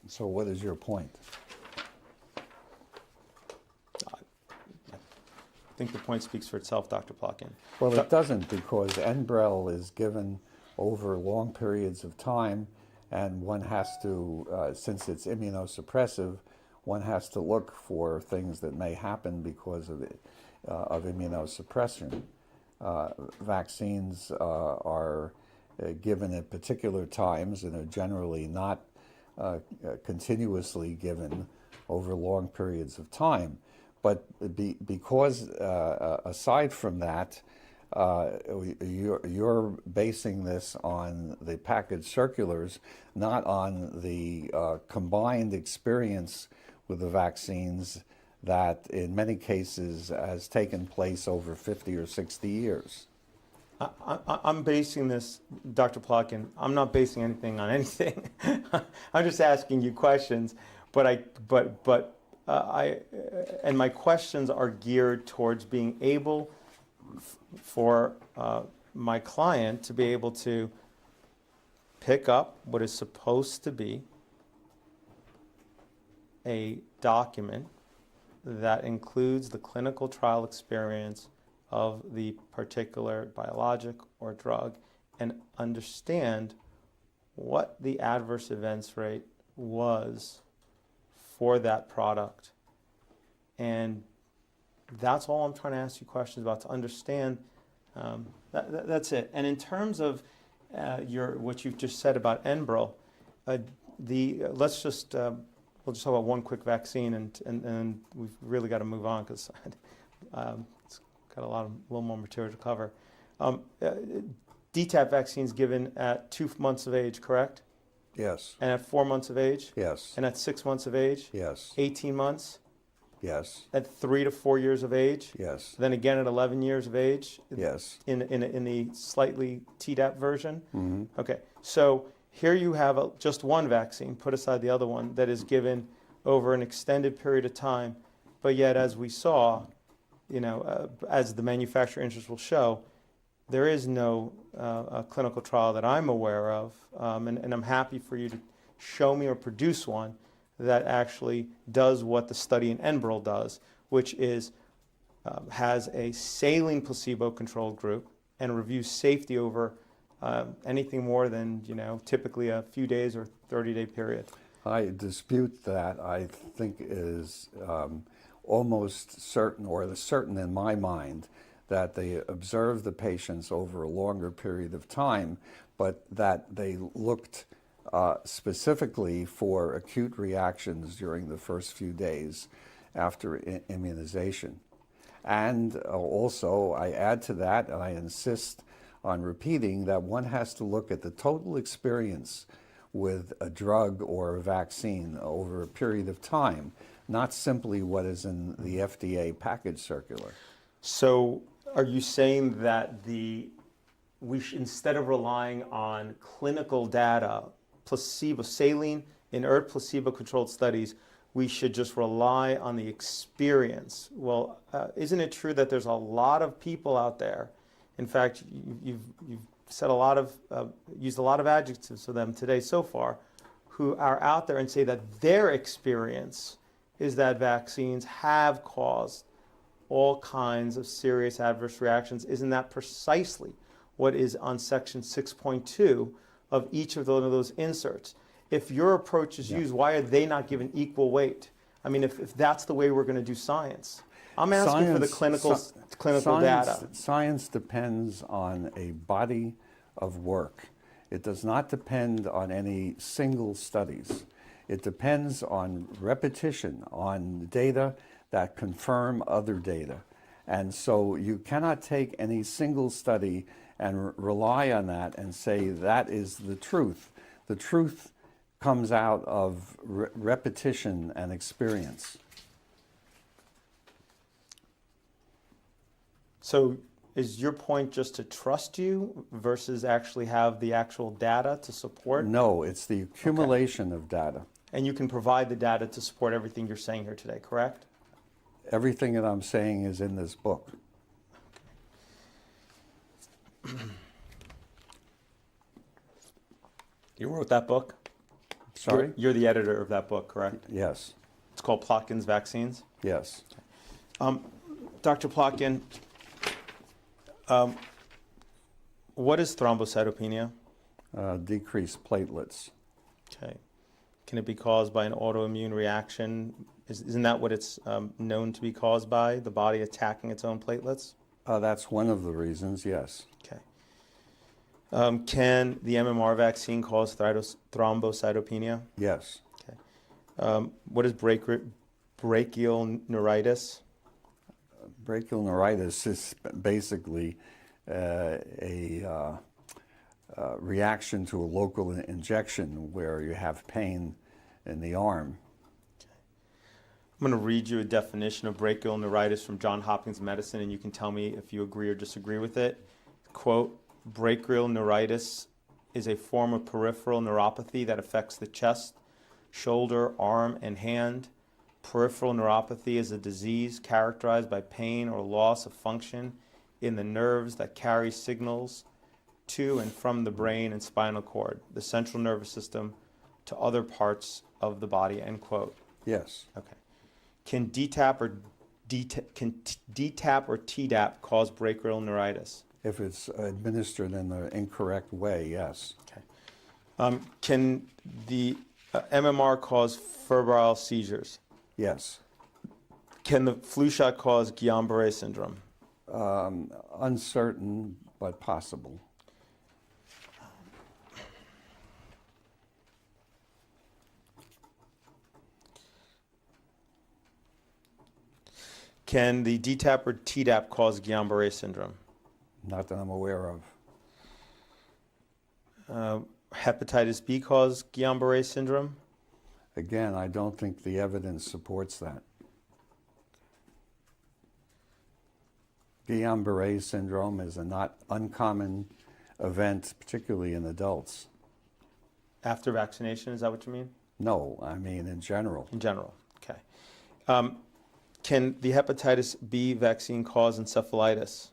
So what is your point? I think the point speaks for itself, Dr. Plotkin. Well, it doesn't, because Enbrel is given over long periods of time, and one has to, since it's immunosuppressive, one has to look for things that may happen because of immunosuppression. Vaccines are given at particular times and are generally not continuously given over long periods of time. But because aside from that, you're basing this on the package circulars, not on the combined experience with the vaccines that in many cases has taken place over 50 or 60 years. I'm basing this, Dr. Plotkin, I'm not basing anything on anything. I'm just asking you questions, and my questions are geared towards being able for my client to be able to pick up what is supposed to be a document that includes the clinical trial experience of the particular biologic or drug and understand what the adverse events rate was for that product. And that's all I'm trying to ask you questions about, to understand. That's it. And in terms of what you've just said about Enbrel, we'll just talk about one quick vaccine, and we've really got to move on because it's got a little more material to cover. DTaP vaccines given at 2 months of age, correct? Yes. And at 4 months of age? Yes. And at 6 months of age? Yes. 18 months? Yes. At 3 to 4 years of age? Yes. Then again at 11 years of age? Yes. In the slightly Tdap version? Mm-hmm. Okay, so here you have just one vaccine, put aside the other one, that is given over an extended period of time, but yet as we saw, as the manufacturer interest will show, there is no clinical trial that I'm aware of, and I'm happy for you to show me or produce one that actually does what the study in Enbrel does, which is has a saline placebo-controlled group and reviews safety over anything more than typically a few days or 30-day period. I dispute that. I think it is almost certain, or certain in my mind, that they observed the patients over a longer period of time, but that they looked specifically for acute reactions during the first few days after immunization. And also, I add to that, and I insist on repeating, that one has to look at the total experience with a drug or a vaccine over a period of time, not simply what is in the FDA package circular. So are you saying that instead of relying on clinical data, saline, inert placebo-controlled studies, we should just rely on the experience. Well, isn't it true that there's a lot of people out there? In fact, you've said a lot of, used a lot of adjectives for them today so far, who are out there and say that their experience is that vaccines have caused all kinds of serious adverse reactions. Isn't that precisely what is on section 6.2 of each of those inserts? If your approach is used, why are they not given equal weight? I mean, if that's the way we're going to do science. I'm asking for the clinical data. Science depends on a body of work. It does not depend on any single studies. It depends on repetition, on data that confirm other data. And so you cannot take any single study and rely on that and say that is the truth. The truth comes out of repetition and experience. So is your point just to trust you versus actually have the actual data to support? No, it's the accumulation of data. And you can provide the data to support everything you're saying here today, correct? Everything that I'm saying is in this book. You wrote that book? Sorry? You're the editor of that book, correct? Yes. It's called Plotkin's Vaccines? Yes. Dr. Plotkin, what is thrombocytopenia? Decreased platelets. Okay. Can it be caused by an autoimmune reaction? Isn't that what it's known to be caused by, the body attacking its own platelets? That's one of the reasons, yes. Okay. Can the MMR vaccine cause thrombocytopenia? Yes. Okay. What is brachial neuritis? Brachial neuritis is basically a reaction to a local injection where you have pain in the arm. I'm going to read you a definition of brachial neuritis from Johns Hopkins Medicine, and you can tell me if you agree or disagree with it. Quote, brachial neuritis is a form of peripheral neuropathy that affects the chest, shoulder, arm, and hand. Peripheral neuropathy is a disease characterized by pain or loss of function in the nerves that carry signals to and from the brain and spinal cord, the central nervous system, to other parts of the body, end quote. Yes. Okay. Can DTaP or Tdap cause brachial neuritis? If it's administered in the incorrect way, yes. Okay. Can the MMR cause febrile seizures? Yes. Can the flu shot cause Guillain-Barré syndrome? Uncertain, but possible. Can the DTaP or Tdap cause Guillain-Barré syndrome? Not that I'm aware of. Hepatitis B cause Guillain-Barré syndrome? Again, I don't think the evidence supports that. Guillain-Barré syndrome is a not uncommon event, particularly in adults. After vaccination, is that what you mean? No, I mean in general. In general, okay. Can the hepatitis B vaccine cause encephalitis?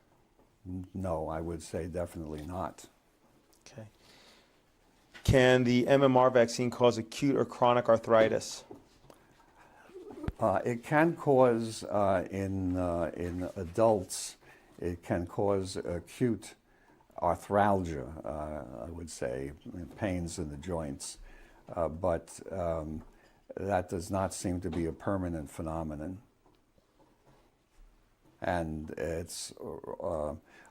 No, I would say definitely not. Okay. Can the MMR vaccine cause acute or chronic arthritis? It can cause, in adults, it can cause acute arthralgia, I would say, pains in the joints. But that does not seem to be a permanent phenomenon. And it's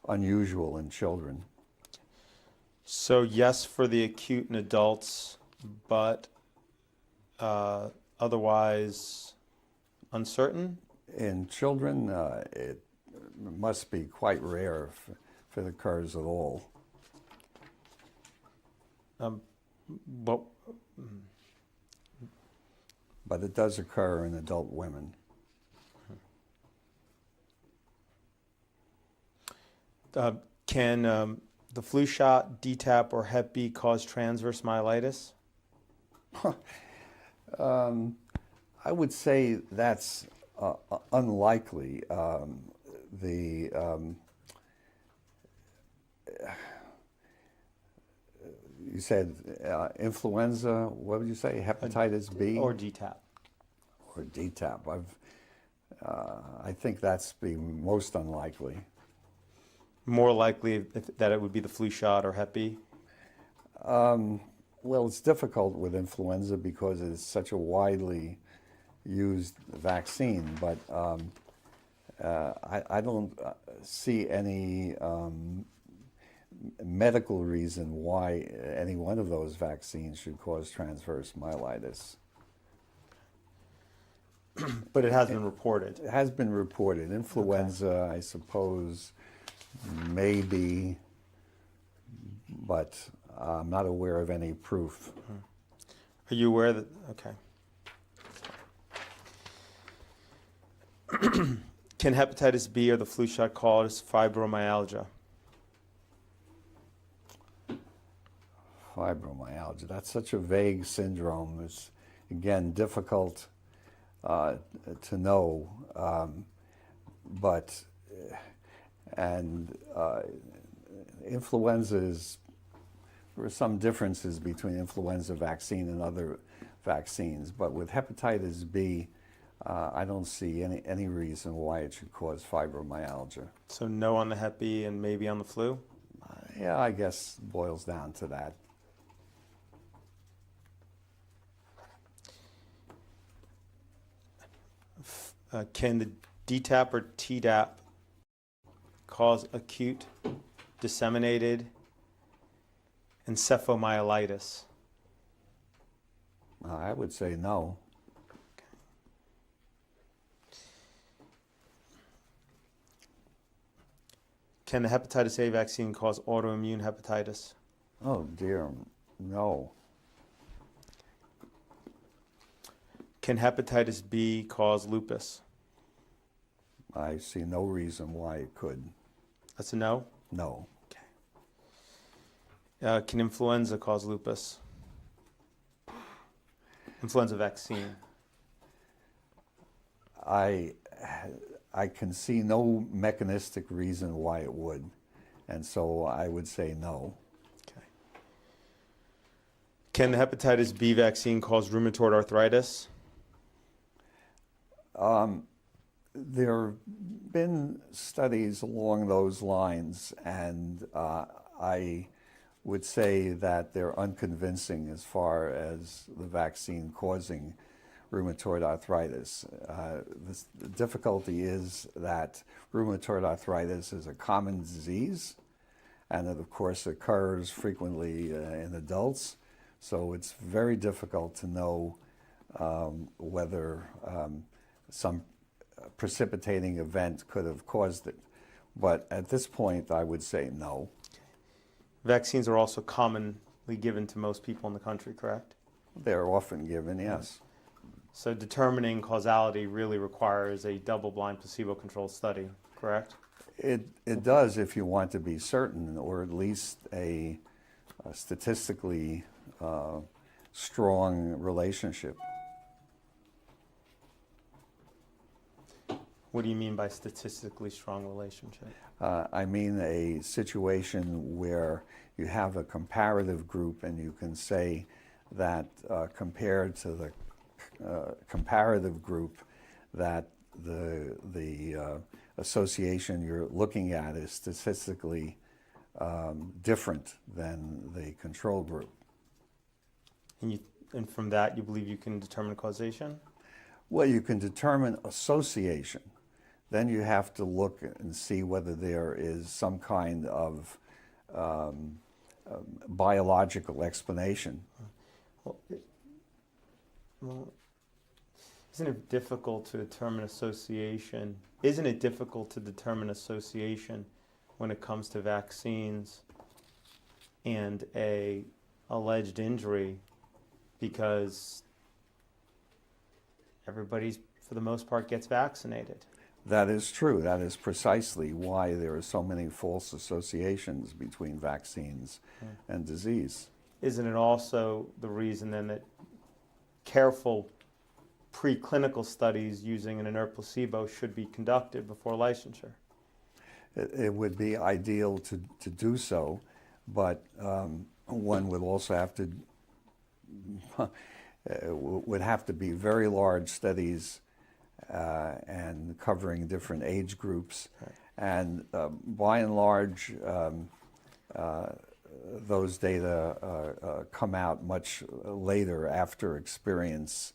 unusual in children. So yes for the acute in adults, but otherwise uncertain? In children, it must be quite rare if it occurs at all. But it does occur in adult women. Can the flu shot, DTaP, or Hep B cause transverse myelitis? I would say that's unlikely. You said influenza, what would you say, hepatitis B? Or DTaP. Or DTaP. I think that's the most unlikely. More likely that it would be the flu shot or Hep B? Well, it's difficult with influenza because it's such a widely used vaccine, but I don't see any medical reason why any one of those vaccines should cause transverse myelitis. But it has been reported. It has been reported. Influenza, I suppose, maybe, but I'm not aware of any proof. Are you aware that, okay. Can hepatitis B or the flu shot cause fibromyalgia? Fibromyalgia, that's such a vague syndrome. It's, again, difficult to know, but influenza is, there are some differences between influenza vaccine and other vaccines, but with hepatitis B, I don't see any reason why it should cause fibromyalgia. So no on the Hep B and maybe on the flu? Yeah, I guess boils down to that. Can the DTaP or Tdap cause acute disseminated encephalomyelitis? I would say no. Can the hepatitis A vaccine cause autoimmune hepatitis? Oh dear, no. Can hepatitis B cause lupus? I see no reason why it could. That's a no? No. Can influenza cause lupus? Influenza vaccine. I can see no mechanistic reason why it would, and so I would say no. Okay. Can the hepatitis B vaccine cause rheumatoid arthritis? There have been studies along those lines, and I would say that they're unconvincing as far as the vaccine causing rheumatoid arthritis. The difficulty is that rheumatoid arthritis is a common disease, and it of course occurs frequently in adults, so it's very difficult to know whether some precipitating event could have caused it. But at this point, I would say no. Vaccines are also commonly given to most people in the country, correct? They're often given, yes. So determining causality really requires a double-blind placebo-controlled study, correct? It does if you want to be certain, or at least a statistically strong relationship. What do you mean by statistically strong relationship? I mean a situation where you have a comparative group and you can say that compared to the comparative group that the association you're looking at is statistically different than the control group. And from that, you believe you can determine causation? Well, you can determine association. Then you have to look and see whether there is some kind of biological explanation. Well, isn't it difficult to determine association? Isn't it difficult to determine association when it comes to vaccines and a alleged injury, because everybody's, for the most part, gets vaccinated? That is true. That is precisely why there are so many false associations between vaccines and disease. Isn't it also the reason then that careful preclinical studies using an inert placebo should be conducted before licensure. It would be ideal to do so, but one would also have to would have to be very large studies and covering different age groups, and by and large, those data come out much later after experience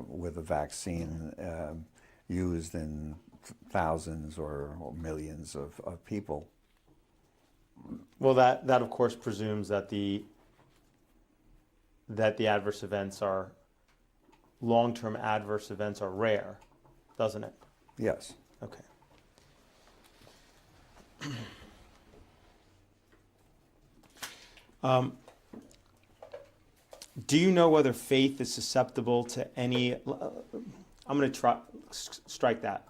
with a vaccine used in thousands or millions of people. Well, that of course presumes that the adverse events are long-term adverse events are rare, doesn't it? Yes. Okay. Do you know whether faith is susceptible to any? I'm going to try strike that.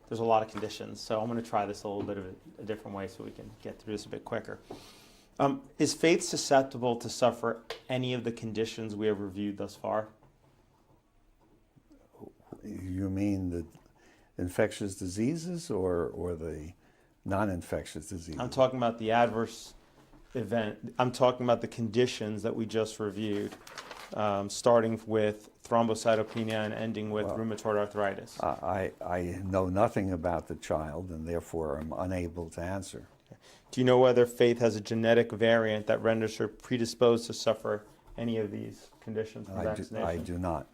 There's a lot of conditions, so I'm going to try this a little bit of a different way so we can get through this a bit quicker. Is faith susceptible to suffer any of the conditions we have reviewed thus far? You mean the infectious diseases or the non-infectious diseases? I'm talking about the adverse event. I'm talking about the conditions that we just reviewed, starting with thrombocytopenia and ending with rheumatoid arthritis. I know nothing about the child, and therefore I'm unable to answer. Do you know whether faith has a genetic variant that renders her predisposed to suffer any of these conditions from vaccination? I do not.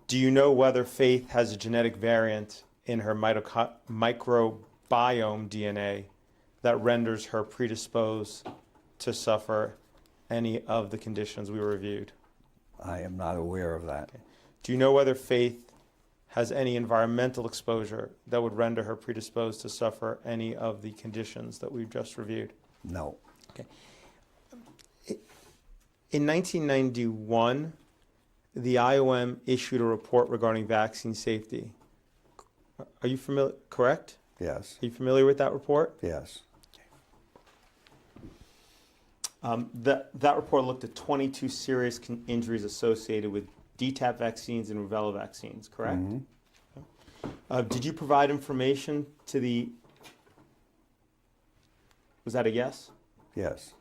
Do you know whether faith has a genetic variant in her microbiome DNA that renders her predisposed to suffer any of the conditions we reviewed? I am not aware of that. Okay. Do you know whether faith has any environmental exposure that would render her predisposed to suffer any of the conditions that we've just reviewed? No. Okay. In 1991, the IOM issued a report regarding vaccine safety. Are you familiar? Correct? Yes. Are you familiar with that report? Yes. That report looked at 22 serious injuries associated with DTaP vaccines and rubella vaccines, correct? Mm-hmm. Did you provide information to the... Was that a yes? Yes.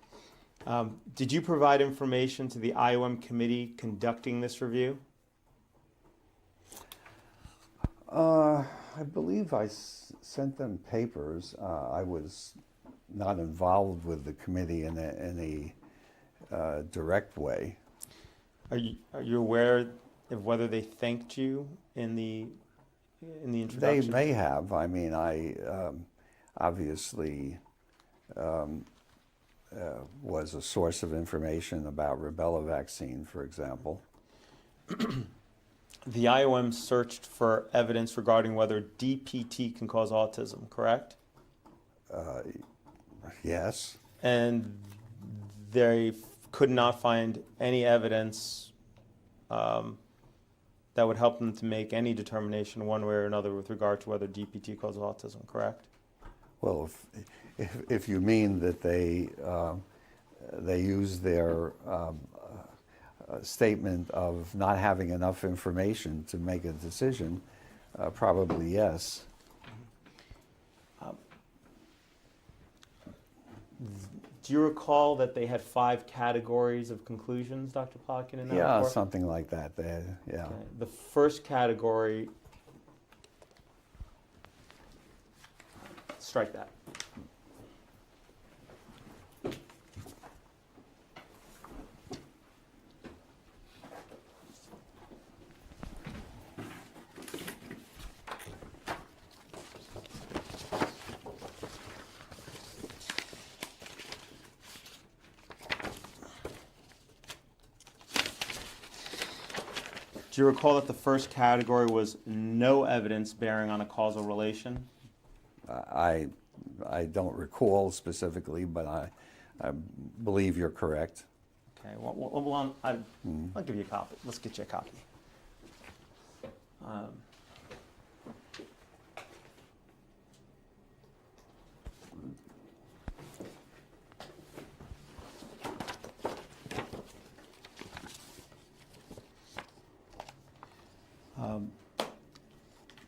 Did you provide information to the IOM committee conducting this review? I believe I sent them papers. I was not involved with the committee in any direct way. Are you aware of whether they thanked you in the introduction? They may have. I mean, I obviously was a source of information about rubella vaccine, for example. The IOM searched for evidence regarding whether DPT can cause autism, correct? Yes. And they could not find any evidence that would help them to make any determination one way or another with regard to whether DPT causes autism, correct? Well, if you mean that they use their statement of not having enough information to make a decision, probably yes. Do you recall that they had 5 categories of conclusions, Dr. Plotkin, in that report? Yeah, something like that. Yeah. Okay. The first category, strike that. Do you recall that the first category was no evidence bearing on a causal relation? I don't recall specifically, but I believe you're correct. Okay, well I'll give you a copy. Let's get you a copy.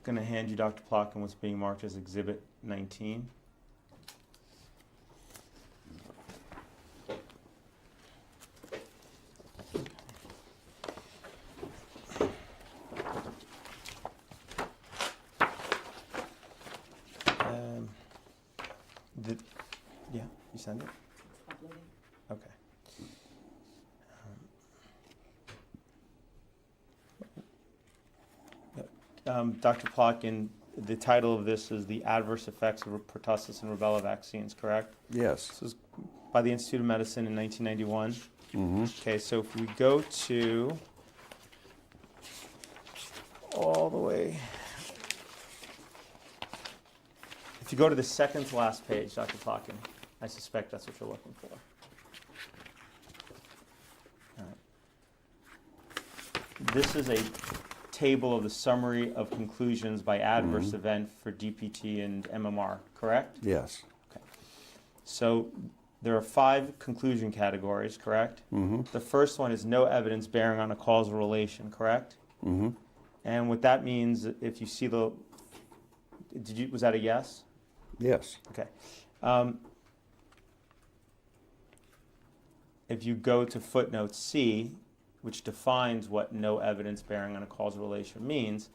going to hand you, Dr. Plotkin, what's being marked as Exhibit 19. Yeah, you send it? Uploading. Okay. Dr. Plotkin, the title of this is The Adverse Effects of Pertussis and Rubella Vaccines, correct? Yes. This was by the Institute of Medicine in 1991. Mm-hmm. Okay, so if we go to all the way, if you go to the second to last page, Dr. Plotkin, I suspect that's what you're looking for. All right. This is a table of the summary of conclusions by adverse event for DPT and MMR, correct? Yes. Okay. So there are 5 conclusion categories, correct? Mm-hmm. The first one is no evidence bearing on a causal relation, correct? Mm-hmm. And what that means, if you see was that a yes? Yes. Okay. If you go to footnote C, which defines what no evidence bearing on a causal relation means,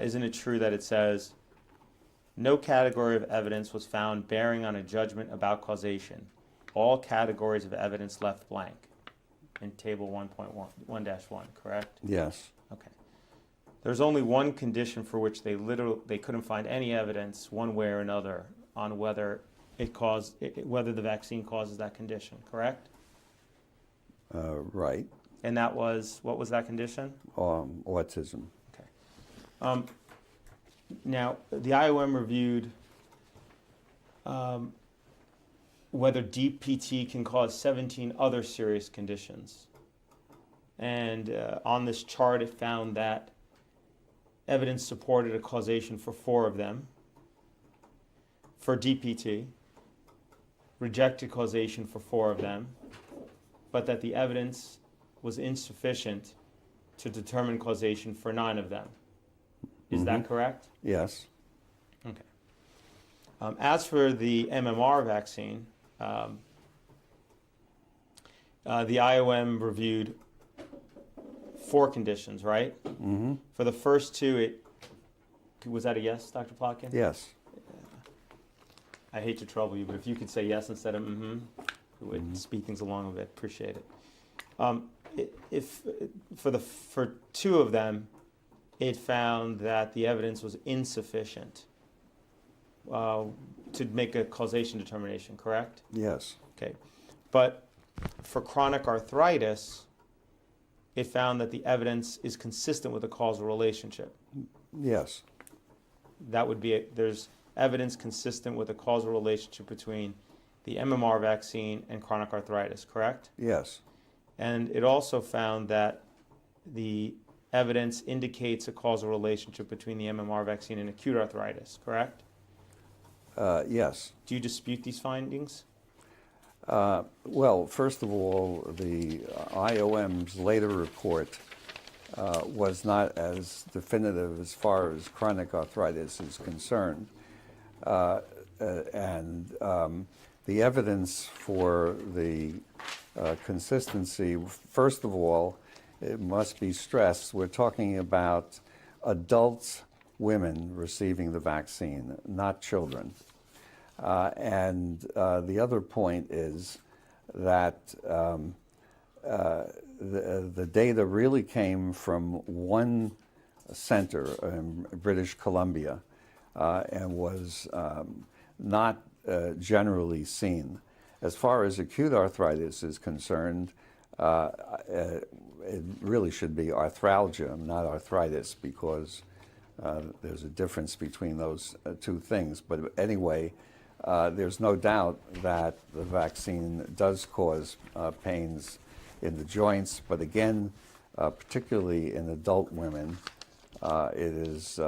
isn't it true that it says, no category of evidence was found bearing on a judgment about causation. All categories of evidence left blank in table 1.1-1, correct? Yes. Okay. There's only one condition for which they couldn't find any evidence one way or another on whether whether the vaccine causes that condition, correct? Right. And that was, what was that condition? Autism. Okay. Now, the IOM reviewed whether DPT can cause 17 other serious conditions. And on this chart, it found that evidence supported a causation for 4 of them. For DPT, rejected causation for 4 of them, but that the evidence was insufficient to determine causation for 9 of them. Is that correct? Yes. Okay. As for the MMR vaccine, the IOM reviewed 4 conditions, right? Mm-hmm. For the first 2, was that a yes, Dr. Plotkin? Yes. I hate to trouble you, but if you could say yes instead of it would speed things along a bit. Appreciate it. If for 2 of them, it found that the evidence was insufficient to make a causation determination, correct? Yes. Okay. But for chronic arthritis, it found that the evidence is consistent with a causal relationship. Yes. That would be there's evidence consistent with a causal relationship between the MMR vaccine and chronic arthritis, correct? Yes. And it also found that the evidence indicates a causal relationship between the MMR vaccine and acute arthritis, correct? Yes. Do you dispute these findings? Well, first of all, the IOM's later report was not as definitive as far as chronic arthritis is concerned. And the evidence for the consistency, first of all, it must be stressed, we're talking about adult women receiving the vaccine, not children. And the other point is that the data really came from one center in British Columbia and was not generally seen. As far as acute arthritis is concerned, it really should be arthralgia, not arthritis, because there's a difference between those 2 things. But anyway, there's no doubt that the vaccine does cause pains in the joints, but again, particularly in adult women, it is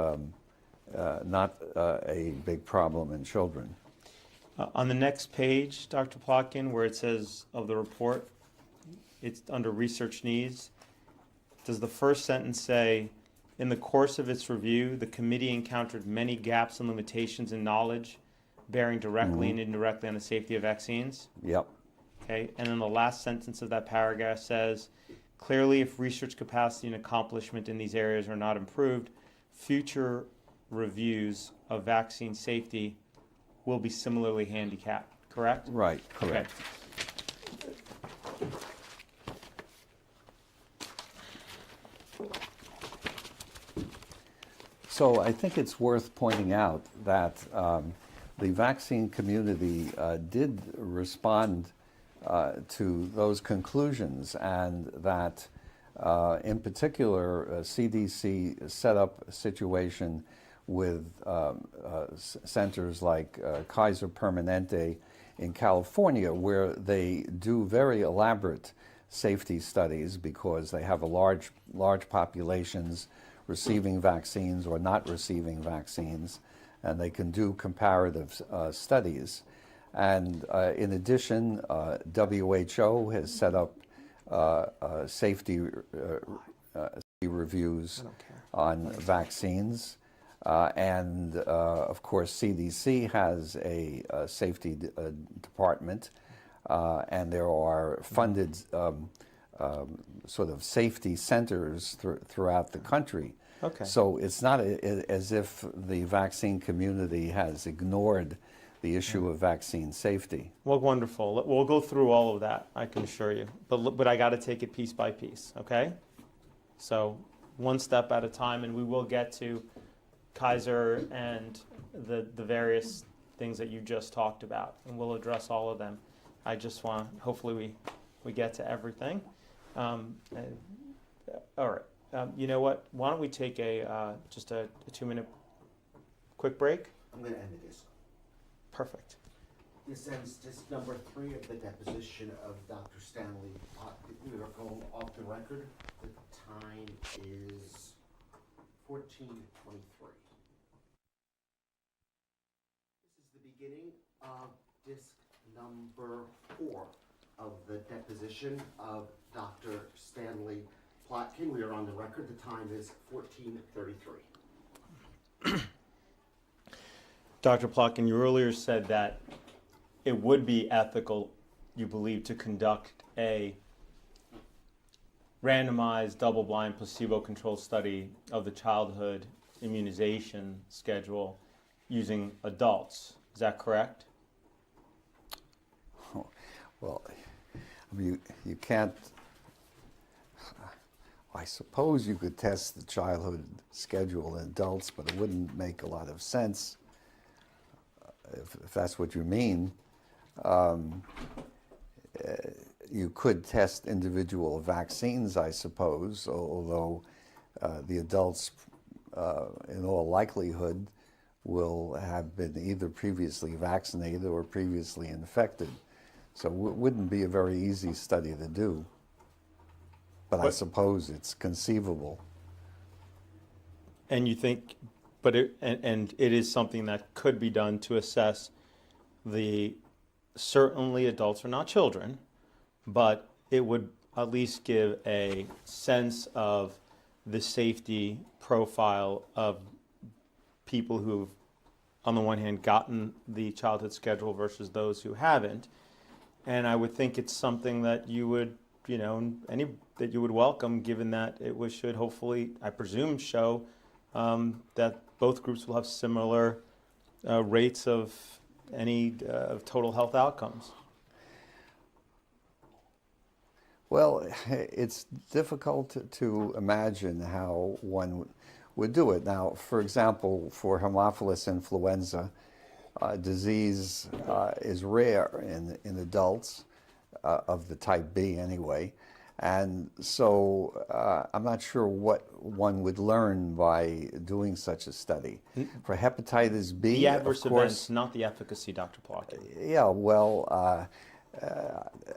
not a big problem in children. On the next page, Dr. Plotkin, where it says of the report, it's under research needs. Does the first sentence say, In the course of its review, the committee encountered many gaps and limitations in knowledge bearing directly and indirectly on the safety of vaccines. Yep. Okay, and then the last sentence of that paragraph says, clearly, if research capacity and accomplishment in these areas are not improved, future reviews of vaccine safety will be similarly handicapped, correct? Right, correct. So I think it's worth pointing out that the vaccine community did respond to those conclusions, and that in particular CDC set up a situation with centers like Kaiser Permanente in California, where they do very elaborate safety studies because they have a large populations receiving vaccines or not receiving vaccines, and they can do comparative studies. And in addition, WHO has set up safety reviews on vaccines. And of course, CDC has a safety department, and there are funded sort of safety centers throughout the country. Okay. So it's not as if the vaccine community has ignored the issue of vaccine safety. Well, wonderful. We'll go through all of that, I can assure you. But I got to take it piece by piece, okay? So one step at a time, and we will get to Kaiser and the various things that you just talked about, and we'll address all of them. I just want, hopefully we get to everything. All right. You know what? Why don't we take just a 2-minute quick break? I'm going to end the disc. Perfect. This ends disc number 3 of the deposition of Dr. Stanley Plotkin. We are going off the record. The time is 14:23. This is the beginning of disc number 4 of the deposition of Dr. Stanley Plotkin. We are on the record. The time is 14:33. Dr. Plotkin, you earlier said that it would be ethical, you believe, to conduct a randomized, double-blind, placebo-controlled study of the childhood immunization schedule using adults. Is that correct? Well, I mean, you can't. I suppose you could test the childhood schedule in adults, but it wouldn't make a lot of sense if that's what you mean. You could test individual vaccines, I suppose, although the adults, in all likelihood, will have been either previously vaccinated or previously infected. So it wouldn't be a very easy study to do. But I suppose it's conceivable. And you think, but it is something that could be done to assess certainly adults are not children, but it would at least give a sense of the safety profile of people who've, on the one hand, gotten the childhood schedule versus those who haven't. And I would think it's something that you would, that you would welcome, given that it should hopefully, I presume, show that both groups will have similar rates of any total health outcomes. Well, it's difficult to imagine how one would do it. Now, for example, for Haemophilus influenza, disease is rare in adults, of the type B anyway. And so I'm not sure what one would learn by doing such a study. For hepatitis B, the adverse of course, events, not the efficacy, Dr. Plotkin. Yeah, well,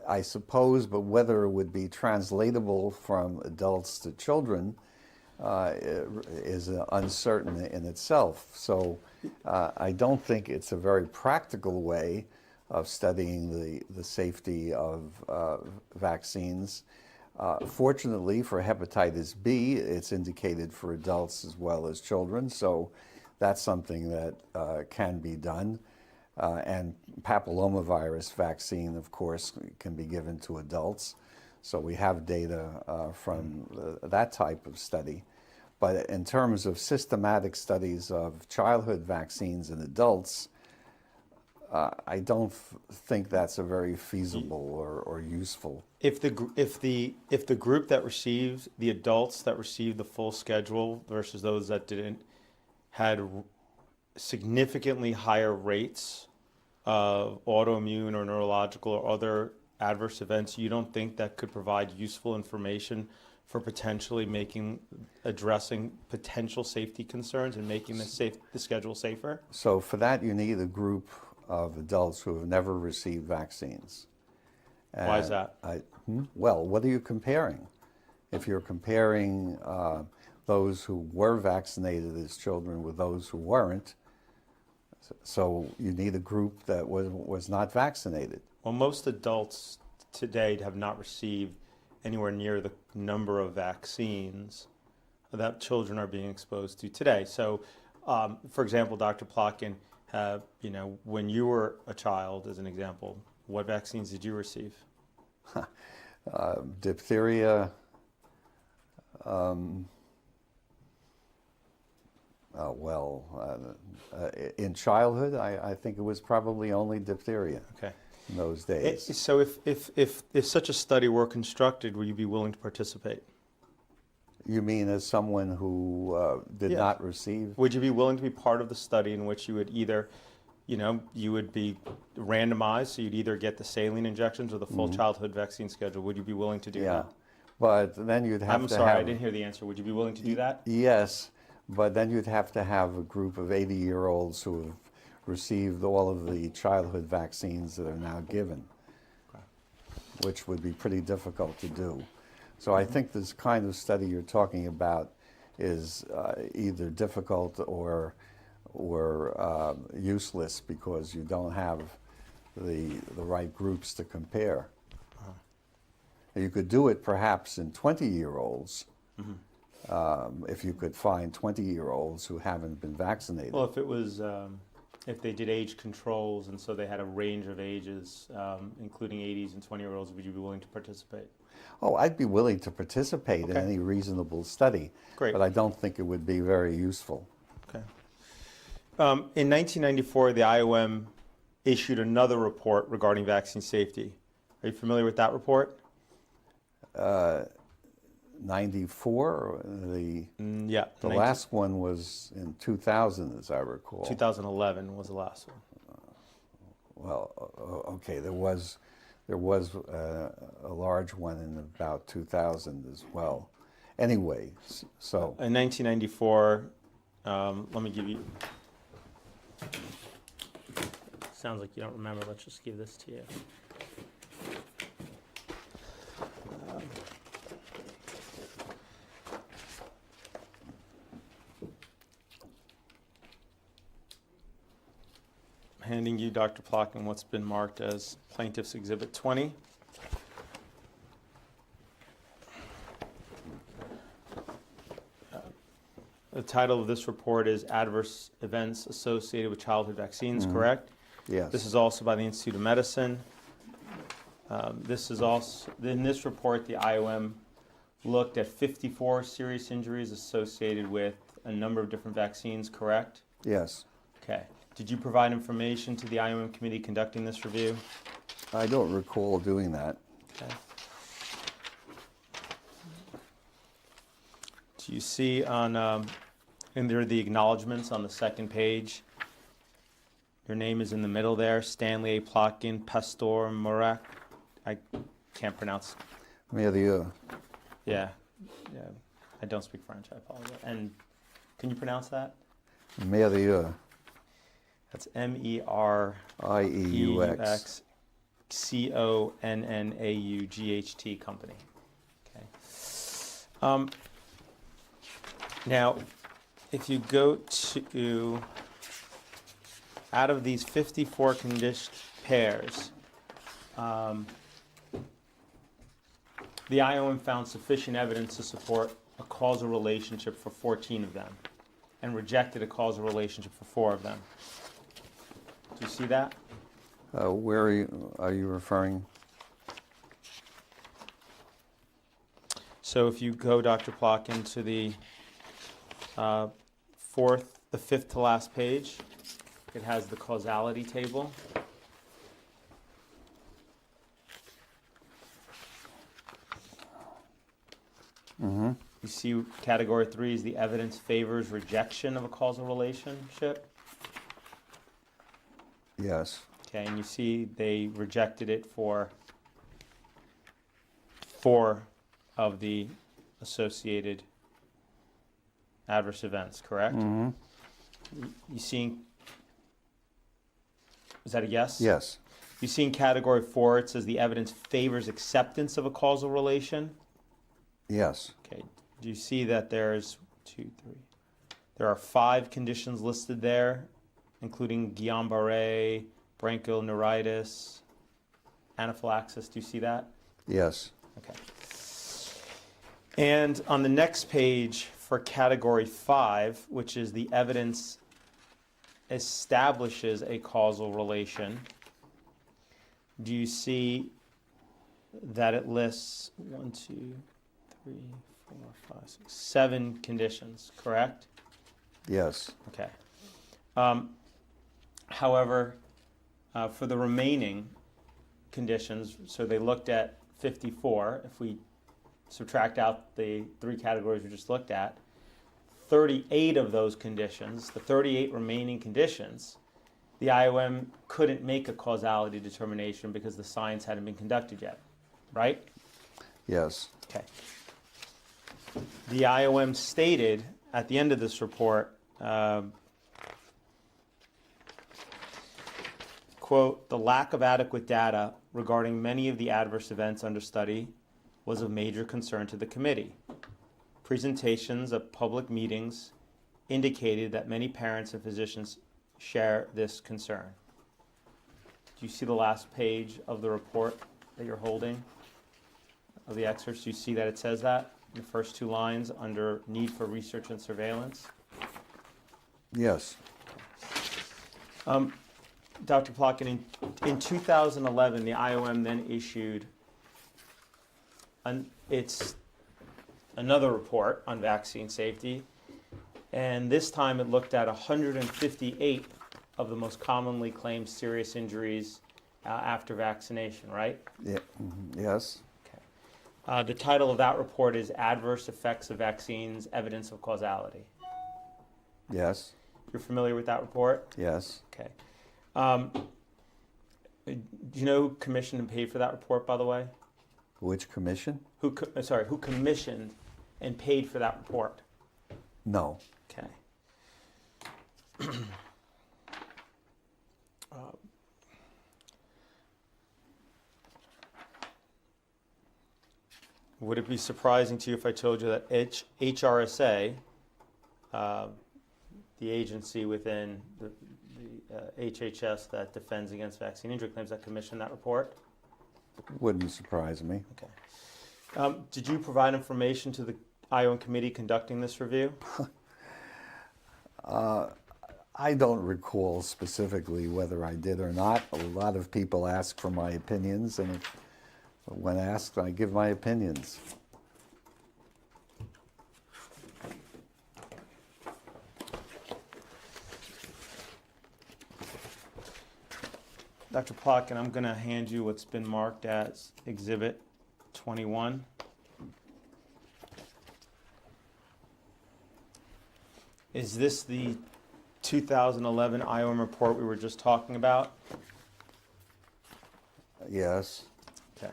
I suppose, but whether it would be translatable from adults to children is uncertain in itself. So I don't think it's a very practical way of studying the safety of vaccines. Fortunately for hepatitis B, it's indicated for adults as well as children, so that's something that can be done. And papillomavirus vaccine, of course, can be given to adults. So we have data from that type of study. But in terms of systematic studies of childhood vaccines in adults, I don't think that's a very feasible or useful. If the group that received, the adults that received the full schedule versus those that didn't, had significantly higher rates of autoimmune or neurological or other adverse events, you don't think that could provide useful information for potentially addressing potential safety concerns and making the schedule safer? So for that, you need a group of adults who have never received vaccines. Why is that? Well, what are you comparing? If you're comparing those who were vaccinated as children with those who weren't, so you need a group that was not vaccinated. Well, most adults today have not received anywhere near the number of vaccines that children are being exposed to today. So, for example, Dr. Plotkin, when you were a child, as an example, what vaccines did you receive? Diphtheria, in childhood, I think it was probably only diphtheria. Okay. In those days. So if such a study were constructed, would you be willing to participate? You mean as someone who did not receive? Would you be willing to be part of the study in which you would either, you would be randomized, so you'd either get the saline injections or the full childhood vaccine schedule? Would you be willing to do that? But then you'd have I'm to sorry, have... I didn't hear the answer. Would you be willing to do that? Yes, but then you'd have to have a group of 80-year-olds who have received all of the childhood vaccines that are now given, which would be pretty difficult to do. So I think this kind of study you're talking about is either difficult or useless because you don't have the right groups to compare. You could do it perhaps in 20-year-olds, if you could find 20-year-olds who haven't been vaccinated. Well, if it was, if they did age controls and so they had a range of ages, including 80s and 20-year-olds, would you be willing to participate? Oh, I'd be willing to participate in any reasonable study, Great. but I don't think it would be very useful. Okay. In 1994, the IOM issued another report regarding vaccine safety. Are you familiar with that report? 94, Yeah. the last one was in 2000, as I recall. 2011 was the last one. Well, okay, there was a large one in about 2000 as well. Anyway, so In 1994, let me give you. Sounds like you don't remember. Let's just give this to you. Handing you, Dr. Plotkin, what's been marked as Plaintiff's Exhibit 20. The title of this report is Adverse Events Associated with Childhood Vaccines, correct? yes. This is also by the Institute of Medicine. This is also, in this report, the IOM looked at 54 serious injuries associated with a number of different vaccines, correct? Yes. Okay. Did you provide information to the IOM committee conducting this review? I don't recall doing that. Okay. Do you see on, and there are the acknowledgements on the second page? Your name is in the middle there, Stanley Plotkin, Pasteur, Morak. I can't pronounce. Merrieux. Yeah. I don't speak French, I apologize. And can you pronounce that? Merrieux. That's MEREUX CONNAUGHT Company. Okay. Now, if you go to, out of these 54 conditioned pairs, The IOM found sufficient evidence to support a causal relationship for 14 of them and rejected a causal relationship for 4 of them. Do you see that? Where are you referring? So if you go, Dr. Plotkin, to the fifth to last page, it has the causality table. Mm-hmm. You see category 3 is the evidence favors rejection of a causal relationship. Yes. Okay, and you see they rejected it for 4 of the associated adverse events, correct? Mm-hmm. You see, is that a yes? Yes. You see in category 4, it says the evidence favors acceptance of a causal relation. Yes. Okay, do you see that there's 2, 3, there are 5 conditions listed there, including Guillain-Barré, bronchial neuritis, anaphylaxis. Do you see that? Yes. Okay. And on the next page for category 5, which is the evidence establishes a causal relation, do you see that it lists 1, 2, 3, 4, 5, 6, 7 conditions, correct? Yes. Okay. However, for the remaining conditions, so they looked at 54. If we subtract out the 3 categories we just looked at, 38 of those conditions, the 38 remaining conditions, the IOM couldn't make a causality determination because the science hadn't been conducted yet, right? Yes. Okay. The IOM stated at the end of this report, quote, the lack of adequate data regarding many of the adverse events under study was of major concern to the committee. Presentations at public meetings indicated that many parents and physicians share this concern. Do you see the last page of the report that you're holding, of the excerpts? Do you see that it says that in the first 2 lines under need for research and surveillance? Yes. Dr. Plotkin, in 2011, the IOM then issued another report on vaccine safety, and this time it looked at 158 of the most commonly claimed serious injuries after vaccination, right? Yeah. Mm-hmm. Yes. Okay. The title of that report is Adverse Effects of Vaccines, Evidence of Causality. Yes. You're familiar with that report? Yes. Okay. Do you know who commissioned and paid for that report, by the way? Which commission? Who commissioned and paid for that report? No. Okay. Would it be surprising to you if I told you that HRSA, the agency within the HHS that defends against vaccine injury claims, that commissioned that report? Wouldn't surprise me. Okay. Did you provide information to the IOM committee conducting this review? I don't recall specifically whether I did or not. A lot of people ask for my opinions, and when asked, I give my opinions. Dr. Plotkin, I'm going to hand you what's been marked as Exhibit 21. Is this the 2011 IOM report we were just talking about? Yes. Okay.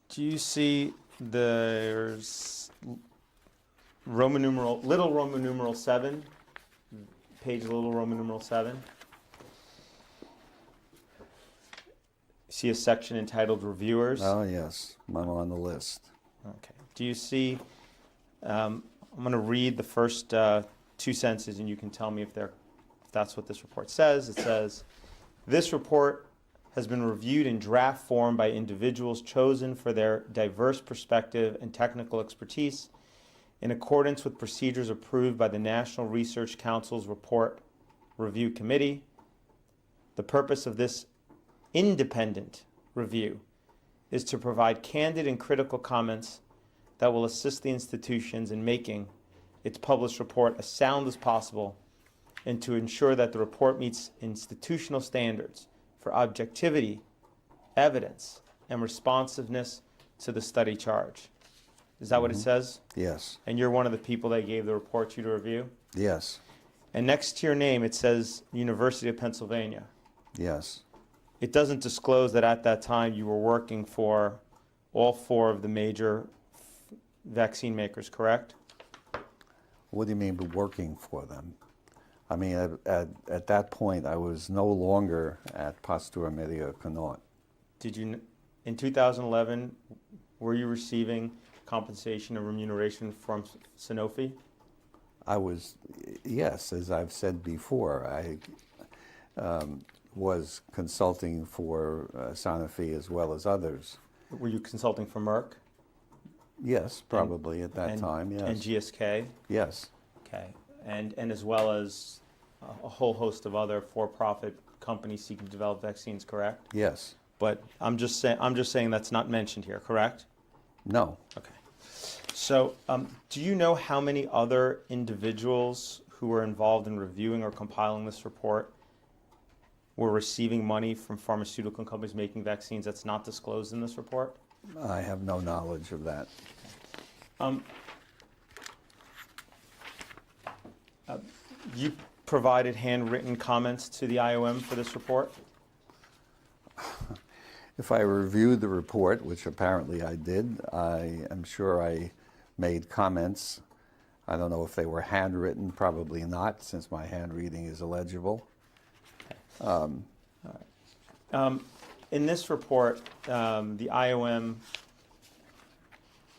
Do you see there's little Roman numeral 7? Page little Roman numeral 7. See a section entitled Reviewers? Oh, yes. I'm on the list. Okay. Do you see, I'm going to read the first 2 sentences and you can tell me if that's what this report says. It says, this report has been reviewed in draft form by individuals chosen for their diverse perspective and technical expertise in accordance with procedures approved by the National Research Council's Report Review Committee. The purpose of this independent review is to provide candid and critical comments that will assist the institutions in making its published report as sound as possible and to ensure that the report meets institutional standards for objectivity, evidence, and responsiveness to the study charge. Is that what it says? Yes. And you're one of the people that gave the report to you to review? Yes. And next to your name, it says University of Pennsylvania. Yes. It doesn't disclose that at that time you were working for all 4 of the major vaccine makers, correct? What do you mean by working for them? I mean, at that point, I was no longer at Pasteur Media Connaught. Did you, in 2011, were you receiving compensation and remuneration from Sanofi? I was, yes, as I've said before, I was consulting for Sanofi as well as others. Were you consulting for Merck? Yes, probably at that and, time, yes. And GSK? Yes. Okay. And as well as a whole host of other for-profit companies seeking to develop vaccines, correct? Yes. But I'm just saying that's not mentioned here, correct? No. Okay. So, do you know how many other individuals who were involved in reviewing or compiling this report were receiving money from pharmaceutical companies making vaccines that's not disclosed in this report? I have no knowledge of that. You provided handwritten comments to the IOM for this report? If I reviewed the report, which apparently I did, I am sure I made comments. I don't know if they were handwritten, probably not, since my handwriting is illegible. In this report, the IOM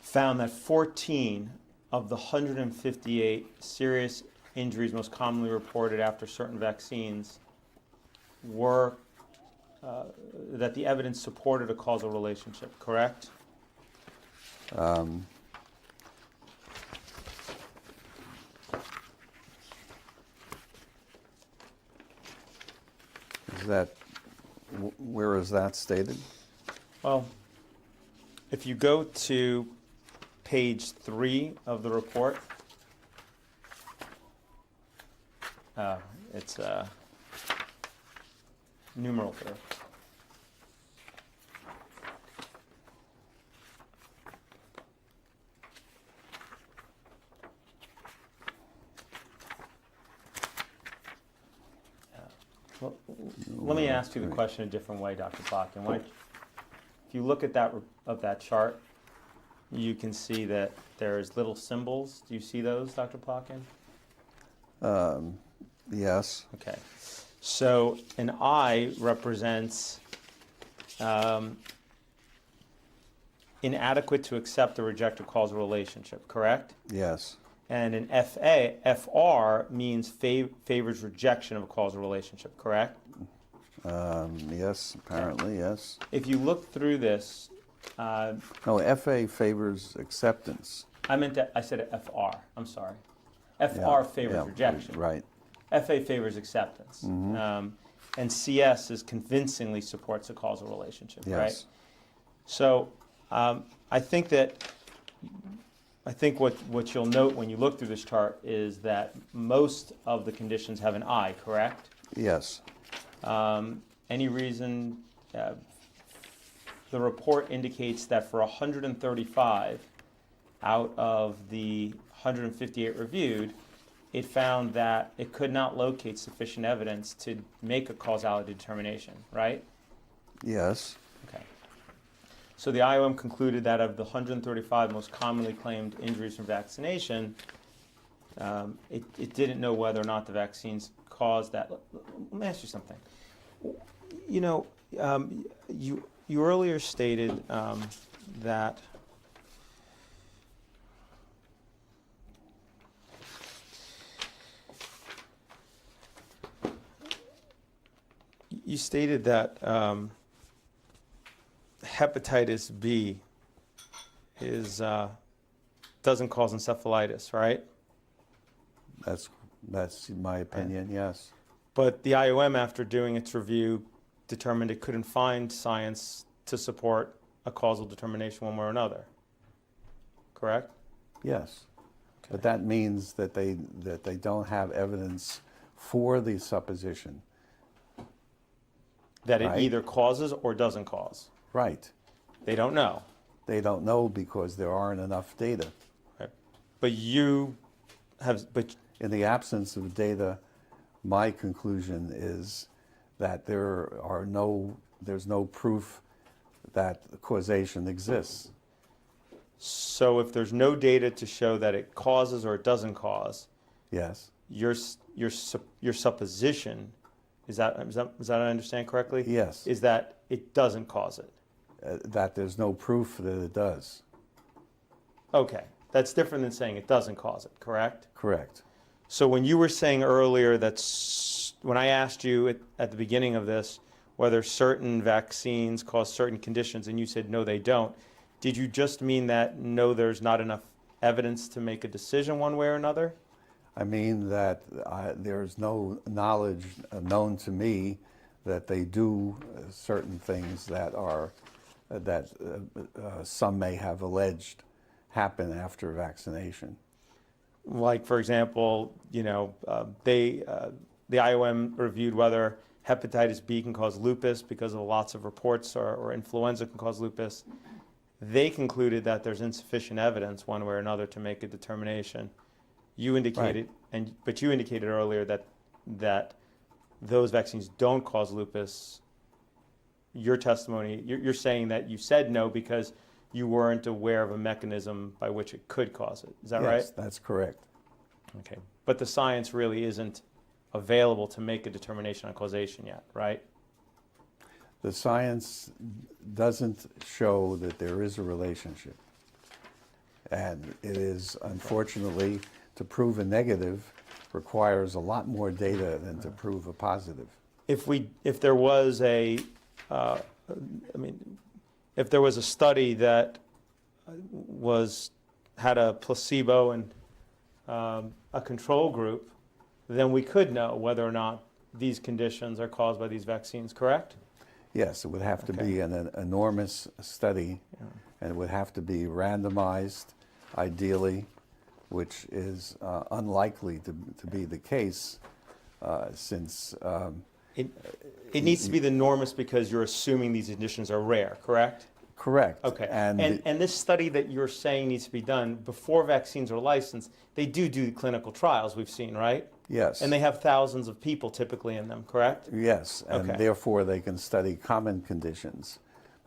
found that 14 of the 158 serious injuries most commonly reported after certain vaccines were that the evidence supported a causal relationship, correct? Is that, where is that stated? Well, if you go to page 3 of the report, it's numeral 3. Well, let me ask you the question a different way, Dr. Plotkin. If you look at that chart, you can see that there's little symbols. Do you see those, Dr. Plotkin? Yes. Okay. So an I represents inadequate to accept or reject a causal relationship, correct? Yes. And an FR means favors rejection of a causal relationship, correct? Yes, apparently, yes. If you look through this, No, FA favors acceptance. I said FR, I'm sorry. FR Yeah, favors yeah, rejection. Right. FA favors acceptance. And CS is convincingly supports a causal relationship, Yes. right? So I think what you'll note when you look through this chart is that most of the conditions have an I, correct? Yes. Any reason the report indicates that for 135 out of the 158 reviewed, it found that it could not locate sufficient evidence to make a causality determination, right? Yes. Okay. So the IOM concluded that of the 135 most commonly claimed injuries from vaccination, it didn't know whether or not the vaccines caused that. Let me ask you something. You know, you earlier stated that hepatitis B is doesn't cause encephalitis, right? That's my opinion, yes. But the IOM, after doing its review, determined it couldn't find science to support a causal determination one way or another. Correct? Yes. But that means that they don't have evidence for the supposition. That it Right. either causes or doesn't cause. Right. They don't know. They don't know because there aren't enough data. Right? But you have, but In the absence of data, my conclusion is that there's no proof that causation exists. so if there's no data to show that it causes or it doesn't cause, Yes. your supposition, is that I understand correctly? Yes. Is that it doesn't cause it. That there's no proof that it does. Okay, that's different than saying it doesn't cause it, correct? Correct. So when you were saying earlier that when I asked you at the beginning of this whether certain vaccines cause certain conditions and you said no they don't, did you just mean that no there's not enough evidence to make a decision one way or another? I mean that there's no knowledge known to me that they do certain things that are some may have alleged happen after vaccination. Like for example, the IOM reviewed whether hepatitis B can cause lupus because of lots of reports, or influenza can cause lupus. They concluded that there's insufficient evidence one way or another to make a determination. You indicated, but you indicated earlier that those vaccines don't cause lupus. Your testimony, you're saying that you said no because you weren't aware of a mechanism by which it could cause it. Is that right? Yes, that's correct. Okay. But the science really isn't available to make a determination on causation yet, right? The science doesn't show that there is a relationship. And it is, unfortunately, to prove a negative requires a lot more data than to prove a positive. If there was a study that had a placebo and a control group, then we could know whether or not these conditions are caused by these vaccines, correct? Yes, it would have to Okay. be an enormous study, and it would have to be randomized, ideally, which is unlikely to be the case since... It needs to be the enormous because you're assuming these conditions are rare, correct? Correct. Okay. And And this study that you're saying needs to be done before vaccines are licensed, they do clinical trials we've seen, right? yes. And they have thousands of people typically in them, correct? Yes, and Okay. therefore they can study common conditions.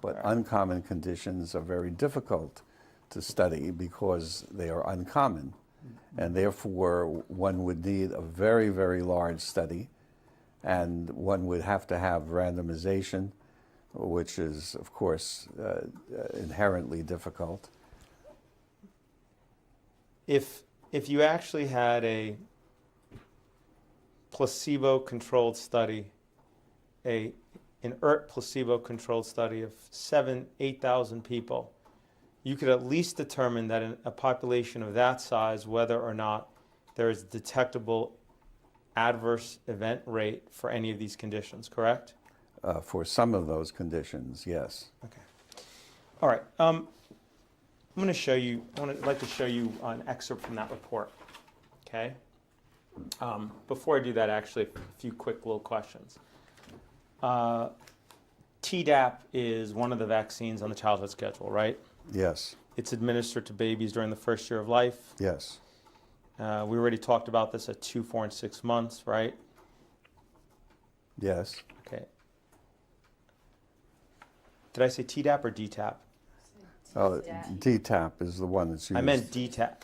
But uncommon conditions are very difficult to study because they are uncommon. And therefore one would need a very, very large study, and one would have to have randomization, which is, of course, inherently difficult. If you actually had a placebo-controlled study, an inert placebo-controlled study of 8,000 people, you could at least determine that in a population of that size, whether or not there is a detectable adverse event rate for any of these conditions, correct? For some of those conditions, yes. Okay. All right. I'm going to show you. I'd like to show you an excerpt from that report. Okay. Before I do that, actually, a few quick little questions. Tdap is one of the vaccines on the childhood schedule, right? Yes, It's administered to babies during the first year of life. yes, We already talked about this at 2, 4, and 6 months, right? yes. Okay. Did I say Tdap or DTaP? Oh, DTaP is the one that's used. I meant DTaP.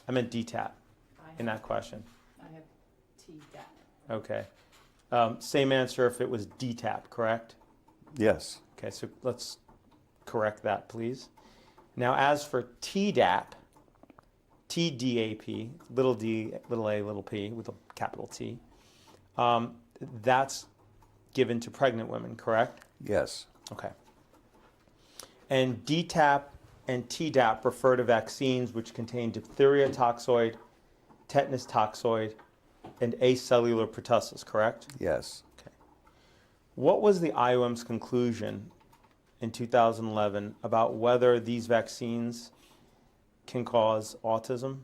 In that question. I have Tdap. Okay. Same answer if it was DTaP, correct? Yes, Okay, so let's correct that, please. Now, as for Tdap, TDAP, little d, little a, little p, with a capital T, that's given to pregnant women, correct? yes. Okay. And DTaP and Tdap refer to vaccines which contain diphtheria toxoid, tetanus toxoid, and acellular pertussis, correct? Yes. Okay. What was the IOM's conclusion in 2011 about whether these vaccines can cause autism?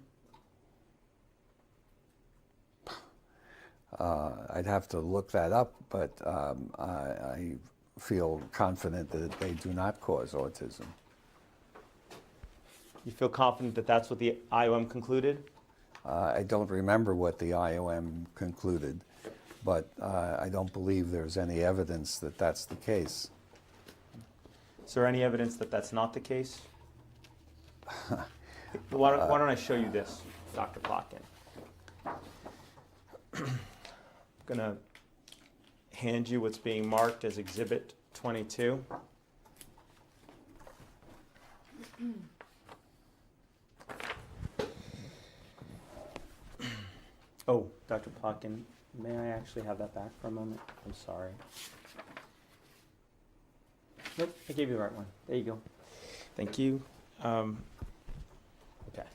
I'd have to look that up, but I feel confident that they do not cause autism. You feel confident that that's what the IOM concluded? I don't remember what the IOM concluded, but I don't believe there's any evidence that that's the case. Is there any evidence that that's not the case? Why don't I show you this, Dr. Plotkin? I'm going to hand you what's being marked as Exhibit 22. Oh, Dr. Plotkin, may I actually have that back for a moment? I'm sorry. Nope, I gave you the right one. There you go. Thank you. Okay.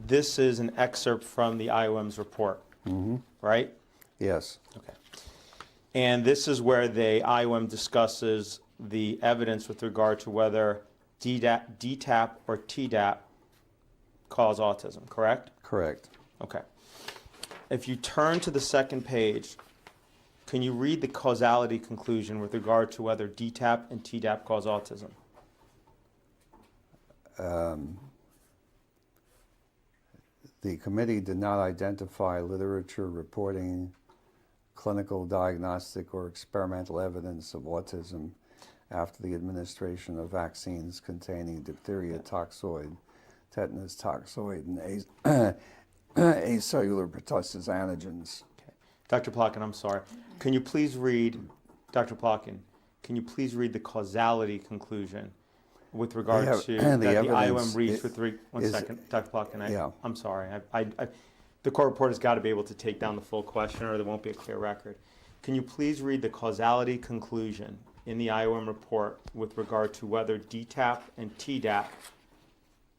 This is an excerpt from the IOM's report, right? Yes. Okay. And this is where the IOM discusses the evidence with regard to whether DTaP or Tdap cause autism, correct? Correct. Okay. If you turn to the second page, can you read the causality conclusion with regard to whether DTaP and Tdap cause autism? The committee did not identify literature reporting clinical, diagnostic, or experimental evidence of autism after the administration of vaccines containing diphtheria toxoid, tetanus toxoid, and acellular pertussis antigens. Okay. Dr. Plotkin, I'm sorry. Can you please read, Dr. Plotkin, can you please read the causality conclusion with regard to that the IOM reached with one second, Dr. Plotkin, I'm sorry. The court report has got to be able to take down the full question or there won't be a clear record. Can you please read the causality conclusion in the IOM report with regard to whether DTaP and Tdap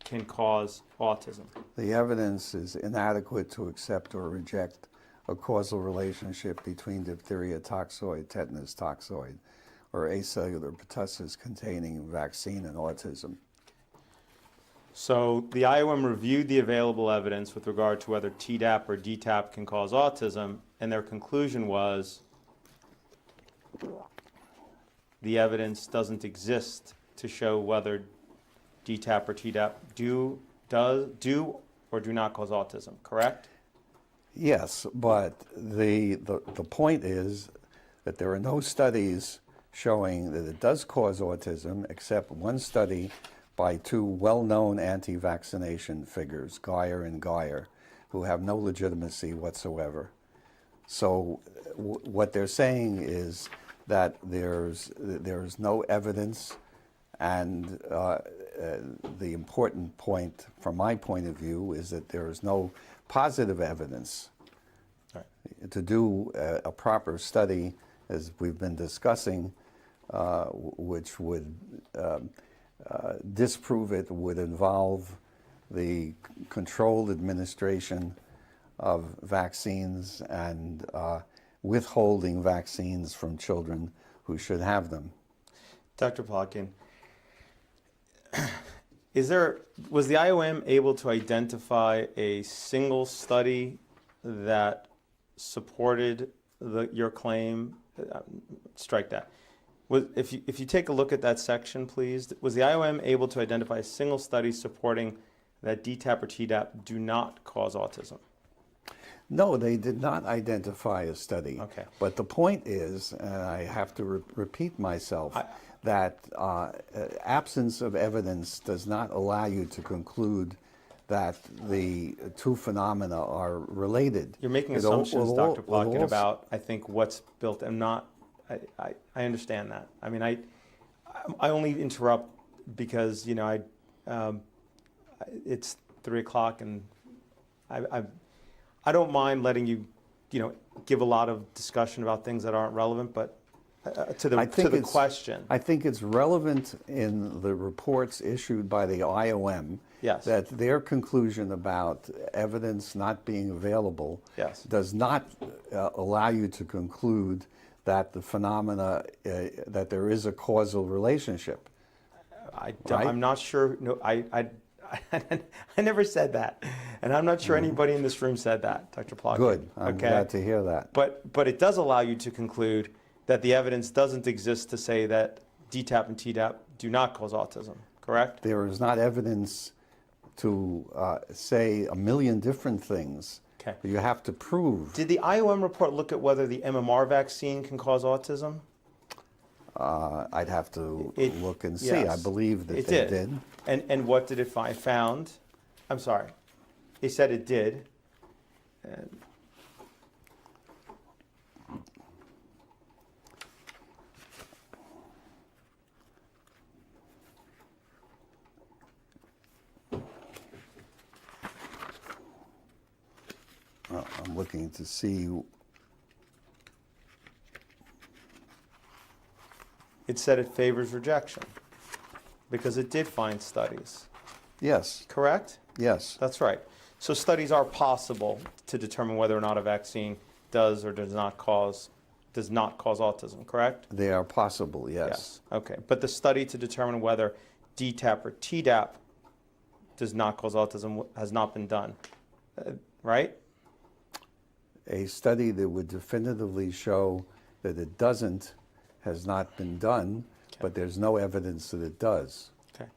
can cause autism? The evidence is inadequate to accept or reject a causal relationship between diphtheria toxoid, tetanus toxoid, or acellular pertussis containing vaccine and autism. So the IOM reviewed the available evidence with regard to whether Tdap or DTaP can cause autism, and their conclusion was the evidence doesn't exist to show whether DTaP or Tdap do or do not cause autism, correct? Yes, but the point is that there are no studies showing that it does cause autism, except one study by two well-known anti-vaccination figures, Geyer and Geyer, who have no legitimacy whatsoever. So what they're saying is that there's no evidence, and the important point from my point of view is that there is no positive evidence to do a proper study, as we've been discussing, which would disprove it, would involve the controlled administration of vaccines and withholding vaccines from children who should have them. Dr. Plotkin, was the IOM able to identify a single study that supported your claim? Strike that. If you take a look at that section, please, was the IOM able to identify a single study supporting that DTaP or Tdap do not cause autism? No, they did not identify a study. Okay. But the point is, and I have to repeat myself, that absence of evidence does not allow you to conclude that the two phenomena are related. You're making assumptions, Dr. Plotkin, about, I think, what's built. I understand that. I mean, I only interrupt because, it's 3 o'clock and I don't mind letting you, give a lot of discussion about things that aren't relevant, but to the question. I think it's relevant in the reports issued by the IOM Yes. that their conclusion about evidence not being available Yes. does not allow you to conclude that the phenomena, that there is a causal relationship. Right? Right? I'm not sure. No, I never said that, and I'm not sure anybody in this room said that, Dr. Plotkin. Good. I'm okay? glad to hear that. But it does allow you to conclude that the evidence doesn't exist to say that DTaP and TDAP do not cause autism. Correct? There is not evidence to say a million different things. Okay. You have to prove. Did the IOM report look at whether the MMR vaccine can cause autism? I'd have to It- look and see. yes, I believe that it they did. did. And what did it find? Found? I'm sorry. They said it did. And I'm looking to see. it said it favors rejection because it did find studies. Yes, Correct? yes. That's right. So studies are possible to determine whether or not a vaccine does or does not cause autism, correct? They are possible, yes. Okay. But the study to determine whether DTaP or TDAP does not cause autism has not been done, right? A study that would definitively show that it doesn't has not been done, but there's no evidence that it does. Okay.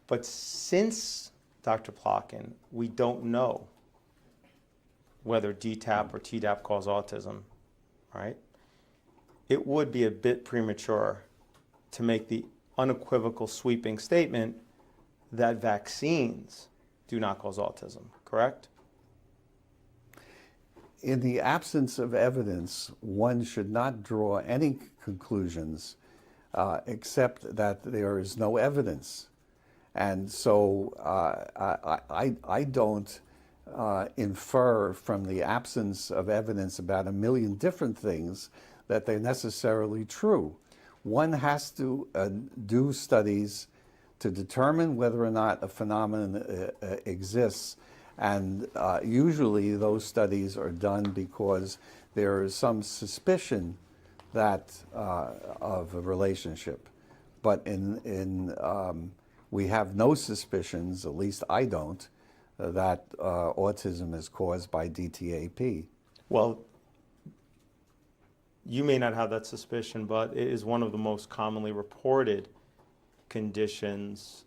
But since, Dr. Plotkin, we don't know whether DTaP or TDAP cause autism, right? It would be a bit premature to make the unequivocal sweeping statement that vaccines do not cause autism, correct? In the absence of evidence, one should not draw any conclusions except that there is no evidence. And so I don't infer from the absence of evidence about a million different things that they're necessarily true. One has to do studies to determine whether or not a phenomenon exists. And usually those studies are done because there is some suspicion that of a relationship. But we have no suspicions, at least I don't, that autism is caused by DTaP. Well, you may not have that suspicion, but it is one of the most commonly reported conditions,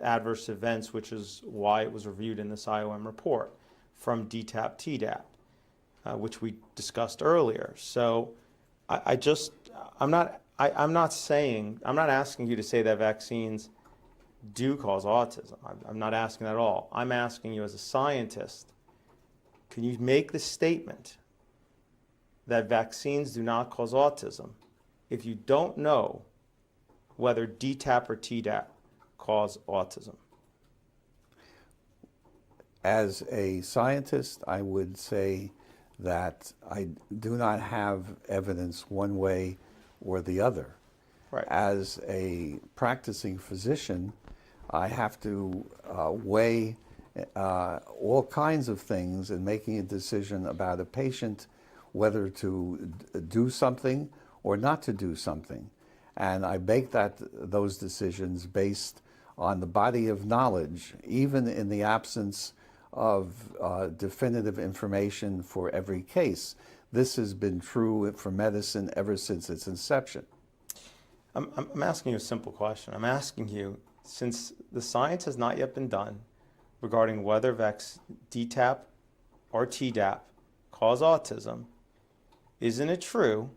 adverse events, which is why it was reviewed in this IOM report from DTaP, TDAP, which we discussed earlier. So I'm not asking you to say that vaccines do cause autism. I'm not asking that at all. I'm asking you as a scientist, can you make the statement that vaccines do not cause autism if you don't know whether DTaP or TDAP cause autism? As a scientist, I would say that I do not have evidence one way or the other. Right. As a practicing physician, I have to weigh all kinds of things in making a decision about a patient, whether to do something or not to do something. And I make those decisions based on the body of knowledge, even in the absence of definitive information for every case. This has been true for medicine ever since its inception. I'm asking you a simple question. I'm asking you, since the science has not yet been done regarding whether DTaP or TDAP cause autism, isn't it true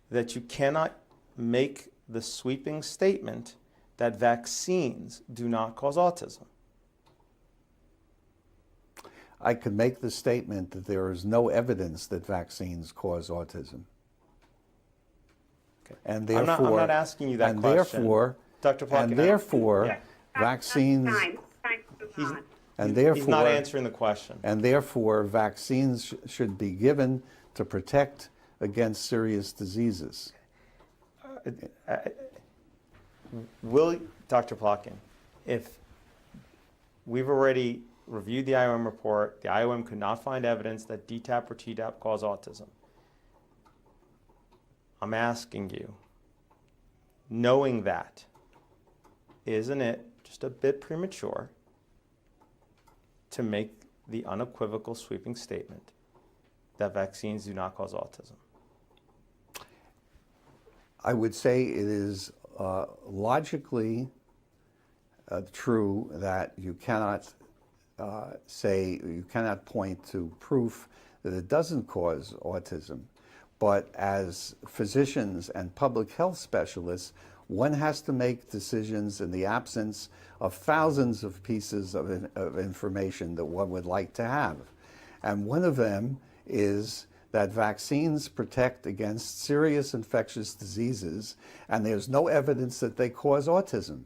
that you cannot make the sweeping statement that vaccines do not cause autism? I could make the statement that there is no evidence that vaccines cause autism. Okay. And therefore, I'm not asking you that and question. Therefore, Dr. Plotkin, and therefore, Yeah. vaccines, Time to move on. and therefore, he's not answering the question. and therefore, vaccines should be given to protect against serious diseases. Will, Dr. Plotkin, if we've already reviewed the IOM report, the IOM could not find evidence that DTaP or Tdap cause autism. I'm asking you, knowing that, isn't it just a bit premature to make the unequivocal sweeping statement that vaccines do not cause autism? I would say it is logically true that you cannot you cannot point to proof that it doesn't cause autism. But as physicians and public health specialists, one has to make decisions in the absence of thousands of pieces of information that one would like to have. And one of them is that vaccines protect against serious infectious diseases, and there's no evidence that they cause autism.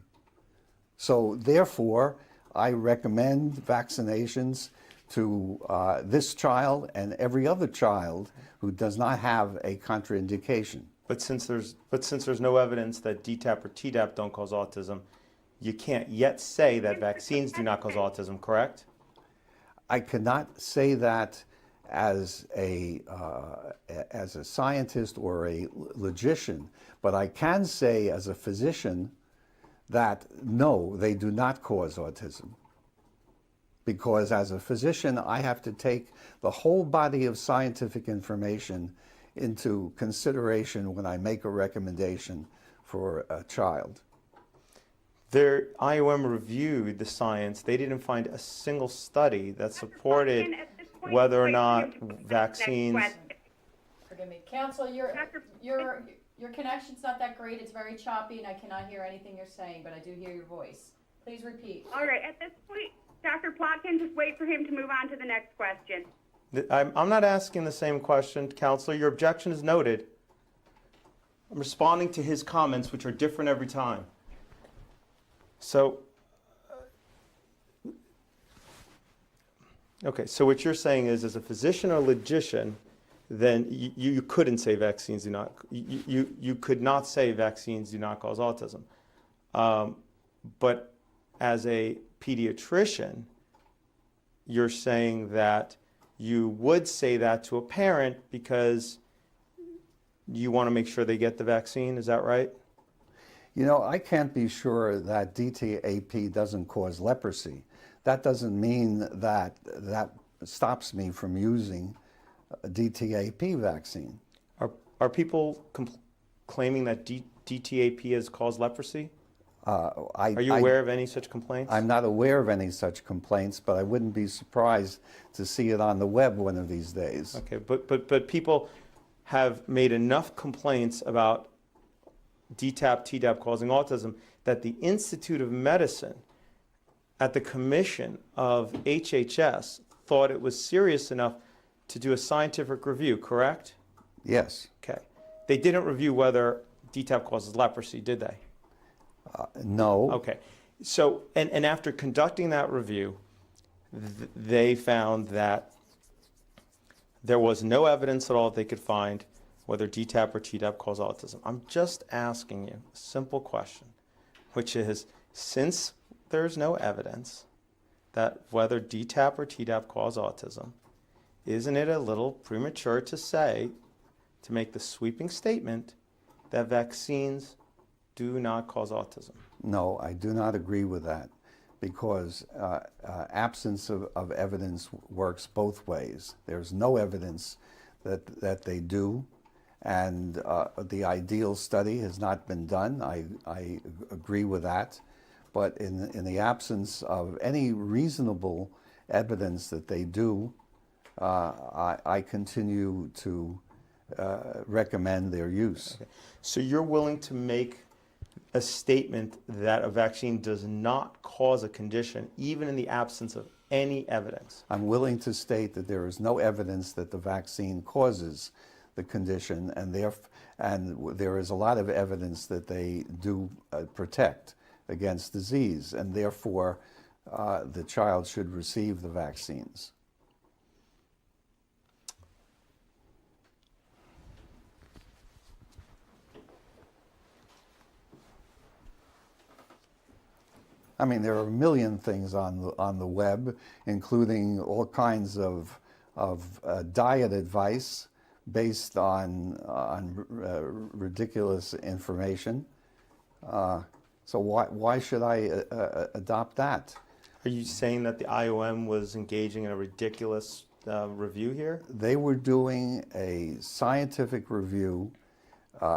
So therefore, I recommend vaccinations to this child and every other child who does not have a contraindication. But since there's no evidence that DTaP or Tdap don't cause autism, you can't yet say that vaccines do not cause autism, correct? I cannot say that as a scientist or a logician, but I can say as a physician that no, they do not cause autism. Because as a physician, I have to take the whole body of scientific information into consideration when I make a recommendation for a child. Their IOM reviewed the science. They didn't find a single study that supported whether or not vaccines. Forgive me, counsel, your connection's not that great. It's very choppy, and I cannot hear anything you're saying, but I do hear your voice. Please repeat. All right, at this point, Dr. Plotkin, just wait for him to move on to the next question. I'm not asking the same question, Counselor. Your objection is noted. I'm responding to his comments, which are different every time. So, okay, so what you're saying is, as a physician or logician, then you couldn't say vaccines do not, you could not say vaccines do not cause autism. But as a pediatrician, you're saying that you would say that to a parent because you want to make sure they get the vaccine. Is that right? You know, I can't be sure that DTaP doesn't cause leprosy. That doesn't mean that that stops me from using a DTaP vaccine. Are people claiming that DTaP has caused leprosy? Are you aware of any such complaints? I'm not aware of any such complaints, but I wouldn't be surprised to see it on the web one of these days. Okay, but people have made enough complaints about DTaP, Tdap causing autism that the Institute of Medicine at the commission of HHS thought it was serious enough to do a scientific review, correct? Yes. Okay. They didn't review whether DTaP causes leprosy, did they? No. Okay. So, and after conducting that review, they found that there was no evidence at all that they could find whether DTaP or Tdap cause autism. I'm just asking you a simple question, which is, since there's no evidence that whether DTaP or Tdap cause autism, isn't it a little premature to say, to make the sweeping statement that vaccines do not cause autism? No, I do not agree with that, because absence of evidence works both ways. There's no evidence that they do, and the ideal study has not been done. I agree with that, but in the absence of any reasonable evidence that they do, I continue to recommend their use. Okay. So you're willing to make a statement that a vaccine does not cause a condition, even in the absence of any evidence? I'm willing to state that there is no evidence that the vaccine causes the condition, and there is a lot of evidence that they do protect against disease, and therefore the child should receive the vaccines. I mean, there are a million things on the web, including all kinds of diet advice based on ridiculous information. So why should I adopt that? Are you saying that the IOM was engaging in a ridiculous review here? They were doing a scientific review,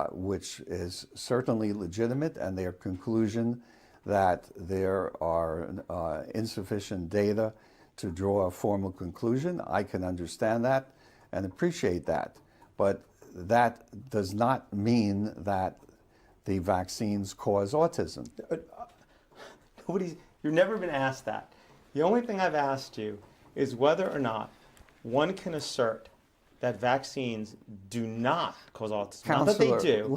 which is certainly legitimate, and their conclusion that there are insufficient data to draw a formal conclusion. I can understand that and appreciate that. But that does not mean that the vaccines cause autism. You've never been asked that. The only thing I've asked you is whether or not one can assert that vaccines do not cause autism. Counselor, not that they do.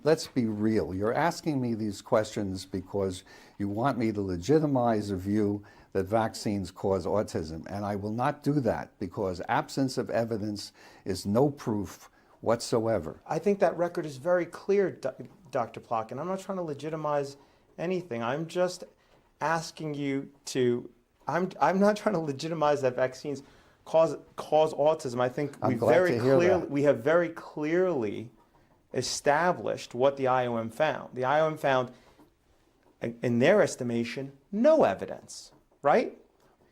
let's be real. You're asking me these questions because you want me to legitimize a view that vaccines cause autism, and I will not do that because absence of evidence is no proof whatsoever. I think that record is very clear, Dr. Plotkin. I'm not trying to legitimize anything. I'm just asking you to. I'm not trying to legitimize that vaccines cause autism. I think we have very clearly established what the IOM found. The IOM found, in their estimation, no evidence. Right?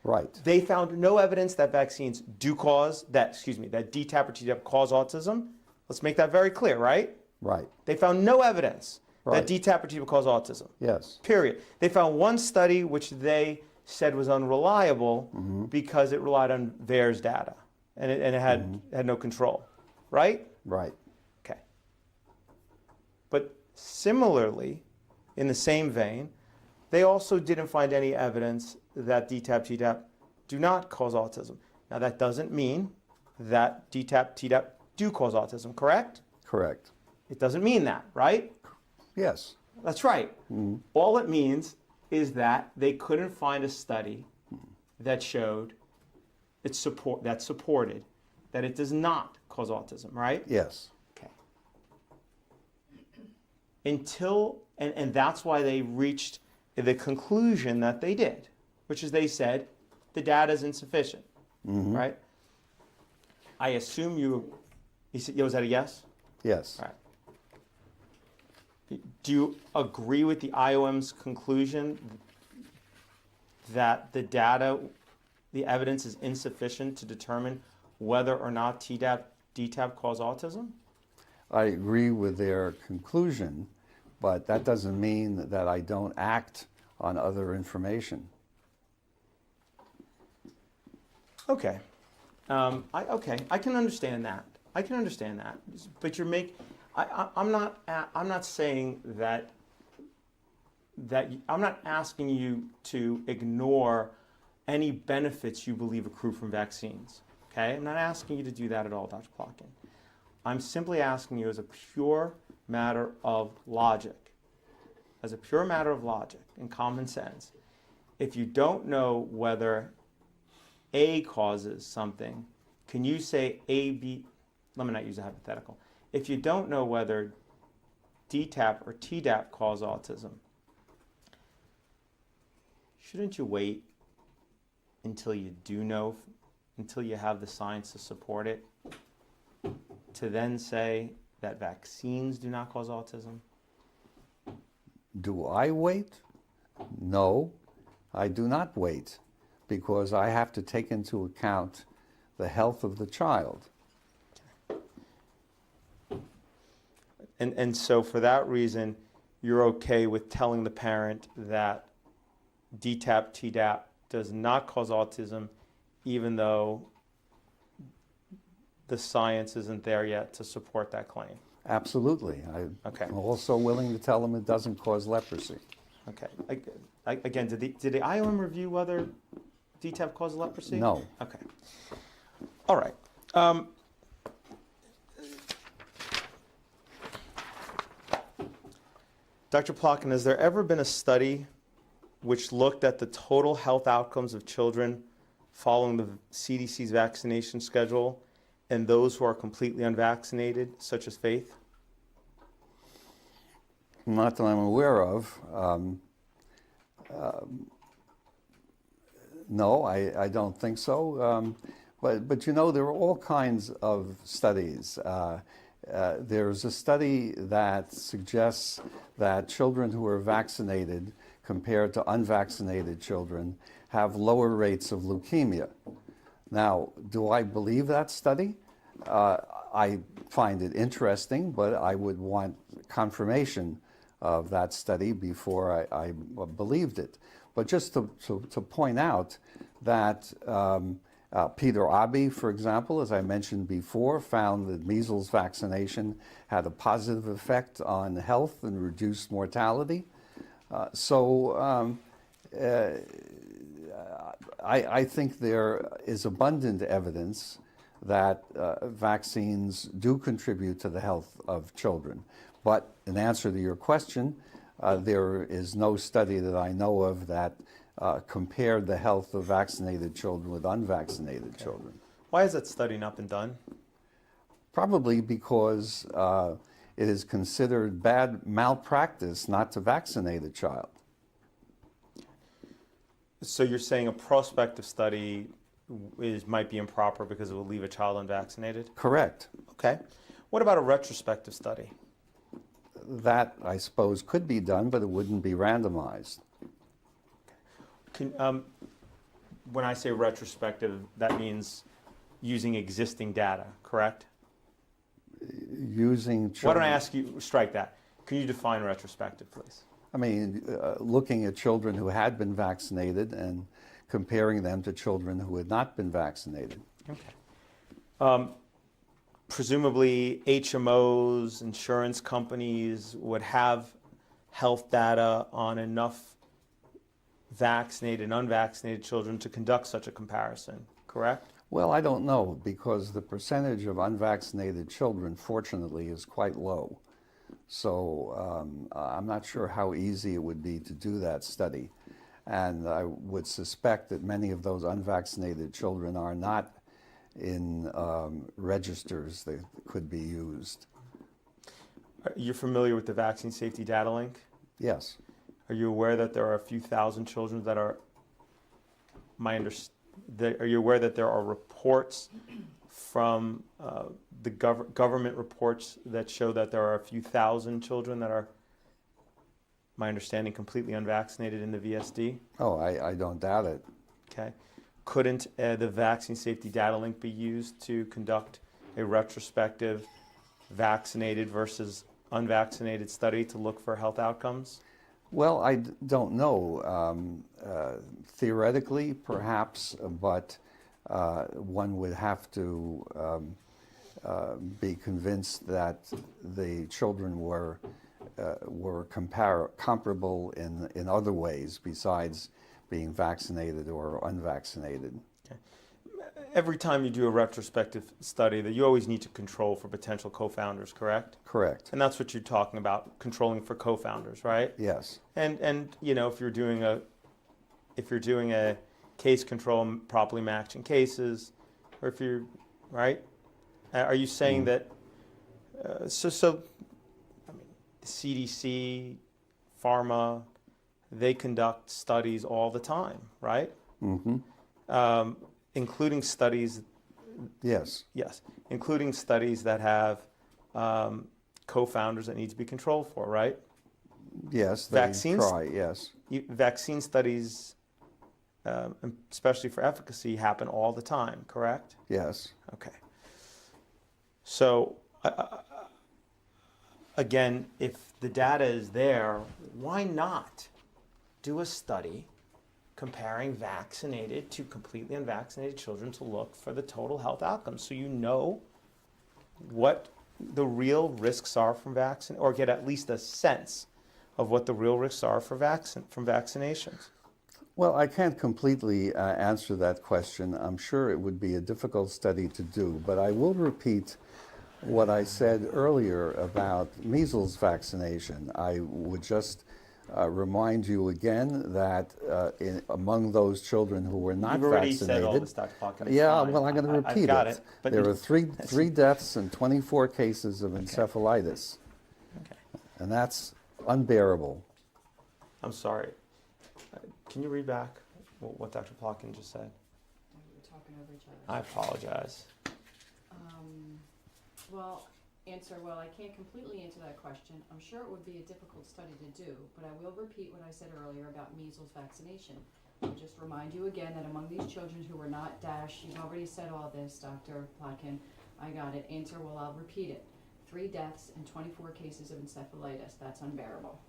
Right. They found no evidence that vaccines do cause that DTaP or TDAP cause autism. Let's make that very clear, right? Right. They found no evidence Right. that DTaP or TDAP cause autism. Yes. Period. They found one study which they said was unreliable because it relied on VAERS data and it had no control. Right? Right. Okay. But similarly, in the same vein, they also didn't find any evidence that DTaP, TDAP do not cause autism. Now that doesn't mean that DTaP, TDAP do cause autism, correct? Correct. It doesn't mean that, right? Yes. That's right. All it means is that they couldn't find a study that showed that supported that it does not cause autism, right? Yes. Okay. And that's why they reached the conclusion that they did, which is they said the data is insufficient, right? I assume you said, was that a yes? Yes. All right. Do you agree with the IOM's conclusion that the data, the evidence is insufficient to determine whether or not TDAP, DTaP cause autism? I agree with their conclusion, but that doesn't mean that I don't act on other information. Okay. I can understand that. But I'm not saying that I'm not asking you to ignore any benefits you believe accrue from vaccines. Okay? I'm not asking you to do that at all, Dr. Plotkin. I'm simply asking you as a pure matter of logic, and common sense, if you don't know whether A causes something, can you say A, B, let me not use a hypothetical. If you don't know whether DTaP or TDAP cause autism, shouldn't you wait until you do know, until you have the science to support it, to then say that vaccines do not cause autism? Do I wait? No, I do not wait, because I have to take into account the health of the child. And so for that reason, you're okay with telling the parent that DTaP, TDAP does not cause autism, even though the science isn't there yet to support that claim? Absolutely. Okay. I'm also willing to tell them it doesn't cause leprosy. Okay. Again, did the IOM review whether DTaP causes leprosy? No. Okay. All right. Dr. Plotkin, has there ever been a study which looked at the total health outcomes of children following the CDC's vaccination schedule and those who are completely unvaccinated, such as Faith? Not that I'm aware of. No, I don't think so. But you know, there are all kinds of studies. There's a study that suggests that children who are vaccinated compared to unvaccinated children have lower rates of leukemia. Now, do I believe that study? I find it interesting, but I would want confirmation of that study before I believed it. But just to point out that Peter Abbey, for example, as I mentioned before, found that measles vaccination had a positive effect on health and reduced mortality. I think there is abundant evidence that vaccines do contribute to the health of children. But in answer to your question, there is no study that I know of that compared the health of vaccinated children with unvaccinated children. Why has that study not been done? Probably because it is considered bad malpractice not to vaccinate a child. So you're saying a prospective study might be improper because it will leave a child unvaccinated? Correct. Okay. What about a retrospective study? That, I suppose, could be done, but it wouldn't be randomized. When I say retrospective, that means using existing data, correct? Using children. Why don't I ask you, strike that. Can you define retrospective, please? I mean, looking at children who had been vaccinated and comparing them to children who had not been vaccinated. Okay. Presumably, HMOs, insurance companies would have health data on enough vaccinated and unvaccinated children to conduct such a comparison, correct? Well, I don't know, because the percentage of unvaccinated children, fortunately, is quite low. So I'm not sure how easy it would be to do that study. And I would suspect that many of those unvaccinated children are not in registers that could be used. You're familiar with the Vaccine Safety Data Link? Yes. Are you aware that there are a few thousand children that are, are you aware that there are reports from the government reports that show that there are a few thousand children that are, my understanding, completely unvaccinated in the VSD? Oh, I don't doubt it. Okay. Couldn't the Vaccine Safety Data Link be used to conduct a retrospective vaccinated versus unvaccinated study to look for health outcomes? Well, I don't know. Theoretically, perhaps, but one would have to be convinced that the children were comparable in other ways besides being vaccinated or unvaccinated. Okay. Every time you do a retrospective study, that you always need to control for potential co-founders, correct? Correct. And that's what you're talking about, controlling for co-founders, right? Yes. And you know, if you're doing a case control, properly matching cases, or if you're right, are you saying that? So I mean, the CDC, pharma, they conduct studies all the time, right? Mm-hmm. Including studies. Yes. Yes, including studies that have co-founders that need to be controlled for, right? Yes, they Vaccines? try, yes. Vaccine studies, especially for efficacy, happen all the time, correct? Yes. Okay. So, again, if the data is there, why not do a study comparing vaccinated to completely unvaccinated children to look for the total health outcomes, so you know what the real risks are from vaccine, or get at least a sense of what the real risks are for from vaccinations? Well, I can't completely answer that question. I'm sure it would be a difficult study to do, but I will repeat what I said earlier about measles vaccination. I would just remind you again that among those children who were not You've already vaccinated, said all this, Dr. Plotkin. It's yeah, fine. well, I'm going to repeat I've got it. But There were three deaths and 24 cases of encephalitis, Okay. and that's unbearable. I'm sorry. can you read back what Dr. Plotkin just said? We were talking over each other. I apologize. Well, I can't completely answer that question. I'm sure it would be a difficult study to do, but I will repeat what I said earlier about measles vaccination. I'll just remind you again that among these children who were not you've already said all this, Dr. Plotkin. I got it. Answer, well, I'll repeat it. 3 deaths and 24 cases of encephalitis. That's unbearable.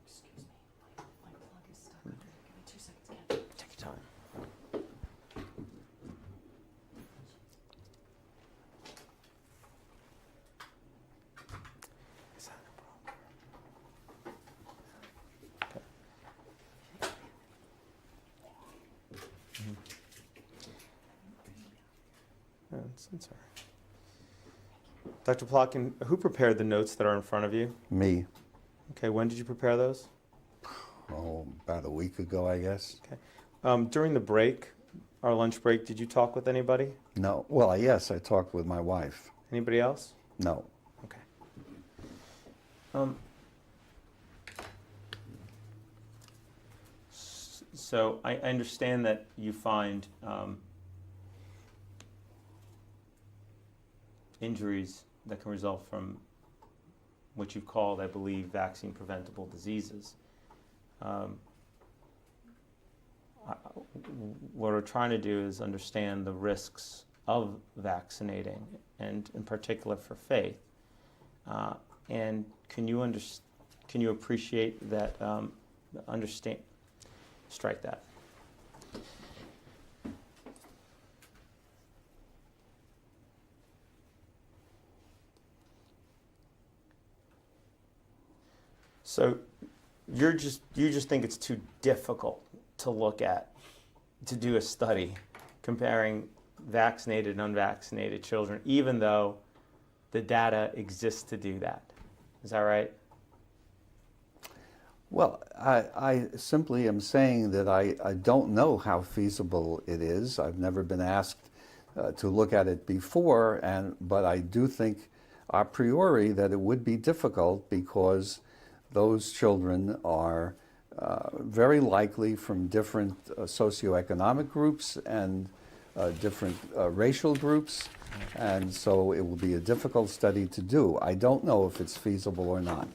Excuse me. My plug is stuck under it. Give me 2 seconds again. Take your time. Is that a problem? Okay. That's all right. Dr. Plotkin, who prepared the notes that are in front of you? Me, Okay, when did you prepare those? about a week ago, I guess. During the break, our lunch break, did you talk with anybody? No, well, yes, I talked with my wife. Anybody else? No. Okay. So I understand that you find injuries that can result from what you've called, I believe, vaccine preventable diseases. What we're trying to do is understand the risks of vaccinating, and in particular for faith. And can you appreciate that? Strike that. So you just think it's too difficult to look at, to do a study comparing vaccinated and unvaccinated children, even though the data exists to do that. Is that right? Well, I simply am saying that I don't know how feasible it is. I've never been asked to look at it before, but I do think a priori that it would be difficult because those children are very likely from different socioeconomic groups and different racial groups, and so it will be a difficult study to do. I don't know if it's feasible or not.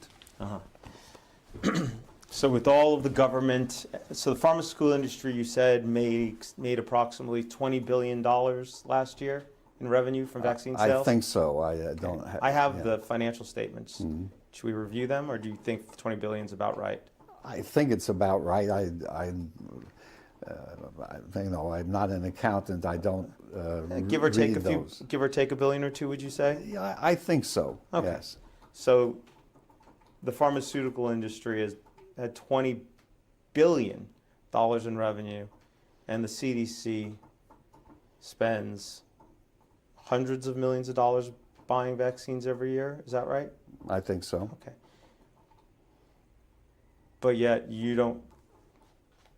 So with all of the government, so the pharmaceutical industry, you said, made approximately $20 billion last year in revenue from vaccine sales? I think so. I don't. I have the financial statements. Mm-hmm. Should we review them, or do you think 20 billion is about right? I think it's about right. I'm not an accountant. I don't give or take read those. Give or take $1 billion or $2 billion, would you say? Yeah, I think so. Okay. Yes. So the pharmaceutical industry has had $20 billion in revenue, and the CDC spends hundreds of millions of dollars buying vaccines every year. Is that right? I think so. Okay. But yet you don't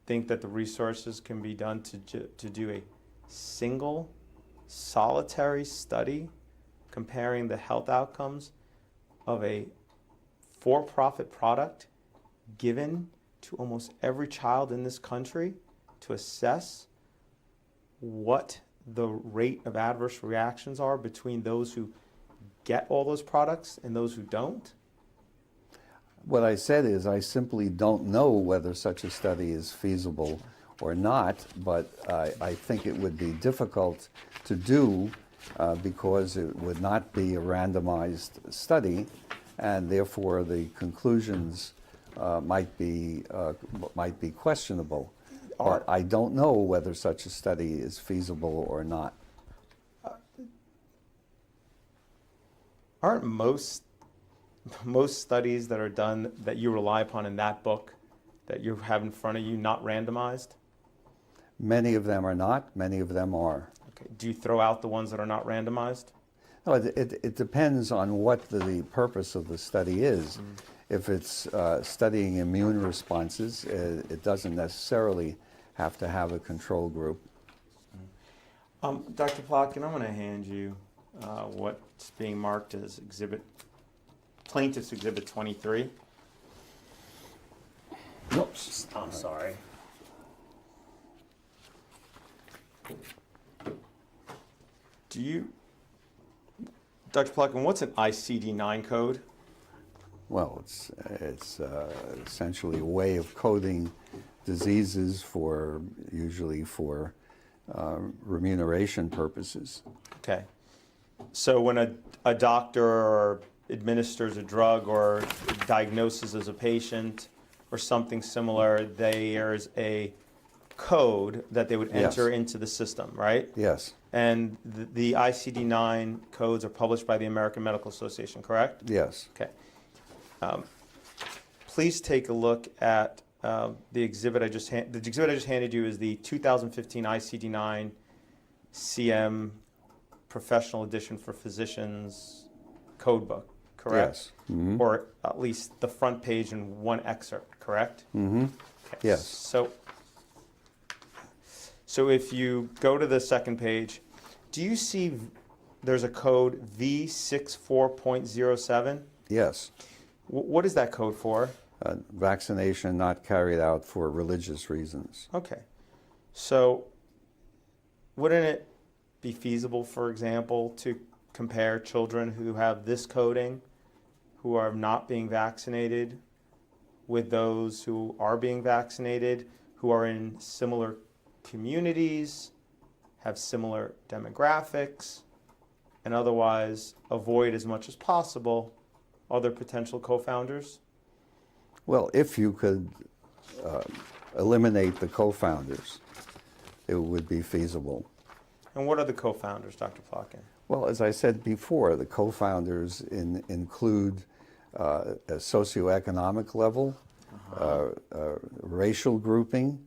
think that the resources can be done to do a single solitary study comparing the health outcomes of a for-profit product given to almost every child in this country to assess what the rate of adverse reactions are between those who get all those products and those who don't? What I said is I simply don't know whether such a study is feasible or not, but I think it would be difficult to do because it would not be a randomized study, and therefore the conclusions might be questionable. But I don't know whether such a study is feasible or not. Aren't most studies that are done that you rely upon in that book that you have in front of you not randomized? Many of them are not. Many of them are. Okay. Do you throw out the ones that are not randomized? No, it depends on what the purpose of the study is. If it's studying immune responses, it doesn't necessarily have to have a control group. Dr. Plotkin, I'm going to hand you what's being marked as Plaintiff's Exhibit 23. Oops. I'm sorry. Dr. Plotkin, what's an ICD-9 code? Well, it's essentially a way of coding diseases usually for remuneration purposes. Okay. So when a doctor administers a drug or diagnoses as a patient or something similar, there's a code that they would enter into the system, right? Yes. And the ICD-9 codes are published by the American Medical Association, correct? Yes. Okay. Please take a look at the exhibit I just handed you is the 2015 ICD-9 CM Professional Edition for Physicians Code Book, correct? Yes. Mm-hmm. Or at least the front page and one excerpt, correct? Mm-hmm. Okay. Yes. So if you go to the second page, do you see there's a code V64.07? Yes. What is that code for? Vaccination not carried out for religious reasons. Okay. So wouldn't it be feasible, for example, to compare children who have this coding, who are not being vaccinated, with those who are being vaccinated, who are in similar communities, have similar demographics, and otherwise avoid as much as possible other potential co-founders? Well, if you could eliminate the co-founders, it would be feasible. And what are the co-founders, Dr. Plotkin? Well, as I said before, the co-founders include a socioeconomic level, racial grouping,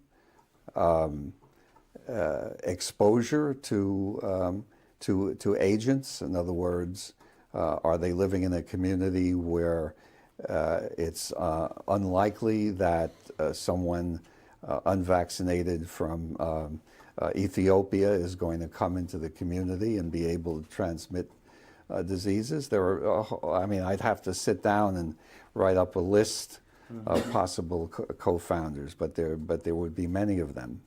exposure to agents. In other words, are they living in a community where it's unlikely that someone unvaccinated from Ethiopia is going to come into the community and be able to transmit diseases? I'd have to sit down and write up a list of possible co-founders, but there would be many of them.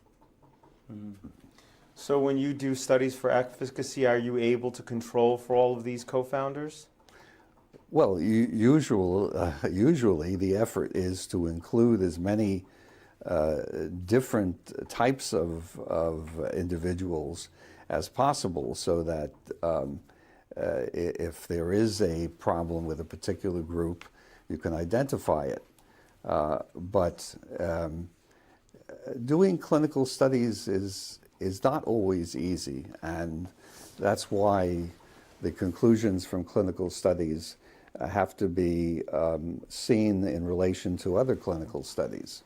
So when you do studies for efficacy, are you able to control for all of these co-founders? Well, usually the effort is to include as many different types of individuals as possible, so that if there is a problem with a particular group, you can identify it. But doing clinical studies is not always easy, and that's why the conclusions from clinical studies have to be seen in relation to other clinical studies.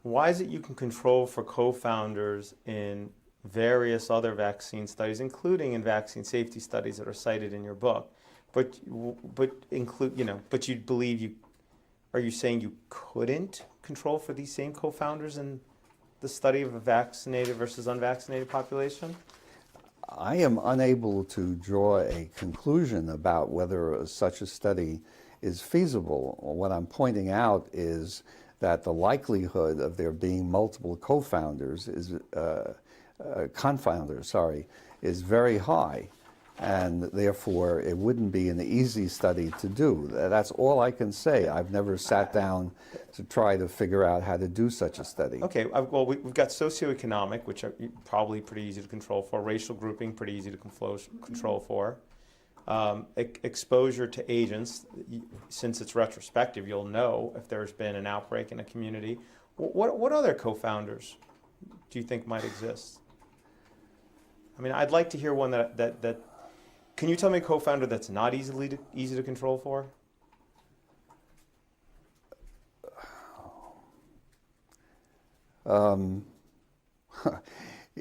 Why is it you can control for co-founders in various other vaccine studies, including in vaccine safety studies that are cited in your book, but you believe are you saying you couldn't control for these same co-founders in the study of a vaccinated versus unvaccinated population? I am unable to draw a conclusion about whether such a study is feasible. What I'm pointing out is that the likelihood of there being multiple co-founders confounders, is very high, and therefore it wouldn't be an easy study to do. That's all I can say. I've never sat down to try to figure out how to do such a study. Okay, well, we've got socioeconomic, which are probably pretty easy to control for, racial grouping, pretty easy to control for, exposure to agents. Since it's retrospective, you'll know if there's been an outbreak in a community. What other co-founders do you think might exist? I mean, I'd like to hear one that can you tell me a co-founder that's not easy to control for?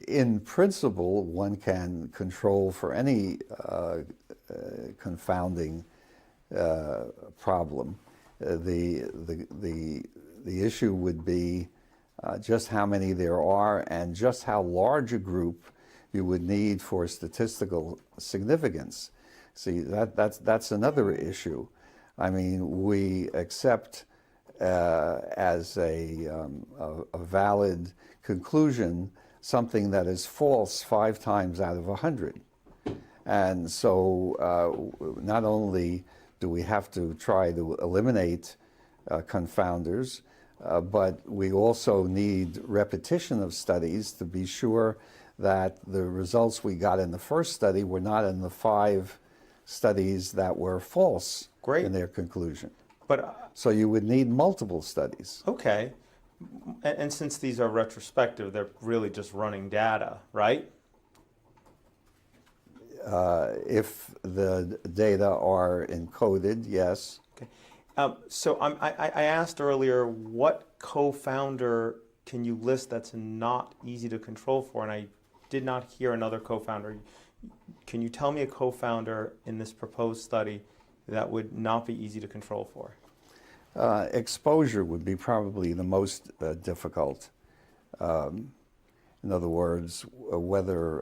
In principle, one can control for any confounding problem. The issue would be just how many there are and just how large a group you would need for statistical significance. See, that's another issue. I mean, we accept as a valid conclusion something that is false 5 times out of 100. And so not only do we have to try to eliminate confounders, but we also need repetition of studies to be sure that the results we got in the first study were not in the 5 studies that were false Great. in their conclusion. But So you would need multiple studies. okay, and since these are retrospective, they're really just running data, right? If the data are encoded, yes. Okay. So I asked earlier, what co-founder can you list that's not easy to control for? And I did not hear another co-founder. Can you tell me a co-founder in this proposed study that would not be easy to control for? Exposure would be probably the most difficult. In other words, whether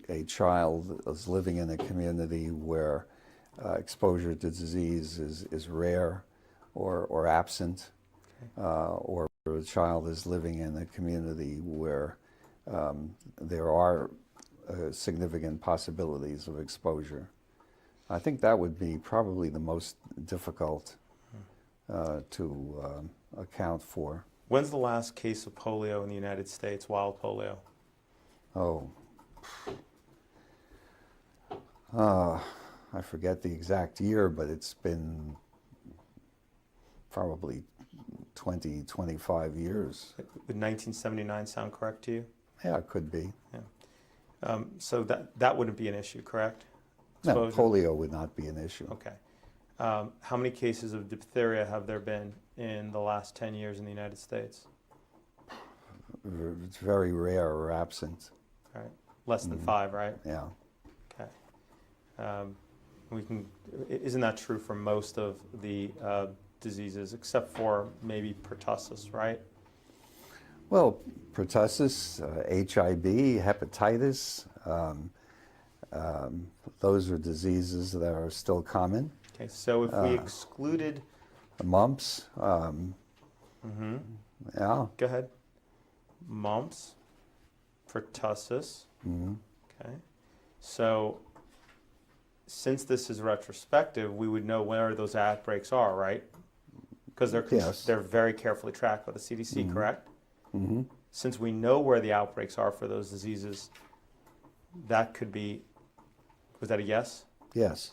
a child is living in a community where exposure to disease is rare or absent, or a child is living in a community where there are significant possibilities of exposure. I think that would be probably the most difficult to account for. When's the last case of polio in the United States, wild polio? Oh, I forget the exact year, but it's been probably 20, 25 years. Would 1979 sound correct to you? Yeah, it could be. So that wouldn't be an issue, correct? No, Exposure? polio would not be an issue. Okay. How many cases of diphtheria have there been in the last 10 years in the United States? It's very rare or absent. All right. Less than 5, right? Yeah. Okay. Isn't that true for most of the diseases, except for maybe pertussis, right? Well, pertussis, HIV, hepatitis, those are diseases that are still common. Okay, so if we excluded... Mumps, yeah. Go ahead. Mumps, pertussis. Okay. So since this is retrospective, we would know where those outbreaks are, right? Because Yes. they're very carefully tracked by the CDC, correct? Since we know where the outbreaks are for those diseases, that could be, was that a yes? Yes.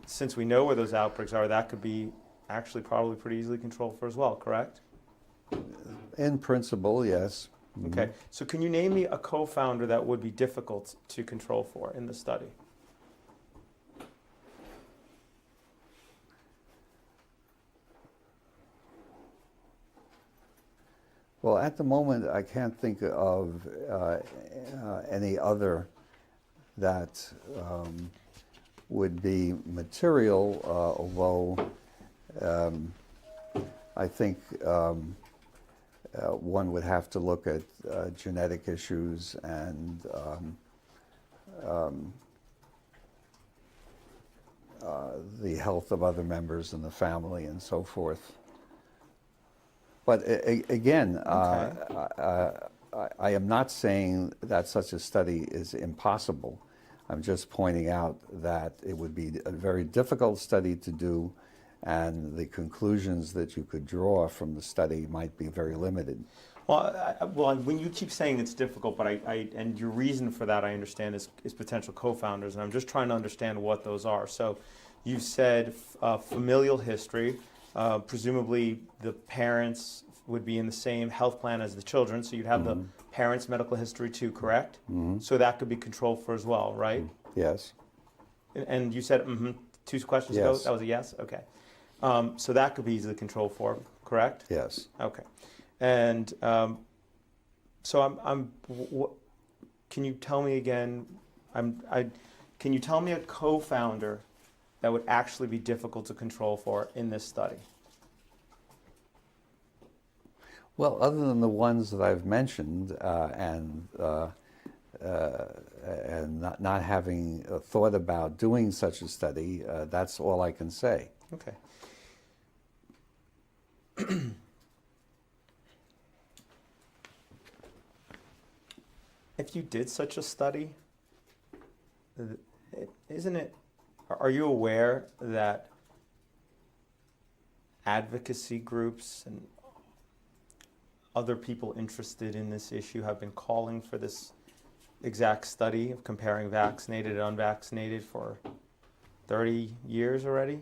Since we know where those outbreaks are, that could be actually probably pretty easily controlled for as well, correct? In principle, yes. Okay, so can you name me a co-founder that would be difficult to control for in the study? Well, at the moment, I can't think of any other that would be material, although I think one would have to look at genetic issues and the health of other members in the family and so forth. But again, I am not saying that such a study is impossible. I'm just pointing out that it would be a very difficult study to do, and the conclusions that you could draw from the study might be very limited. Well, when you keep saying it's difficult, but and your reason for that, I understand, is potential co-founders, and I'm just trying to understand what those are. So you've said familial history. Presumably the parents would be in the same health plan as the children, so you'd have the parents' medical history too, correct? So that could be controlled for as well, right? Yes. And you said 2 questions ago? Yes. That was a yes? Okay. So that could be easily controlled for, correct? Yes. Okay. And so can you tell me again, can you tell me a co-founder that would actually be difficult to control for in this study? Well, other than the ones that I've mentioned, and and not having thought about doing such a study, that's all I can say. Okay. If you did such a study, are you aware that advocacy groups and other people interested in this issue have been calling for this exact study of comparing vaccinated and unvaccinated for 30 years already?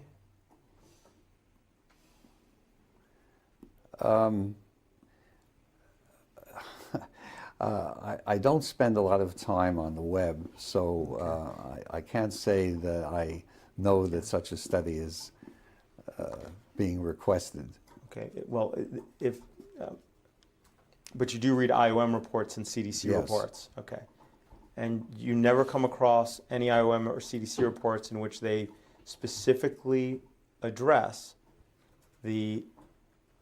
I don't spend a lot of time on the web, so I can't say that I know that such a study is being requested. Okay. Well, but you do read IOM reports and CDC Yes. reports. Okay. And you never come across any IOM or CDC reports in which they specifically address the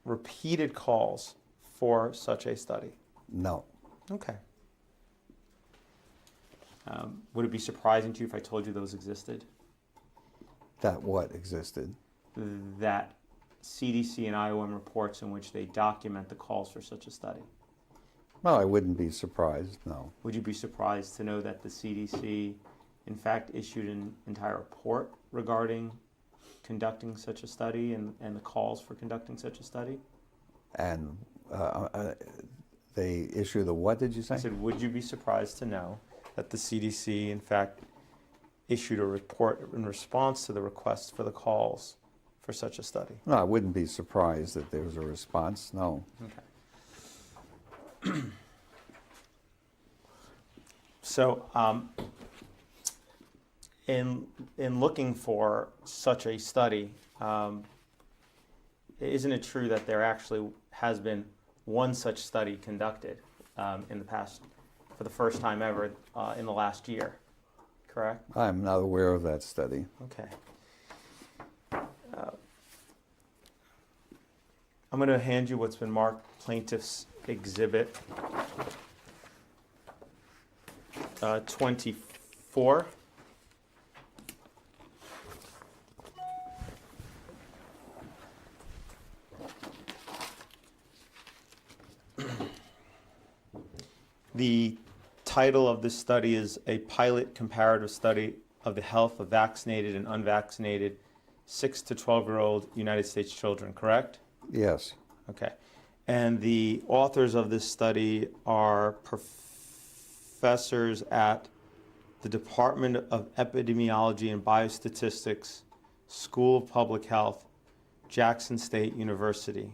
repeated calls for such a study? No. Okay. Would it be surprising to you if I told you those existed? That what existed? That CDC and IOM reports in which they document the calls for such a study? Well, I wouldn't be surprised, no. Would you be surprised to know that the CDC, in fact, issued an entire report regarding conducting such a study and the calls for conducting such a study? And they issued a what, did you say? I said, would you be surprised to know that the CDC, in fact, issued a report in response to the request for the calls for such a study? No, I wouldn't be surprised that there was a response, no. Okay. So, in looking for such a study, isn't it true that there actually has been one such study conducted in the past, for the first time ever, in the last year? Correct? I'm not aware of that study. Okay. I'm going to hand you what's been marked Plaintiff's Exhibit 24. The title of this study is A Pilot Comparative Study of the Health of Vaccinated and Unvaccinated 6 to 12-year-old United States children, correct? Yes. Okay. And the authors of this study are professors at the Department of Epidemiology and Biostatistics, School of Public Health, Jackson State University,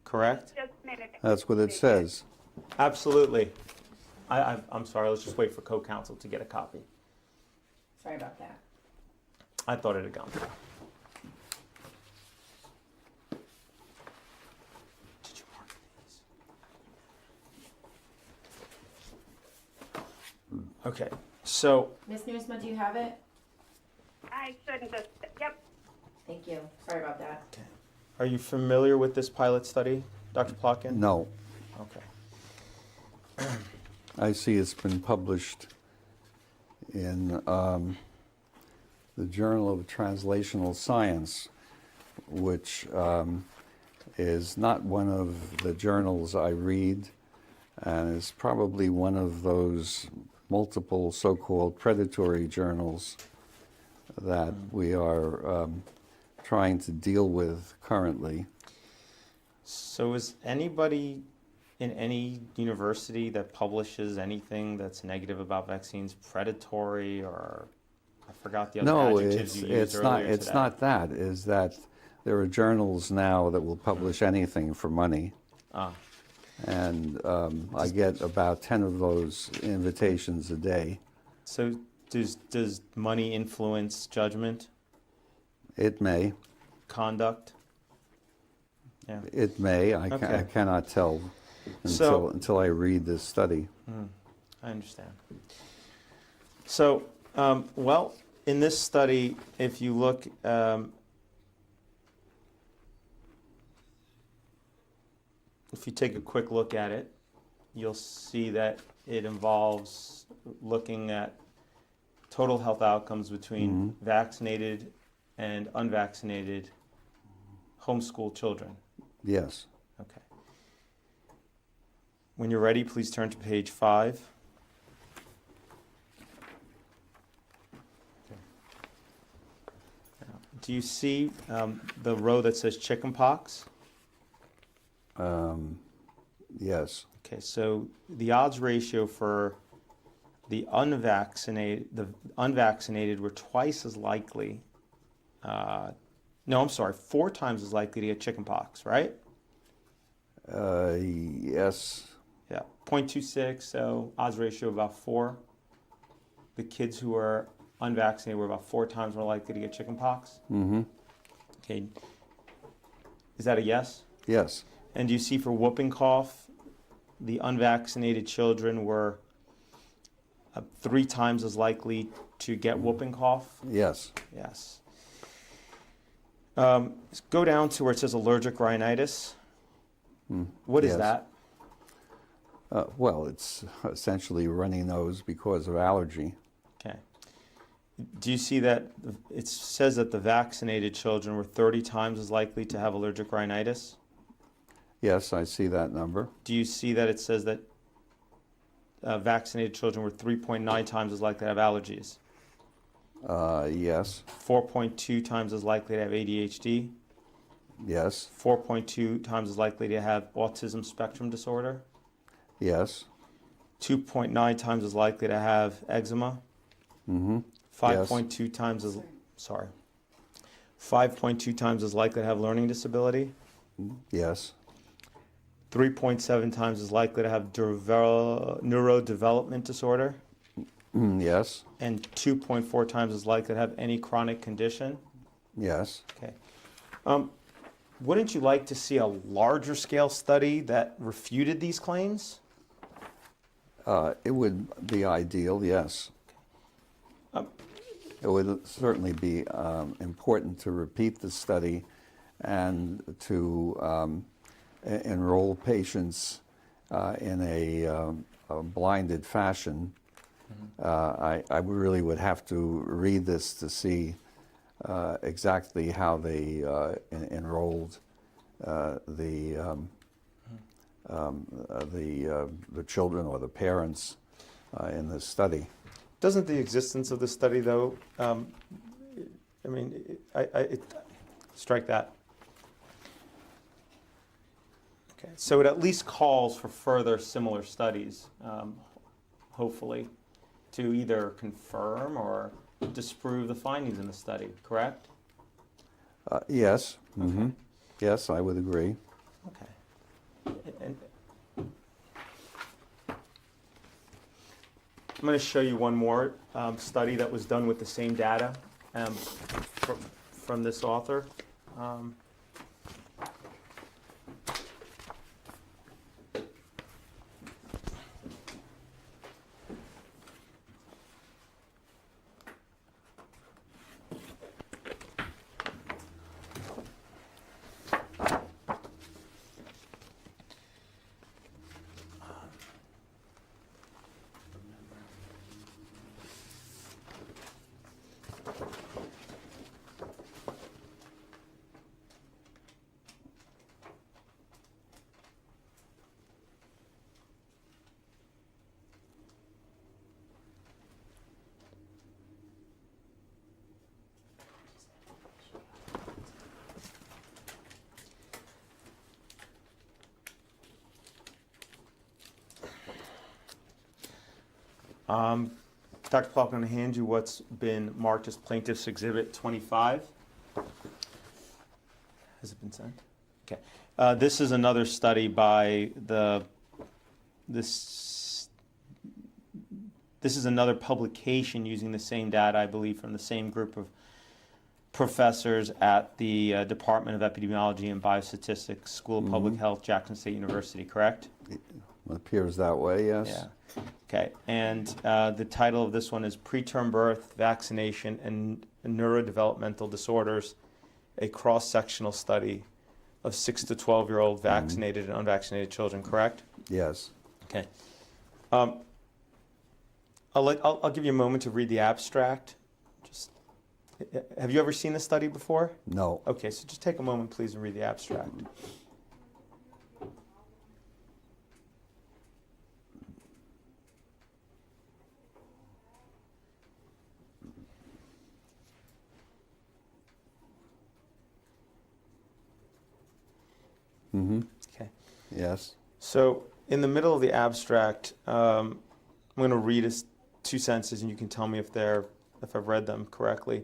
correct? Just a minute. That's what it says. Absolutely. I'm sorry, let's just wait for co-counsel to get a copy. Sorry about that. I thought it had gone through. Did you mark these? Okay, so Ms. Newsma, do you have it? I shouldn't have. Yep. Thank you. Sorry about that. are you familiar with this pilot study, Dr. Plotkin? No. Okay. I see it's been published in the Journal of Translational Science, which is not one of the journals I read, and is probably one of those multiple so-called predatory journals that we are trying to deal with currently. So is anybody in any university that publishes anything that's negative about vaccines predatory, or I forgot the other No, adjectives you used earlier it's today? not that. Is that there are journals now that will publish anything for money, Ah, and I get about 10 of those invitations a day. so does money influence judgment, It may. conduct? Yeah. It may. I Okay. cannot tell So- until I read this study. I understand. So, well, in this study, if you look, if you take a quick look at it, you'll see that it involves looking at total health outcomes between vaccinated and unvaccinated homeschool children. Yes. Okay. When you're ready, please turn to page 5. Now, do you see the row that says chickenpox? Yes. Okay, so the odds ratio for the unvaccinated were twice as likely. No, I'm sorry, 4 times as likely to get chickenpox, right? Yes. Yeah, 0.26, so odds ratio about 4. The kids who were unvaccinated were about 4 times more likely to get chickenpox. Mm-hmm. Okay, is that a yes? Yes. And do you see for whooping cough, the unvaccinated children were 3 times as likely to get whooping cough? Yes. Yes. Go down to where it says allergic rhinitis. What is Yes. that? Well, it's essentially runny nose because of allergy. Okay. Do you see that it says that the vaccinated children were 30 times as likely to have allergic rhinitis? Yes, I see that number. Do you see that it says that vaccinated children were 3.9 times as likely to have allergies? Yes. 4.2 times as likely to have ADHD? Yes. 4.2 times as likely to have autism spectrum disorder? Yes. 2.9 times as likely to have eczema? Mm-hmm. 5.2 times as 5.2 times as likely to have learning disability? Yes. 3.7 times as likely to have neurodevelopment disorder? Yes. And 2.4 times as likely to have any chronic condition? Yes. Okay. Wouldn't you like to see a larger scale study that refuted these claims? It would be ideal, yes. It would certainly be important to repeat the study and to enroll patients in a blinded fashion. I really would have to read this to see exactly how they enrolled the children or the parents in this study. Doesn't the existence of the study, though, strike that. Okay, so it at least calls for further similar studies, hopefully, to either confirm or disprove the findings in the study, correct? Yes. Mm-hmm. Yes, I would agree. Okay. And I'm going to show you one more study that was done with the same data from this author. Dr. Plotkin, I'm going to hand you what's been marked as Plaintiff's Exhibit 25. Has it been sent? Okay. This is another study by this is another publication using the same data, I believe, from the same group of professors at the Department of Epidemiology and Biostatistics, School of Public Health, Jackson State University, correct? It appears that way, yes. Yeah. Okay, and the title of this one is Preterm Birth, Vaccination, and Neurodevelopmental Disorders, a cross-sectional study of 6 to 12-year-old vaccinated and unvaccinated children, correct? Yes. Okay. I'll give you a moment to read the abstract. Just, have you ever seen this study before? No. Okay, so just take a moment, please, and read the abstract. Mm-hmm. Okay. Yes. So in the middle of the abstract, I'm going to read two sentences, and you can tell me if I've read them correctly.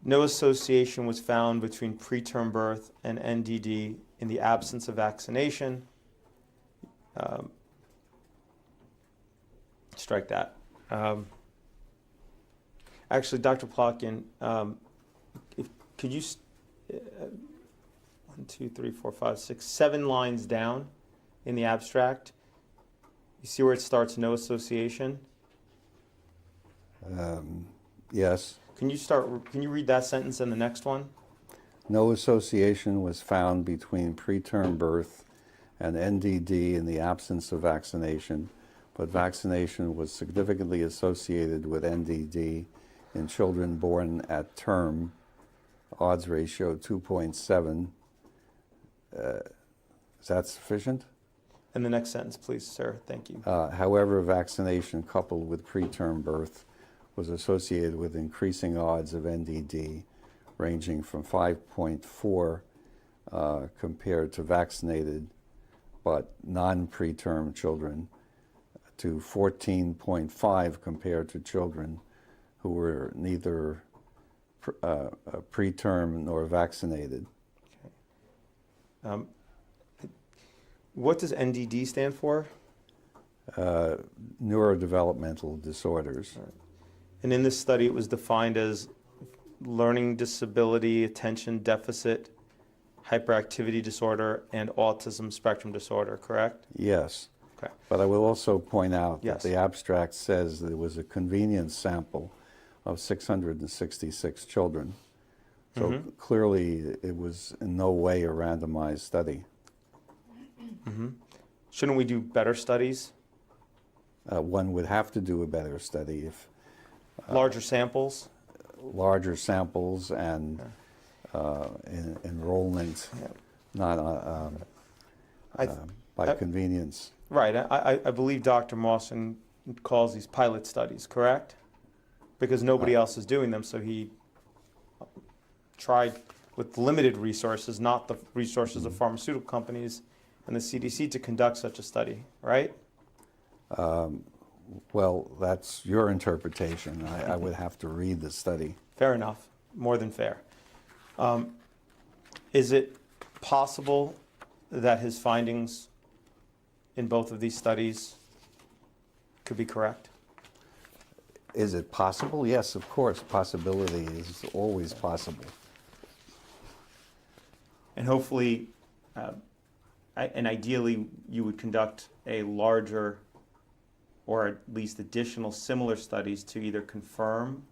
No association was found between preterm birth and NDD in the absence of vaccination. Strike that. Actually, Dr. Plotkin, could you, 1, 2, 3, 4, 5, 6, 7 lines down in the abstract, you see where it starts, no association? Yes. Can you read that sentence and the next one? No association was found between preterm birth and NDD in the absence of vaccination, but vaccination was significantly associated with NDD in children born at term, odds ratio 2.7. Is that sufficient? And the next sentence, please, sir. Thank you. However, vaccination coupled with preterm birth was associated with increasing odds of NDD, ranging from 5.4 compared to vaccinated but non-preterm children to 14.5 compared to children who were neither preterm nor vaccinated. Okay. What does NDD stand for? Neurodevelopmental disorders. Right. And in this study, it was defined as learning disability, attention deficit, hyperactivity disorder, and autism spectrum disorder, correct? Yes. Okay. But I will also point out Yes. that the abstract says there was a convenience sample of 666 children. So clearly it was in no way a randomized study. Shouldn't we do better studies? One would have to do a better study if Larger samples? larger samples and enrollment, not by convenience. Right. I believe Dr. Mawson calls these pilot studies, correct? Because nobody else is doing them, so he tried with limited resources, not the resources of pharmaceutical companies and the CDC, to conduct such a study, right? Well, that's your interpretation. I would have to read the study. Fair enough. More than fair. Is it possible that his findings in both of these studies could be correct? Is it possible? Yes, of course. Possibility is always possible. And hopefully, and ideally, you would conduct a larger or at least additional similar studies to either confirm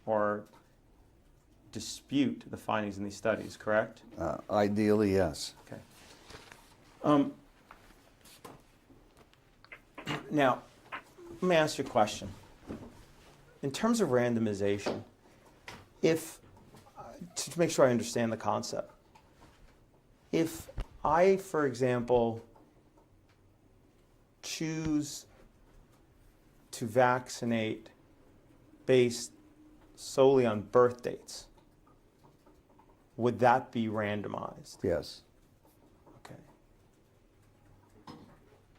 or dispute the findings in these studies, correct? Ideally, yes. Okay. Now, let me ask you a question. In terms of randomization, if, to make sure I understand the concept, if I, for example, choose to vaccinate based solely on birth dates, would that be randomized? Yes. Okay.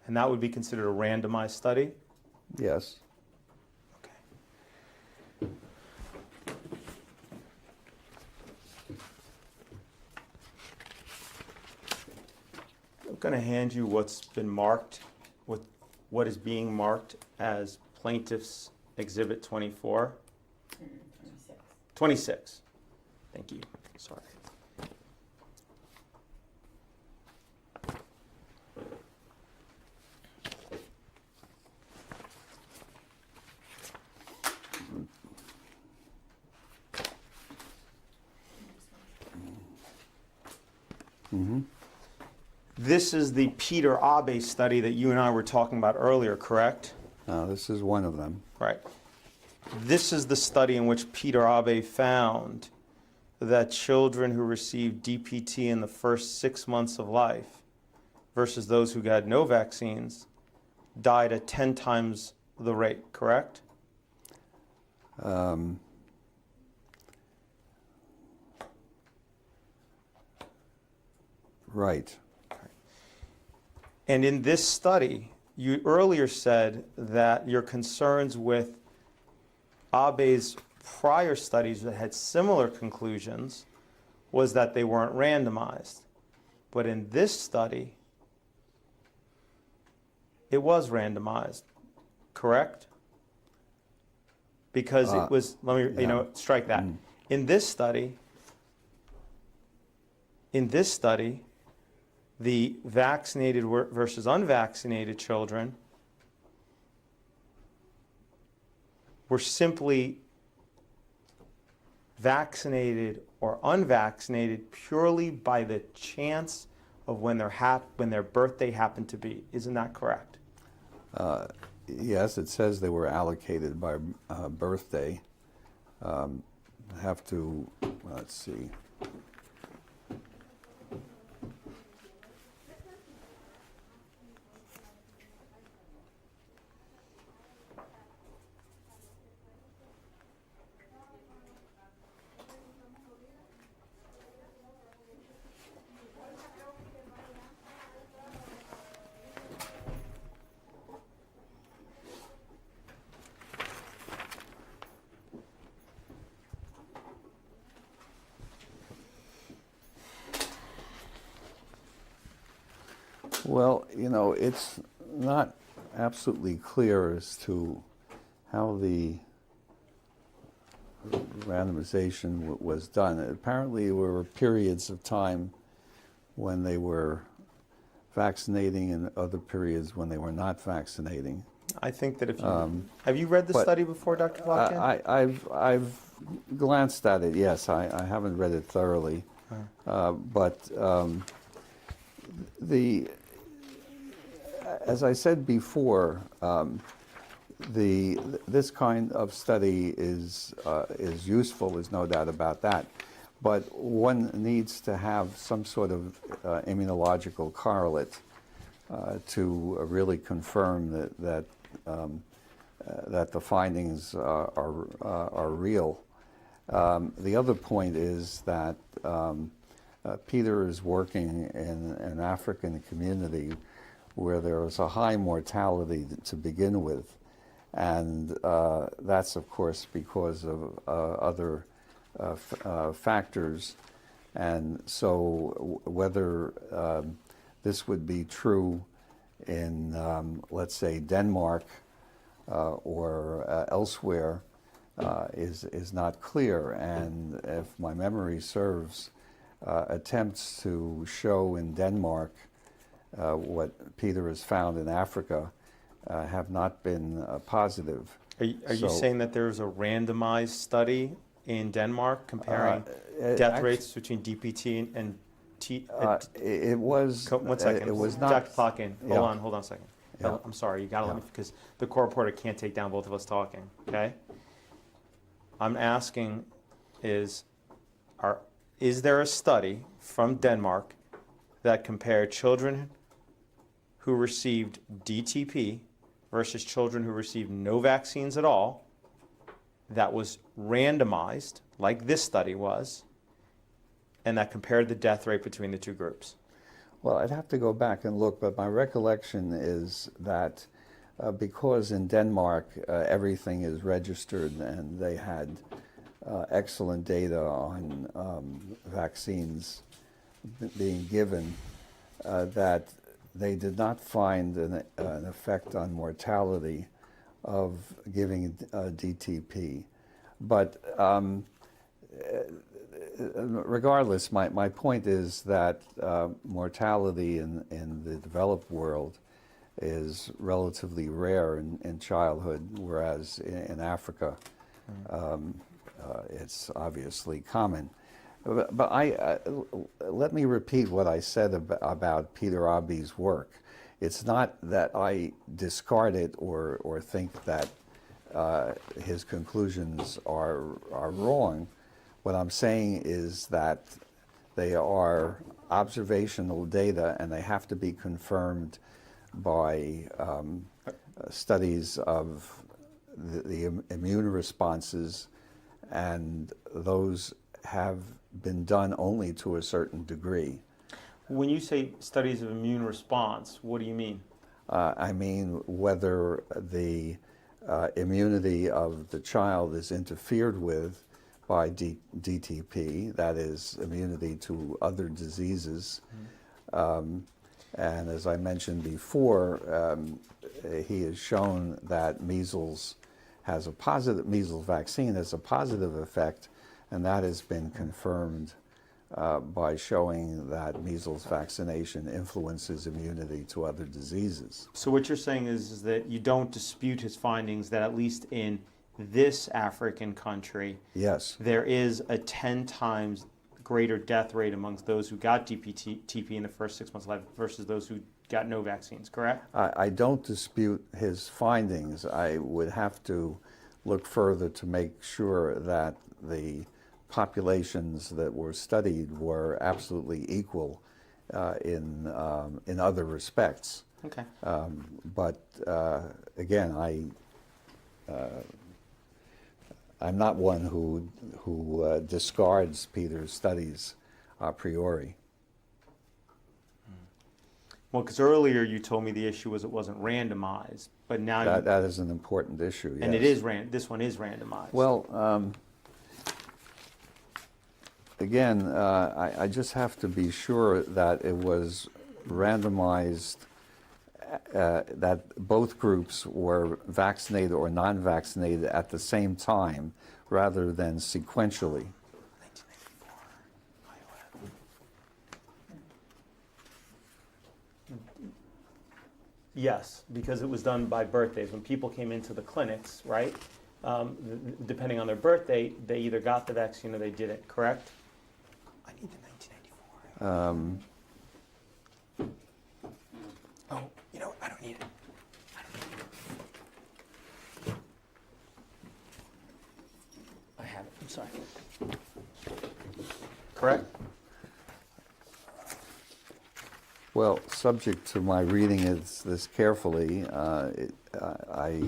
And that would be considered a randomized study? Yes. Okay. I'm going to hand you what's been marked, with what is being marked as Plaintiff's Exhibit 24. 26. 26. Thank you. Sorry. This is the Peter Abe study that you and I were talking about earlier, correct? This is one of them. Right. This is the study in which Peter Abe found that children who received DPT in the first 6 months of life versus those who got no vaccines died at 10 times the rate, correct? Right. And in this study, you earlier said that your concerns with Abe's prior studies that had similar conclusions was that they weren't randomized. But in this study, it was randomized, correct? Because it was, let me, strike that. In this study, the vaccinated versus unvaccinated children were simply vaccinated or unvaccinated purely by the chance of when their birthday happened to be. Isn't that correct? Yes, it says they were allocated by birthday. Have to, let's see. Well, it's not absolutely clear as to how the randomization was done. Apparently, there were periods of time when they were vaccinating and other periods when they were not vaccinating. I think that if you have you read the study before, Dr. Plotkin? I've glanced at it. Yes, I haven't read it thoroughly, but as I said before, this kind of study is useful. There's no doubt about that. But one needs to have some sort of immunological correlate to really confirm that the findings are real. The other point is that Peter is working in an African community where there is a high mortality to begin with, and that's of course because of other factors. And so whether this would be true in, let's say, Denmark or elsewhere is not clear. And if my memory serves, attempts to show in Denmark what Peter has found in Africa have not been positive. Are you saying that there's a randomized study in Denmark comparing death rates between DPT and it was. One second. It was not. Dr. Plotkin, Yeah. hold on a second. Yeah. I'm sorry, you got to let me, because the court reporter can't take down both of us talking, okay? I'm asking is there a study from Denmark that compared children who received DTP versus children who received no vaccines at all, that was randomized, like this study was, and that compared the death rate between the two groups? Well, I'd have to go back and look, but my recollection is that because in Denmark everything is registered and they had excellent data on vaccines being given, that they did not find an effect on mortality of giving DTP. But regardless, my point is that mortality in the developed world is relatively rare in childhood, whereas in Africa it's obviously common. But let me repeat what I said about Peter Abe's work. It's not that I discard it or think that his conclusions are wrong. What I'm saying is that they are observational data and they have to be confirmed by studies of the immune responses, and those have been done only to a certain degree. When you say studies of immune response, what do you mean? I mean whether the immunity of the child is interfered with by DTP, that is immunity to other diseases. And as I mentioned before, he has shown that measles vaccine has a positive effect, and that has been confirmed by showing that measles vaccination influences immunity to other diseases. So what you're saying is that you don't dispute his findings that at least in this African country, Yes. there is a 10 times greater death rate amongst those who got TP in the first 6 months of life versus those who got no vaccines, correct? I don't dispute his findings. I would have to look further to make sure that the populations that were studied were absolutely equal in other respects. Okay. But again, I'm not one who discards Peter's studies a priori. Well, because earlier you told me the issue was it wasn't randomized, but now That is an important issue. and yes. it is this one is randomized. Well, again, I just have to be sure that it was randomized, that both groups were vaccinated or non-vaccinated at the same time rather than sequentially. Yes, because it was done by birthdays. When people came into the clinics, right, depending on their birthday, they either got the vaccine or they didn't, correct? I need the 1994. Oh, you know what? I don't need it. I have it. I'm sorry. Correct? Well, subject to my reading this carefully, I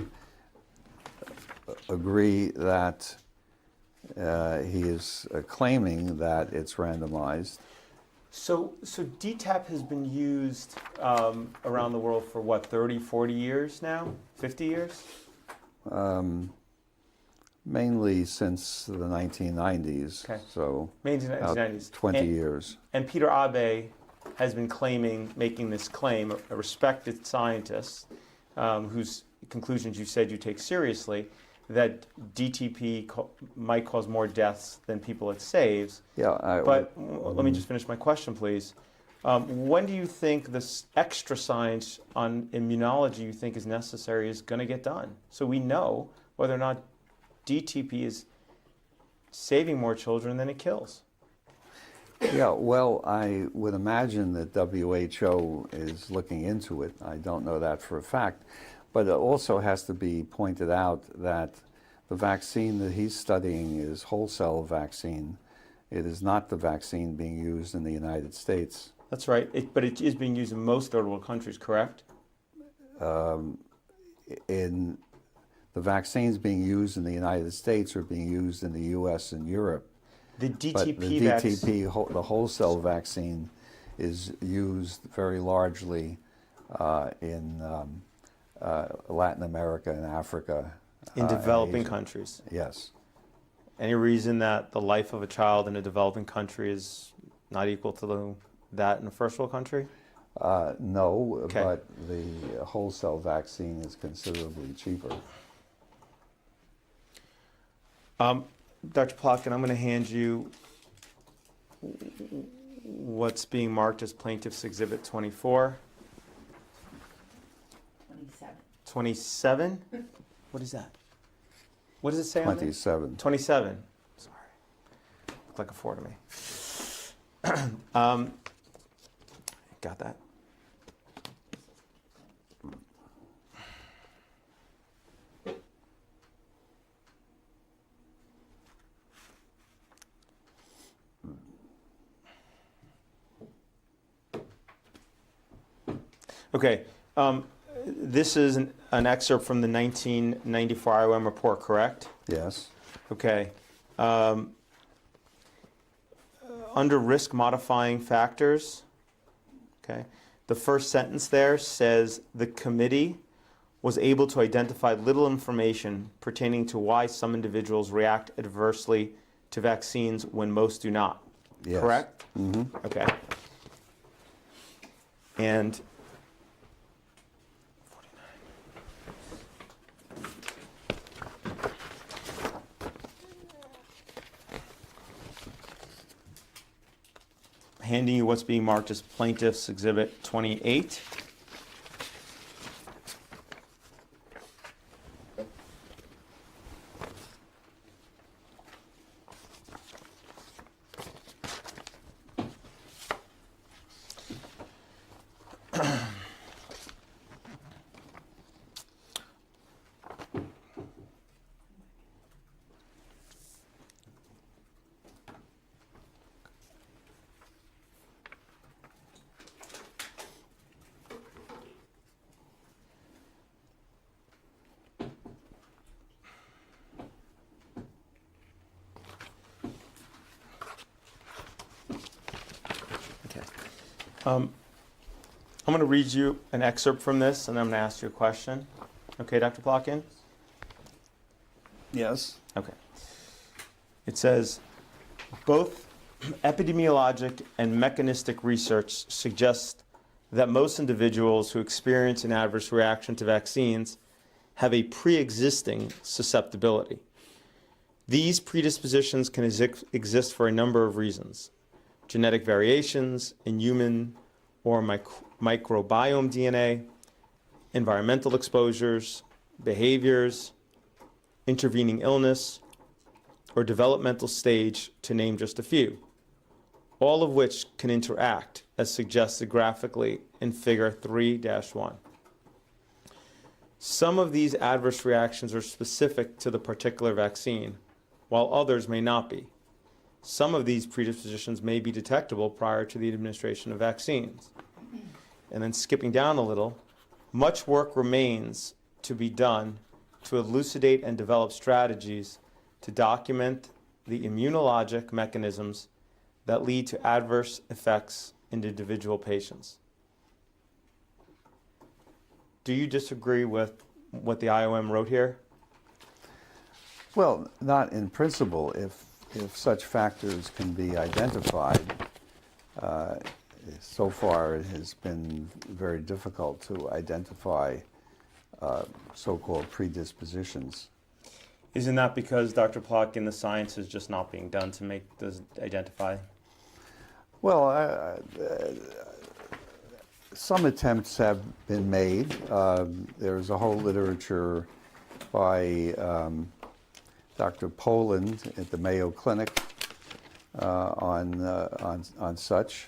agree that he is claiming that it's randomized. So DTaP has been used around the world for what, 30, 40 years now? 50 years? Mainly since the 1990s, Okay. so Mainly in the about 1990s. 20 years. And Peter Abe has been making this claim, a respected scientist whose conclusions you said you take seriously, that DTP might cause more deaths than people it saves. Yeah. But let me just finish my question, please. When do you think this extra science on immunology you think is necessary is going to get done? So we know whether or not DTP is saving more children than it kills. Yeah, well, I would imagine that WHO is looking into it. I don't know that for a fact. But it also has to be pointed out that the vaccine that he's studying is whole cell vaccine. It is not the vaccine being used in the United States. That's right, but it is being used in most third world countries, correct? In the vaccines being used in the United States are being used in the U.S. and Europe. The But the DTP vaccine. the whole cell vaccine is used very largely in Latin America and Africa. In and developing Asia. countries. Yes. Any reason that the life of a child in a developing country is not equal to that in a first world country? No, Okay. but the whole cell vaccine is considerably cheaper. Dr. Plotkin, I'm going to hand you what's being marked as Plaintiff's Exhibit 24. 27. 27? What is that? What does it say on there? 27. 27. Sorry. Looked like a 4 to me. Got that? Okay. This is an excerpt from the 1994 IOM report, correct? Yes. Okay. Under risk modifying factors, okay, the first sentence there says the committee was able to identify little information pertaining to why some individuals react adversely to vaccines when most do not. Yes. Correct? Mm-hmm. Okay. And handing you what's being marked as Plaintiff's Exhibit 28. I'm going to read you an excerpt from this, and I'm going to ask you a question. Okay, Dr. Plotkin? Yes. Okay. It says, both epidemiologic and mechanistic research suggests that most individuals who experience an adverse reaction to vaccines have a pre-existing susceptibility. These predispositions can exist for a number of reasons. Genetic variations in human or microbiome DNA, environmental exposures, behaviors, intervening illness, or developmental stage, to name just a few, all of which can interact as suggested graphically in Figure 3-1. Some of these adverse reactions are specific to the particular vaccine, while others may not be. Some of these predispositions may be detectable prior to the administration of vaccines. And then skipping down a little, much work remains to be done to elucidate and develop strategies to document the immunologic mechanisms that lead to adverse effects in individual patients. Do you disagree with what the IOM wrote here? Well, not in principle. If such factors can be identified, so far it has been very difficult to identify so-called predispositions. Isn't that because, Dr. Plotkin, the science is just not being done to make those identify? Well, some attempts have been made. There's a whole literature by Dr. Poland at the Mayo Clinic on such,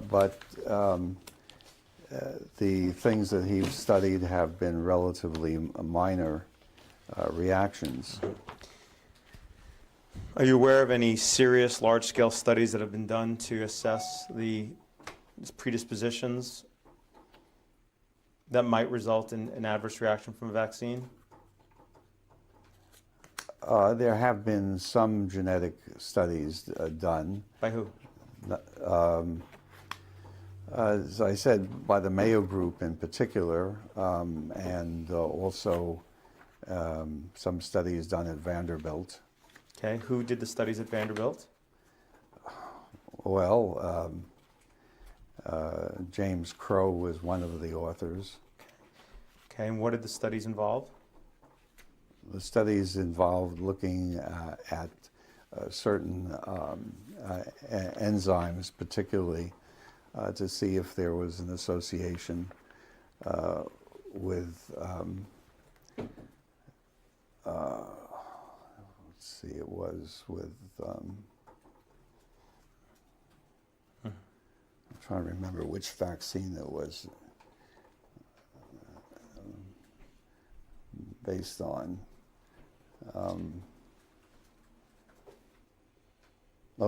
but the things that he's studied have been relatively minor reactions. Are you aware of any serious large-scale studies that have been done to assess the predispositions that might result in an adverse reaction from a vaccine? There have been some genetic studies done. By who? As I said, by the Mayo Group in particular, and also some studies done at Vanderbilt. Okay, who did the studies at Vanderbilt? Well, James Crow was one of the authors. Okay, and what did the studies involve? The studies involved looking at certain enzymes, particularly, to see if there was an association with, let's see, it was with trying to remember which vaccine it was based on.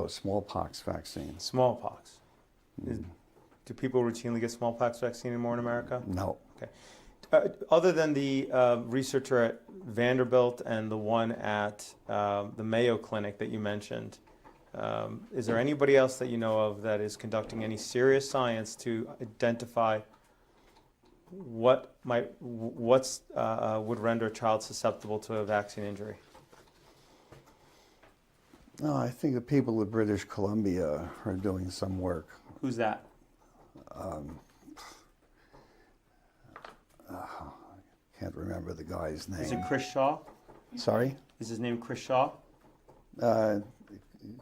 Smallpox vaccine. Smallpox. Do people routinely get smallpox vaccine anymore in America? No. Okay. Other than the researcher at Vanderbilt and the one at the Mayo Clinic that you mentioned, is there anybody else that you know of that is conducting any serious science to identify would render a child susceptible to a vaccine injury? No, I think the people of British Columbia are doing some work. Who's that? Can't remember the guy's name. Is it Chris Shaw? Sorry? Is his name Chris Shaw?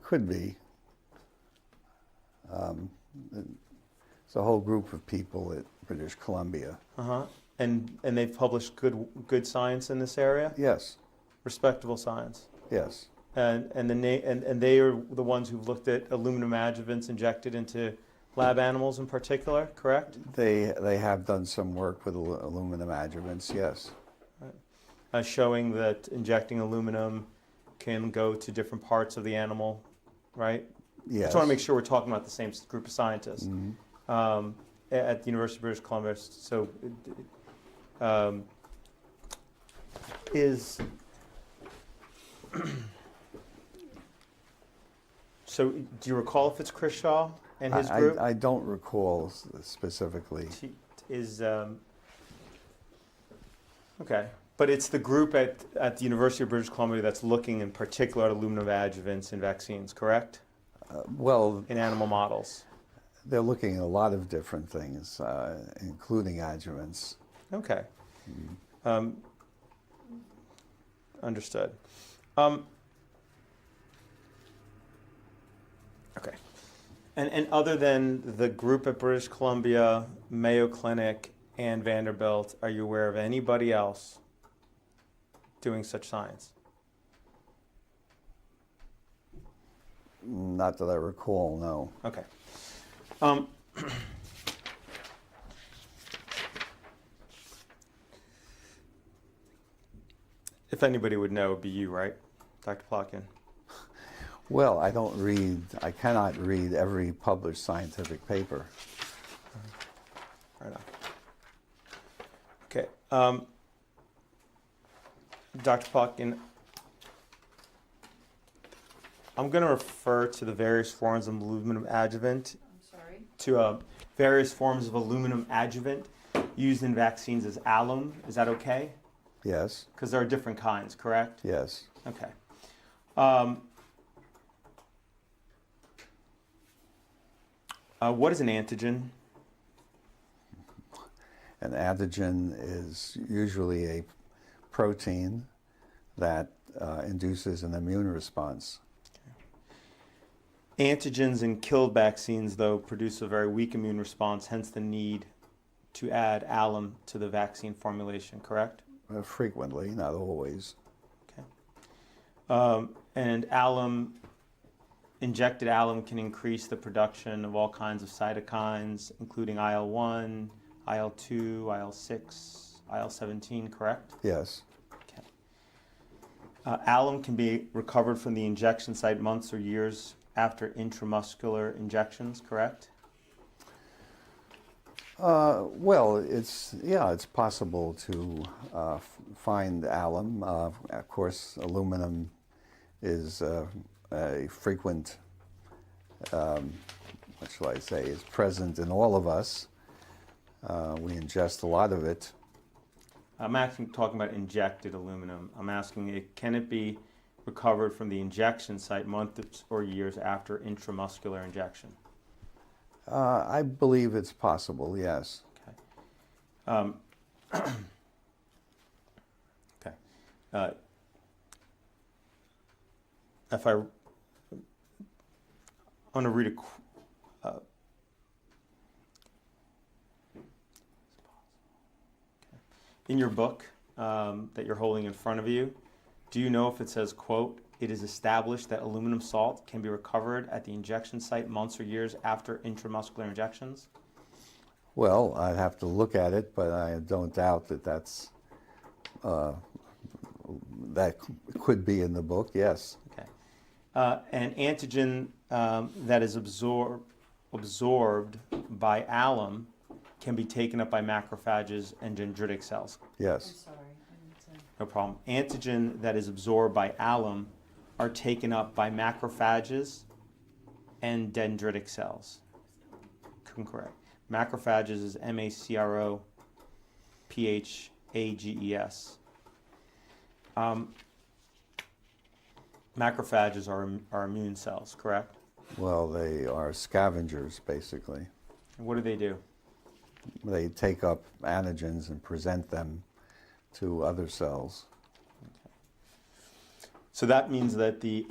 Could be. It's a whole group of people at British Columbia. Uh-huh. And they've published good science in this area? Yes, Respectable science. yes, And they are the ones who've looked at aluminum adjuvants injected into lab animals in particular, correct? they have done some work with aluminum adjuvants. Yes, Showing that injecting aluminum can go to different parts of the animal, right? yes. Just want to make sure we're talking about the same group of scientists at the University of British Columbia. So, so do you recall if it's Chris Shaw and his group? I don't recall specifically. Okay, but it's the group at the University of British Columbia that's looking in particular at aluminum adjuvants in vaccines, correct? Well, In animal models. they're looking at a lot of different things, including adjuvants. Okay. Understood. Okay. And other than the group at British Columbia, Mayo Clinic, and Vanderbilt, are you aware of anybody else doing such science? Not that I recall, no. Okay. If anybody would know, it would be you, right, Dr. Plotkin? Well, I cannot read every published scientific paper. Right on. Okay. Dr. Plotkin, I'm going to refer to the various forms of aluminum adjuvant various forms of aluminum adjuvant used in vaccines as alum. Is that okay? Yes, Because there are different kinds, correct? yes. Okay. What is an antigen? An antigen is usually a protein that induces an immune response. Antigens in killed vaccines, though, produce a very weak immune response, hence the need to add alum to the vaccine formulation, correct? Frequently, not always. Okay. And injected alum can increase the production of all kinds of cytokines, including IL-1, IL-2, IL-6, IL-17, correct? Yes, Okay. Alum can be recovered from the injection site months or years after intramuscular injections, correct? well, it's possible to find alum. Of course, aluminum is a frequent, what shall I say, is present in all of us. We ingest a lot of it. I'm talking about injected aluminum. I'm asking, can it be recovered from the injection site months or years after intramuscular injection? I believe it's possible, yes. Okay. Okay. If I want to read in your book that you're holding in front of you, Do you know if it says, quote, "It is established that aluminum salt can be recovered at the injection site months or years after intramuscular injections"? Well, I'd have to look at it, but I don't doubt that that could be in the book, yes. Okay. An antigen that is absorbed by alum can be taken up by macrophages and dendritic cells. I'm Yes, sorry. I need to- No problem. Antigen that is absorbed by alum are taken up by macrophages and dendritic cells. Correct. Macrophages is MACROPHAGES. Macrophages are immune cells, correct? well, they are scavengers, basically. And what do? They take up antigens and present them to other cells. So that means that the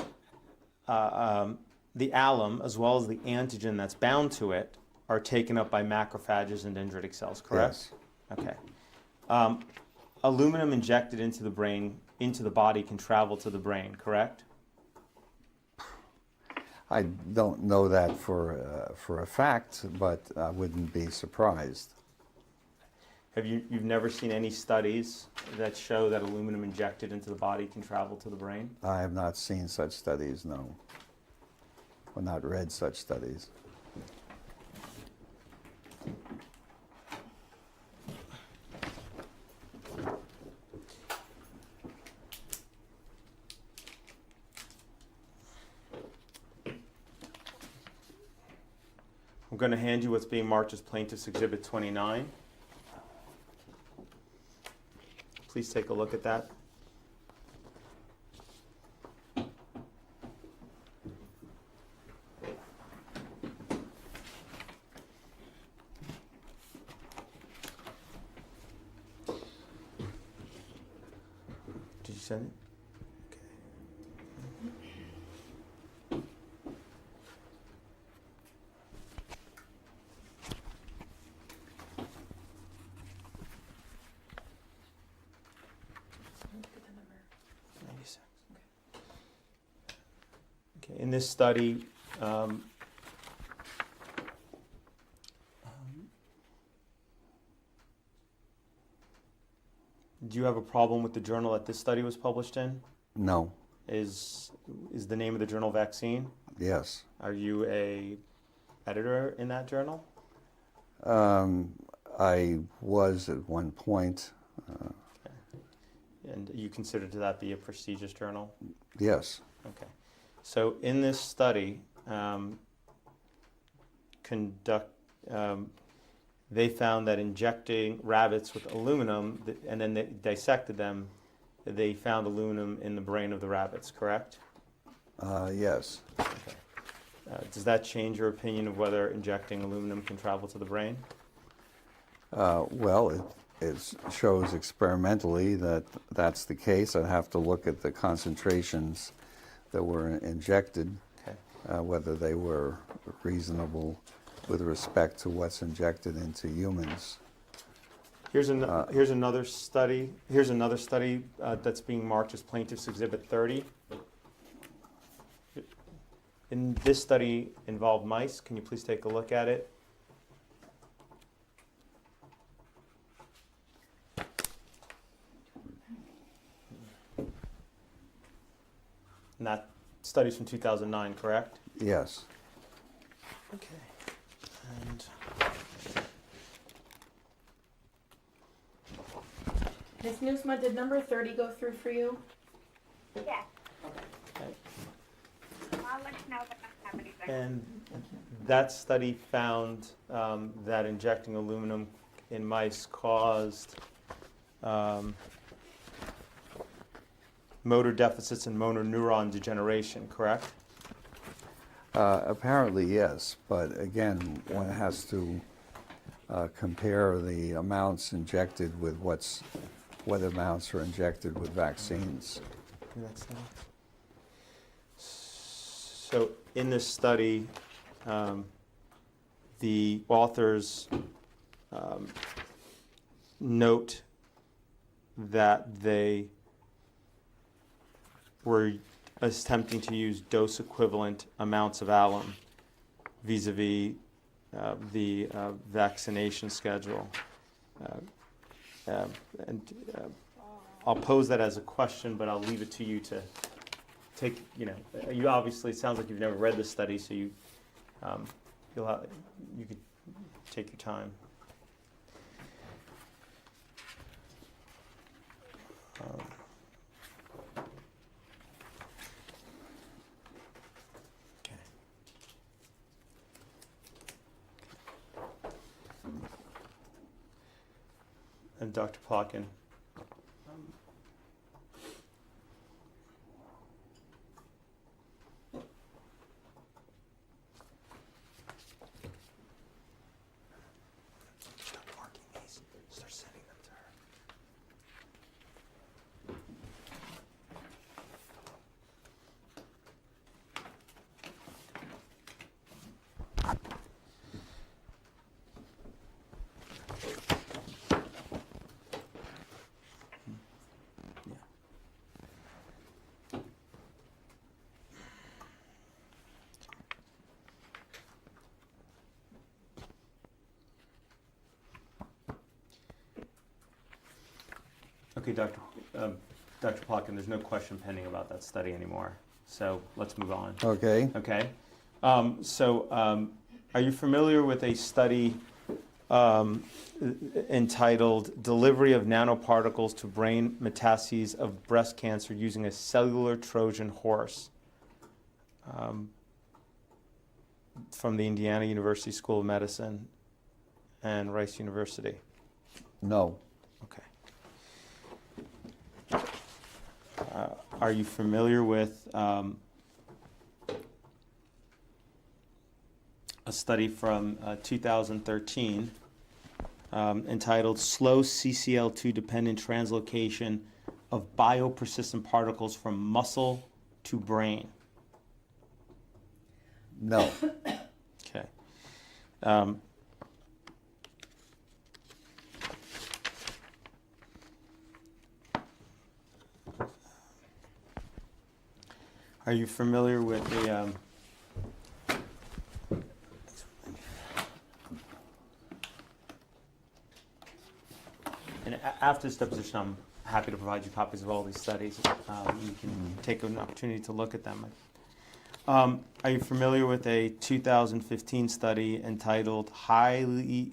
alum, as well as the antigen that's bound to it, are taken up by macrophages and dendritic cells, correct? Yes. Okay. Aluminum injected into the body can travel to the brain, correct? I don't know that for a fact, but I wouldn't be surprised. You've never seen any studies that show that aluminum injected into the body can travel to the brain? I have not seen such studies, no. Or not read such studies. I'm going to hand you what's being marked as Plaintiff's Exhibit 29. Please take a look at that. Did you send it? In this study, do you have a problem with the journal that this study was published in? No. Is the name of the journal Vaccine? Yes. Are you a editor in that journal? I was at one point. And you consider that be a prestigious journal? Yes. Okay. So in this study, they found that injecting rabbits with aluminum, and then they dissected them, they found aluminum in the brain of the rabbits, correct? Yes. Okay. Does that change your opinion of whether injecting aluminum can travel to the brain? Well, it shows experimentally that that's the case. I'd have to look at the concentrations that were injected, Okay. whether they were reasonable with respect to what's injected into humans. Here's another study. Here's another study that's being marked as Plaintiff's Exhibit 30. And this study involved mice. Can you please take a look at it? And that study's from 2009, correct? Yes. Okay. And Ms. Newsma, did number 30 go through for you? Yes. okay. I'll let you know if I don't have anything. And that study found that injecting aluminum in mice caused motor deficits and motor neuron degeneration, correct? Apparently, yes, but again, one has to compare the amounts injected with what amounts are injected with vaccines. So in this study, the authors note that they we're attempting to use dose equivalent amounts of alum vis-a-vis the vaccination schedule. And I'll pose that as a question, but I'll leave it to you to take, you obviously, it sounds like you've never read the study, so you could take your time. Okay. And Dr. Plotkin. Start marking these. Start sending them to her. Okay, Dr. Plotkin, there's no question pending about that study anymore. So let's move on. Okay. Okay. Are you familiar with a study entitled Delivery of Nanoparticles to Brain Metastases of Breast Cancer Using a Cellular Trojan Horse from the Indiana University School of Medicine and Rice University? No. Okay. Are you familiar with a study from 2013 entitled Slow CCL2 Dependent Translocation of Biopersistent Particles from Muscle to Brain? No. Okay. Are you familiar with the and after this deposition, I'm happy to provide you copies of all these studies. You can take an opportunity to look at them. Are you familiar with a 2015 study entitled Highly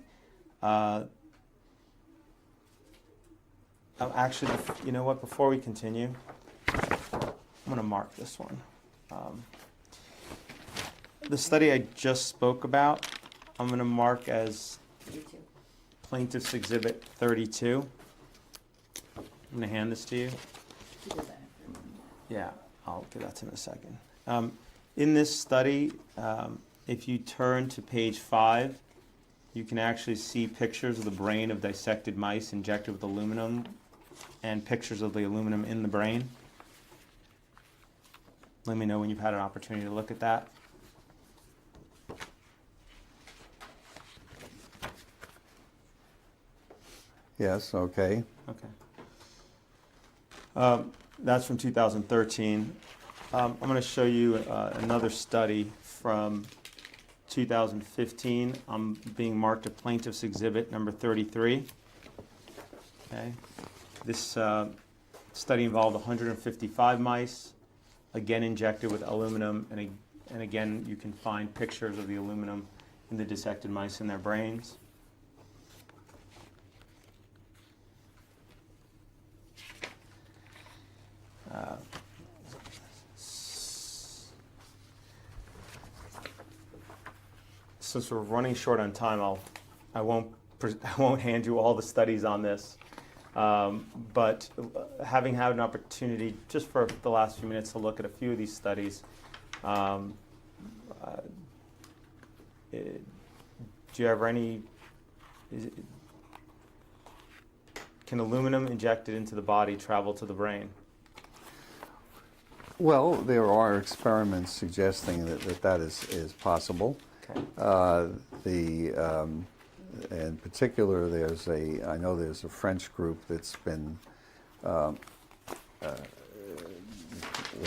actually, you know what, before we continue, I'm going to mark this one. The study I just spoke about, I'm going to mark as Plaintiff's Exhibit 32. I'm going to hand this to you. Yeah, I'll give that to him in a second. In this study, if you turn to page 5, you can actually see pictures of the brain of dissected mice injected with aluminum and pictures of the aluminum in the brain. Let me know when you've had an opportunity to look at that. Yes, okay. Okay. That's from 2013. I'm going to show you another study from 2015. I'm being marked a Plaintiff's Exhibit number 33. Okay. This study involved 155 mice, again injected with aluminum, and again you can find pictures of the aluminum in the dissected mice in their brains. Since we're running short on time, I won't hand you all the studies on this. But having had an opportunity just for the last few minutes to look at a few of these studies, do you have any? Can aluminum injected into the body travel to the brain? Well, there are experiments suggesting that is possible. Okay. In particular, I know there's a French group that's been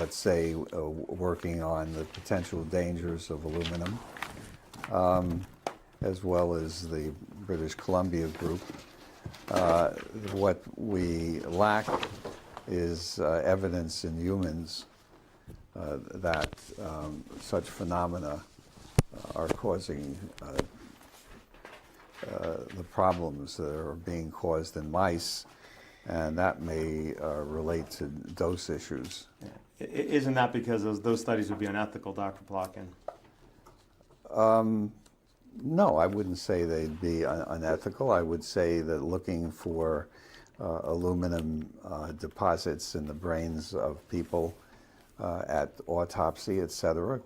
let's say, working on the potential dangers of aluminum, as well as the British Columbia group. What we lack is evidence in humans that such phenomena are causing the problems that are being caused in mice, and that may relate to dose issues. Isn't that because those studies would be unethical, Dr. Plotkin? No, I wouldn't say they'd be unethical. I would say that looking for aluminum deposits in the brains of people at autopsy, etc.,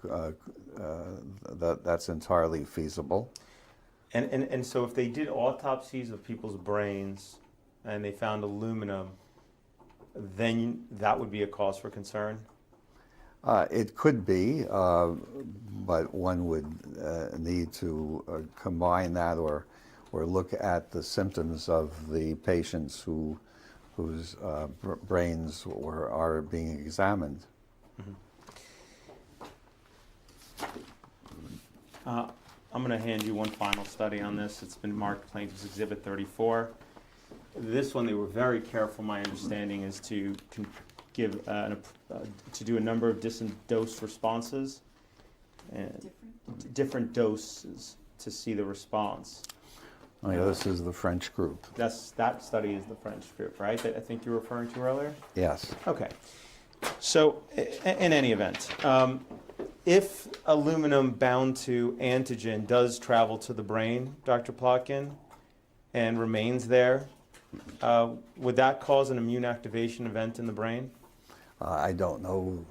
that's entirely feasible. And so if they did autopsies of people's brains and they found aluminum, then that would be a cause for concern? It could be, but one would need to combine that or look at the symptoms of the patients whose brains are being examined. I'm going to hand you one final study on this. It's been marked Plaintiff's Exhibit 34. This one, they were very careful, my understanding, is to give to do a number of different dose responses, different doses to see the response. Oh, yeah, this is the French group. That study is the French group, right? That I think you were referring to earlier? Yes. Okay. So, in any event, if aluminum bound to antigen does travel to the brain, Dr. Plotkin, and remains there, would that cause an immune activation event in the brain? I don't know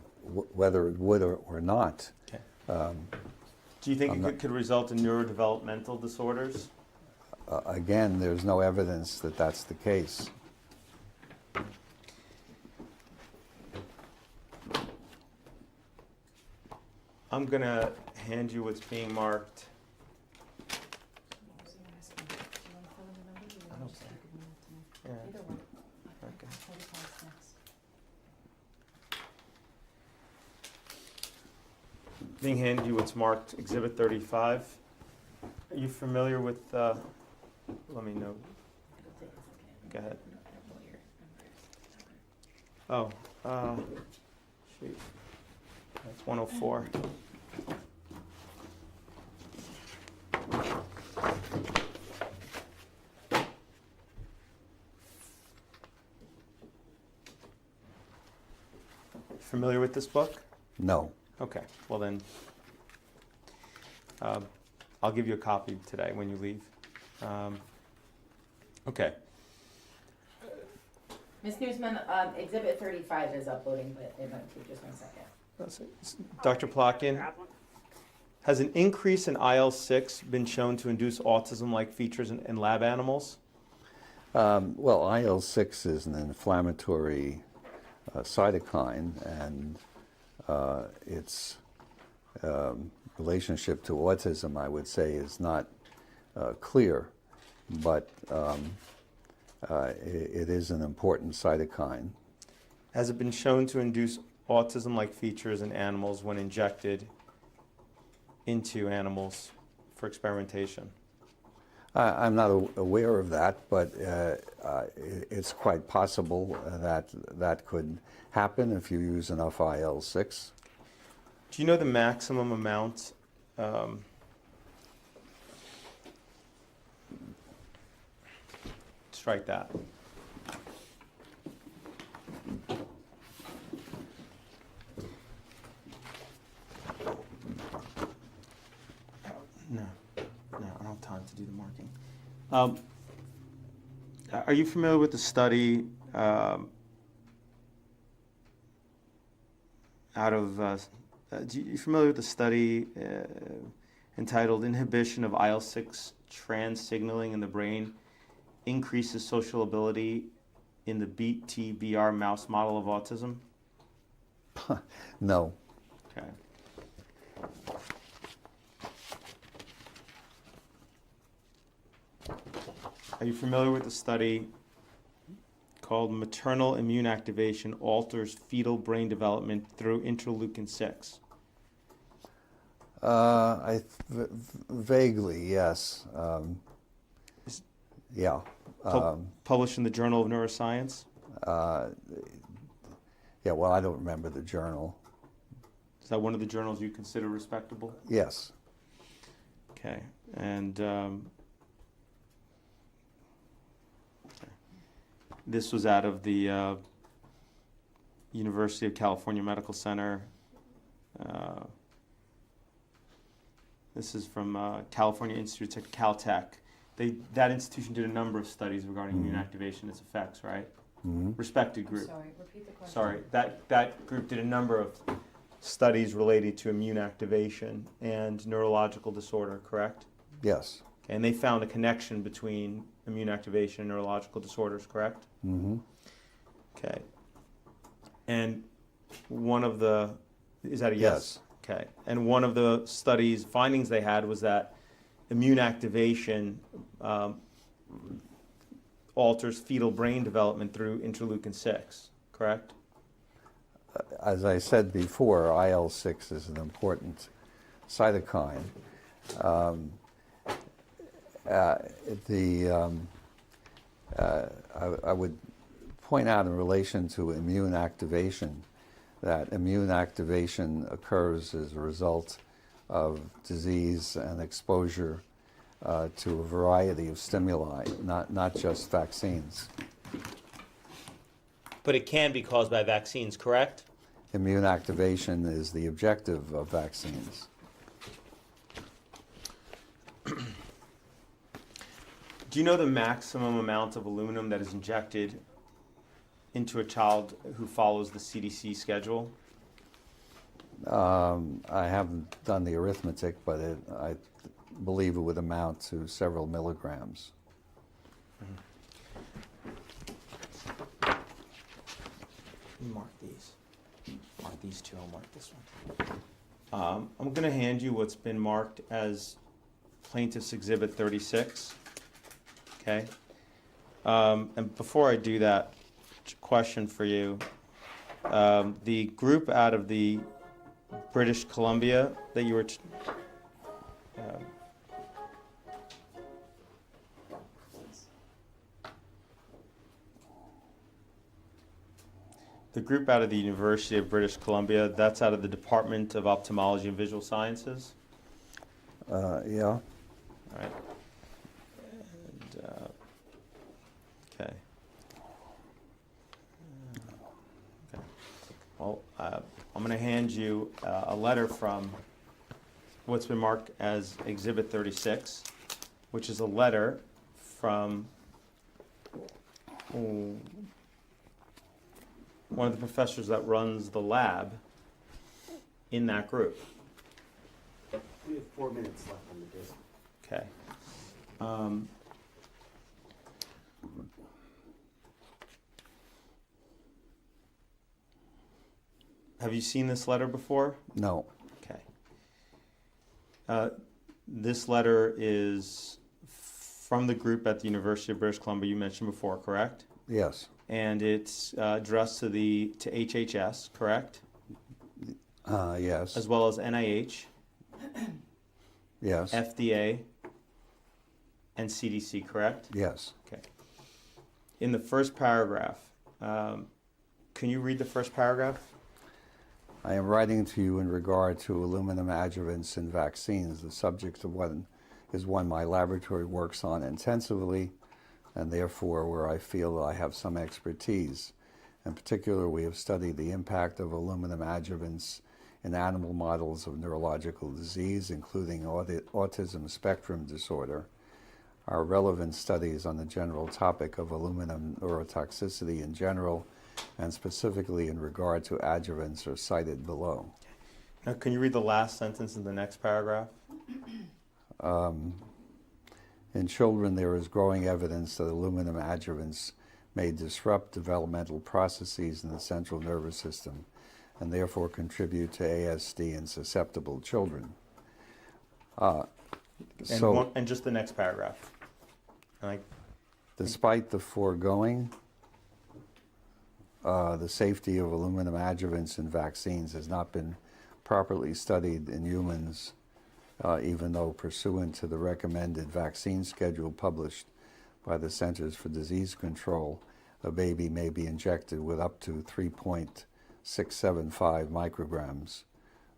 whether it would or not. Okay. Do you think it could result in neurodevelopmental disorders? Again, there's no evidence that that's the case. I'm going to hand you what's being marked. Yeah. Okay. Being handed you what's marked Exhibit 35. Are you familiar with, let me know. Go ahead. Oh, shoot. That's 104. Familiar with this book? No. Okay, well then, I'll give you a copy today when you leave. Okay. Ms. Newsman, Exhibit 35 is uploading, but it might take just 1 second. Dr. Plotkin, Problem. has an increase in IL-6 been shown to induce autism-like features in lab animals? Well, IL-6 is an inflammatory cytokine, and its relationship to autism, I would say, is not clear, but it is an important cytokine. Has it been shown to induce autism-like features in animals when injected into animals for experimentation? I'm not aware of that, but it's quite possible that that could happen if you use enough IL-6. Do you know the maximum amount? Strike that. No, I don't have time to do the marking. Are you familiar with the study are you familiar with the study entitled "Inhibition of IL-6 trans signaling in the brain increases social ability in the BTBR mouse model of autism"? No. Okay. Are you familiar with the study called maternal immune activation alters fetal brain development through interleukin 6. Vaguely, yes. Yeah. Published in the Journal of Neuroscience. Yeah, well, I don't remember the journal. Is that one of the journals you consider respectable? Yes. Okay, and this was out of the University of California Medical Center. This is from California Institute of Caltech. That institution did a number of studies regarding immune activation and its effects, right? Respected group. Sorry, repeat the question. Sorry, that group did a number of studies related to immune activation and neurological disorder, correct? Yes. And they found a connection between immune activation and neurological disorders, correct? Mm-hmm. Okay. And one of the, is that a yes? Okay. And one of the studies, findings they had was that immune activation alters fetal brain development through interleukin 6, correct? As I said before, IL-6 is an important cytokine. I would point out in relation to immune activation that immune activation occurs as a result of disease and exposure to a variety of stimuli, not just vaccines. But it can be caused by vaccines, correct? Immune activation is the objective of vaccines. Do you know the maximum amount of aluminum that is injected into a child who follows the CDC schedule? I haven't done the arithmetic, but I believe it would amount to several milligrams. Mark these. Mark these two. I'll mark this one. I'm going to hand you what's been marked as Plaintiff's Exhibit 36. Okay? And before I do that, question for you. The group out of the British Columbia that you were... the group out of the University of British Columbia, that's out of the Department of Ophthalmology and Visual Sciences? Yeah. All right. And, okay. Okay. Well, I'm going to hand you a letter from what's been marked as Exhibit 36, which is a letter from one of the professors that runs the lab in that group. We have 4 minutes left on the disc. Okay. Have you seen this letter before? No. Okay. This letter is from the group at the University of British Columbia you mentioned before, correct? Yes. And it's addressed to HHS, correct? Yes. As well as NIH, Yes. FDA, and CDC, correct? Yes. Okay. In the first paragraph, can you read the first paragraph? I am writing to you in regard to aluminum adjuvants in vaccines. The subject of one is one my laboratory works on intensively, and therefore where I feel I have some expertise. In particular, we have studied the impact of aluminum adjuvants in animal models of neurological disease, including autism spectrum disorder. Our relevant studies on the general topic of aluminum neurotoxicity in general, and specifically in regard to adjuvants, are cited below. Now, can you read the last sentence in the next paragraph? In children, there is growing evidence that aluminum adjuvants may disrupt developmental processes in the central nervous system and therefore contribute to ASD in susceptible children. And just the next paragraph. Despite the foregoing, the safety of aluminum adjuvants in vaccines has not been properly studied in humans, even though pursuant to the recommended vaccine schedule published by the Centers for Disease Control, a baby may be injected with up to 3.675 micrograms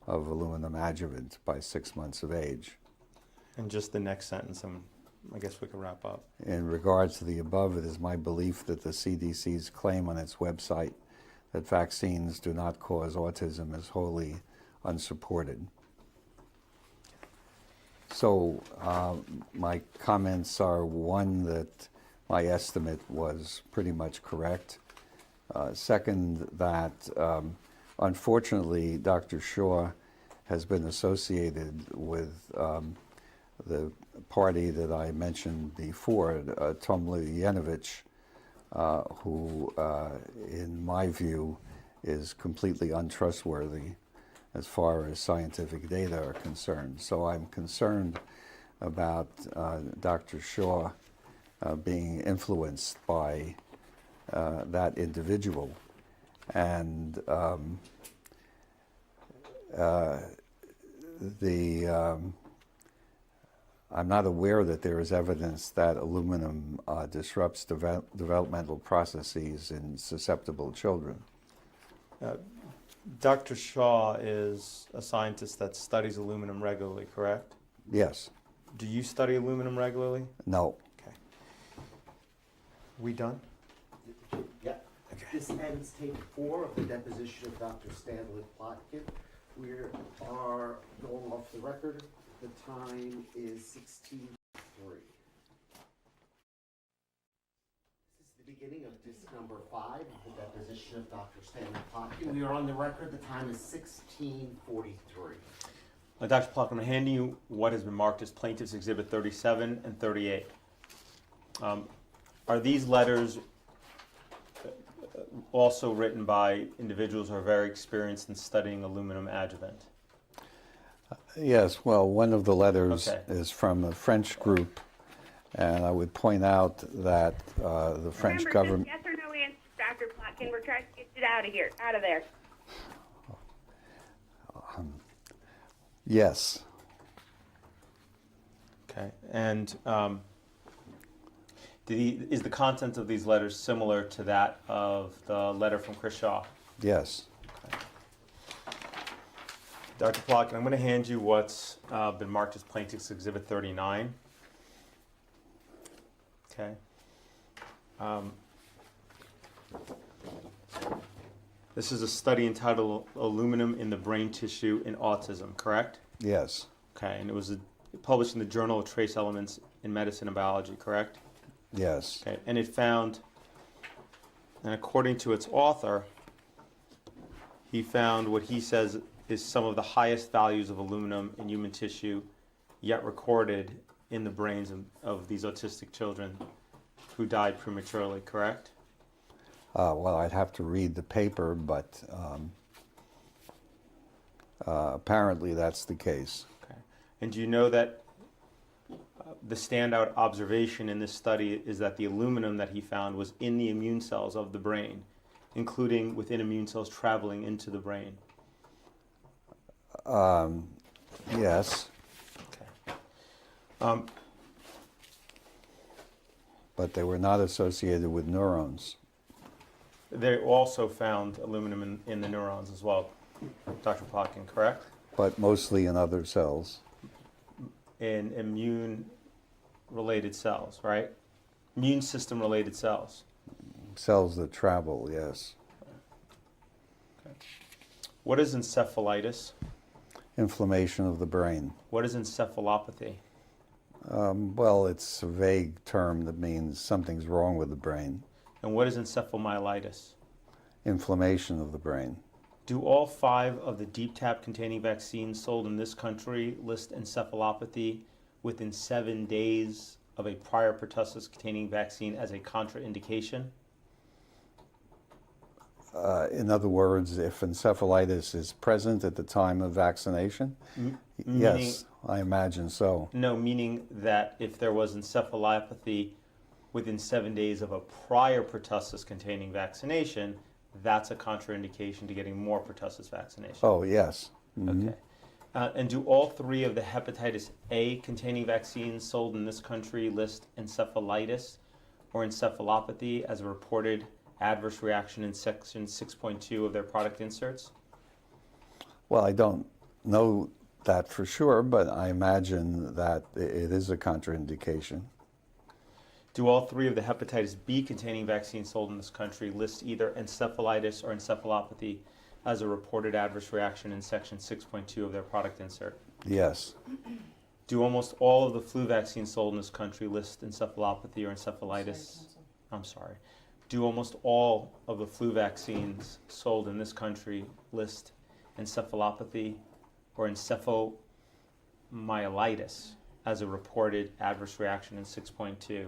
of aluminum adjuvant by 6 months of age. And just the next sentence, I guess we can wrap up. In regards to the above, it is my belief that the CDC's claim on its website that vaccines do not cause autism is wholly unsupported. So my comments are, one, that my estimate was pretty much correct. Second, that unfortunately Dr. Shaw has been associated with the party that I mentioned before, Tomlyanovich, who in my view is completely untrustworthy as far as scientific data are concerned. So I'm concerned about Dr. Shaw being influenced by that individual. And I'm not aware that there is evidence that aluminum disrupts developmental processes in susceptible children. Dr. Shaw is a scientist that studies aluminum regularly, correct? Yes. Do you study aluminum regularly? No. Okay. We done? Yep. This ends tape 4 of the deposition of Dr. Stanley Plotkin. We are going off the record. The time is 16:03. This is the beginning of disc number 5 of the deposition of Dr. Stanley Plotkin. We are on the record. The time is 16:43. Dr. Plotkin, I'm handing you what has been marked as Plaintiff's Exhibit 37 and 38. Are these letters also written by individuals who are very experienced in studying aluminum adjuvant? Yes, well, one of the letters Okay. is from a French group, and I would point out that the French Remember, government... just yes or no answers, Dr. Plotkin. We're trying to get it out of here, out of there. Yes. Okay. And is the content of these letters similar to that of the letter from Chris Shaw? Yes. Dr. Plotkin, I'm going to hand you what's been marked as Plaintiff's Exhibit 39. Okay. This is a study entitled Aluminum in the Brain Tissue in Autism, correct? Yes. Okay, and it was published in the Journal of Trace Elements in Medicine and Biology, correct? Yes. Okay, and it found, and according to its author, he found what he says is some of the highest values of aluminum in human tissue yet recorded in the brains of these autistic children who died prematurely, correct? Well, I'd have to read the paper, but apparently that's the case. Okay. And do you know that the standout observation in this study is that the aluminum that he found was in the immune cells of the brain, including within immune cells traveling into the brain? Yes. Okay. But they were not associated with neurons. They also found aluminum in the neurons as well, Dr. Plotkin, correct? But mostly in other cells. In immune-related cells, right? Immune system-related cells. Cells that travel, yes. Okay. What is encephalitis? Inflammation of the brain. What is encephalopathy? Well, it's a vague term that means something's wrong with the brain. And what is encephalomyelitis? Inflammation of the brain. Do all 5 of the deep tap containing vaccines sold in this country list encephalopathy within 7 days of a prior pertussis containing vaccine as a contraindication? In other words, if encephalitis is present at the time of vaccination? Yes, I imagine so. No, meaning that if there was encephalopathy within 7 days of a prior pertussis containing vaccination, that's a contraindication to getting more pertussis vaccination. Oh, yes. Okay. And do all 3 of the hepatitis A containing vaccines sold in this country list encephalitis or encephalopathy as a reported adverse reaction in section 6.2 of their product inserts? Well, I don't know that for sure, but I imagine that it is a contraindication. Do all 3 of the hepatitis B containing vaccines sold in this country list either encephalitis or encephalopathy as a reported adverse reaction in section 6.2 of their product insert? Yes. Do almost all of the flu vaccines sold in this country list encephalopathy or encephalitis? I'm sorry. Do almost all of the flu vaccines sold in this country list encephalopathy or encephalomyelitis as a reported adverse reaction in 6.2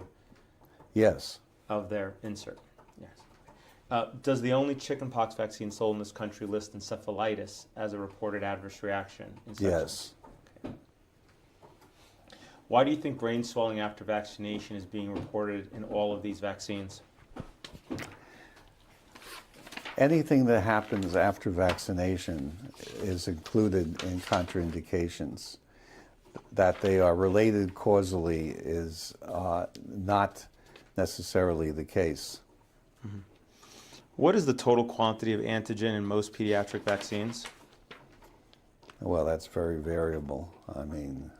Yes. of their insert? Yes. Does the only chickenpox vaccine sold in this country list encephalitis as a reported adverse reaction in section? Yes. Okay. Why do you think brain swelling after vaccination is being reported in all of these vaccines? Anything that happens after vaccination is included in contraindications. That they are related causally is not necessarily the case. Mm-hmm. What is the total quantity of antigen in most pediatric vaccines? Well, that's very variable. I mean,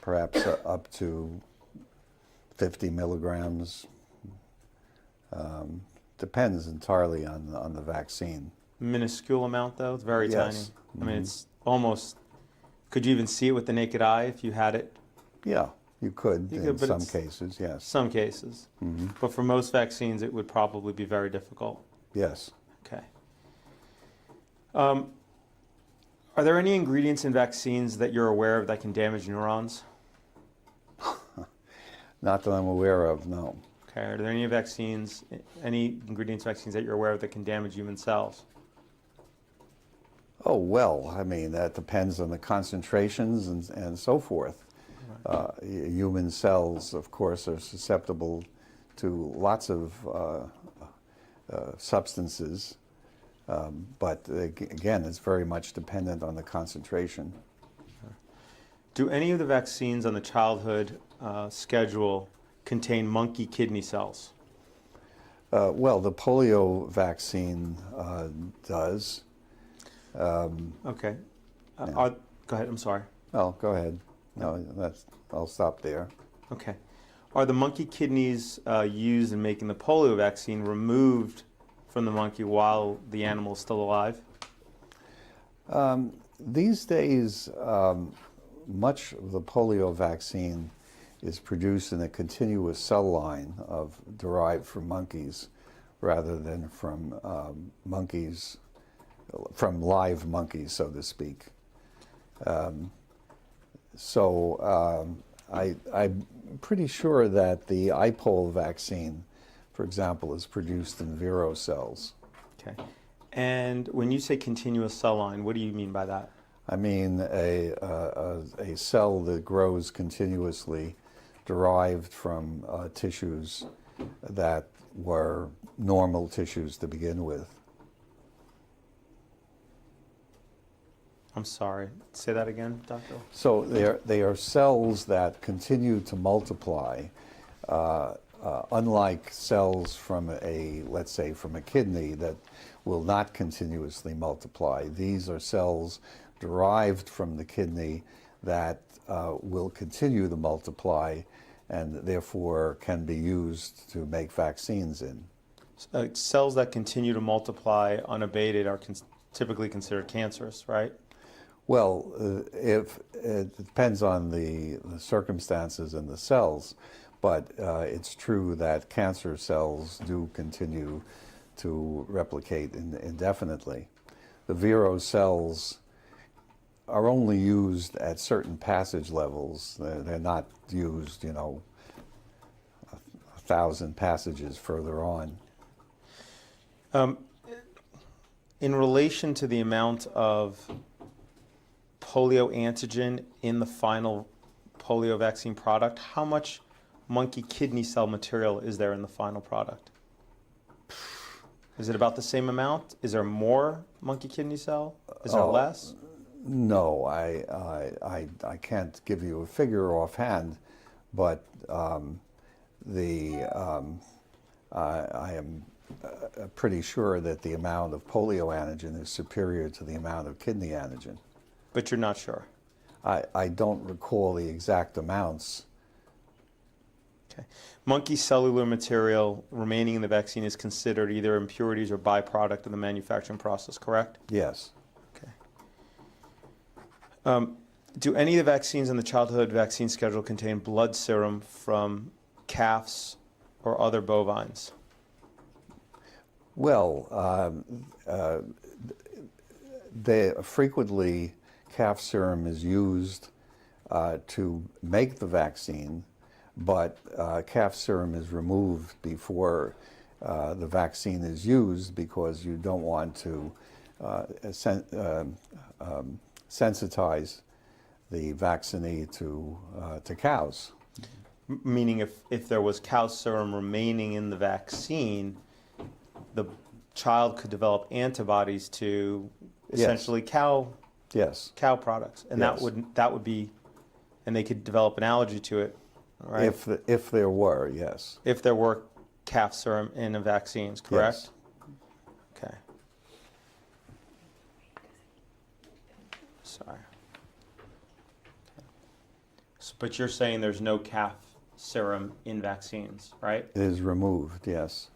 perhaps up to 50 milligrams. Depends entirely on the vaccine. Minuscule amount, though? It's very Yes. tiny. I mean, it's almost, could you even see it with the naked eye if you had it? Yeah, you could You in could, but some it's- cases, yes. Some cases. Mhm. But for most vaccines, it would probably be very difficult. Yes. Okay. Are there any ingredients in vaccines that you're aware of that can damage neurons? Not that I'm aware of, no. Okay. Are there any vaccines, any ingredients in vaccines that you're aware of that can damage human cells? Oh, well, I mean, that depends on the concentrations and so forth. Human cells, of course, are susceptible to lots of substances, but again, it's very much dependent on the concentration. Do any of the vaccines on the childhood schedule contain monkey kidney cells? Well, the polio vaccine does. Okay. Yeah. Go ahead, I'm sorry. Oh, go ahead. No, I'll stop there. Okay. Are the monkey kidneys used in making the polio vaccine removed from the monkey while the animal is still alive? These days, much of the polio vaccine is produced in a continuous cell line derived from monkeys rather than from monkeys, from live monkeys, so to speak. I'm pretty sure that the IPOL vaccine, for example, is produced in vero cells. Okay. And when you say continuous cell line, what do you mean by that? I mean a cell that grows continuously, derived from tissues that were normal tissues to begin with. I'm sorry. Say that again, Doctor. So they are cells that continue to multiply, unlike cells from let's say, from a kidney that will not continuously multiply. These are cells derived from the kidney that will continue to multiply and therefore can be used to make vaccines in. Cells that continue to multiply unabated are typically considered cancerous, right? Well, if it depends on the circumstances and the cells, but it's true that cancer cells do continue to replicate indefinitely. The vero cells are only used at certain passage levels. They're not used, 1,000 passages further on. In relation to the amount of polio antigen in the final polio vaccine product, how much monkey kidney cell material is there in the final product? Is it about the same amount? Is there more monkey kidney cell? Is there less? No, I can't give you a figure offhand, but I am pretty sure that the amount of polio antigen is superior to the amount of kidney antigen. But you're not sure. I don't recall the exact amounts. Okay. Monkey cellular material remaining in the vaccine is considered either impurities or byproduct of the manufacturing process, correct? Yes. Okay. Do any of the vaccines in the childhood vaccine schedule contain blood serum from calves or other bovines? Well, frequently calf serum is used to make the vaccine, but calf serum is removed before the vaccine is used because you don't want to sensitize the vaccinee to cows. Meaning if there was cow serum remaining in the vaccine, the child could develop antibodies to essentially cow products, and Yes. that would be, and they could develop an allergy to it, right? If there were, yes. If there were calf serum in the vaccines, correct? Yes. Okay. Sorry. So, but you're saying there's no calf serum in vaccines, right? It is removed, yes.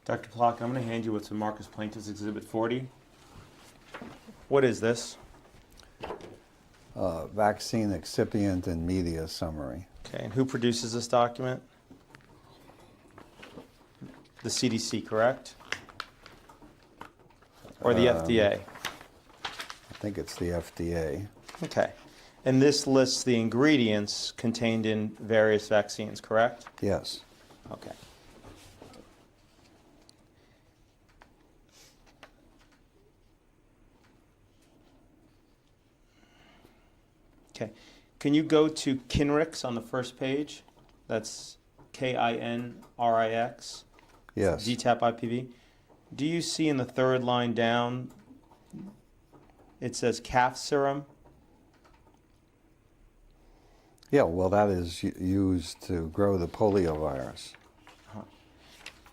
Dr. Plotkin, I'm going to hand you what's in Marcus Plaintiff's Exhibit 40. What is this? Vaccine excipient and media summary. Okay, and who produces this document? The CDC, correct? Or the FDA? I think it's the FDA. Okay. And this lists the ingredients contained in various vaccines, correct? Yes. Okay. Okay. Can you go to Kinrix on the first page? That's KINRIX. Yes. DTaP IPV. Do you see in the third line down, it says calf serum? Yeah, well, that is used to grow the polio virus.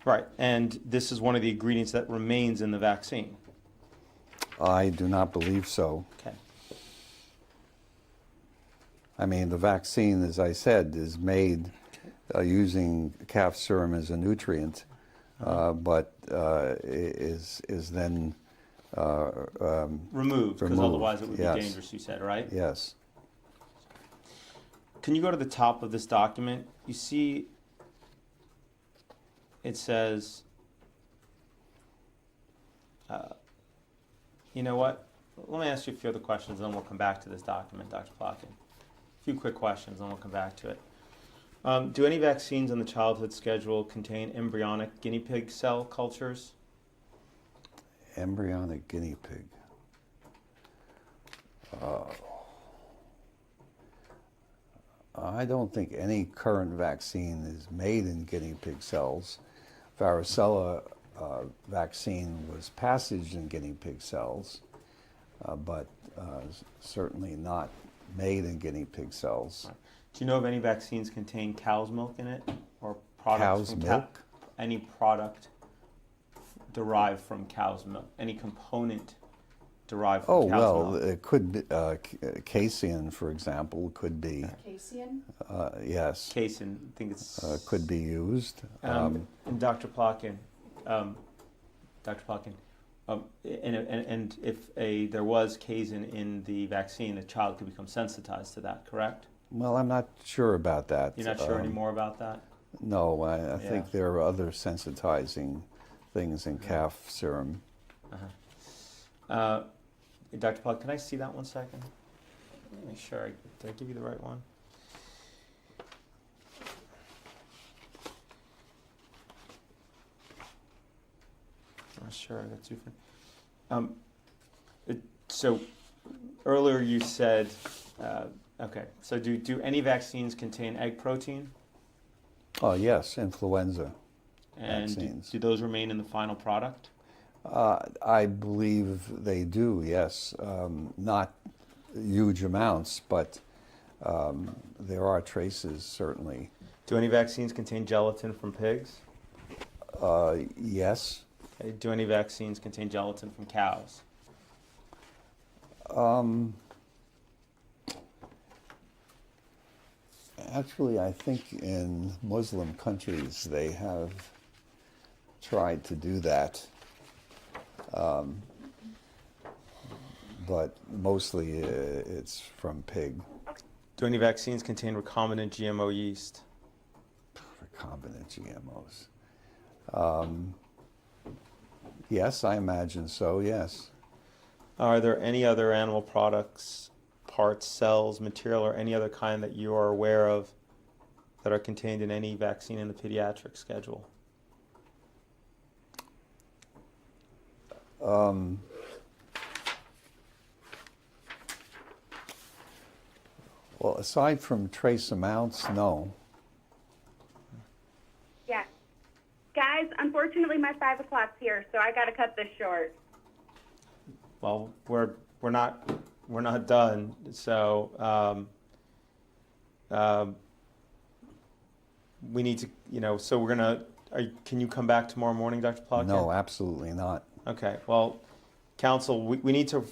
Right, and this is one of the ingredients that remains in the vaccine. I do not believe so. Okay. I mean, the vaccine, as I said, is made using calf serum as a nutrient, but is then Removed, because otherwise it would be yes. dangerous, you said, right? Yes. Can you go to the top of this document? You see it says, you know what? Let me ask you a few other questions, and then we'll come back to this document, Dr. Plotkin. A few quick questions, and we'll come back to it. Do any vaccines on the childhood schedule contain embryonic guinea pig cell cultures? Embryonic guinea pig. I don't think any current vaccine is made in guinea pig cells. Varicella vaccine was passaged in guinea pig cells, but certainly not made in guinea pig cells. Right. Do you know if any vaccines contain cow's milk in it, or products Cow's from milk? Any product derived from cow's milk? Any component derived from Oh, cow's well, milk? it could be, casein, for example, could be, Casein? yes, Casein, I think it's could be used. And Dr. Plotkin, and if there was casein in the vaccine, a child could become sensitized to that, correct? Well, I'm not sure about that. You're not sure anymore about that? No, I think there are other sensitizing things in calf serum. Dr. Plotkin, can I see that 1 second? Let me make sure. Did I give you the right one? I'm sure I got two. So earlier you said, okay, so do any vaccines contain egg protein? Oh, yes, influenza And vaccines. do those remain in the final product? I believe they do, yes. Not huge amounts, but there are traces, certainly. Do any vaccines contain gelatin from pigs? Yes. Okay. Do any vaccines contain gelatin from cows? Actually, I think in Muslim countries they have tried to do that. But mostly it's from pig. Do any vaccines contain recombinant GMO yeast? Recombinant GMOs. Yes, I imagine so, yes. Are there any other animal products, parts, cells, material, or any other kind that you are aware of that are contained in any vaccine in the pediatric schedule? Well, aside from trace amounts, no. Yeah. Guys, unfortunately my 5 o'clock's here, so I gotta cut this short. Well, we're not done. So we need to, so we're gonna. Can you come back tomorrow morning, Dr. Plotkin? No, absolutely not. Okay. Well, counsel, we need to.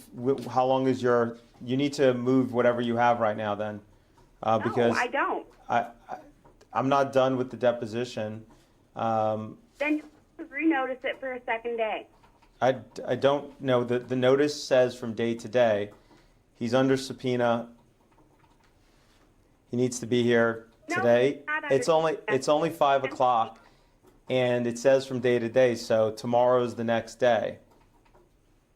How long is your? You need to move whatever you have right now, then, because No, I don't. I'm not done with the deposition. Then you renotice it for a second day. I don't know. The notice says from day to day. He's under subpoena. He needs to be here No, today. he's not under It's only 5 o'clock, and it says from day to day. So tomorrow's the next day.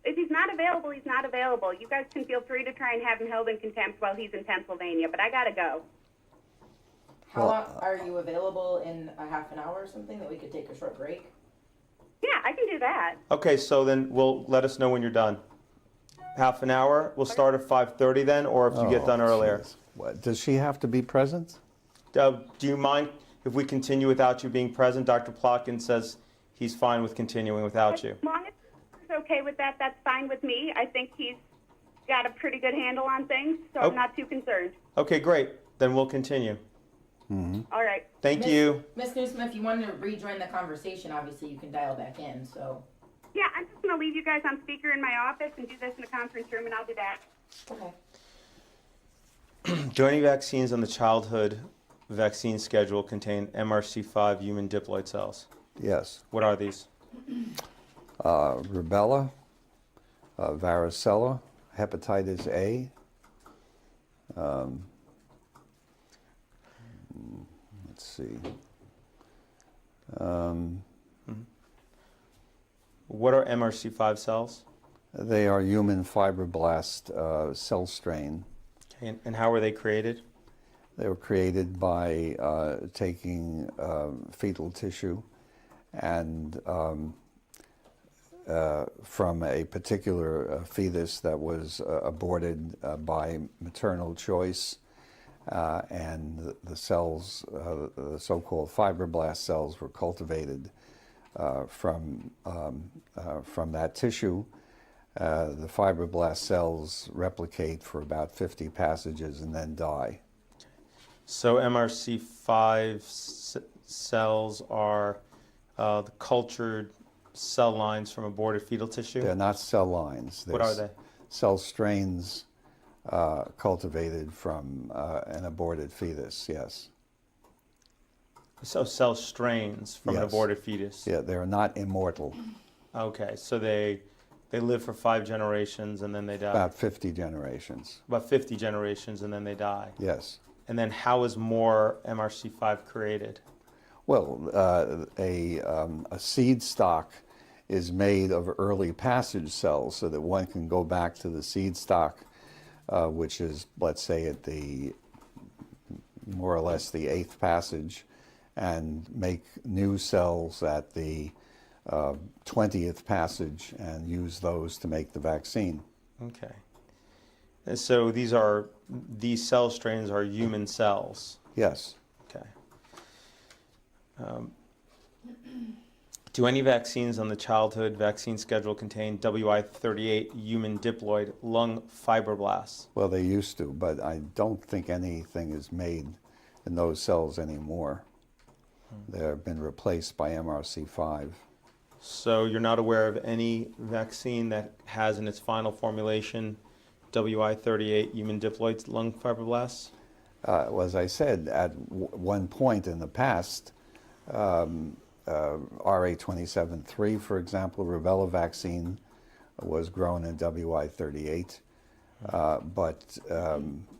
If he's not available, he's not available. You guys can feel free to try and have him held in contempt while he's in Pennsylvania, but I gotta go. How long are you available in a half an hour or something that we could take a short break? Yeah, I can do that. Okay, so then let us know when you're done. Half an hour. We'll start at 5:30 then, or if you get done earlier. Jeez. What, does she have to be present? Do you mind if we continue without you being present? Dr. Plotkin says he's fine with continuing without you. As long as he's okay with that, that's fine with me. I think he's got a pretty good handle on things, so Oh. I'm not too concerned. Okay, great. Then we'll continue. All right. Thank you. Miss Newsom, if you wanted to rejoin the conversation, obviously you can dial back in, so. Yeah, I'm just going to leave you guys on speaker in my office and do this in the conference room, and I'll do that. Okay. Do any vaccines on the childhood vaccine schedule contain MRC5 human diploid cells? Yes. What are these? Rubella, varicella, hepatitis A. Let's see. What are MRC5 cells? They are human fibroblast cell strain. Okay, and how were they created? They were created by taking fetal tissue and from a particular fetus that was aborted by maternal choice, and the cells, the so-called fibroblast cells, were cultivated from that tissue. The fibroblast cells replicate for about 50 passages and then die. So MRC5 cells are the cultured cell lines from aborted fetal tissue? They're not cell lines. What are they? Cell strains cultivated from an aborted fetus, yes. So cell strains from an Yes. aborted fetus? Yeah, they're not immortal. Okay, so they live for 5 generations and then they die? About 50 generations, About 50 generations and then they die? yes. And then how is more MRC5 created? Well, a seed stock is made of early passage cells so that one can go back to the seed stock, which is, let's say, at the more or less the 8th passage, and make new cells at the 20th passage and use those to make the vaccine. Okay. And so these cell strains are human cells. Yes. Okay. Do any vaccines on the childhood vaccine schedule contain WI38 human diploid lung fibroblasts? Well, they used to, but I don't think anything is made in those cells anymore. They've been replaced by MRC5. So you're not aware of any vaccine that has in its final formulation WI38 human diploid lung fibroblasts? Well, as I said, at one point in the past, RA273, for example, rubella vaccine was grown in WI38, but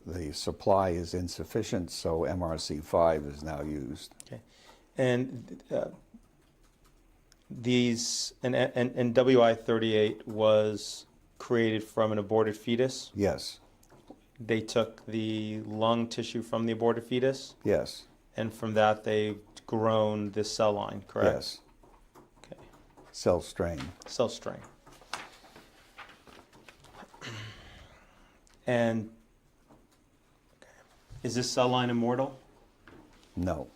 the supply is insufficient, so MRC5 is now used. Okay. And and WI38 was created from an aborted fetus. Yes, They took the lung tissue from the aborted fetus, yes, and from that they've grown this cell line, correct? yes. Okay. Cell strain. Cell strain. And is this cell line immortal? No.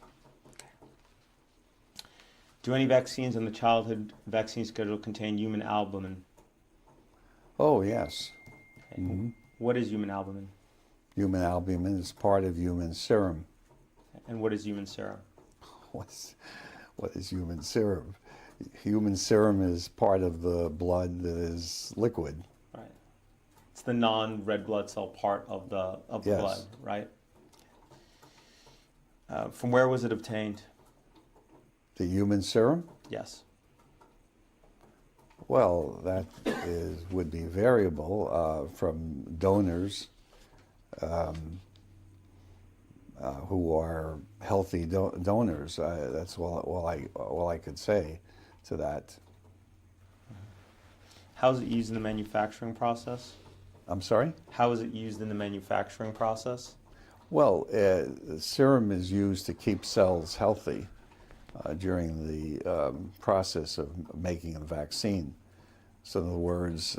Do any vaccines on the childhood vaccine schedule contain human albumin? Oh, yes. Okay. What is human albumin? Human albumin is part of human serum. And what is human serum? What is human serum? Human serum is part of the blood that is liquid. Right. It's the non-red blood cell part of the Yes. blood, right? From where was it obtained? The human serum? Yes. Well, that would be variable from donors who are healthy donors. That's all I could say to that. How is it used in the manufacturing process? I'm sorry? How is it used in the manufacturing process? Well, serum is used to keep cells healthy during the process of making a vaccine. So in other words,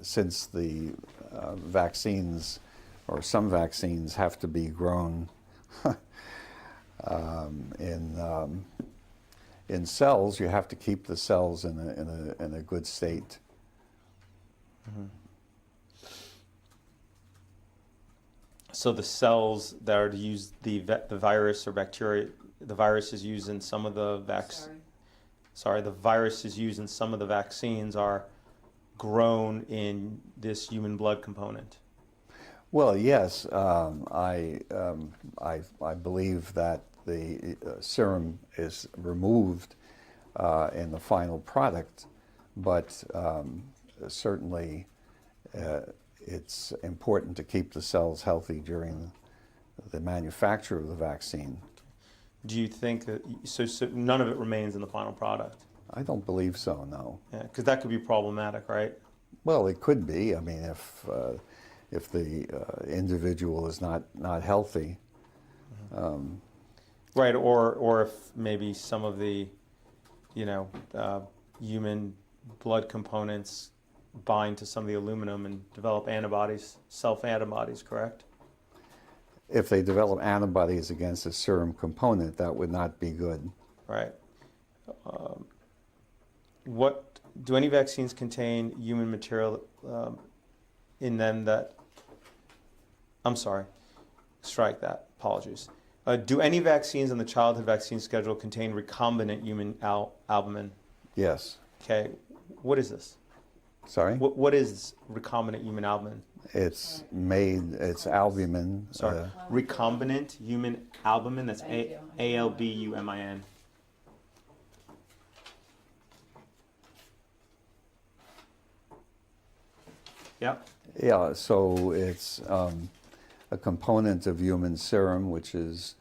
since the vaccines, or some vaccines, have to be grown in cells, you have to keep the cells in a good state. Mm-hmm. So the cells that are to use the virus or bacteria, the virus is used in some of the the virus is used in some of the vaccines are grown in this human blood component. Well, yes, I believe that the serum is removed in the final product, but certainly it's important to keep the cells healthy during the manufacture of the vaccine. Do you think that, so none of it remains in the final product? I don't believe so, no. Yeah, because that could be problematic, right? Well, it could be. I mean, if the individual is not healthy. Right, or if maybe some of the, human blood components bind to some of the aluminum and develop antibodies, self-antibodies, correct? If they develop antibodies against a serum component, that would not be good. Right. What do any vaccines contain human material in them that? I'm sorry, strike that. Apologies. Do any vaccines on the childhood vaccine schedule contain recombinant human albumin? Yes. Okay. What is this? Sorry? What is recombinant human albumin? It's albumin. Sorry. Recombinant human albumin. That's Thank you. ALBUMIN. Yep. Yeah, so it's a component of human serum, which is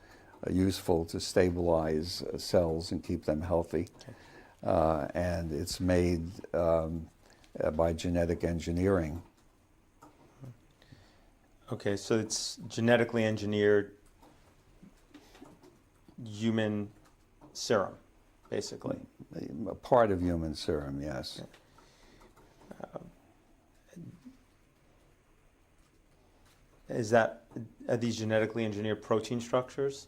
useful to stabilize cells and keep them healthy. and it's made by genetic engineering. Okay, so it's genetically engineered human serum, basically. A part of human serum, yes. Are these genetically engineered protein structures?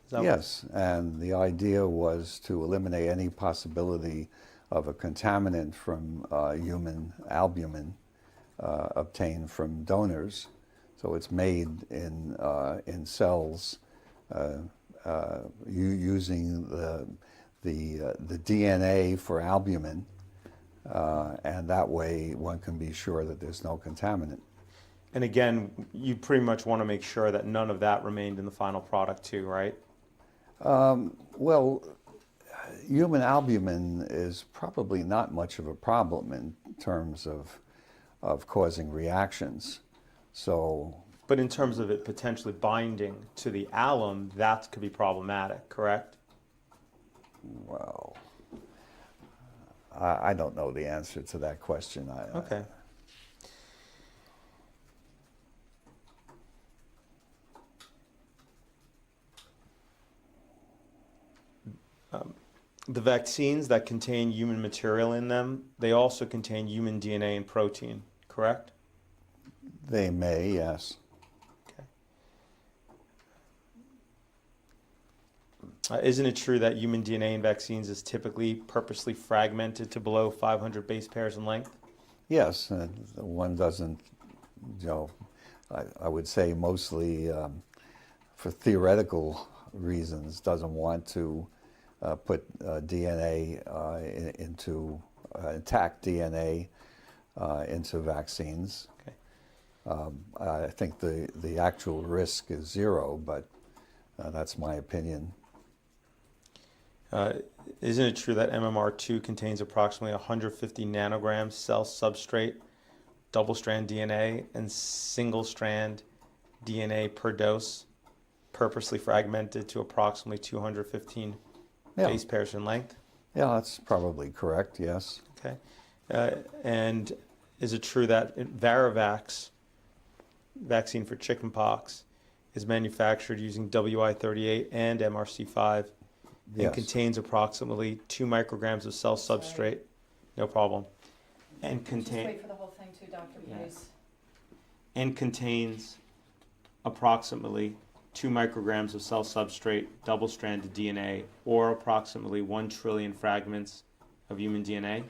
Is that what- Yes, and the idea was to eliminate any possibility of a contaminant from human albumin obtained from donors. So it's made in cells using the DNA for albumin, and that way one can be sure that there's no contaminant. And again, you pretty much want to make sure that none of that remained in the final product too, right? Well, human albumin is probably not much of a problem in terms of causing reactions. So, But in terms of it potentially binding to the alum, that could be problematic, correct? well, I don't know the answer to that question. Okay. The vaccines that contain human material in them, they also contain human DNA and protein, correct? They may, yes. Okay. Isn't it true that human DNA in vaccines is typically purposely fragmented to below 500 base pairs in length? Yes, one doesn't, I would say mostly for theoretical reasons, doesn't want to put DNA into intact DNA into vaccines. Okay. I think the actual risk is zero, but that's my opinion. Isn't it true that MMR2 contains approximately 150 nanograms cell substrate, double-strand DNA, and single-strand DNA per dose, purposely fragmented to approximately 215 base pairs in length? Yeah, that's probably correct, yes. Okay. And is it true that Varivax vaccine for chickenpox is manufactured using WI38 and MRC5 and Yes. contains approximately 2 micrograms of cell substrate? No problem. And Just wait for the whole thing too, Doctor, please. and contains approximately 2 micrograms of cell substrate, double-stranded DNA, or approximately 1 trillion fragments of human DNA.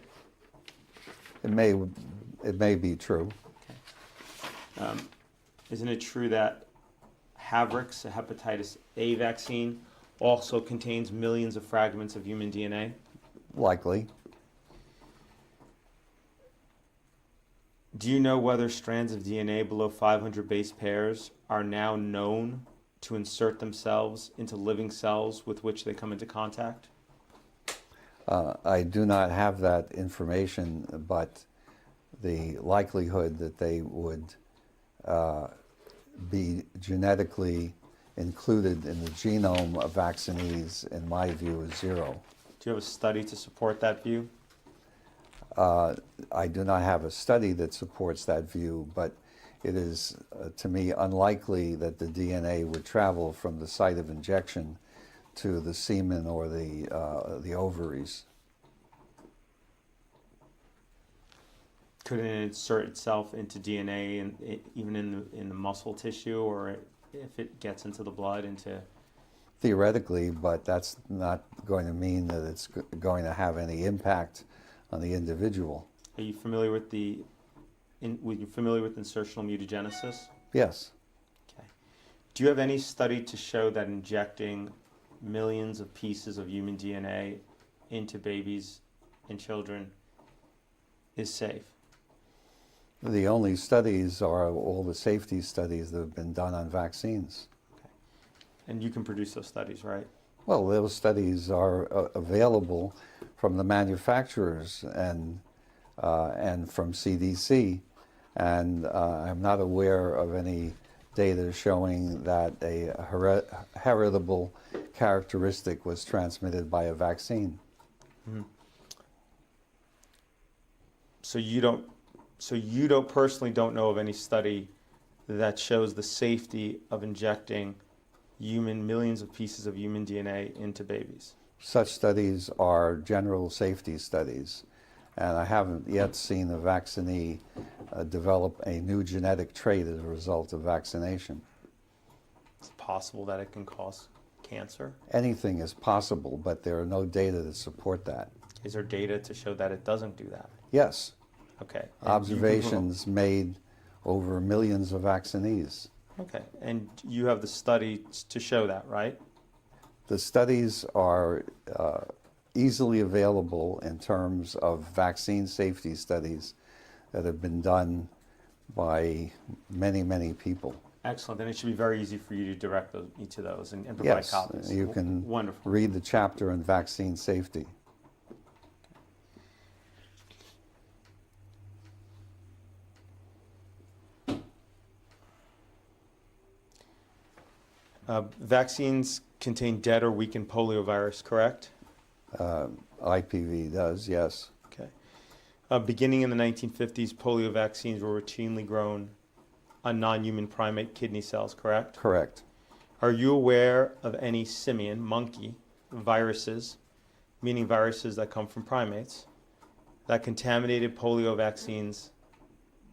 It may be true. Isn't it true that Havrix, a hepatitis A vaccine, also contains millions of fragments of human DNA? Likely. Do you know whether strands of DNA below 500 base pairs are now known to insert themselves into living cells with which they come into contact? I do not have that information, but the likelihood that they would be genetically included in the genome of vaccinees, in my view, is zero. Do you have a study to support that view? I do not have a study that supports that view, but it is, to me, unlikely that the DNA would travel from the site of injection to the semen or the ovaries. Could it insert itself into DNA and even in the muscle tissue, or if it gets into the blood, into? Theoretically, but that's not going to mean that it's going to have any impact on the individual. Are you familiar with insertional mutagenesis? Yes. Okay. Do you have any study to show that injecting millions of pieces of human DNA into babies and children is safe? The only studies are all the safety studies that have been done on vaccines. Okay. And you can produce those studies, right? Well, those studies are available from the manufacturers and from CDC, and I'm not aware of any data showing that a heritable characteristic was transmitted by a vaccine. Mm-hmm. So you don't personally don't know of any study that shows the safety of injecting millions of pieces of human DNA into babies. Such studies are general safety studies, and I haven't yet seen a vaccinee develop a new genetic trait as a result of vaccination. It's possible that it can cause cancer. Anything is possible, but there are no data to support that. Is there data to show that it doesn't do that? Yes, Okay. observations made over millions of vaccinees. Okay, and you have the study to show that, right? The studies are easily available in terms of vaccine safety studies that have been done by many, many people. Excellent. Then it should be very easy for you to direct each of those and provide Yes, copies. you can Wonderful. read the chapter on vaccine safety. Vaccines contain dead or weakened poliovirus, correct? IPV does, yes. Okay. Beginning in the 1950s, polio vaccines were routinely grown on non-human primate kidney cells, correct? Correct. Are you aware of any simian, monkey, viruses, meaning viruses that come from primates, that contaminated polio vaccines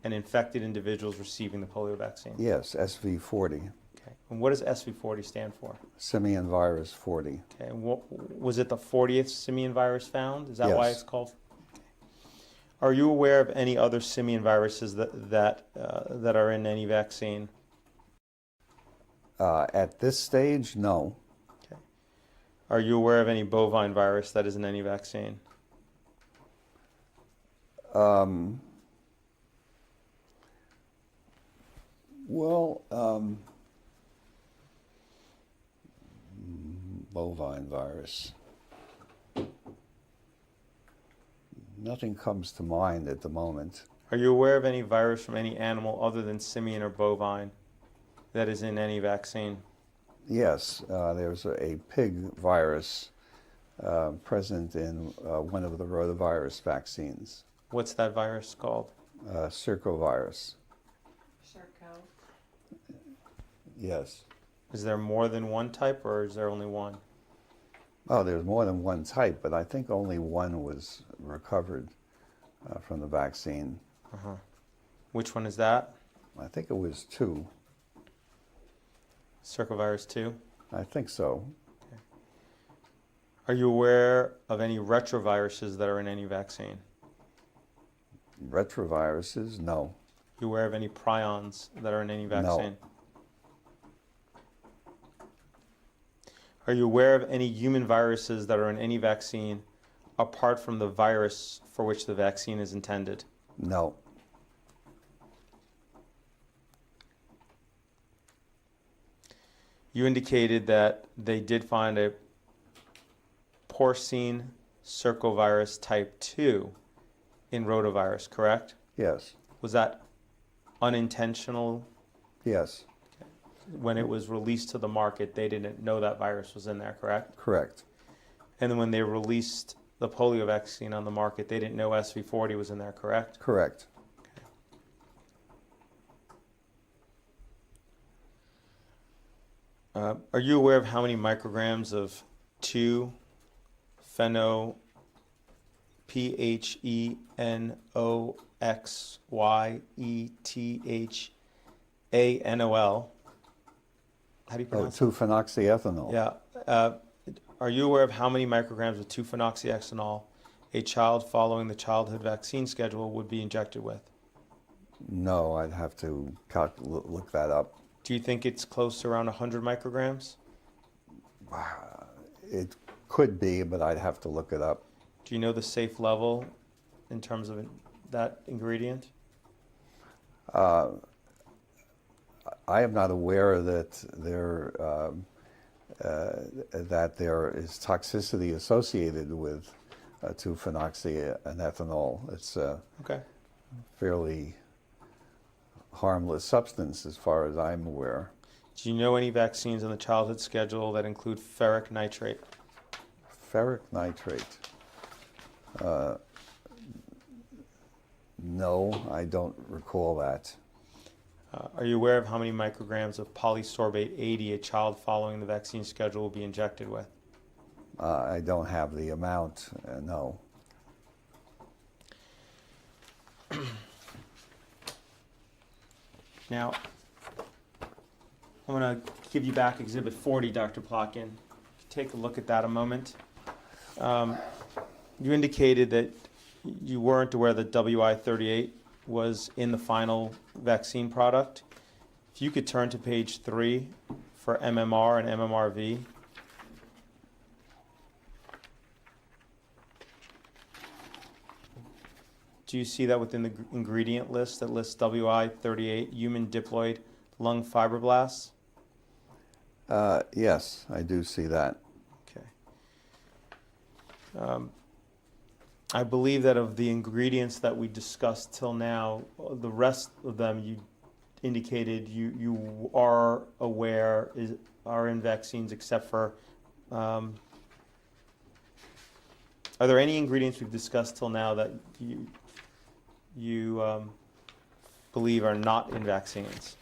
and infected individuals receiving the polio vaccine? Yes, SV40, Okay. And what does SV40 stand for? simian virus 40. Okay. And was it the 40th simian virus found? Is that why Yes. it's called? Okay. Are you aware of any other simian viruses that are in any vaccine? At this stage, no. Okay. Are you aware of any bovine virus that is in any vaccine? Bovine virus. Nothing comes to mind at the moment. Are you aware of any virus from any animal other than simian or bovine that is in any vaccine? Yes, there's a pig virus present in one of the rotavirus vaccines, What's that virus called? circovirus. Charcot. Yes. Is there more than one type, or is there only one? Oh, there's more than one type, but I think only one was recovered from the vaccine. Which one is that? I think it was two. Circovirus 2? I think so. Are you aware of any retroviruses that are in any vaccine? Retroviruses? No. You aware of any prions that are in any vaccine? Are you aware of any human viruses that are in any vaccine apart from the virus for which the vaccine is intended? No. You indicated that they did find a porcine circovirus type 2 in rotavirus, correct? Yes. Was that unintentional? Yes. When it was released to the market, they didn't know that virus was in there, correct? Correct. And then when they released the polio vaccine on the market, they didn't know SV40 was in there, correct? Correct. Are you aware of how many micrograms of 2-phenoxyethanol how do you pronounce it? 2-phenoxyethanol. Yeah. Are you aware of how many micrograms of 2-phenoxyethanol a child following the childhood vaccine schedule would be injected with? No, I'd have to look that up. Do you think it's close to around 100 micrograms? It could be, but I'd have to look it up. Do you know the safe level in terms of that ingredient? I am not aware that there is toxicity associated with 2-phenoxyethanol. It's Okay. fairly harmless substance as far as I'm aware. Do you know any vaccines on the childhood schedule that include ferric nitrate? Ferric nitrate. No, I don't recall that. Are you aware of how many micrograms of polysorbate 80 a child following the vaccine schedule will be injected with? I don't have the amount, no. Now, I'm going to give you back Exhibit 40, Dr. Plotkin. Take a look at that a moment. You indicated that you weren't aware that WI-38 was in the final vaccine product. If you could turn to page 3 for MMR and MMRV. Do you see that within the ingredient list that lists WI-38, human diploid lung fibroblasts? Yes, I do see that. Okay. I believe that of the ingredients that we discussed till now, the rest of them you indicated you are aware are in vaccines except for, are there any ingredients we've discussed till now that you believe are not in vaccines?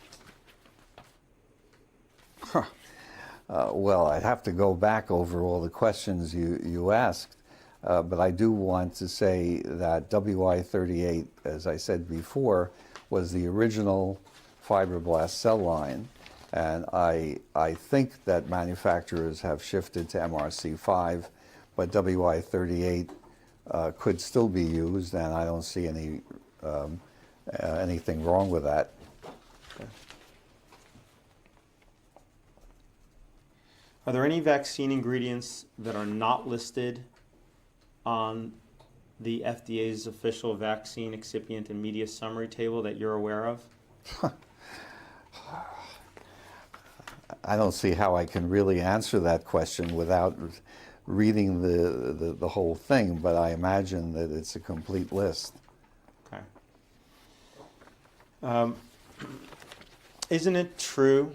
Well, I'd have to go back over all the questions you asked, but I do want to say that WI-38, as I said before, was the original fibroblast cell line, and I think that manufacturers have shifted to MRC5, but WI-38 could still be used, and I don't see anything wrong with that. Okay. Are there any vaccine ingredients that are not listed on the FDA's official vaccine excipient and media summary table that you're aware of? I don't see how I can really answer that question without reading the whole thing, but I imagine that it's a complete list. Okay. Isn't it true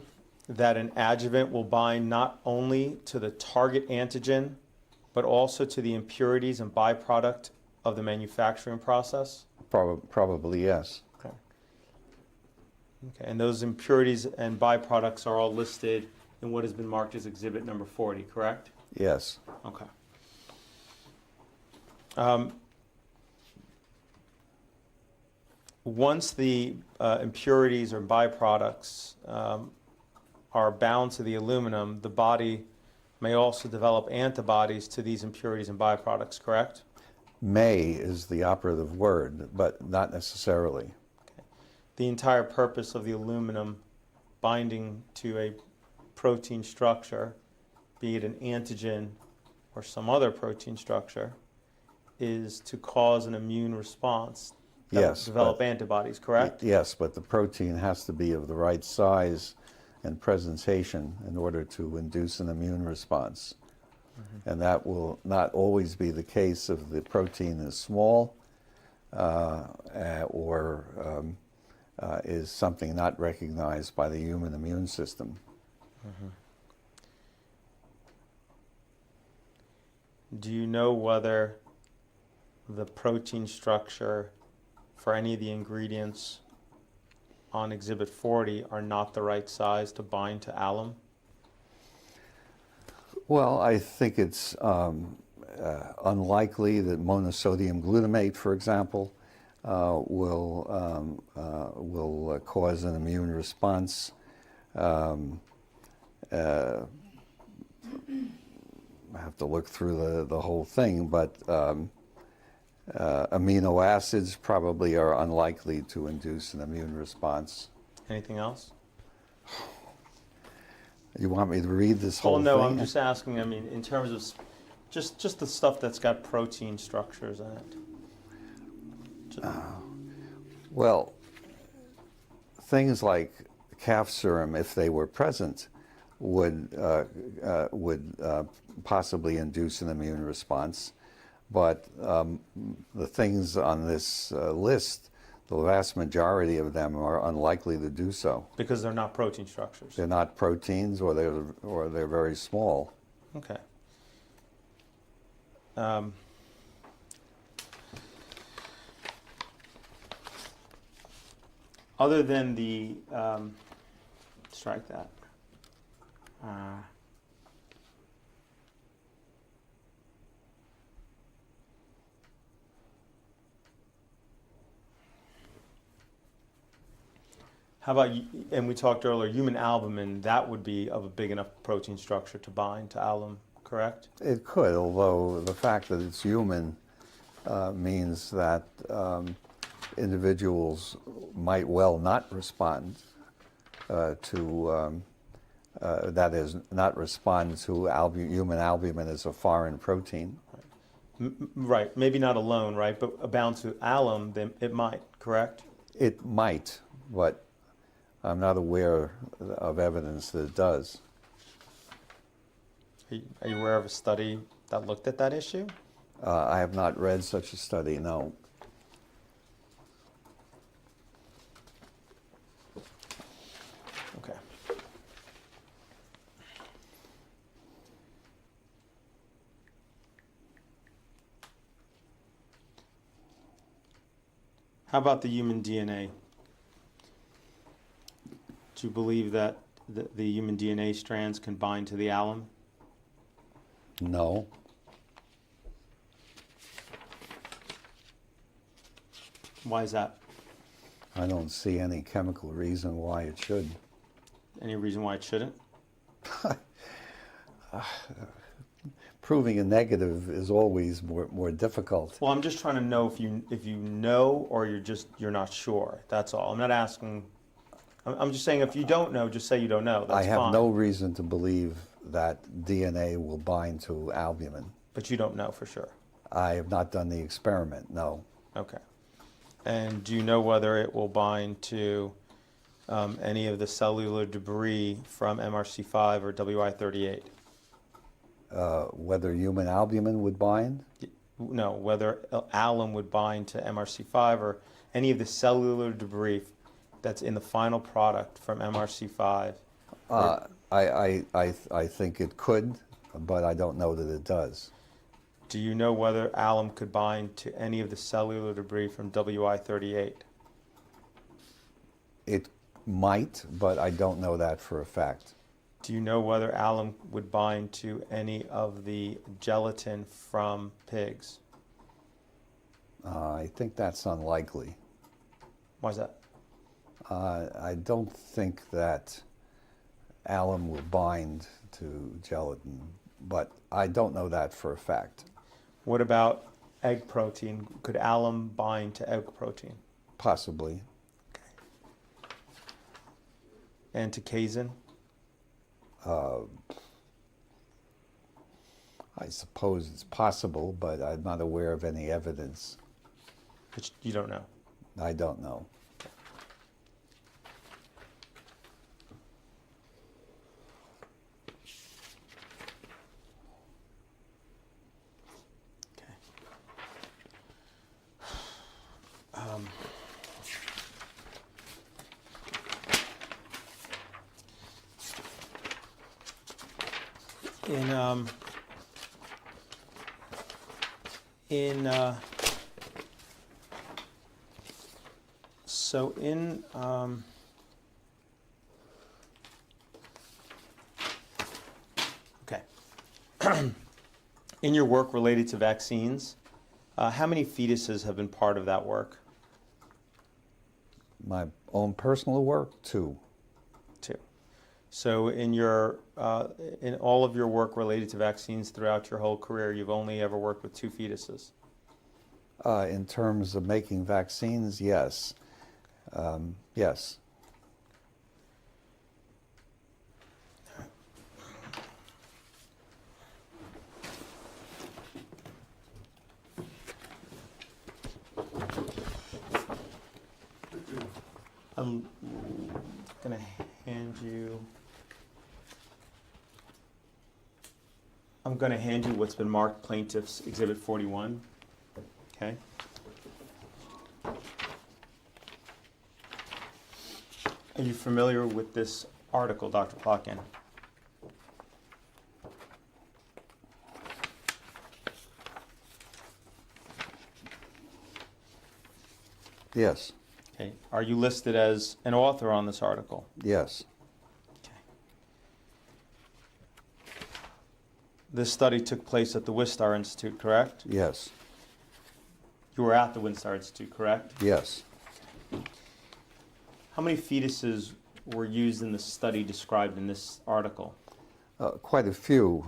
that an adjuvant will bind not only to the target antigen, but also to the impurities and byproduct of the manufacturing process? Probably yes. Okay. Okay, and those impurities and byproducts are all listed in what has been marked as exhibit number 40, correct? Yes. Okay. Once the impurities or byproducts are bound to the aluminum, the body may also develop antibodies to these impurities and byproducts, correct? May is the operative word, but not necessarily. Okay. The entire purpose of the aluminum binding to a protein structure, be it an antigen or some other protein structure, is to cause an immune response that Yes, will develop but- antibodies, correct? Yes, but the protein has to be of the right size and presentation in order to induce an immune response. And that will not always be the case if the protein is small or is something not recognized by the human immune system. Do you know whether the protein structure for any of the ingredients on Exhibit 40 are not the right size to bind to alum? Well, I think it's unlikely that monosodium glutamate, for example, will cause an immune response. I have to look through the whole thing, but amino acids probably are unlikely to induce an immune response. Anything else? You want me to read this whole Well, no, thing? I'm just asking, I mean, in terms of just the stuff that's got protein structures in it. Well, things like calf serum, if they were present, would possibly induce an immune response. But the things on this list, the vast majority of them are unlikely to do so. Because they're not protein structures. They're not proteins, or they're very small. Okay. other than the, strike that. How about, and we talked earlier, human albumin, that would be of a big enough protein structure to bind to alum, correct? It could, although the fact that it's human means that individuals might well not respond to, that is, not respond to human albumin as a foreign protein. Right, maybe not alone, right? But bound to alum, then it might, correct? It might, but I'm not aware of evidence that it does. Are you aware of a study that looked at that issue? I have not read such a study, no. Okay. How about the human DNA? Do you believe that the human DNA strands can bind to the alum? No. Why is that? I don't see any chemical reason why it should. Any reason why it shouldn't? Proving a negative is always more difficult. Well, I'm just trying to know if you know or you're not sure. That's all. I'm not asking. I'm just saying if you don't know, just say you don't know. That's I have fine. no reason to believe that DNA will bind to albumin. But you don't know for sure. I have not done the experiment, no. Okay. And do you know whether it will bind to any of the cellular debris from MRC5 or WI38? Whether human albumin would bind? No, whether alum would bind to MRC5 or any of the cellular debris that's in the final product from MRC5. I think it could, but I don't know that it does. Do you know whether alum could bind to any of the cellular debris from WI38? It might, but I don't know that for a fact. Do you know whether alum would bind to any of the gelatin from pigs? I think that's unlikely. Why is that? I don't think that alum will bind to gelatin, but I don't know that for a fact. What about egg protein? Could alum bind to egg protein? Possibly. Okay. And to casein? I suppose it's possible, but I'm not aware of any evidence. Which you don't know. I don't know. Okay. Okay. In your work related to vaccines, how many fetuses have been part of that work? My own personal work, too. 2. So in in all of your work related to vaccines throughout your whole career, you've only ever worked with 2 fetuses? In terms of making vaccines, yes. Yes. I'm going to hand you what's been marked Plaintiff's Exhibit 41. Okay? Are you familiar with this article, Dr. Plotkin? Yes. Okay. Are you listed as an author on this article? Yes, Okay. This study took place at the Wistar Institute, correct? yes, You were at the Wistar Institute, correct? yes. How many fetuses were used in the study described in this article? Quite a few,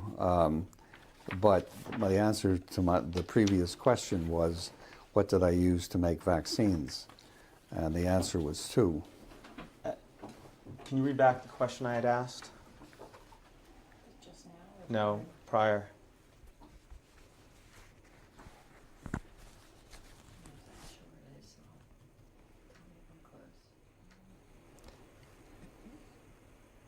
but my answer to the previous question was, what did I use to make vaccines? And the answer was 2. Can you read back the question I had asked? Just now? No, prior.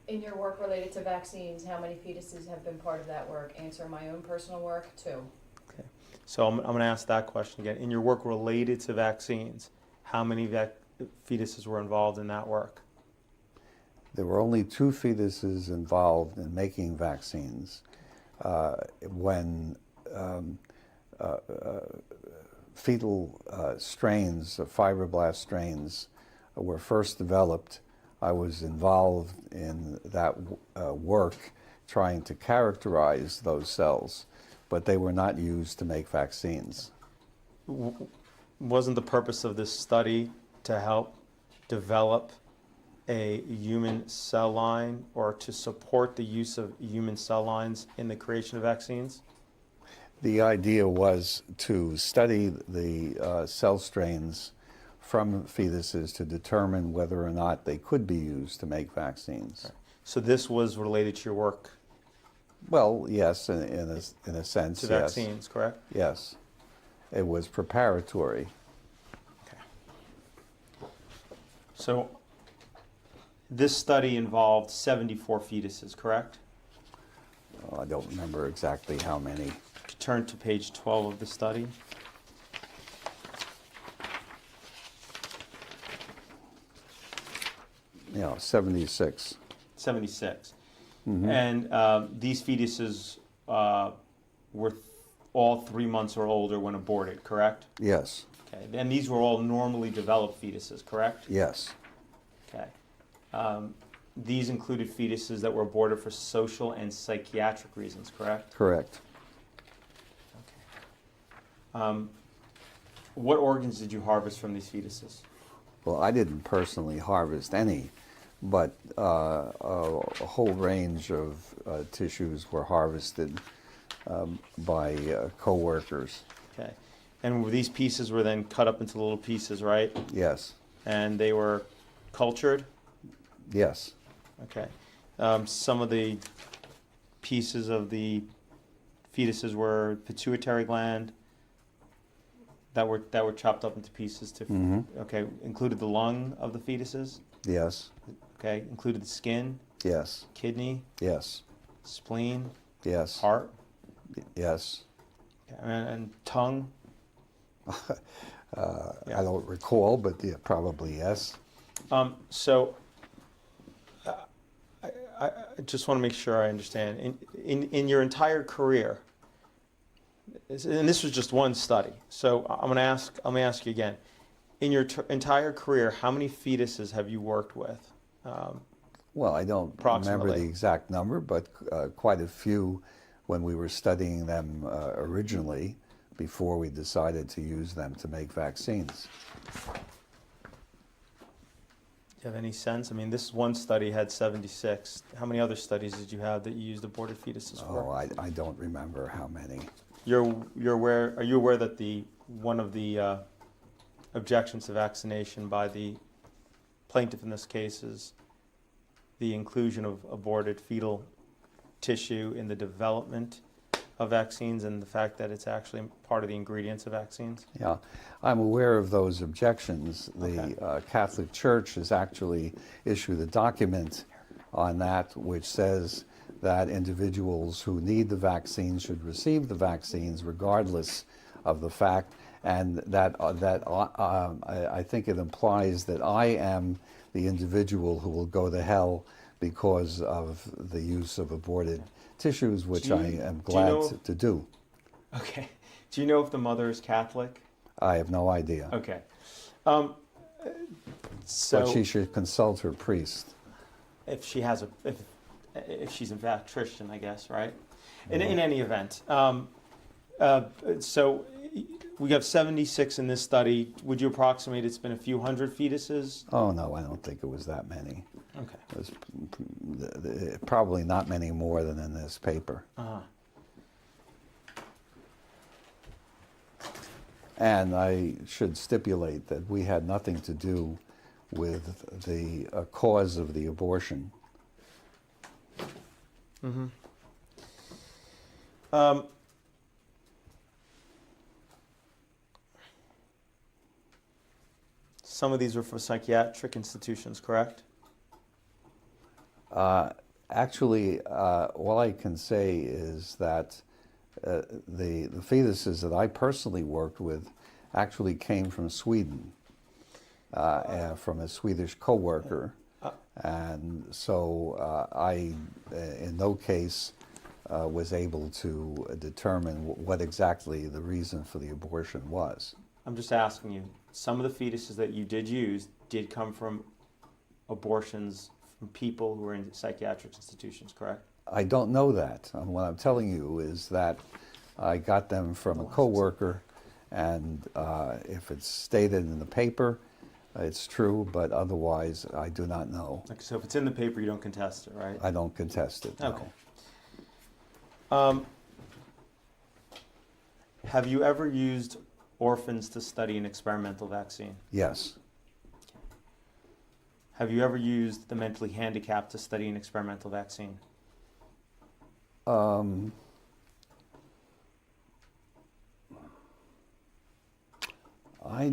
In your work related to vaccines, how many fetuses have been part of that work? Answer, my own personal work, 2. Okay. So I'm going to ask that question again. In your work related to vaccines, how many fetuses were involved in that work? There were only 2 fetuses involved in making vaccines. When fetal strains, fibroblast strains, were first developed, I was involved in that work trying to characterize those cells, but they were not used to make vaccines. Wasn't the purpose of this study to help develop a human cell line or to support the use of human cell lines in the creation of vaccines? The idea was to study the cell strains from fetuses to determine whether or not they could be used to make vaccines. So this was related to your work Well, yes, in a sense, to yes. vaccines, correct? Yes. It was preparatory. Okay. So this study involved 74 fetuses, correct? I don't remember exactly how many. Turn to page 12 of the study. You know, 76. 76. Mhm. And these fetuses were all 3 months or older when aborted, correct? Yes, Okay. And these were all normally developed fetuses, correct? yes, Okay. These included fetuses that were aborted for social and psychiatric reasons, correct? correct. What organs did you harvest from these fetuses? Well, I didn't personally harvest any, but a whole range of tissues were harvested by co-workers. Okay. And these pieces were then cut up into little pieces, right? Yes, And they were cultured? yes, Okay. Some of the pieces of the fetuses were pituitary gland that were chopped up into pieces to okay, included the lung of the fetuses, yes, okay, included the skin, yes, kidney, yes, spleen, yes, heart, yes. okay, and tongue. I don't recall, but yeah, probably yes. So I just want to make sure I understand. In your entire career, and this was just one study, so I'm going to ask you again. In your entire career, how many fetuses have you worked with? Well, I don't remember the exact number, but quite a few when we were studying them originally, before we decided to use them to make vaccines. Do you have any sense? I mean, this one study had 76. How many other studies did you have that you used aborted fetuses for? Oh, I don't remember how many. You're aware? Are you aware that one of the objections to vaccination by the plaintiff in this case is the inclusion of aborted fetal tissue in the development of vaccines and the fact that it's actually part of the ingredients of vaccines? Yeah, I'm aware of those objections. Okay. The Catholic Church has actually issued a document on that which says that individuals who need the vaccine should receive the vaccines regardless of the fact, and that I think it implies that I am the individual who will go to hell because of the use of aborted tissues, which I am glad to do. Okay. Do you know if the mother is Catholic? I have no idea. Okay. So But she should consult her priest. if she has if she's in fact Christian, I guess, right? In any event, so we have 76 in this study. Would you approximate it's been a few hundred fetuses? Oh, no, I don't think it was that many. Okay. It was probably not many more than in this paper. Uh-huh. And I should stipulate that we had nothing to do with the cause of the abortion. Mm-hmm. Some of these were for psychiatric institutions, correct? Actually, all I can say is that the fetuses that I personally worked with actually came from Sweden, from a Swedish coworker. And so I, in no case, was able to determine what exactly the reason for the abortion was. I'm just asking you, some of the fetuses that you did use did come from abortions from people who were in psychiatric institutions, correct? I don't know that. What I'm telling you is that I got them from a coworker, and if it's stated in the paper, it's true, but otherwise I do not know. Okay, so if it's in the paper, you don't contest it, right? I don't contest it, no. Okay. Have you ever used orphans to study an experimental vaccine? Yes. Have you ever used the mentally handicapped to study an experimental vaccine? I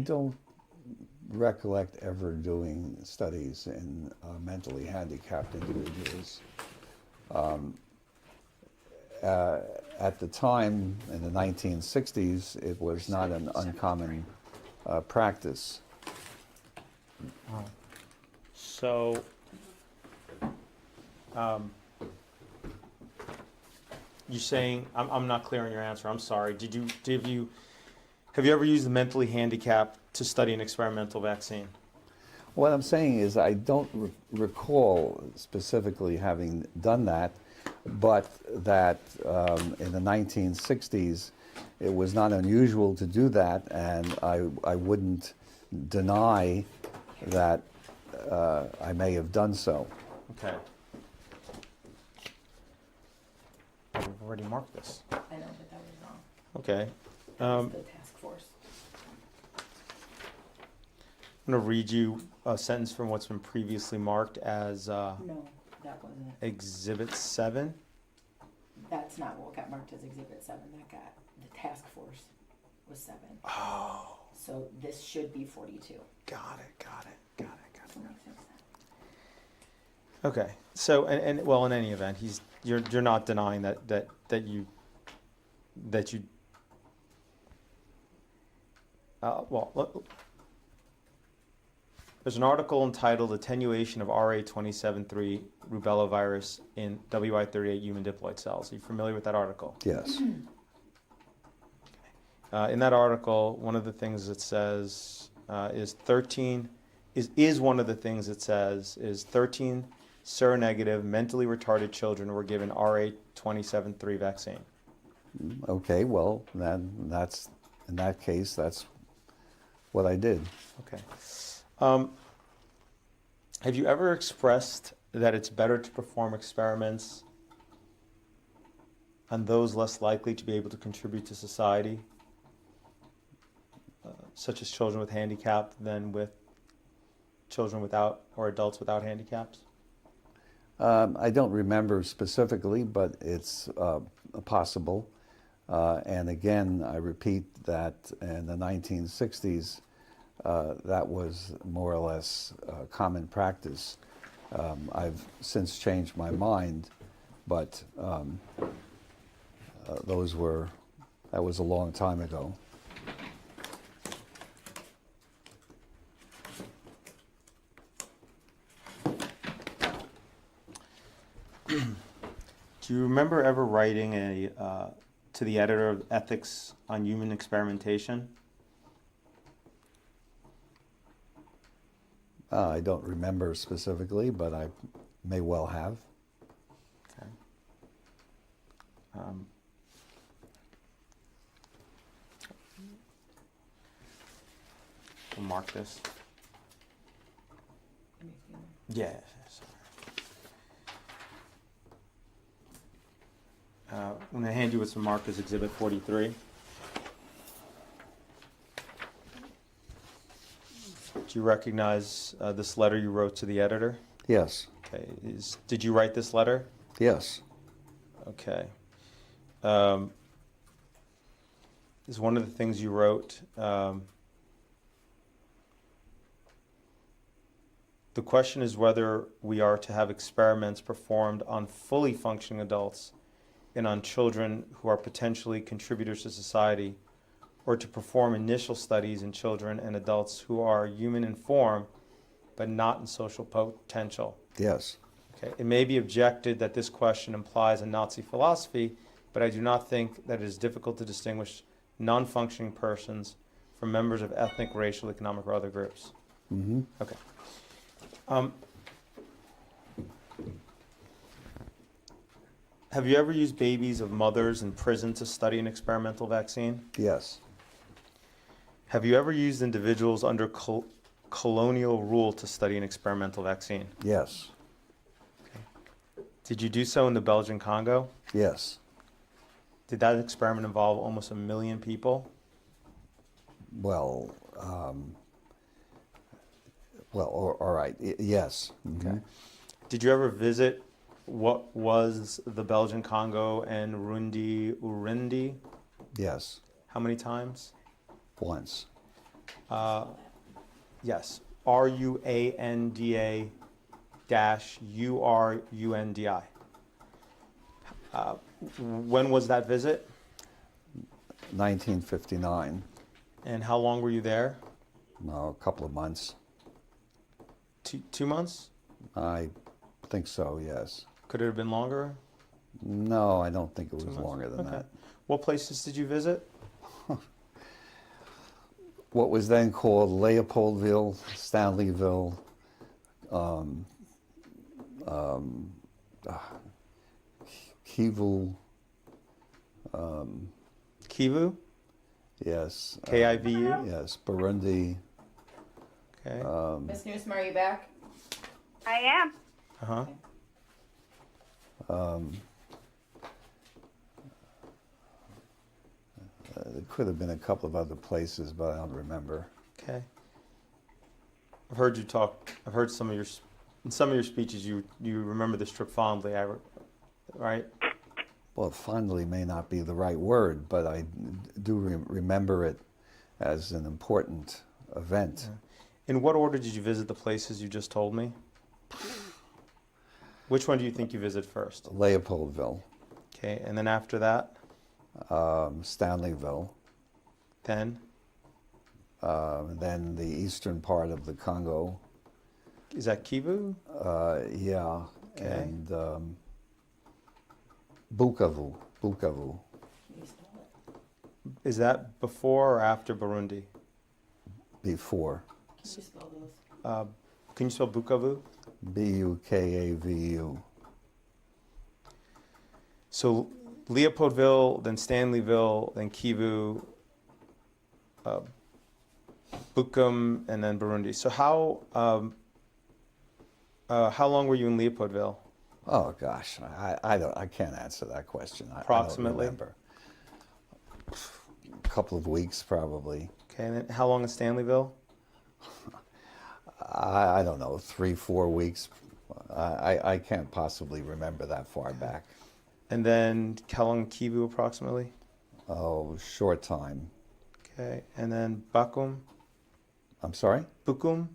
don't recollect ever doing studies in mentally handicapped individuals. At the time, in the 1960s, it was not an uncommon practice. So, you're saying, I'm not clear on your answer, I'm sorry. Have you ever used the mentally handicapped to study an experimental vaccine? What I'm saying is I don't recall specifically having done that, but that in the 1960s it was not unusual to do that, and I wouldn't deny that I may have done so. Okay. We've already marked this. I know, but that was wrong. Okay. That was the task force. I'm going to read you a sentence from what's been previously marked as No, that wasn't it. Exhibit 7. That's not what got marked as Exhibit 7. That got, the task force was 7. Oh, So this should be 42. got it. That makes sense. Okay. So, and well, in any event, you're not denying that you there's an article entitled "Attenuation of RA27.3 Rubella Virus in WI38 Human Diploid Cells." Are you familiar with that article? Yes. In that article, one of the things it says is 13 seronegative, mentally retarded children were given RA27.3 vaccine. Okay, well, that's in that case, that's what I did. Okay. Have you ever expressed that it's better to perform experiments on those less likely to be able to contribute to society, such as children with handicap, than with children without or adults without handicaps? I don't remember specifically, but it's possible. And again, I repeat that in the 1960s, that was more or less common practice. I've since changed my mind, but that was a long time ago. Do you remember ever writing to the editor of Ethics on Human Experimentation? I don't remember specifically, but I may well have. Okay. We'll mark this. Yeah. Sorry. I'm going to hand you what's marked as Exhibit 43. Do you recognize this letter you wrote to the editor? Yes. Okay. Did you write this letter? Yes. Okay. Is one of the things you wrote, the question is whether we are to have experiments performed on fully functioning adults and on children who are potentially contributors to society, or to perform initial studies in children and adults who are human in form but not in social potential. Yes. Okay. It may be objected that this question implies a Nazi philosophy, but I do not think that it is difficult to distinguish non-functioning persons from members of ethnic, racial, economic, or other groups. Mm-hmm. Okay. Have you ever used babies of mothers in prison to study an experimental vaccine? Yes. Have you ever used individuals under colonial rule to study an experimental vaccine? Yes. Did you do so in the Belgian Congo? Yes. Did that experiment involve almost 1 million people? Well, all right. Yes. Mm-hmm. Okay. Did you ever visit what was the Belgian Congo and Urundi? Yes. How many times? Once. Yes. RUANDA-URUNDI. When was that visit? 1959. And how long were you there? A couple of months. 2 months? I think so, yes. Could it have been longer? No, I don't think it was 2 months? longer than Okay. that. What places did you visit? What was then called Leopoldville, Stanleyville, Kivu, Kivu? yes. K-I-V-U? Yes, Burundi. Okay. Miss Newsom, are you back? I am. Uh-huh. There could have been a couple of other places, but I don't remember. Okay. I've heard you talk. I've heard in some of your speeches. You remember this trip fondly, right? Well, fondly may not be the right word, but I do remember it as an important event. Yeah. In what order did you visit the places you just told me? Which one do you think you visited first? Leopoldville, Okay, and then after that, Stanleyville, then then the eastern part of the Congo. is that Kivu? Yeah, Okay. and Bukavu. You stole it. Is that before or after Burundi? Before. Can you spell those? Can you spell Bukavu? Bukavu. So Leopoldville, then Stanleyville, then Kivu, Bukum, and then Burundi. So how long were you in Leopoldville? Oh gosh, I can't answer that question. Approximately? I don't remember. A couple of weeks probably. Okay, and then how long in Stanleyville? I don't know, 3-4 weeks. I can't possibly remember that far back. And then how long in Kivu approximately? Oh, short time. Okay, and then Bakum, I'm sorry? Bukum,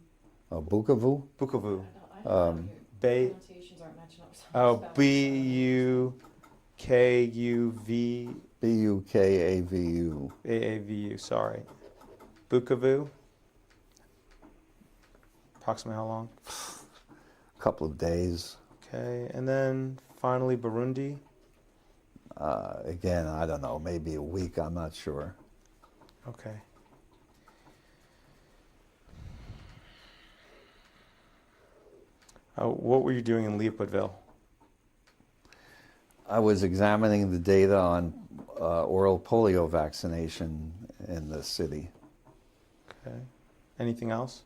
Oh, Bukavu? Bukavu. I don't know. Bay. Pronunciations aren't matching up. Oh, B-U-K-U-V. Bukavu. AAVU, sorry. Bukavu. Approximately how long? A couple of days. Okay, and then finally Burundi. Again, I don't know, maybe a week, I'm not sure. Okay. What were you doing in Leopoldville? I was examining the data on oral polio vaccination in the city. Okay. Anything else?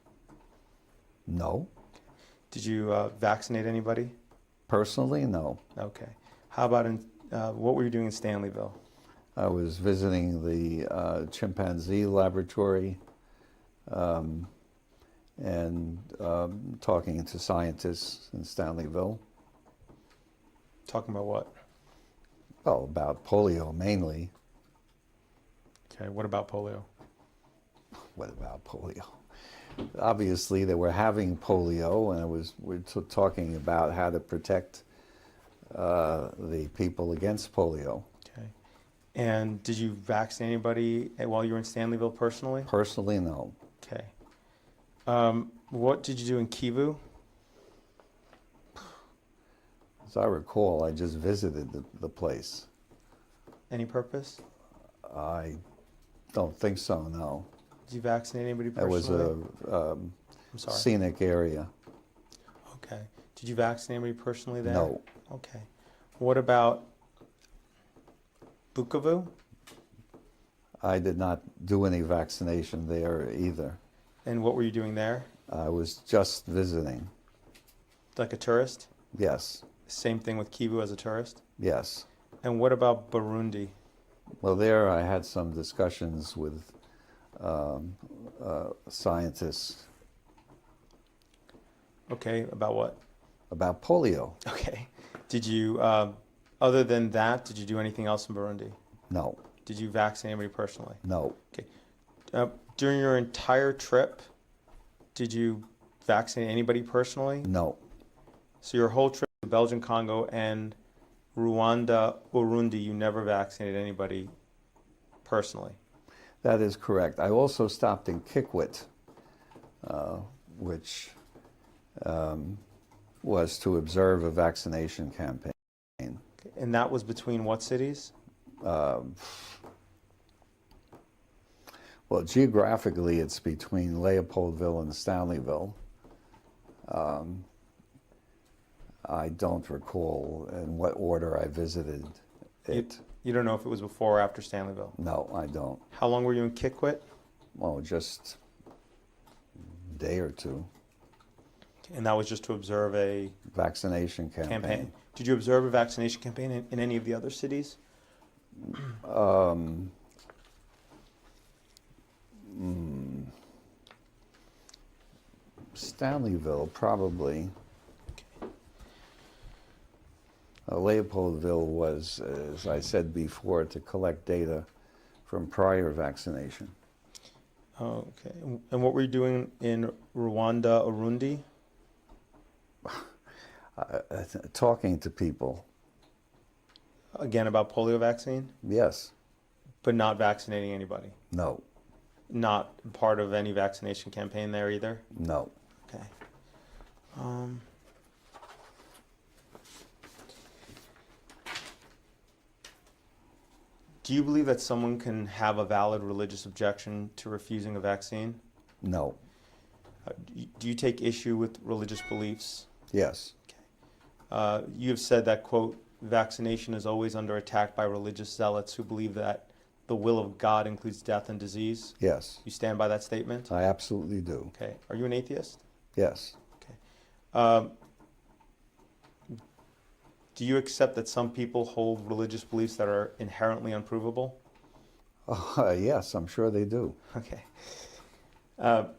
No. Did you vaccinate anybody? Personally, no. Okay. How about what were you doing in Stanleyville? I was visiting the chimpanzee laboratory and talking to scientists in Stanleyville. Talking about what? Well, about polio mainly. Okay. What about polio? What about polio? Obviously, they were having polio, and we're talking about how to protect the people against polio. Okay. And did you vaccinate anybody while you were in Stanleyville personally? Personally, no. Okay. What did you do in Kivu? As I recall, I just visited the place. Any purpose? I don't think so, no. Did you vaccinate anybody It personally? was a I'm sorry. scenic area. Okay. Did you vaccinate anybody personally there? No. Okay. What about Bukavu? I did not do any vaccination there either. And what were you doing there? I was just visiting. Like a tourist? Yes, Same thing with Kivu as a tourist? yes. And what about Burundi? Well, there I had some discussions with scientists Okay, about what? about polio. Okay. Did you, other than that, did you do anything else in Burundi? No, Did you vaccinate anybody personally? no, During your entire trip, did you vaccinate anybody personally? no, So your whole trip to Belgium, Congo, and Rwanda, Burundi, you never vaccinated anybody personally? that is correct. I also stopped in Kikwit, which was to observe a vaccination campaign. And that was between what cities? Well, geographically, it's between Leopoldville and Stanleyville. I don't recall in what order I visited it. You don't know if it was before or after Stanleyville? No, I don't. How long were you in Kikwit? Oh, just a day or two. And that was just to observe a Vaccination campaign. Did you observe a vaccination campaign in any of the other cities? Stanleyville, probably. Leopoldville was, as I said before, to collect data from prior vaccination. Oh, okay. And what were you doing in Rwanda, Urundi? Talking to people, Again, about polio vaccine, yes, but not vaccinating anybody. no, Not part of any vaccination campaign there either? no. Okay. Do you believe that someone can have a valid religious objection to refusing a vaccine? No, Do you take issue with religious beliefs? yes, You have said that, quote, vaccination is always under attack by religious zealots who believe that the will of God includes death and disease. yes, You stand by that statement? I absolutely do. Okay. Are you an atheist? Yes, Do you accept that some people hold religious beliefs that are inherently unprovable? yes, I'm sure they do. Okay.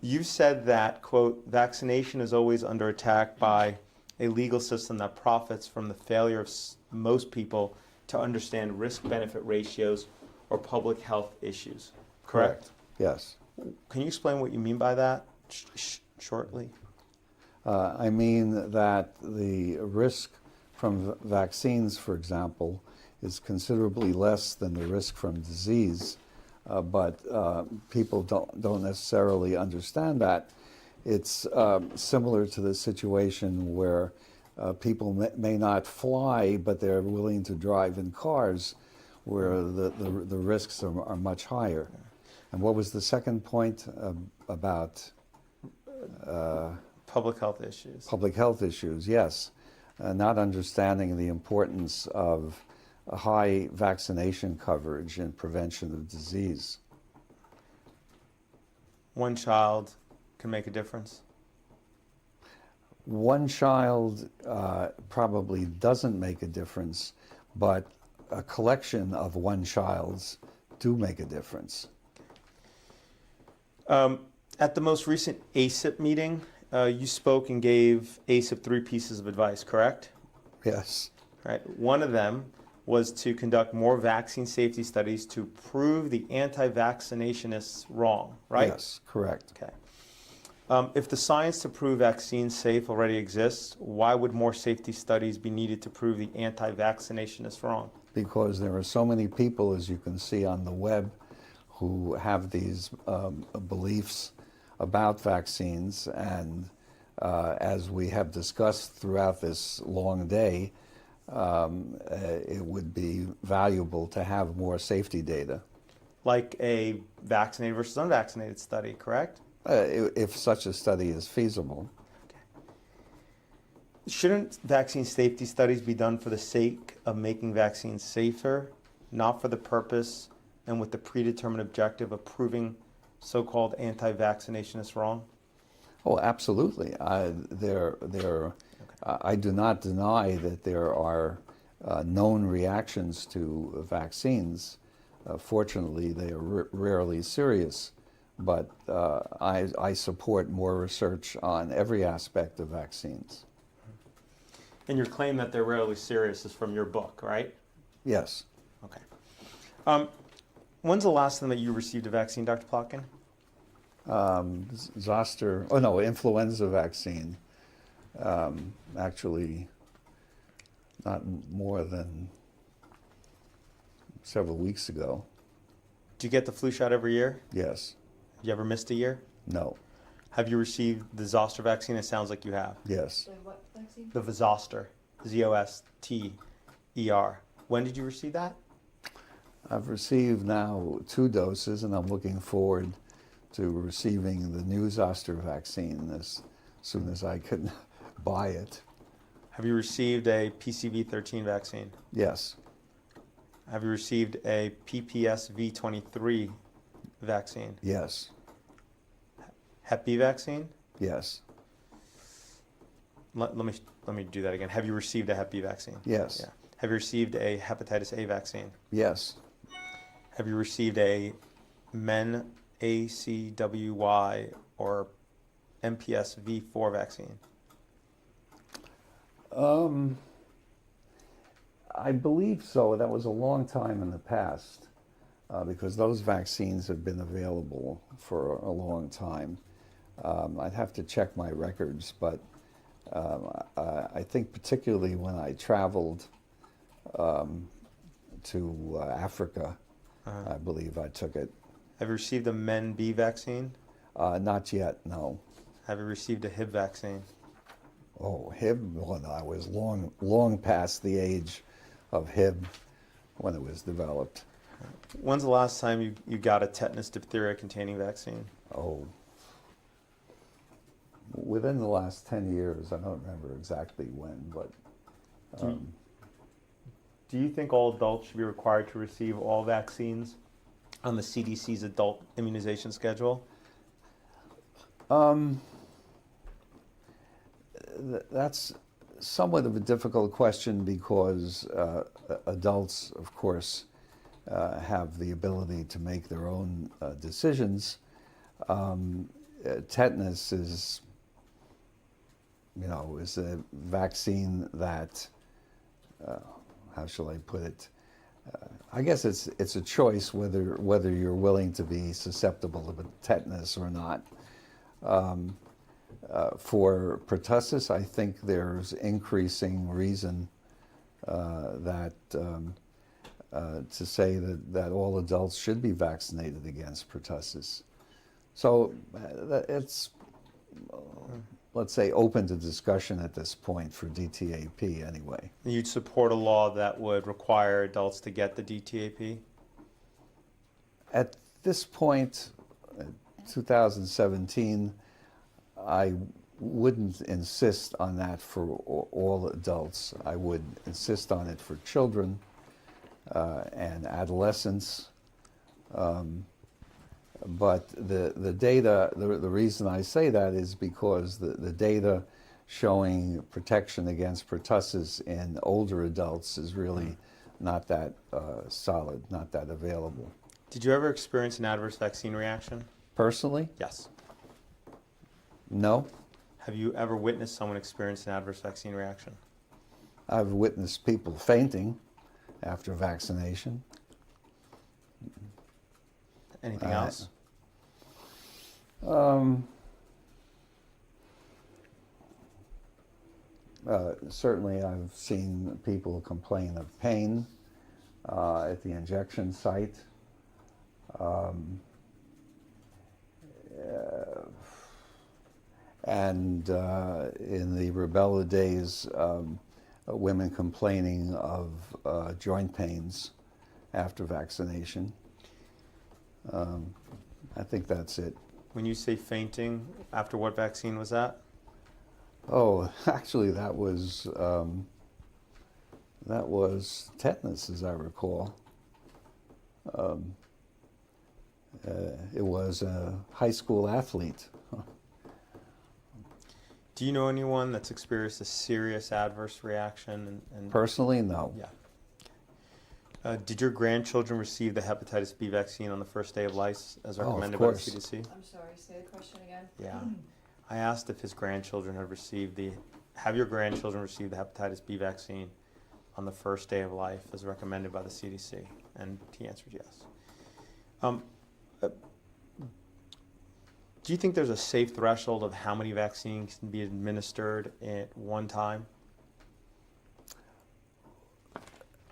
You said that, quote, vaccination is always under attack by a legal system that profits from the failure of most people to understand risk-benefit ratios or public health issues. Correct? Yes. Can you explain what you mean by that shortly? I mean that the risk from vaccines, for example, is considerably less than the risk from disease, but people don't necessarily understand that. It's similar to the situation where people may not fly, but they're willing to drive in cars, where the risks are much higher. And what was the second point about? Public health issues. Public health issues, yes. Not understanding the importance of a high vaccination coverage in prevention of disease. One child can make a difference. One child probably doesn't make a difference, but a collection of one child's do make a difference. At the most recent ACIP meeting, you spoke and gave ACIP 3 pieces of advice, correct? Yes, Right. One of them was to conduct more vaccine safety studies to prove the anti-vaccinationists wrong, right? yes, correct. Okay. If the science to prove vaccines safe already exists, why would more safety studies be needed to prove the anti-vaccinationists wrong? Because there are so many people, as you can see on the web, who have these beliefs about vaccines, and as we have discussed throughout this long day, it would be valuable to have more safety data. Like a vaccinated versus unvaccinated study, correct? If such a study is feasible. Shouldn't vaccine safety studies be done for the sake of making vaccines safer, not for the purpose and with the predetermined objective of proving so-called anti-vaccinationists wrong? Oh, absolutely. I do not deny that there are known reactions to vaccines. Fortunately, they are rarely serious, but I support more research on every aspect of vaccines. And your claim that they're rarely serious is from your book, right? Yes. Okay. When's the last time that you received a vaccine, Dr. Plotkin? Influenza vaccine. Actually, not more than several weeks ago. Do you get the flu shot every year? Yes. Have you ever missed a year? No. Have you received the Zoster vaccine? It sounds like you have. Yes. The what vaccine? The Zoster, Zoster. When did you receive that? I've received now 2 doses, and I'm looking forward to receiving the new Zoster vaccine as soon as I can buy it. Have you received a PCV13 vaccine? Yes. Have you received a PPSV23 vaccine? Yes. Hep B vaccine? Yes. Let me do that again. Have you received a Hep B vaccine? Yes. Yeah. Have you received a hepatitis A vaccine? Yes. Have you received a MEN ACWY or MPS V4 vaccine? I believe so. That was a long time in the past because those vaccines have been available for a long time. I'd have to check my records, but I think particularly when I traveled to Africa, I believe I took it. Have you received a MEN B vaccine? Not yet, no. Have you received a Hib vaccine? Oh, Hib, well, I was long past the age of Hib when it was developed. When's the last time you got a tetanus diphtheria containing vaccine? Oh, within the last 10 years. I don't remember exactly when, but Do you think all adults should be required to receive all vaccines on the CDC's adult immunization schedule? That's somewhat of a difficult question because adults, of course, have the ability to make their own decisions. Tetanus is a vaccine that, how shall I put it? I guess it's a choice whether you're willing to be susceptible to tetanus or not. For pertussis, I think there's increasing reason to say that all adults should be vaccinated against pertussis. So it's, let's say, open to discussion at this point for DTaP anyway. You'd support a law that would require adults to get the DTaP? At this point, 2017, I wouldn't insist on that for all adults. I would insist on it for children and adolescents. But the data, the reason I say that is because the data showing protection against pertussis in older adults is really not that solid, not that available. Did you ever experience an adverse vaccine reaction? Personally, Yes. no. Have you ever witnessed someone experience an adverse vaccine reaction? I've witnessed people fainting after vaccination. Anything else? Certainly I've seen people complain of pain at the injection site. And in the rubella days, women complaining of joint pains after vaccination. I think that's it. When you say fainting, after what vaccine was that? Oh, actually, that was tetanus, as I recall. It was a high school athlete. Do you know anyone that's experienced a serious adverse reaction? And Personally, no. Yeah. Did your grandchildren receive the hepatitis B vaccine on the first day of life as Oh, of recommended by the course. CDC? I'm sorry, say the question again. Yeah. I asked if his grandchildren have your grandchildren received the hepatitis B vaccine on the first day of life as recommended by the CDC? And he answered yes. Do you think there's a safe threshold of how many vaccines can be administered at one time?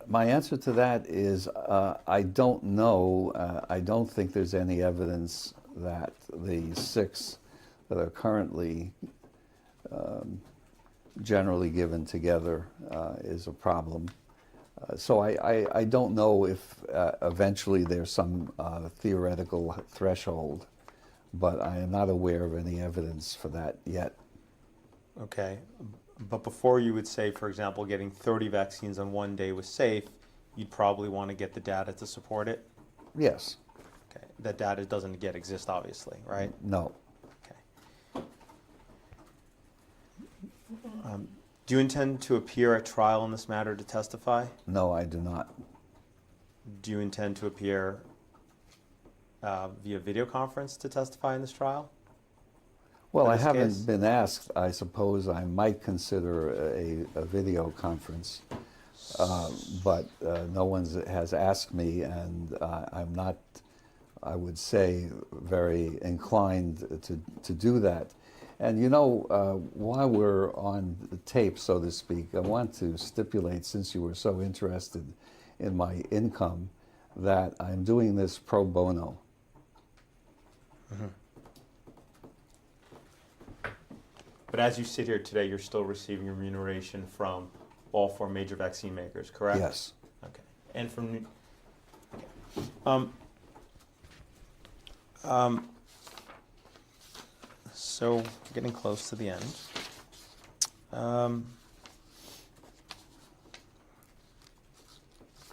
My answer to that is I don't know. I don't think there's any evidence that the 6 that are currently generally given together is a problem. So I don't know if eventually there's some theoretical threshold, but I am not aware of any evidence for that yet. Okay. But before you would say, for example, getting 30 vaccines on one day was safe, you'd probably want to get the data to support it? Yes. Okay. That data doesn't yet exist, obviously, right? No. Okay. Do you intend to appear at trial in this matter to testify? No, I do not. Do you intend to appear via video conference to testify in this trial? Well, In I this haven't case? been asked. I suppose I might consider a video conference, but no one has asked me, and I'm not, I would say, very inclined to do that. And you know, while we're on the tape, so to speak, I want to stipulate, since you were so interested in my income, that I'm doing this pro bono. Mm-hmm. But as you sit here today, you're still receiving remuneration from all 4 major vaccine makers, correct? Yes. Okay. And from so getting close to the end.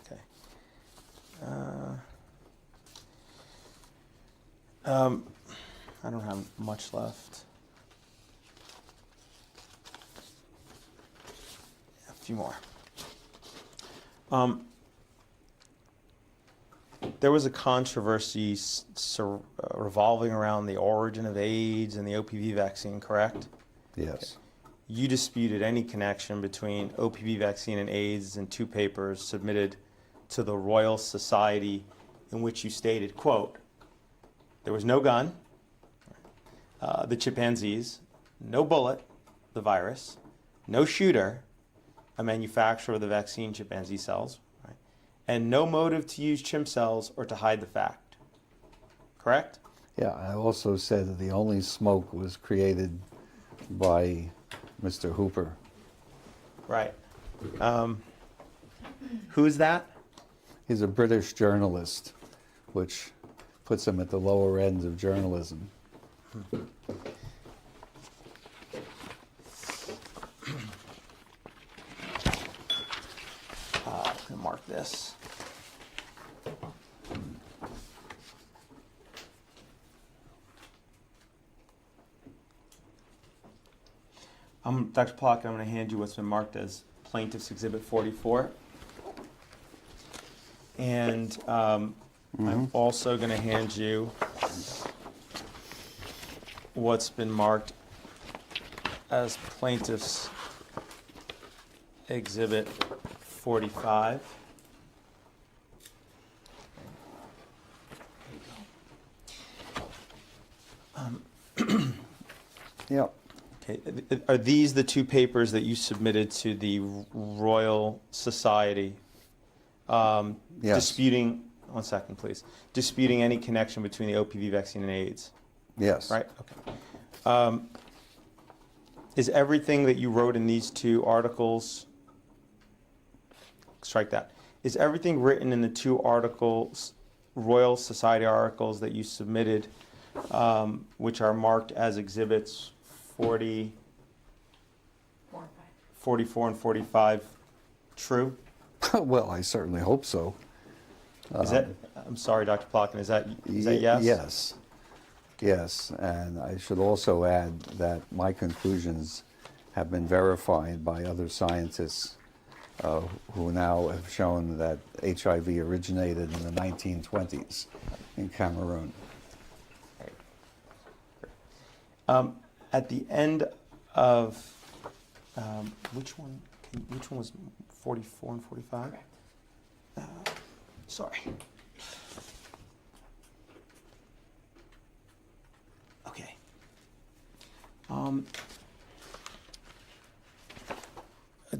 Okay. I don't have much left. A few more. There was a controversy revolving around the origin of AIDS and the OPV vaccine, correct? Yes. You disputed any connection between OPV vaccine and AIDS in 2 papers submitted to the Royal Society, in which you stated, quote, there was no gun, the chimpanzees, no bullet, the virus, no shooter, a manufacturer of the vaccine chimpanzee cells, right, and no motive to use chimp cells or to hide the fact. Correct? Yeah, I also said that the only smoke was created by Mr. Hooper. Right. Who is that? He's a British journalist, which puts him at the lower end of journalism. this. Dr. Plotkin, I'm going to hand you what's been marked as Plaintiff's Exhibit 44. And I'm also going to hand you what's been marked as Plaintiff's Exhibit 45. Yeah. Okay. Are these the two papers that you submitted to the Royal Society? Yes. Disputing, one second, please. Disputing any connection between the OPV vaccine and AIDS, Yes. right? Okay. Is everything that you wrote in these two articles, strike that, is everything written in the two articles, Royal Society articles that you submitted, which are marked as exhibits 40, 4 and 5. 44 and 45, true? Well, I certainly hope so. Is that, I'm sorry, Dr. Plotkin, is that yes? Yes. Yes, and I should also add that my conclusions have been verified by other scientists who now have shown that HIV originated in the 1920s in Cameroon. At the end of which one was 44 and 45? Sorry. Okay.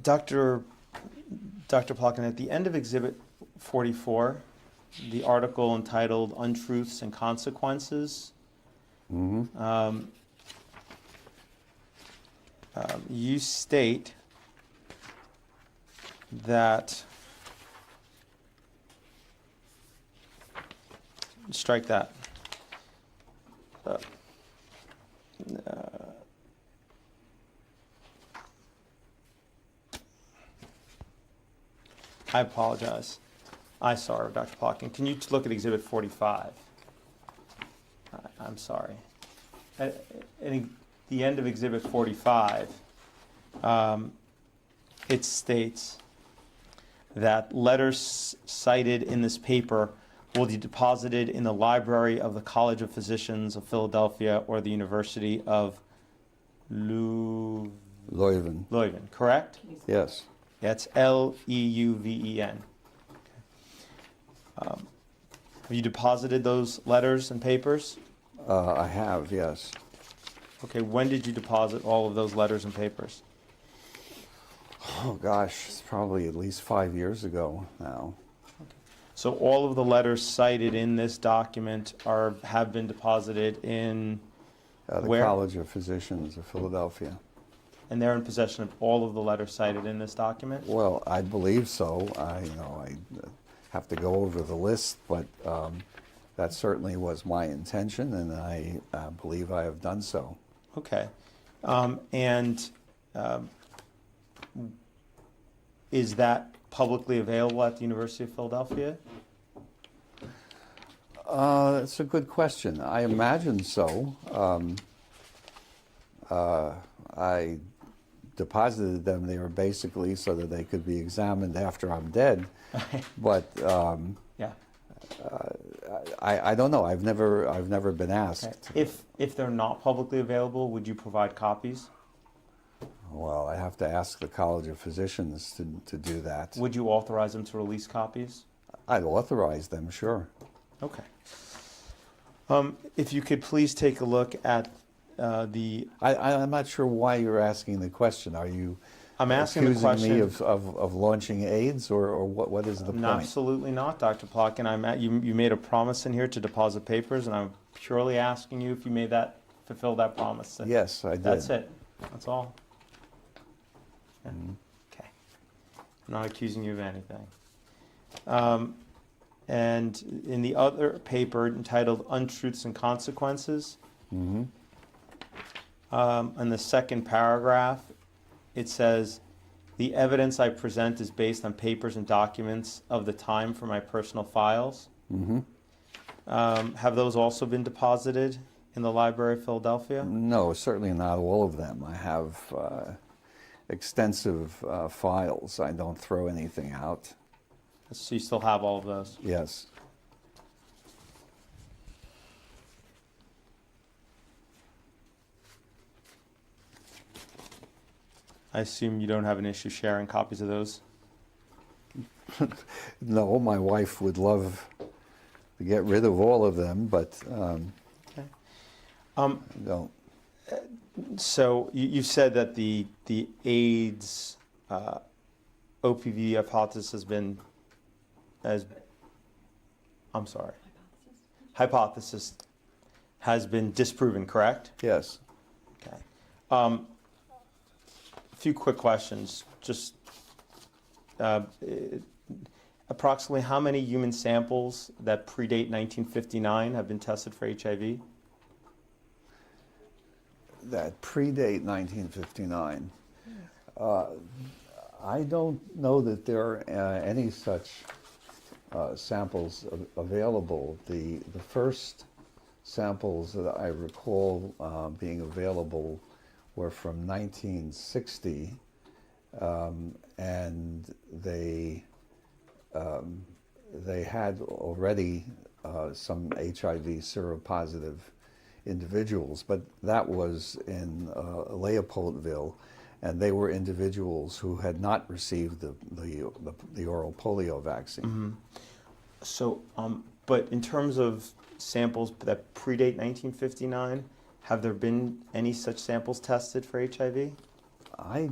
Dr. Plotkin, at the end of Exhibit 44, the article entitled "Untruths and Consequences," you state that, strike that. I apologize. Sorry, Dr. Plotkin. Can you look at Exhibit 45? I'm sorry. At the end of Exhibit 45, it states that letters cited in this paper will be deposited in the library of the College of Physicians of Philadelphia or the University of Leuven, correct? Yes. That's Leuven. Have you deposited those letters and papers? I have, yes. Okay, when did you deposit all of those letters and papers? Oh gosh, it's probably at least 5 years ago now. So all of the letters cited in this document have been deposited in The where? College of Physicians of Philadelphia. And they're in possession of all of the letters cited in this document? Well, I believe so. I have to go over the list, but that certainly was my intention, and I believe I have done so. Okay. Is that publicly available at the University of Philadelphia? That's a good question. I imagine so. I deposited them there basically so that they could be examined after I'm dead. But Yeah. I don't know. I've never been asked. Okay. If they're not publicly available, would you provide copies? Well, I have to ask the College of Physicians to do that. Would you authorize them to release copies? I'd authorize them, sure. Okay. If you could please take a look at I'm not sure why you're asking the question. Are you I'm asking the accusing me question. of launching AIDS, or what is the point? Absolutely not, Dr. Plotkin. You made a promise in here to deposit papers, and I'm purely asking you if you fulfill that promise. Yes, I did. That's it. That's all. Yeah. Okay. I'm not accusing you of anything. And in the other paper entitled "Untruths and Consequences," in the second paragraph, it says, The evidence I present is based on papers and documents of the time for my personal files. Mm-hmm. Have those also been deposited in the Library of Philadelphia? No, certainly not all of them. I have extensive files. I don't throw anything out. So you still have all of those? Yes. I assume you don't have an issue sharing copies of those? No, my wife would love to get rid of all of them, but Okay. I don't. So you said that the AIDS OPV hypothesis hypothesis has been disproven, correct? Yes. Okay. A few quick questions. Just approximately how many human samples that predate 1959 have been tested for HIV? That predate 1959. I don't know that there are any such samples available. The first samples that I recall being available were from 1960, and they had already some HIV seropositive individuals, but that was in Leopoldville, and they were individuals who had not received the oral polio vaccine. Mm-hmm. So, but in terms of samples that predate 1959, have there been any such samples tested for HIV? I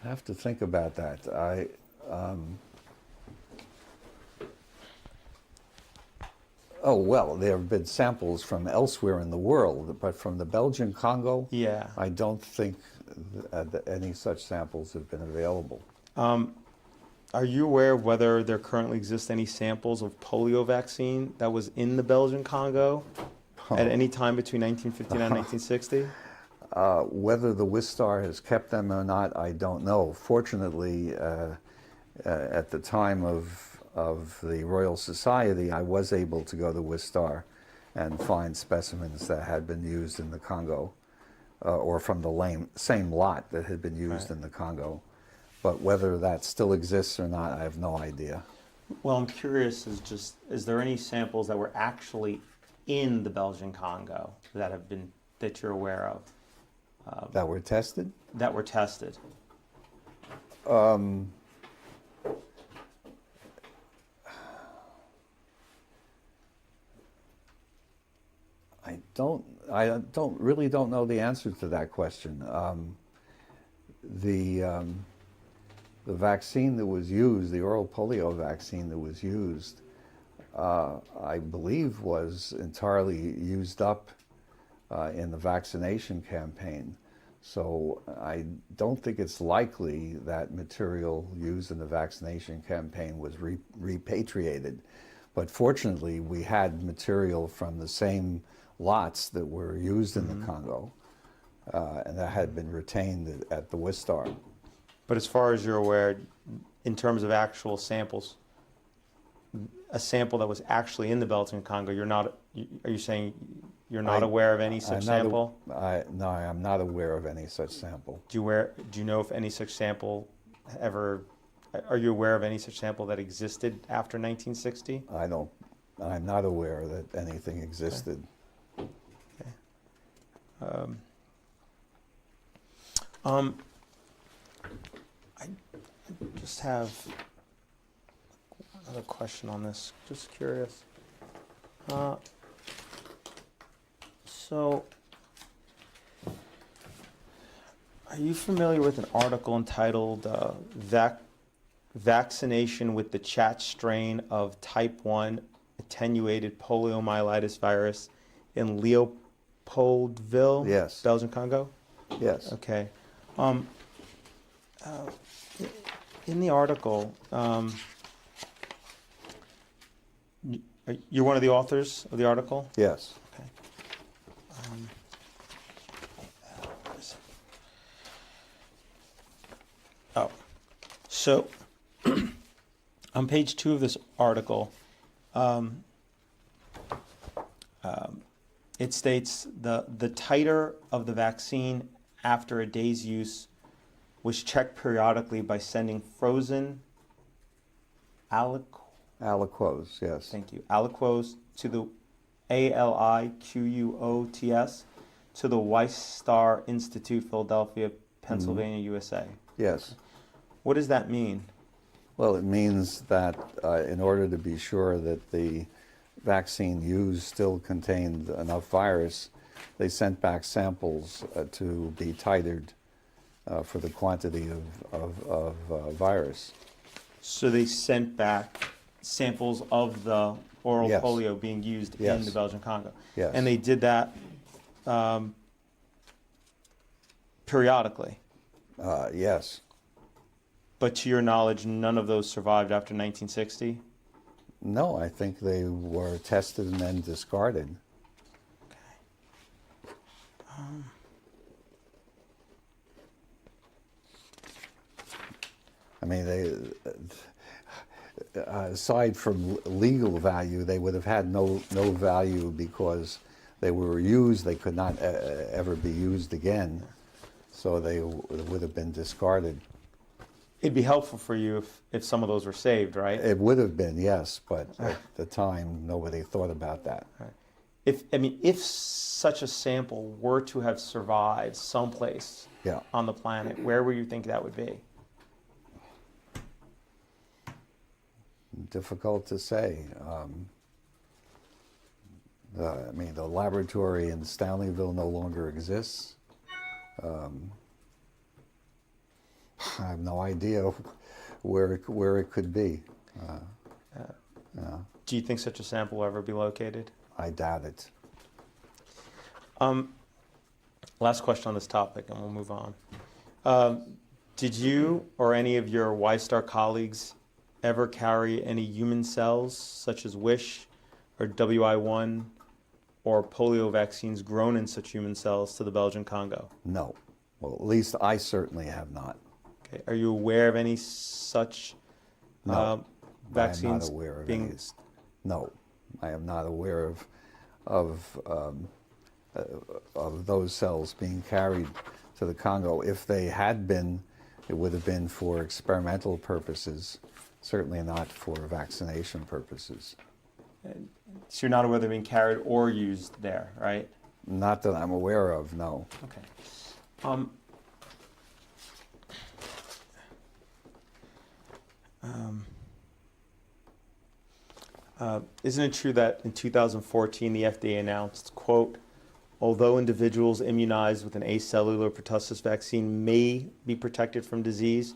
have to think about that. Oh, well, there have been samples from elsewhere in the world, but from the Belgian Congo, Yeah. I don't think that any such samples have been available. Are you aware of whether there currently exist any samples of polio vaccine that was in the Belgian Congo at any time between 1959 and 1960? Whether the Wistar has kept them or not, I don't know. Fortunately, at the time of the Royal Society, I was able to go to Wistar and find specimens that had been used in the Congo, or from the same lot that had been used in the Congo. But whether that still exists or not, I have no idea. Well, I'm curious, is there any samples that were actually in the Belgian Congo that you're aware of? That were tested? That were tested? I really don't know the answer to that question. The vaccine that was used, the oral polio vaccine that was used, I believe was entirely used up in the vaccination campaign. So I don't think it's likely that material used in the vaccination campaign was repatriated. But fortunately, we had material from the same lots that were used in the Congo, and that had been retained at the Wistar. But as far as you're aware, in terms of actual samples, a sample that was actually in the Belgian Congo, are you saying you're not aware of any such sample? No, I'm not aware of any such sample. Do you know if any such sample are you aware of any such sample that existed after 1960? I'm not aware that anything existed. Okay. I just have another question on this. Just curious. So, are you familiar with an article entitled "Vaccination with the Chat Strain of Type 1 Attenuated Poliomyelitis Virus in Leopoldville, Yes. Belgian Congo"? Yes. Okay. In the article, you're one of the authors of the article? Yes. Okay. So, on page 2 of this article, it states the titer of the vaccine after a day's use was checked periodically by sending frozen Aliquots, yes. Thank you. Aliquots to the ALIQUOTS to the Wistar Institute, Philadélphia, Pennsylvania, USA. Yes. What does that mean? Well, it means that in order to be sure that the vaccine used still contained enough virus, they sent back samples to be titered for the quantity of virus. So they sent back samples of the oral Yes. polio being used in Yes. the Belgian Congo. Yes. And they did that periodically. Yes. But to your knowledge, none of those survived after 1960? No, I think they were tested and then discarded. I mean, aside from legal value, they would have had no value because they were used. They could not ever be used again, so they would have been discarded. It'd be helpful for you if some of those were saved, right? It would have been, yes, but at the time, nobody thought about that. Right. If such a sample were to have survived someplace Yeah. on the planet, where would you think that would be? Difficult to say. The laboratory in Stanleyville no longer exists. I have no idea where it could be. Do you think such a sample will ever be located? I doubt it. Last question on this topic, and we'll move on. Did you or any of your Wistar colleagues ever carry any human cells, such as WISH or WI1 or polio vaccines grown in such human cells to the Belgian Congo? No. Well, at least I certainly have not. Okay. Are you aware of any such No. vaccines I am not aware of being any. No, I am not aware of those cells being carried to the Congo. If they had been, it would have been for experimental purposes, certainly not for vaccination purposes. So you're not aware they're being carried or used there, right? Not that I'm aware of, no. Okay. Isn't it true that in 2014 the FDA announced, quote, although individuals immunized with an acellular pertussis vaccine may be protected from disease,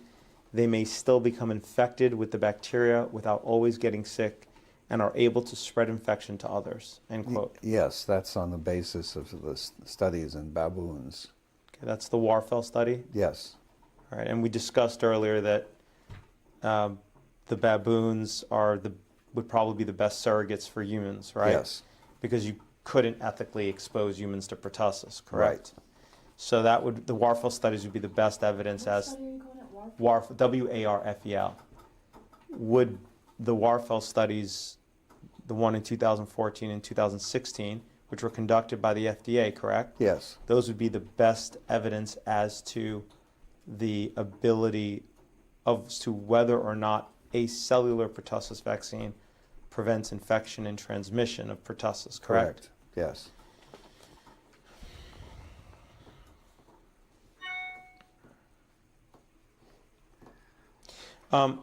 they may still become infected with the bacteria without always getting sick and are able to spread infection to others, end quote. Yes, that's on the basis of the studies in baboons. Okay, that's the Warfel study. Yes, All right, and we discussed earlier that the baboons would probably be the best surrogates for humans, right? yes, Because you couldn't ethically expose humans to pertussis, correct? Right. So the Warfel studies would be the best evidence What as study are you calling it? Warfel, WARFEL. Would the Warfel studies, the one in 2014 and 2016, which were conducted by the FDA, correct? yes, Those would be the best evidence as to the ability to whether or not a cellular pertussis vaccine prevents infection and transmission of pertussis, correct? yes. And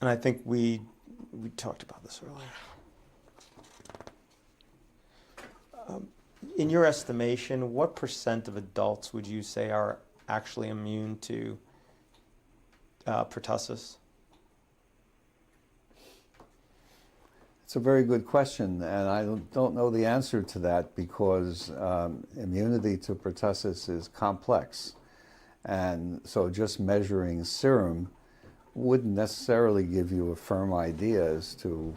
I think we talked about this earlier. In your estimation, what % of adults would you say are actually immune to pertussis? It's a very good question, and I don't know the answer to that because immunity to pertussis is complex. And so just measuring serum wouldn't necessarily give you a firm idea as to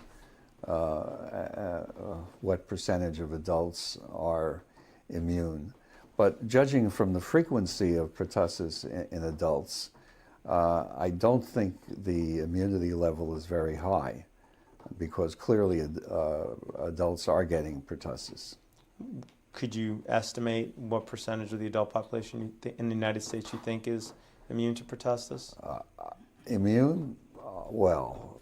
what percentage of adults are immune. But judging from the frequency of pertussis in adults, I don't think the immunity level is very high because clearly adults are getting pertussis. Could you estimate what percentage of the adult population in the United States you think is immune to pertussis? Immune? Well,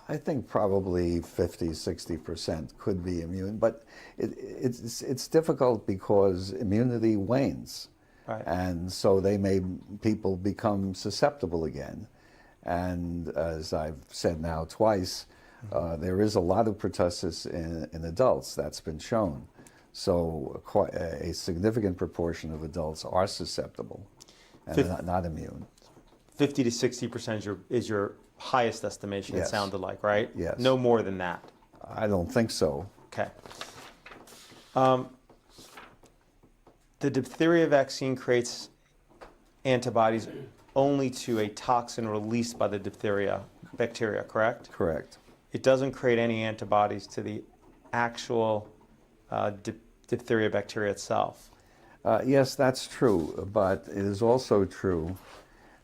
I think probably 50–60% could be immune, but it's difficult because immunity wanes. Right. And so people become susceptible again. And as I've said now twice, there is a lot of pertussis in adults. That's been shown. So quite a significant proportion of adults are susceptible and not immune. 50 to 60% is your highest estimation, Yes. It sounded like, right? Yes. No more than that. I don't think so. Okay. The diphtheria vaccine creates antibodies only to a toxin released by the diphtheria bacteria, correct? Correct. It doesn't create any antibodies to the actual diphtheria bacteria itself. Yes, that's true, but it is also true,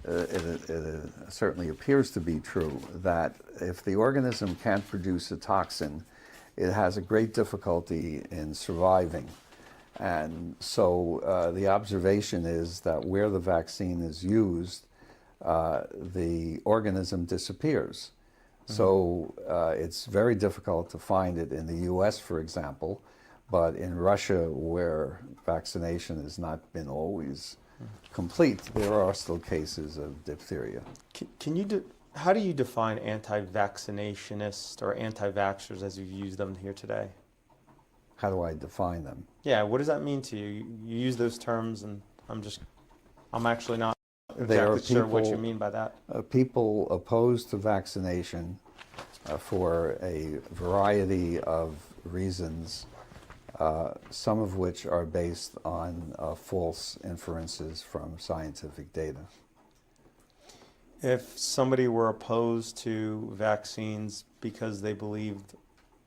it certainly appears to be true, that if the organism can't produce a toxin, it has a great difficulty in surviving. And so the observation is that where the vaccine is used, the organism disappears. So it's very difficult to find it in the US, for example, but in Russia, where vaccination has not been always complete, there are still cases of diphtheria. How do you define anti-vaccinationists or anti-vaxxers as you've used them here today? How do I define them? Yeah, what does that mean to you? You use those terms, and I'm actually not They are exactly sure what you people- mean by that. People opposed to vaccination for a variety of reasons, some of which are based on false inferences from scientific data. If somebody were opposed to vaccines because they believed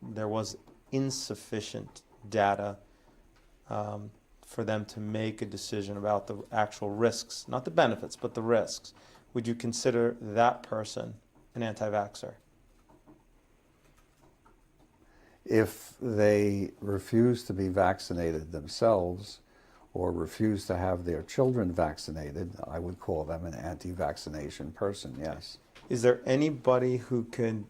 there was insufficient data for them to make a decision about the actual risks, not the benefits, but the risks, would you consider that person an anti-vaxxer? If they refuse to be vaccinated themselves or refuse to have their children vaccinated, I would call them an anti-vaccination person, yes. Is there anybody who could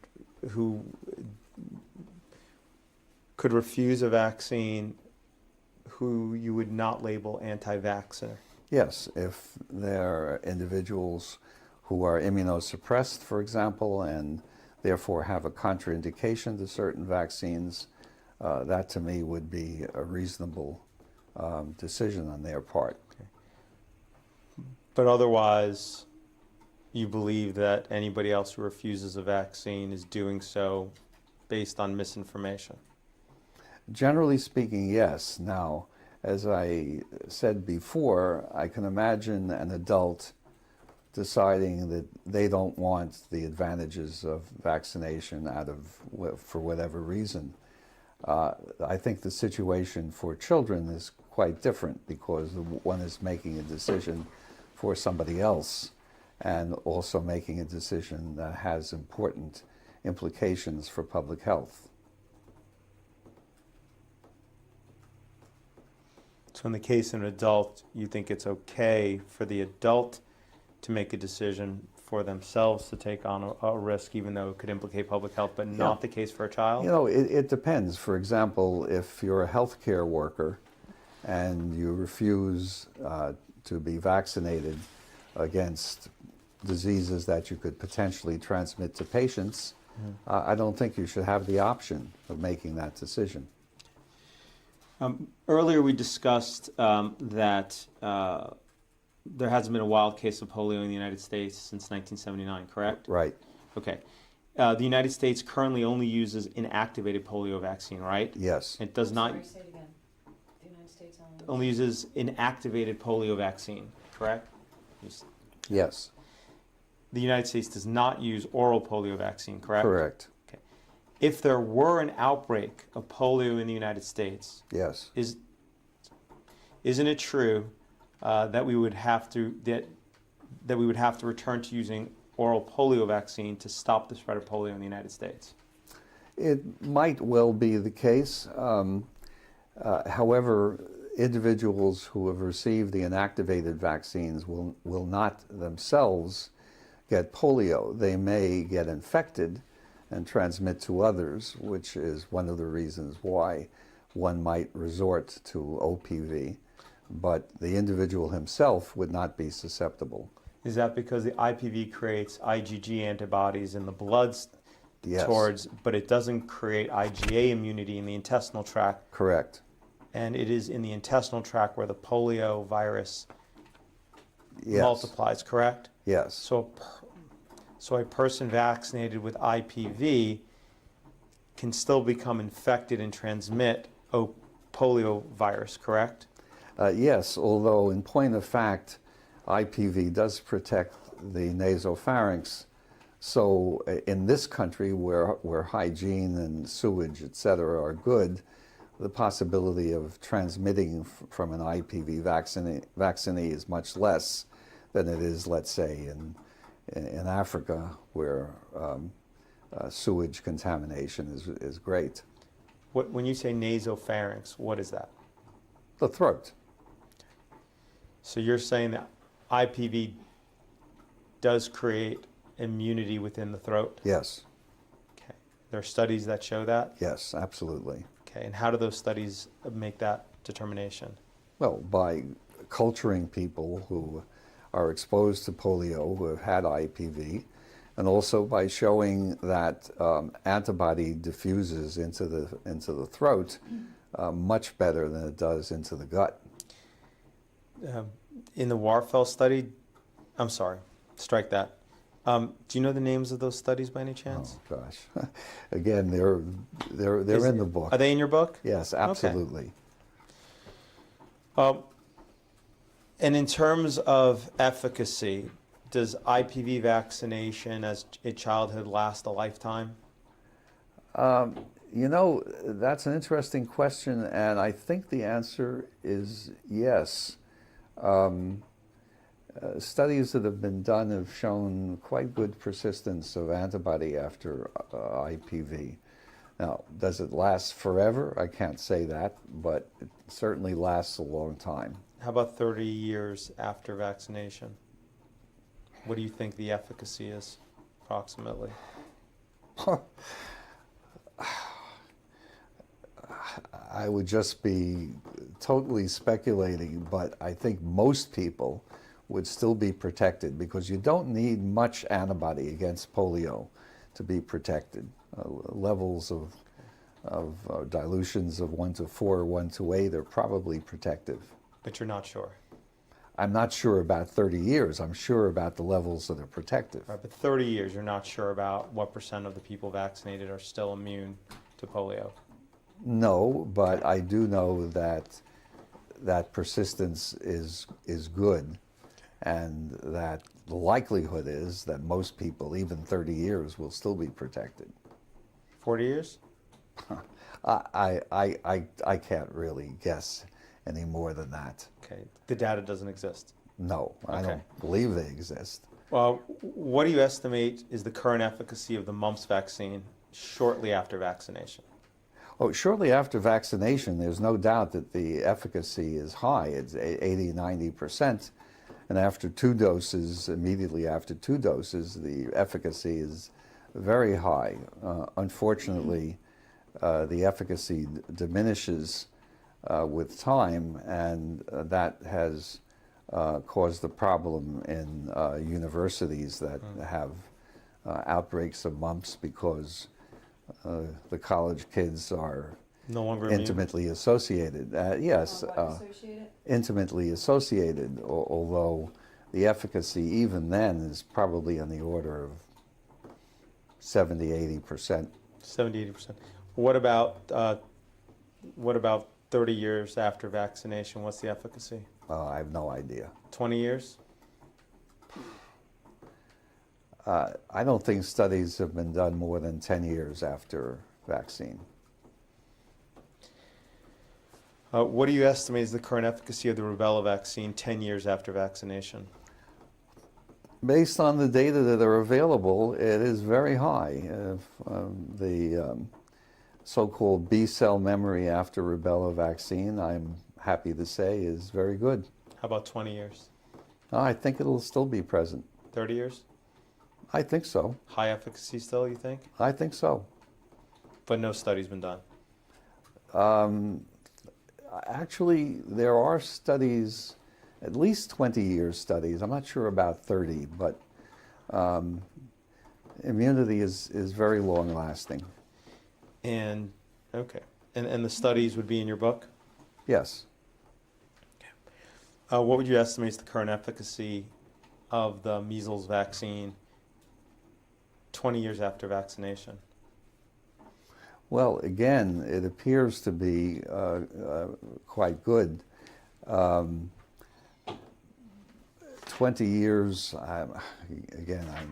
refuse a vaccine who you would not label anti-vaxxer? Yes, if there are individuals who are immunosuppressed, for example, and therefore have a contraindication to certain vaccines, that to me would be a reasonable decision on their part. Okay. But otherwise, you believe that anybody else who refuses a vaccine is doing so based on misinformation? Generally speaking, yes. Now, as I said before, I can imagine an adult deciding that they don't want the advantages of vaccination for whatever reason. I think the situation for children is quite different because one is making a decision for somebody else and also making a decision that has important implications for public health. So in the case of an adult, you think it's okay for the adult to make a decision for themselves to take on a risk, even though it could implicate public health, but not the case for a child? You know, it depends. For example, if you're a healthcare worker and you refuse to be vaccinated against diseases that you could potentially transmit to patients, I don't think you should have the option of making that decision. Earlier we discussed that there hasn't been a wild case of polio in the United States since 1979, correct? Right. Okay. The United States currently only uses inactivated polio vaccine, right? Yes. It does not Sorry, say it again. The United States only uses inactivated polio vaccine, correct? Yes. The United States does not use oral polio vaccine, correct? Correct. If there were an outbreak of polio in the United States, Yes. isn't it true that we would have to, that that we would have to return to using oral polio vaccine to stop the spread of polio in the United States? It might well be the case. However, individuals who have received the inactivated vaccines will not themselves get polio. They may get infected and transmit to others, which is one of the reasons why one might resort to OPV, but the individual himself would not be susceptible. Is that because the IPV creates IgG antibodies in the blood Yes. towards, but it doesn't create IgA immunity in the intestinal tract? Correct. And it is in the intestinal tract where the polio virus Yes. multiplies, correct? Yes. So a person vaccinated with IPV can still become infected and transmit polio virus, correct? Yes, although in point of fact, IPV does protect the nasopharynx. So in this country where hygiene and sewage, et cetera, are good, the possibility of transmitting from an IPV vaccinee is much less than it is, let's say, in Africa, where sewage contamination is great. When you say nasopharynx, what is that? The throat. So you're saying that IPV does create immunity within the throat? Yes, Okay. There are studies that show that? yes, absolutely. Okay. And how do those studies make that determination? Well, by culturing people who are exposed to polio, who have had IPV, and also by showing that antibody diffuses into the throat much better than it does into the gut. In the Warfel study, I'm sorry, strike that. Do you know the names of those studies by any chance? Oh gosh, again, they're in the book. Are they in your book? Yes, absolutely. And in terms of efficacy, does IPV vaccination as a childhood last a lifetime? You know, that's an interesting question, and I think the answer is yes. Studies that have been done have shown quite good persistence of antibody after IPV. Now, does it last forever? I can't say that, but it certainly lasts a long time. How about 30 years after vaccination? What do you think the efficacy is, approximately? I would just be totally speculating, but I think most people would still be protected because you don't need much antibody against polio to be protected. Levels of dilutions of 1 to 4, 1 to 8 are probably protective. But you're not sure. I'm not sure about 30 years. I'm sure about the levels that are protective. Right, but 30 years, you're not sure about what % of the people vaccinated are still immune to polio. No, but I do know that persistence is good, and that the likelihood is that most people, even 30 years, will still be protected. 40 years? I can't really guess any more than that. Okay. The data doesn't exist. No, I Okay. don't believe they exist. Well, what do you estimate is the current efficacy of the mumps vaccine shortly after vaccination? Oh, shortly after vaccination, there's no doubt that the efficacy is high. It's 80, 90%. And after 2 doses, immediately after 2 doses, the efficacy is very high. Unfortunately, the efficacy diminishes with time, and that has caused a problem in universities that have outbreaks of mumps because the college kids are No longer immune? intimately associated. Yes, Associated? intimately associated, although the efficacy even then is probably on the order of 70, 80%. 70, 80%. What about 30 years after vaccination? What's the efficacy? I have no idea. 20 years? I don't think studies have been done more than 10 years after vaccine. What do you estimate is the current efficacy of the rubella vaccine 10 years after vaccination? Based on the data that are available, it is very high. The so-called B-cell memory after rubella vaccine, I'm happy to say, is very good. How about 20 years? I think it'll still be present. 30 years? I think so. High efficacy still, you think? I think so. But no study's been done. Actually, there are studies, at least 20-year studies. I'm not sure about 30, but immunity is very long-lasting. And, okay. And the studies would be in your book? Yes. What would you estimate is the current efficacy of the measles vaccine 20 years after vaccination? Well, again, it appears to be quite good. 20 years, again, I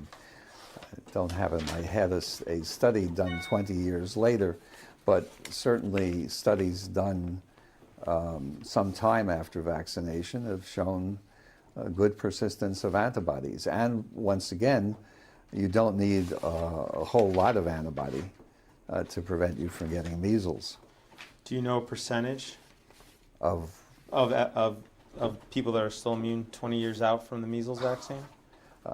don't have in my head a study done 20 years later, but certainly studies done some time after vaccination have shown good persistence of antibodies. And once again, you don't need a whole lot of antibody to prevent you from getting measles. Do you know a percentage Of of people that are still immune 20 years out from the measles vaccine?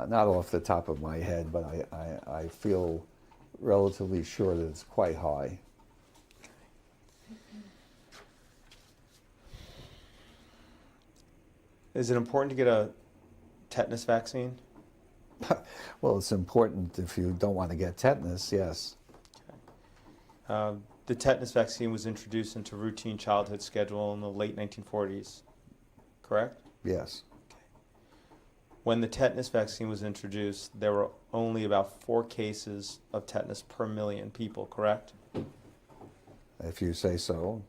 not off the top of my head, but I feel relatively sure that it's quite high. Is it important to get a tetanus vaccine? Well, it's important if you don't want to get tetanus, yes. The tetanus vaccine was introduced into routine childhood schedule in the late 1940s, correct? Yes. When the tetanus vaccine was introduced, there were only about 4 cases of tetanus per million people, correct? If you say so.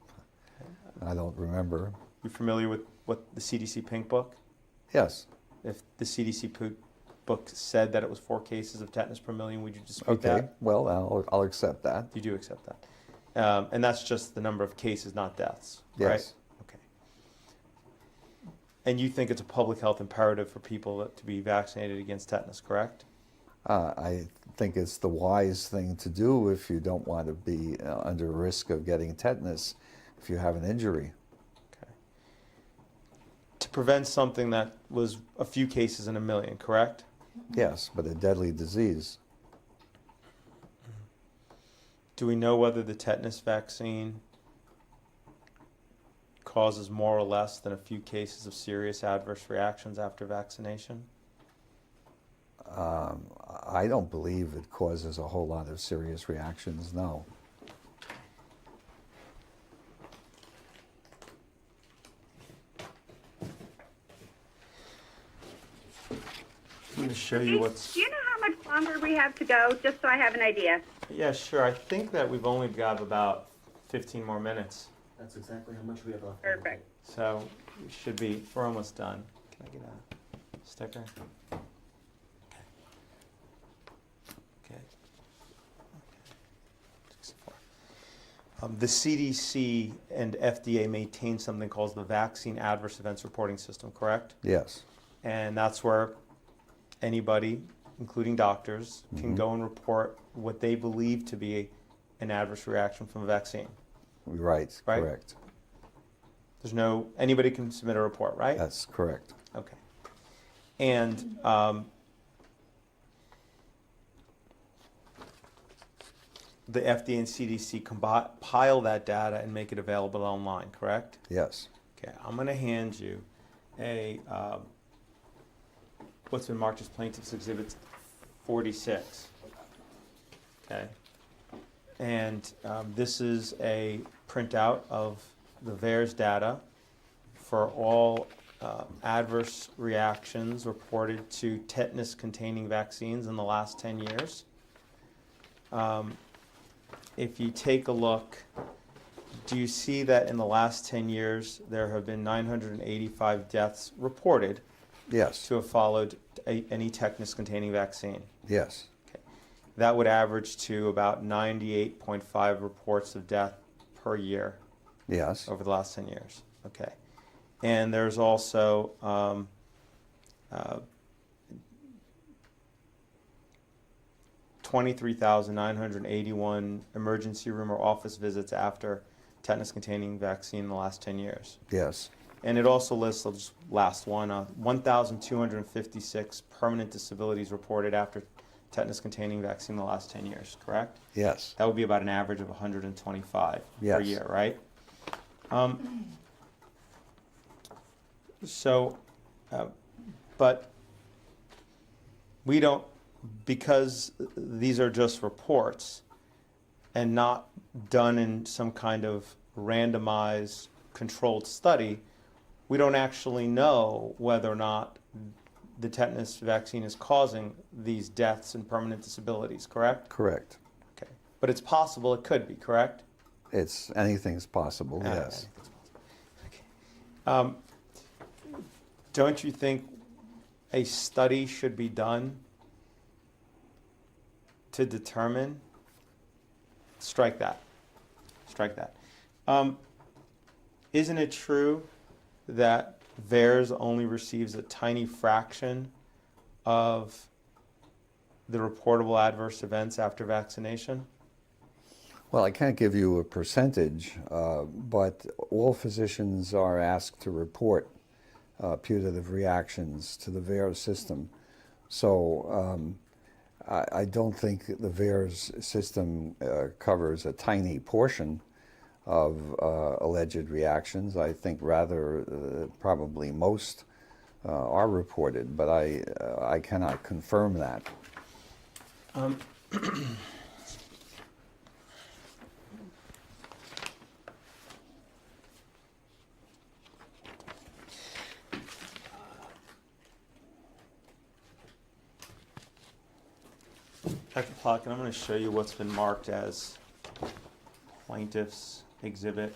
I don't remember. You familiar with what the CDC Pink Book? Yes. If the CDC book said that it was 4 cases of tetanus per million, would you dispute Okay. that? Well, I'll accept that. You do accept that. And that's just the number of cases, not deaths, right? Yes. Okay. And you think it's a public health imperative for people to be vaccinated against tetanus, correct? I think it's the wise thing to do if you don't want to be under risk of getting tetanus if you have an injury. Okay. To prevent something that was a few cases in a million, correct? Yes, but a deadly disease. Do we know whether the tetanus vaccine causes more or less than a few cases of serious adverse reactions after vaccination? I don't believe it causes a whole lot of serious reactions, no. I'm going to show you what's... Do you know how much longer we have to go, just so I have an idea? Yeah, sure. I think that we've only got about 15 more minutes. That's exactly how much we have left. Perfect. So we should be, we're almost done. Can I get a sticker? Okay. The CDC and FDA maintain something called the Vaccine Adverse Events Reporting System, correct? Yes. And that's where anybody, including doctors, can go and report what they believe to be an adverse reaction from a vaccine. Right, Right? correct. There's no, anybody can submit a report, right? That's correct. Okay. And the FDA and CDC compile that data and make it available online, correct? Yes. Okay, I'm going to hand you a what's been marked as Plaintiff's Exhibit 46. Okay, and this is a printout of the VAERS data for all adverse reactions reported to tetanus-containing vaccines in the last 10 years. If you take a look, do you see that in the last 10 years there have been 985 deaths reported Yes. to have followed any tetanus-containing vaccine? Yes. That would average to about 98.5 reports of death per year Yes. over the last 10 years. Okay. And there's also 23,981 emergency room or office visits after tetanus-containing vaccine in the last 10 years. Yes. And it also lists, I'll just last one, 1,256 permanent disabilities reported after tetanus-containing vaccine in the last 10 years, correct? Yes. That would be about an average of 125 per Yes. year, right? But we don't, because these are just reports and not done in some kind of randomized controlled study, we don't actually know whether or not the tetanus vaccine is causing these deaths and permanent disabilities, correct? Correct. Okay. But it's possible it could be, correct? Anything's possible, Ah, yes. anything's possible. Okay. Don't you think a study should be done to determine? Strike that. Strike that. Isn't it true that VAERS only receives a tiny fraction of the reportable adverse events after vaccination? Well, I can't give you a percentage, but all physicians are asked to report putative reactions to the VAERS system. So I don't think the VAERS system covers a tiny portion of alleged reactions. I think rather probably most are reported, but I cannot confirm that. Dr. Plotkin, I'm going to show you what's been marked as plaintiff's exhibit.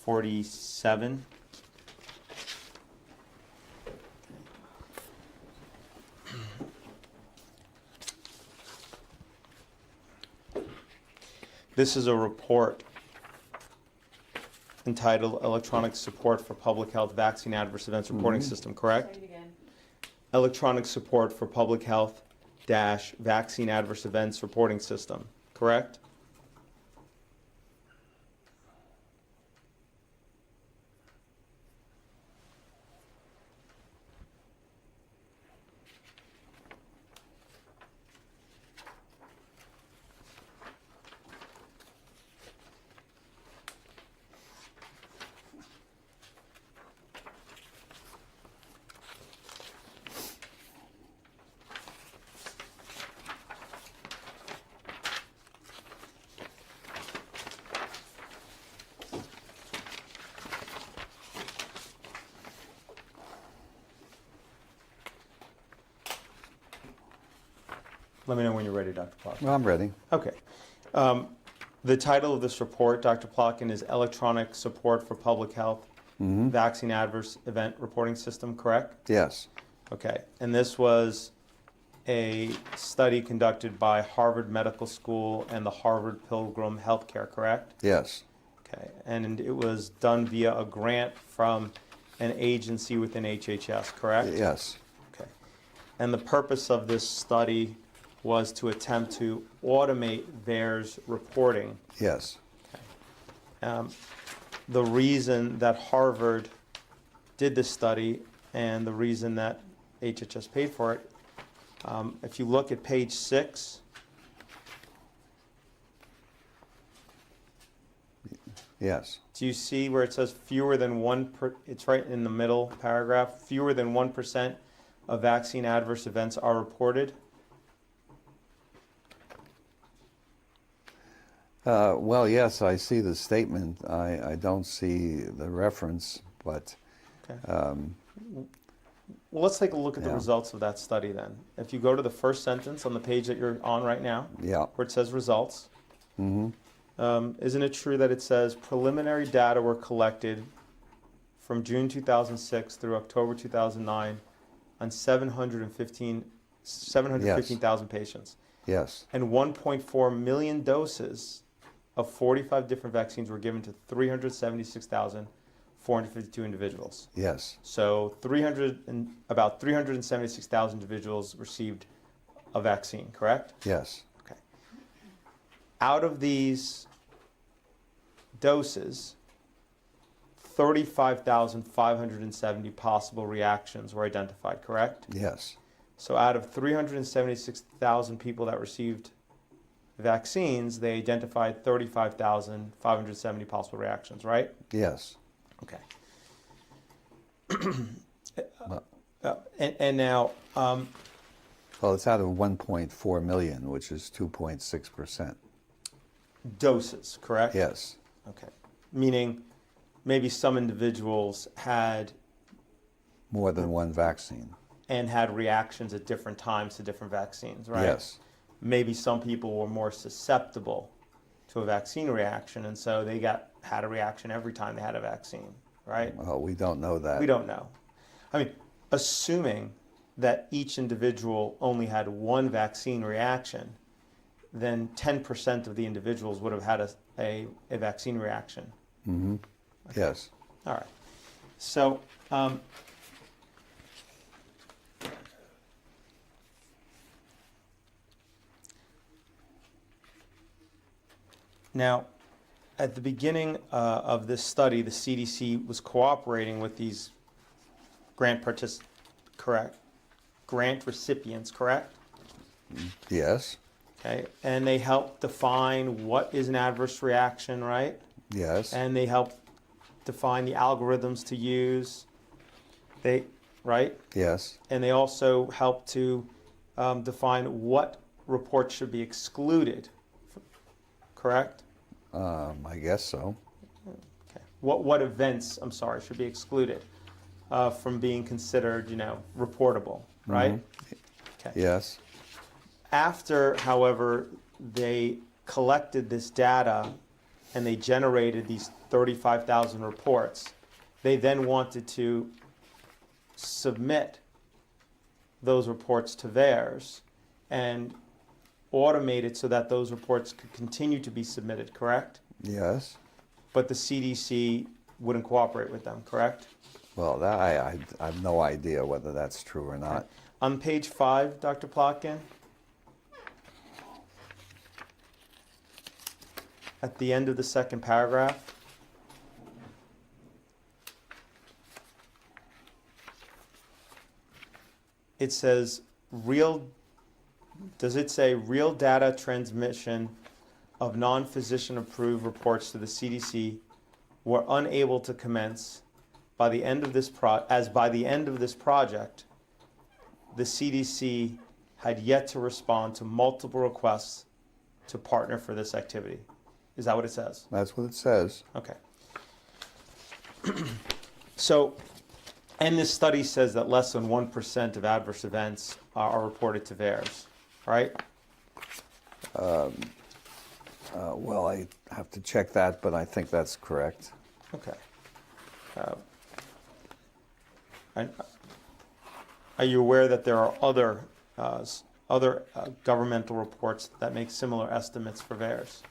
(47). This is a report entitled Electronic Support for Public Health Vaccine Adverse Events Reporting System, correct? Say it again. Electronic Support for Public Health Vaccine Adverse Events Reporting System, correct? Let me know when you're ready, Dr. Plotkin. Well, I'm ready. Okay. The title of this report, Dr. Plotkin, is Electronic Support for Public Health Vaccine Adverse Event Reporting System, correct? Yes. Okay. And this was a study conducted by Harvard Medical School and the Harvard Pilgrim Healthcare, correct? Yes. Okay. And it was done via a grant from an agency within HHS, correct? Yes. Okay. And the purpose of this study was to attempt to automate VAERS reporting. Yes. The reason that Harvard did this study and the reason that HHS paid for it, if you look at page 6, Yes. do you see where it says fewer than it's right in the middle paragraph, fewer than 1% of vaccine adverse events are reported? Well, yes, I see the statement. I don't see the reference, but Okay. Well, let's take a look at the Yeah. results of that study then. If you go to the first sentence on the page that you're on right now, yeah. where it says results, isn't it true that it says preliminary data were collected from June 2006 through October 2009 on 715,000 patients, Yes. and 1.4 million doses of 45 different vaccines were given to 452 individuals. Yes. So about 376,000 individuals received a vaccine, correct? Yes. Okay. Out of these doses, 35,570 possible reactions were identified, correct? Yes. So out of 376,000 people that received vaccines, they identified 35,570 possible reactions, right? Yes. Okay. And now, Well, it's out of 1.4 million, which is 2.6%. doses, correct? Yes. Okay. Meaning maybe some individuals had More than one vaccine. reactions at different times to different vaccines, right? Yes. Maybe some people were more susceptible to a vaccine reaction, and so they had a reaction every time they had a vaccine, right? Well, we don't know that. We don't know. I mean, assuming that each individual only had one vaccine reaction, then 10% of the individuals would have had a vaccine reaction. Mm-hmm. Yes. All right. So, now, at the beginning of this study, the CDC was cooperating with these grant recipients, correct? Yes. Okay, and they helped define what is an adverse reaction, right? Yes. And they helped define the algorithms to use. Right? Yes. And they also helped to define what reports should be excluded, correct? I guess so. Okay. What events, I'm sorry, should be excluded from being considered, reportable, right? Okay. Yes. After, however, they collected this data and they generated these 35,000 reports, they then wanted to submit those reports to VAERS and automate it so that those reports could continue to be submitted, correct? Yes. But the CDC wouldn't cooperate with them, correct? Well, that I have no idea whether that's true or not. On page 5, Dr. Plotkin, at the end of the second paragraph, it says does it say real data transmission of non-physician approved reports to the CDC were unable to commence by the end of this by the end of this project, the CDC had yet to respond to multiple requests to partner for this activity. Is that what it says? That's what it says. Okay. So, and this study says that less than 1% of adverse events are reported to VAERS, right? Well, I have to check that, but I think that's correct. Okay. Are you aware that there are other governmental reports that make similar estimates for VAERS?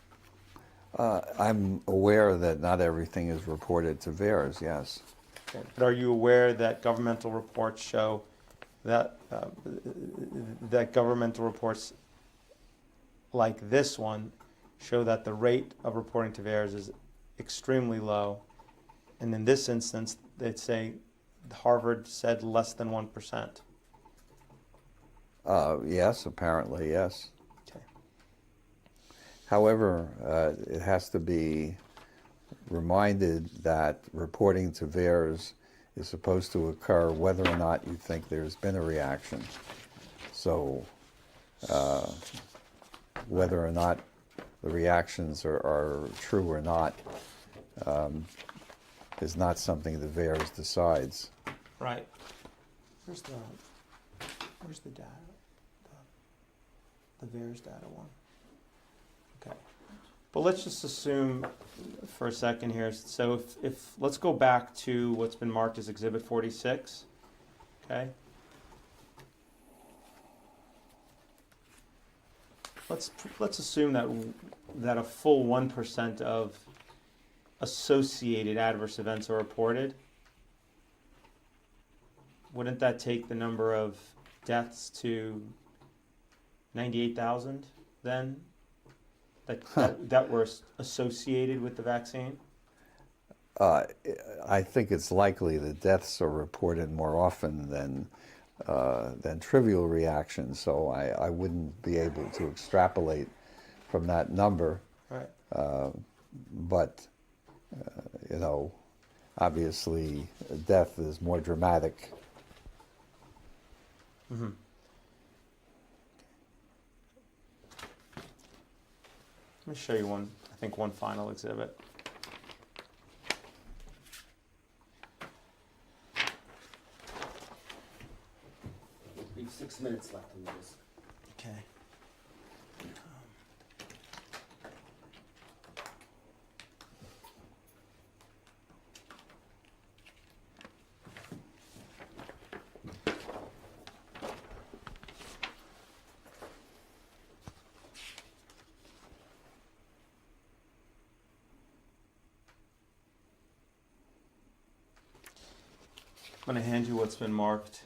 I'm aware that not everything is reported to VAERS, yes. Okay. But are you aware that governmental reports show that governmental reports like this one show that the rate of reporting to VAERS is extremely low, and in this instance, they'd say Harvard said less than 1%. Yes, apparently, yes. Okay. However, it has to be reminded that reporting to VAERS is supposed to occur whether or not you think there's been a reaction. So whether or not the reactions are true or not is not something the VAERS decides. Right. Where's the data? The VAERS data one. Okay. But let's just assume for a second here. So if let's go back to what's been marked as Exhibit 46. Okay. Let's assume that a full 1% of associated adverse events are reported, wouldn't that take the number of deaths to 98,000 then? That were associated with the vaccine? I think it's likely that deaths are reported more often than trivial reactions, so I wouldn't be able to extrapolate from that number. Right. But, you know, obviously death is more dramatic. Mm-hmm. Let me show you one final exhibit. We have 6 minutes left in this. Okay. I'm going to hand you what's been marked.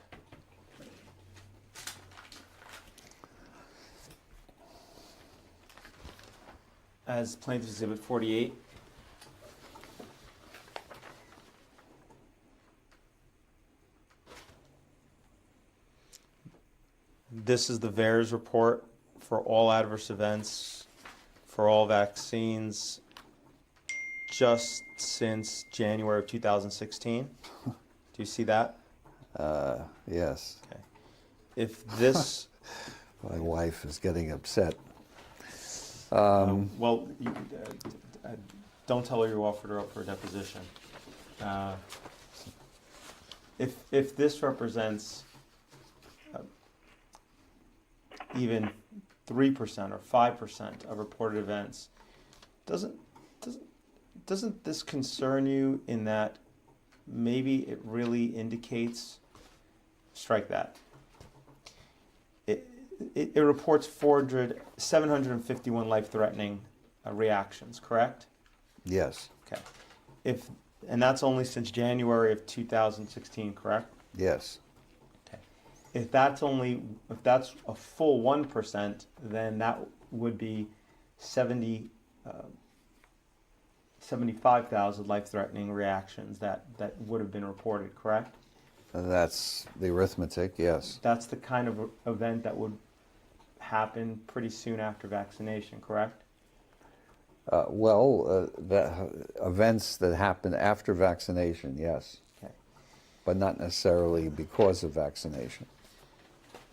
As Plaintiff's Exhibit 48. This is the VAERS report for all adverse events for all vaccines just since January of 2016. Do you see that? Yes. Okay. If this... My wife is getting upset. Well, don't tell her you offered her up for a deposition. If this represents even 3% or 5% of reported events, doesn't this concern you in that maybe it really indicates, strike that. It reports 751 life-threatening reactions, correct? Yes. Okay. And that's only since January of 2016, correct? Yes. Okay. If that's a full 1%, then that would be 75,000 life-threatening reactions that would have been reported, correct? That's the arithmetic, yes. That's the kind of event that would happen pretty soon after vaccination, correct? Events that happen after vaccination, yes. Okay. But not necessarily because of vaccination.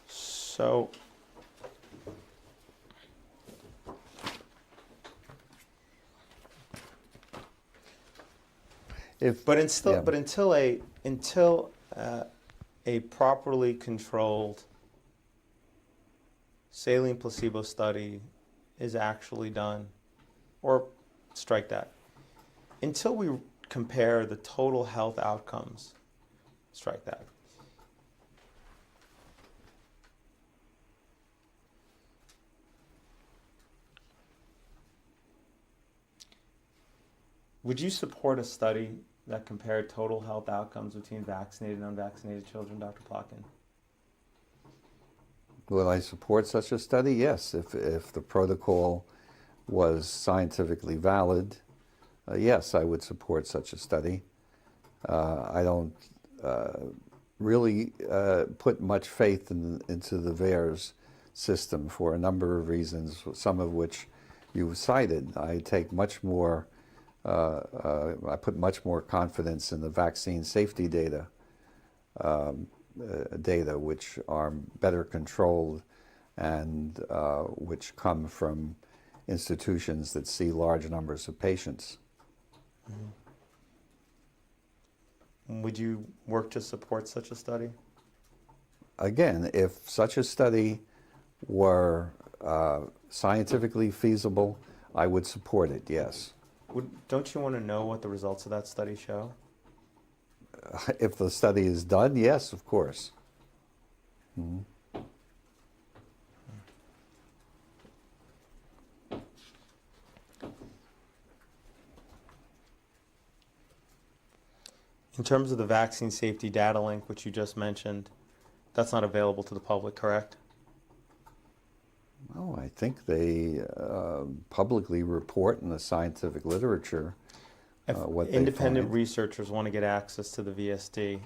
So, until a properly controlled saline placebo study is actually done, or strike that, until we compare the total health outcomes, strike that. Would you support a study that compared total health outcomes between vaccinated and unvaccinated children, Dr. Plotkin? Will I support such a study? Yes. If the protocol was scientifically valid, yes, I would support such a study. I don't really put much faith into the VAERS system for a number of reasons, some of which you've cited. I take much more, I put much more confidence in the vaccine safety data, which are better controlled and which come from institutions that see large numbers of patients. Mm-hmm. Would you work to support such a study? Again, if such a study were scientifically feasible, I would support it, yes. Don't you want to know what the results of that study show? If the study is done, yes, of course. Mm-hmm. In terms of the vaccine safety data link, which you just mentioned, that's not available to the public, correct? Oh, I think they publicly report in the scientific literature If what independent they find. researchers want to get access to the VSD,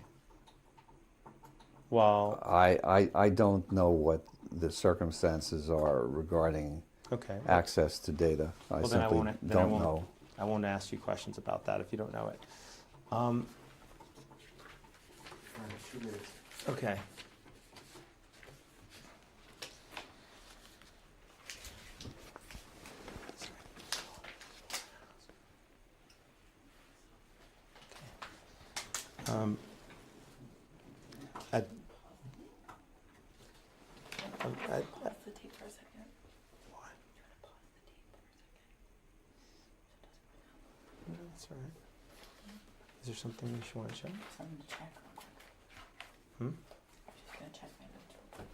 well, I don't know what the circumstances are regarding okay. access to data. I Well, then I simply won't. don't know. I won't ask you questions about that if you don't know it. 2 minutes. Okay. At, Pause the tape for a second. Why? No, that's all right. Is there something you should want to check? Something to check real quick. Hmm? I'm just gonna check my notes real quick.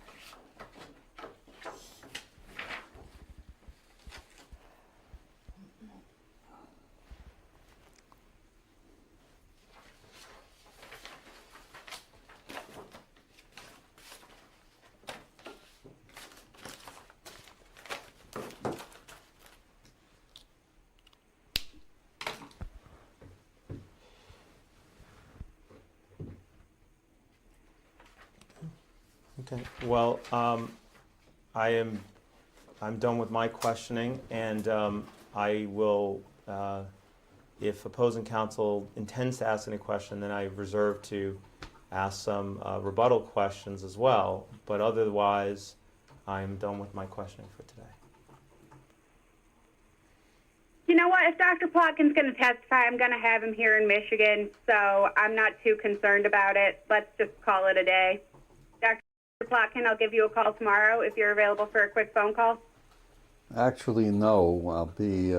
Okay. Well, I'm done with my questioning, and I will, if opposing counsel intends to ask any question, then I reserve to ask some rebuttal questions as well. But otherwise, I'm done with my questioning for today. You know what? If Dr. Plotkin's going to testify, I'm going to have him here in Michigan, so I'm not too concerned about it. Let's just call it a day. Dr. Plotkin, I'll give you a call tomorrow if you're available for a quick phone call. Actually, no. I'll be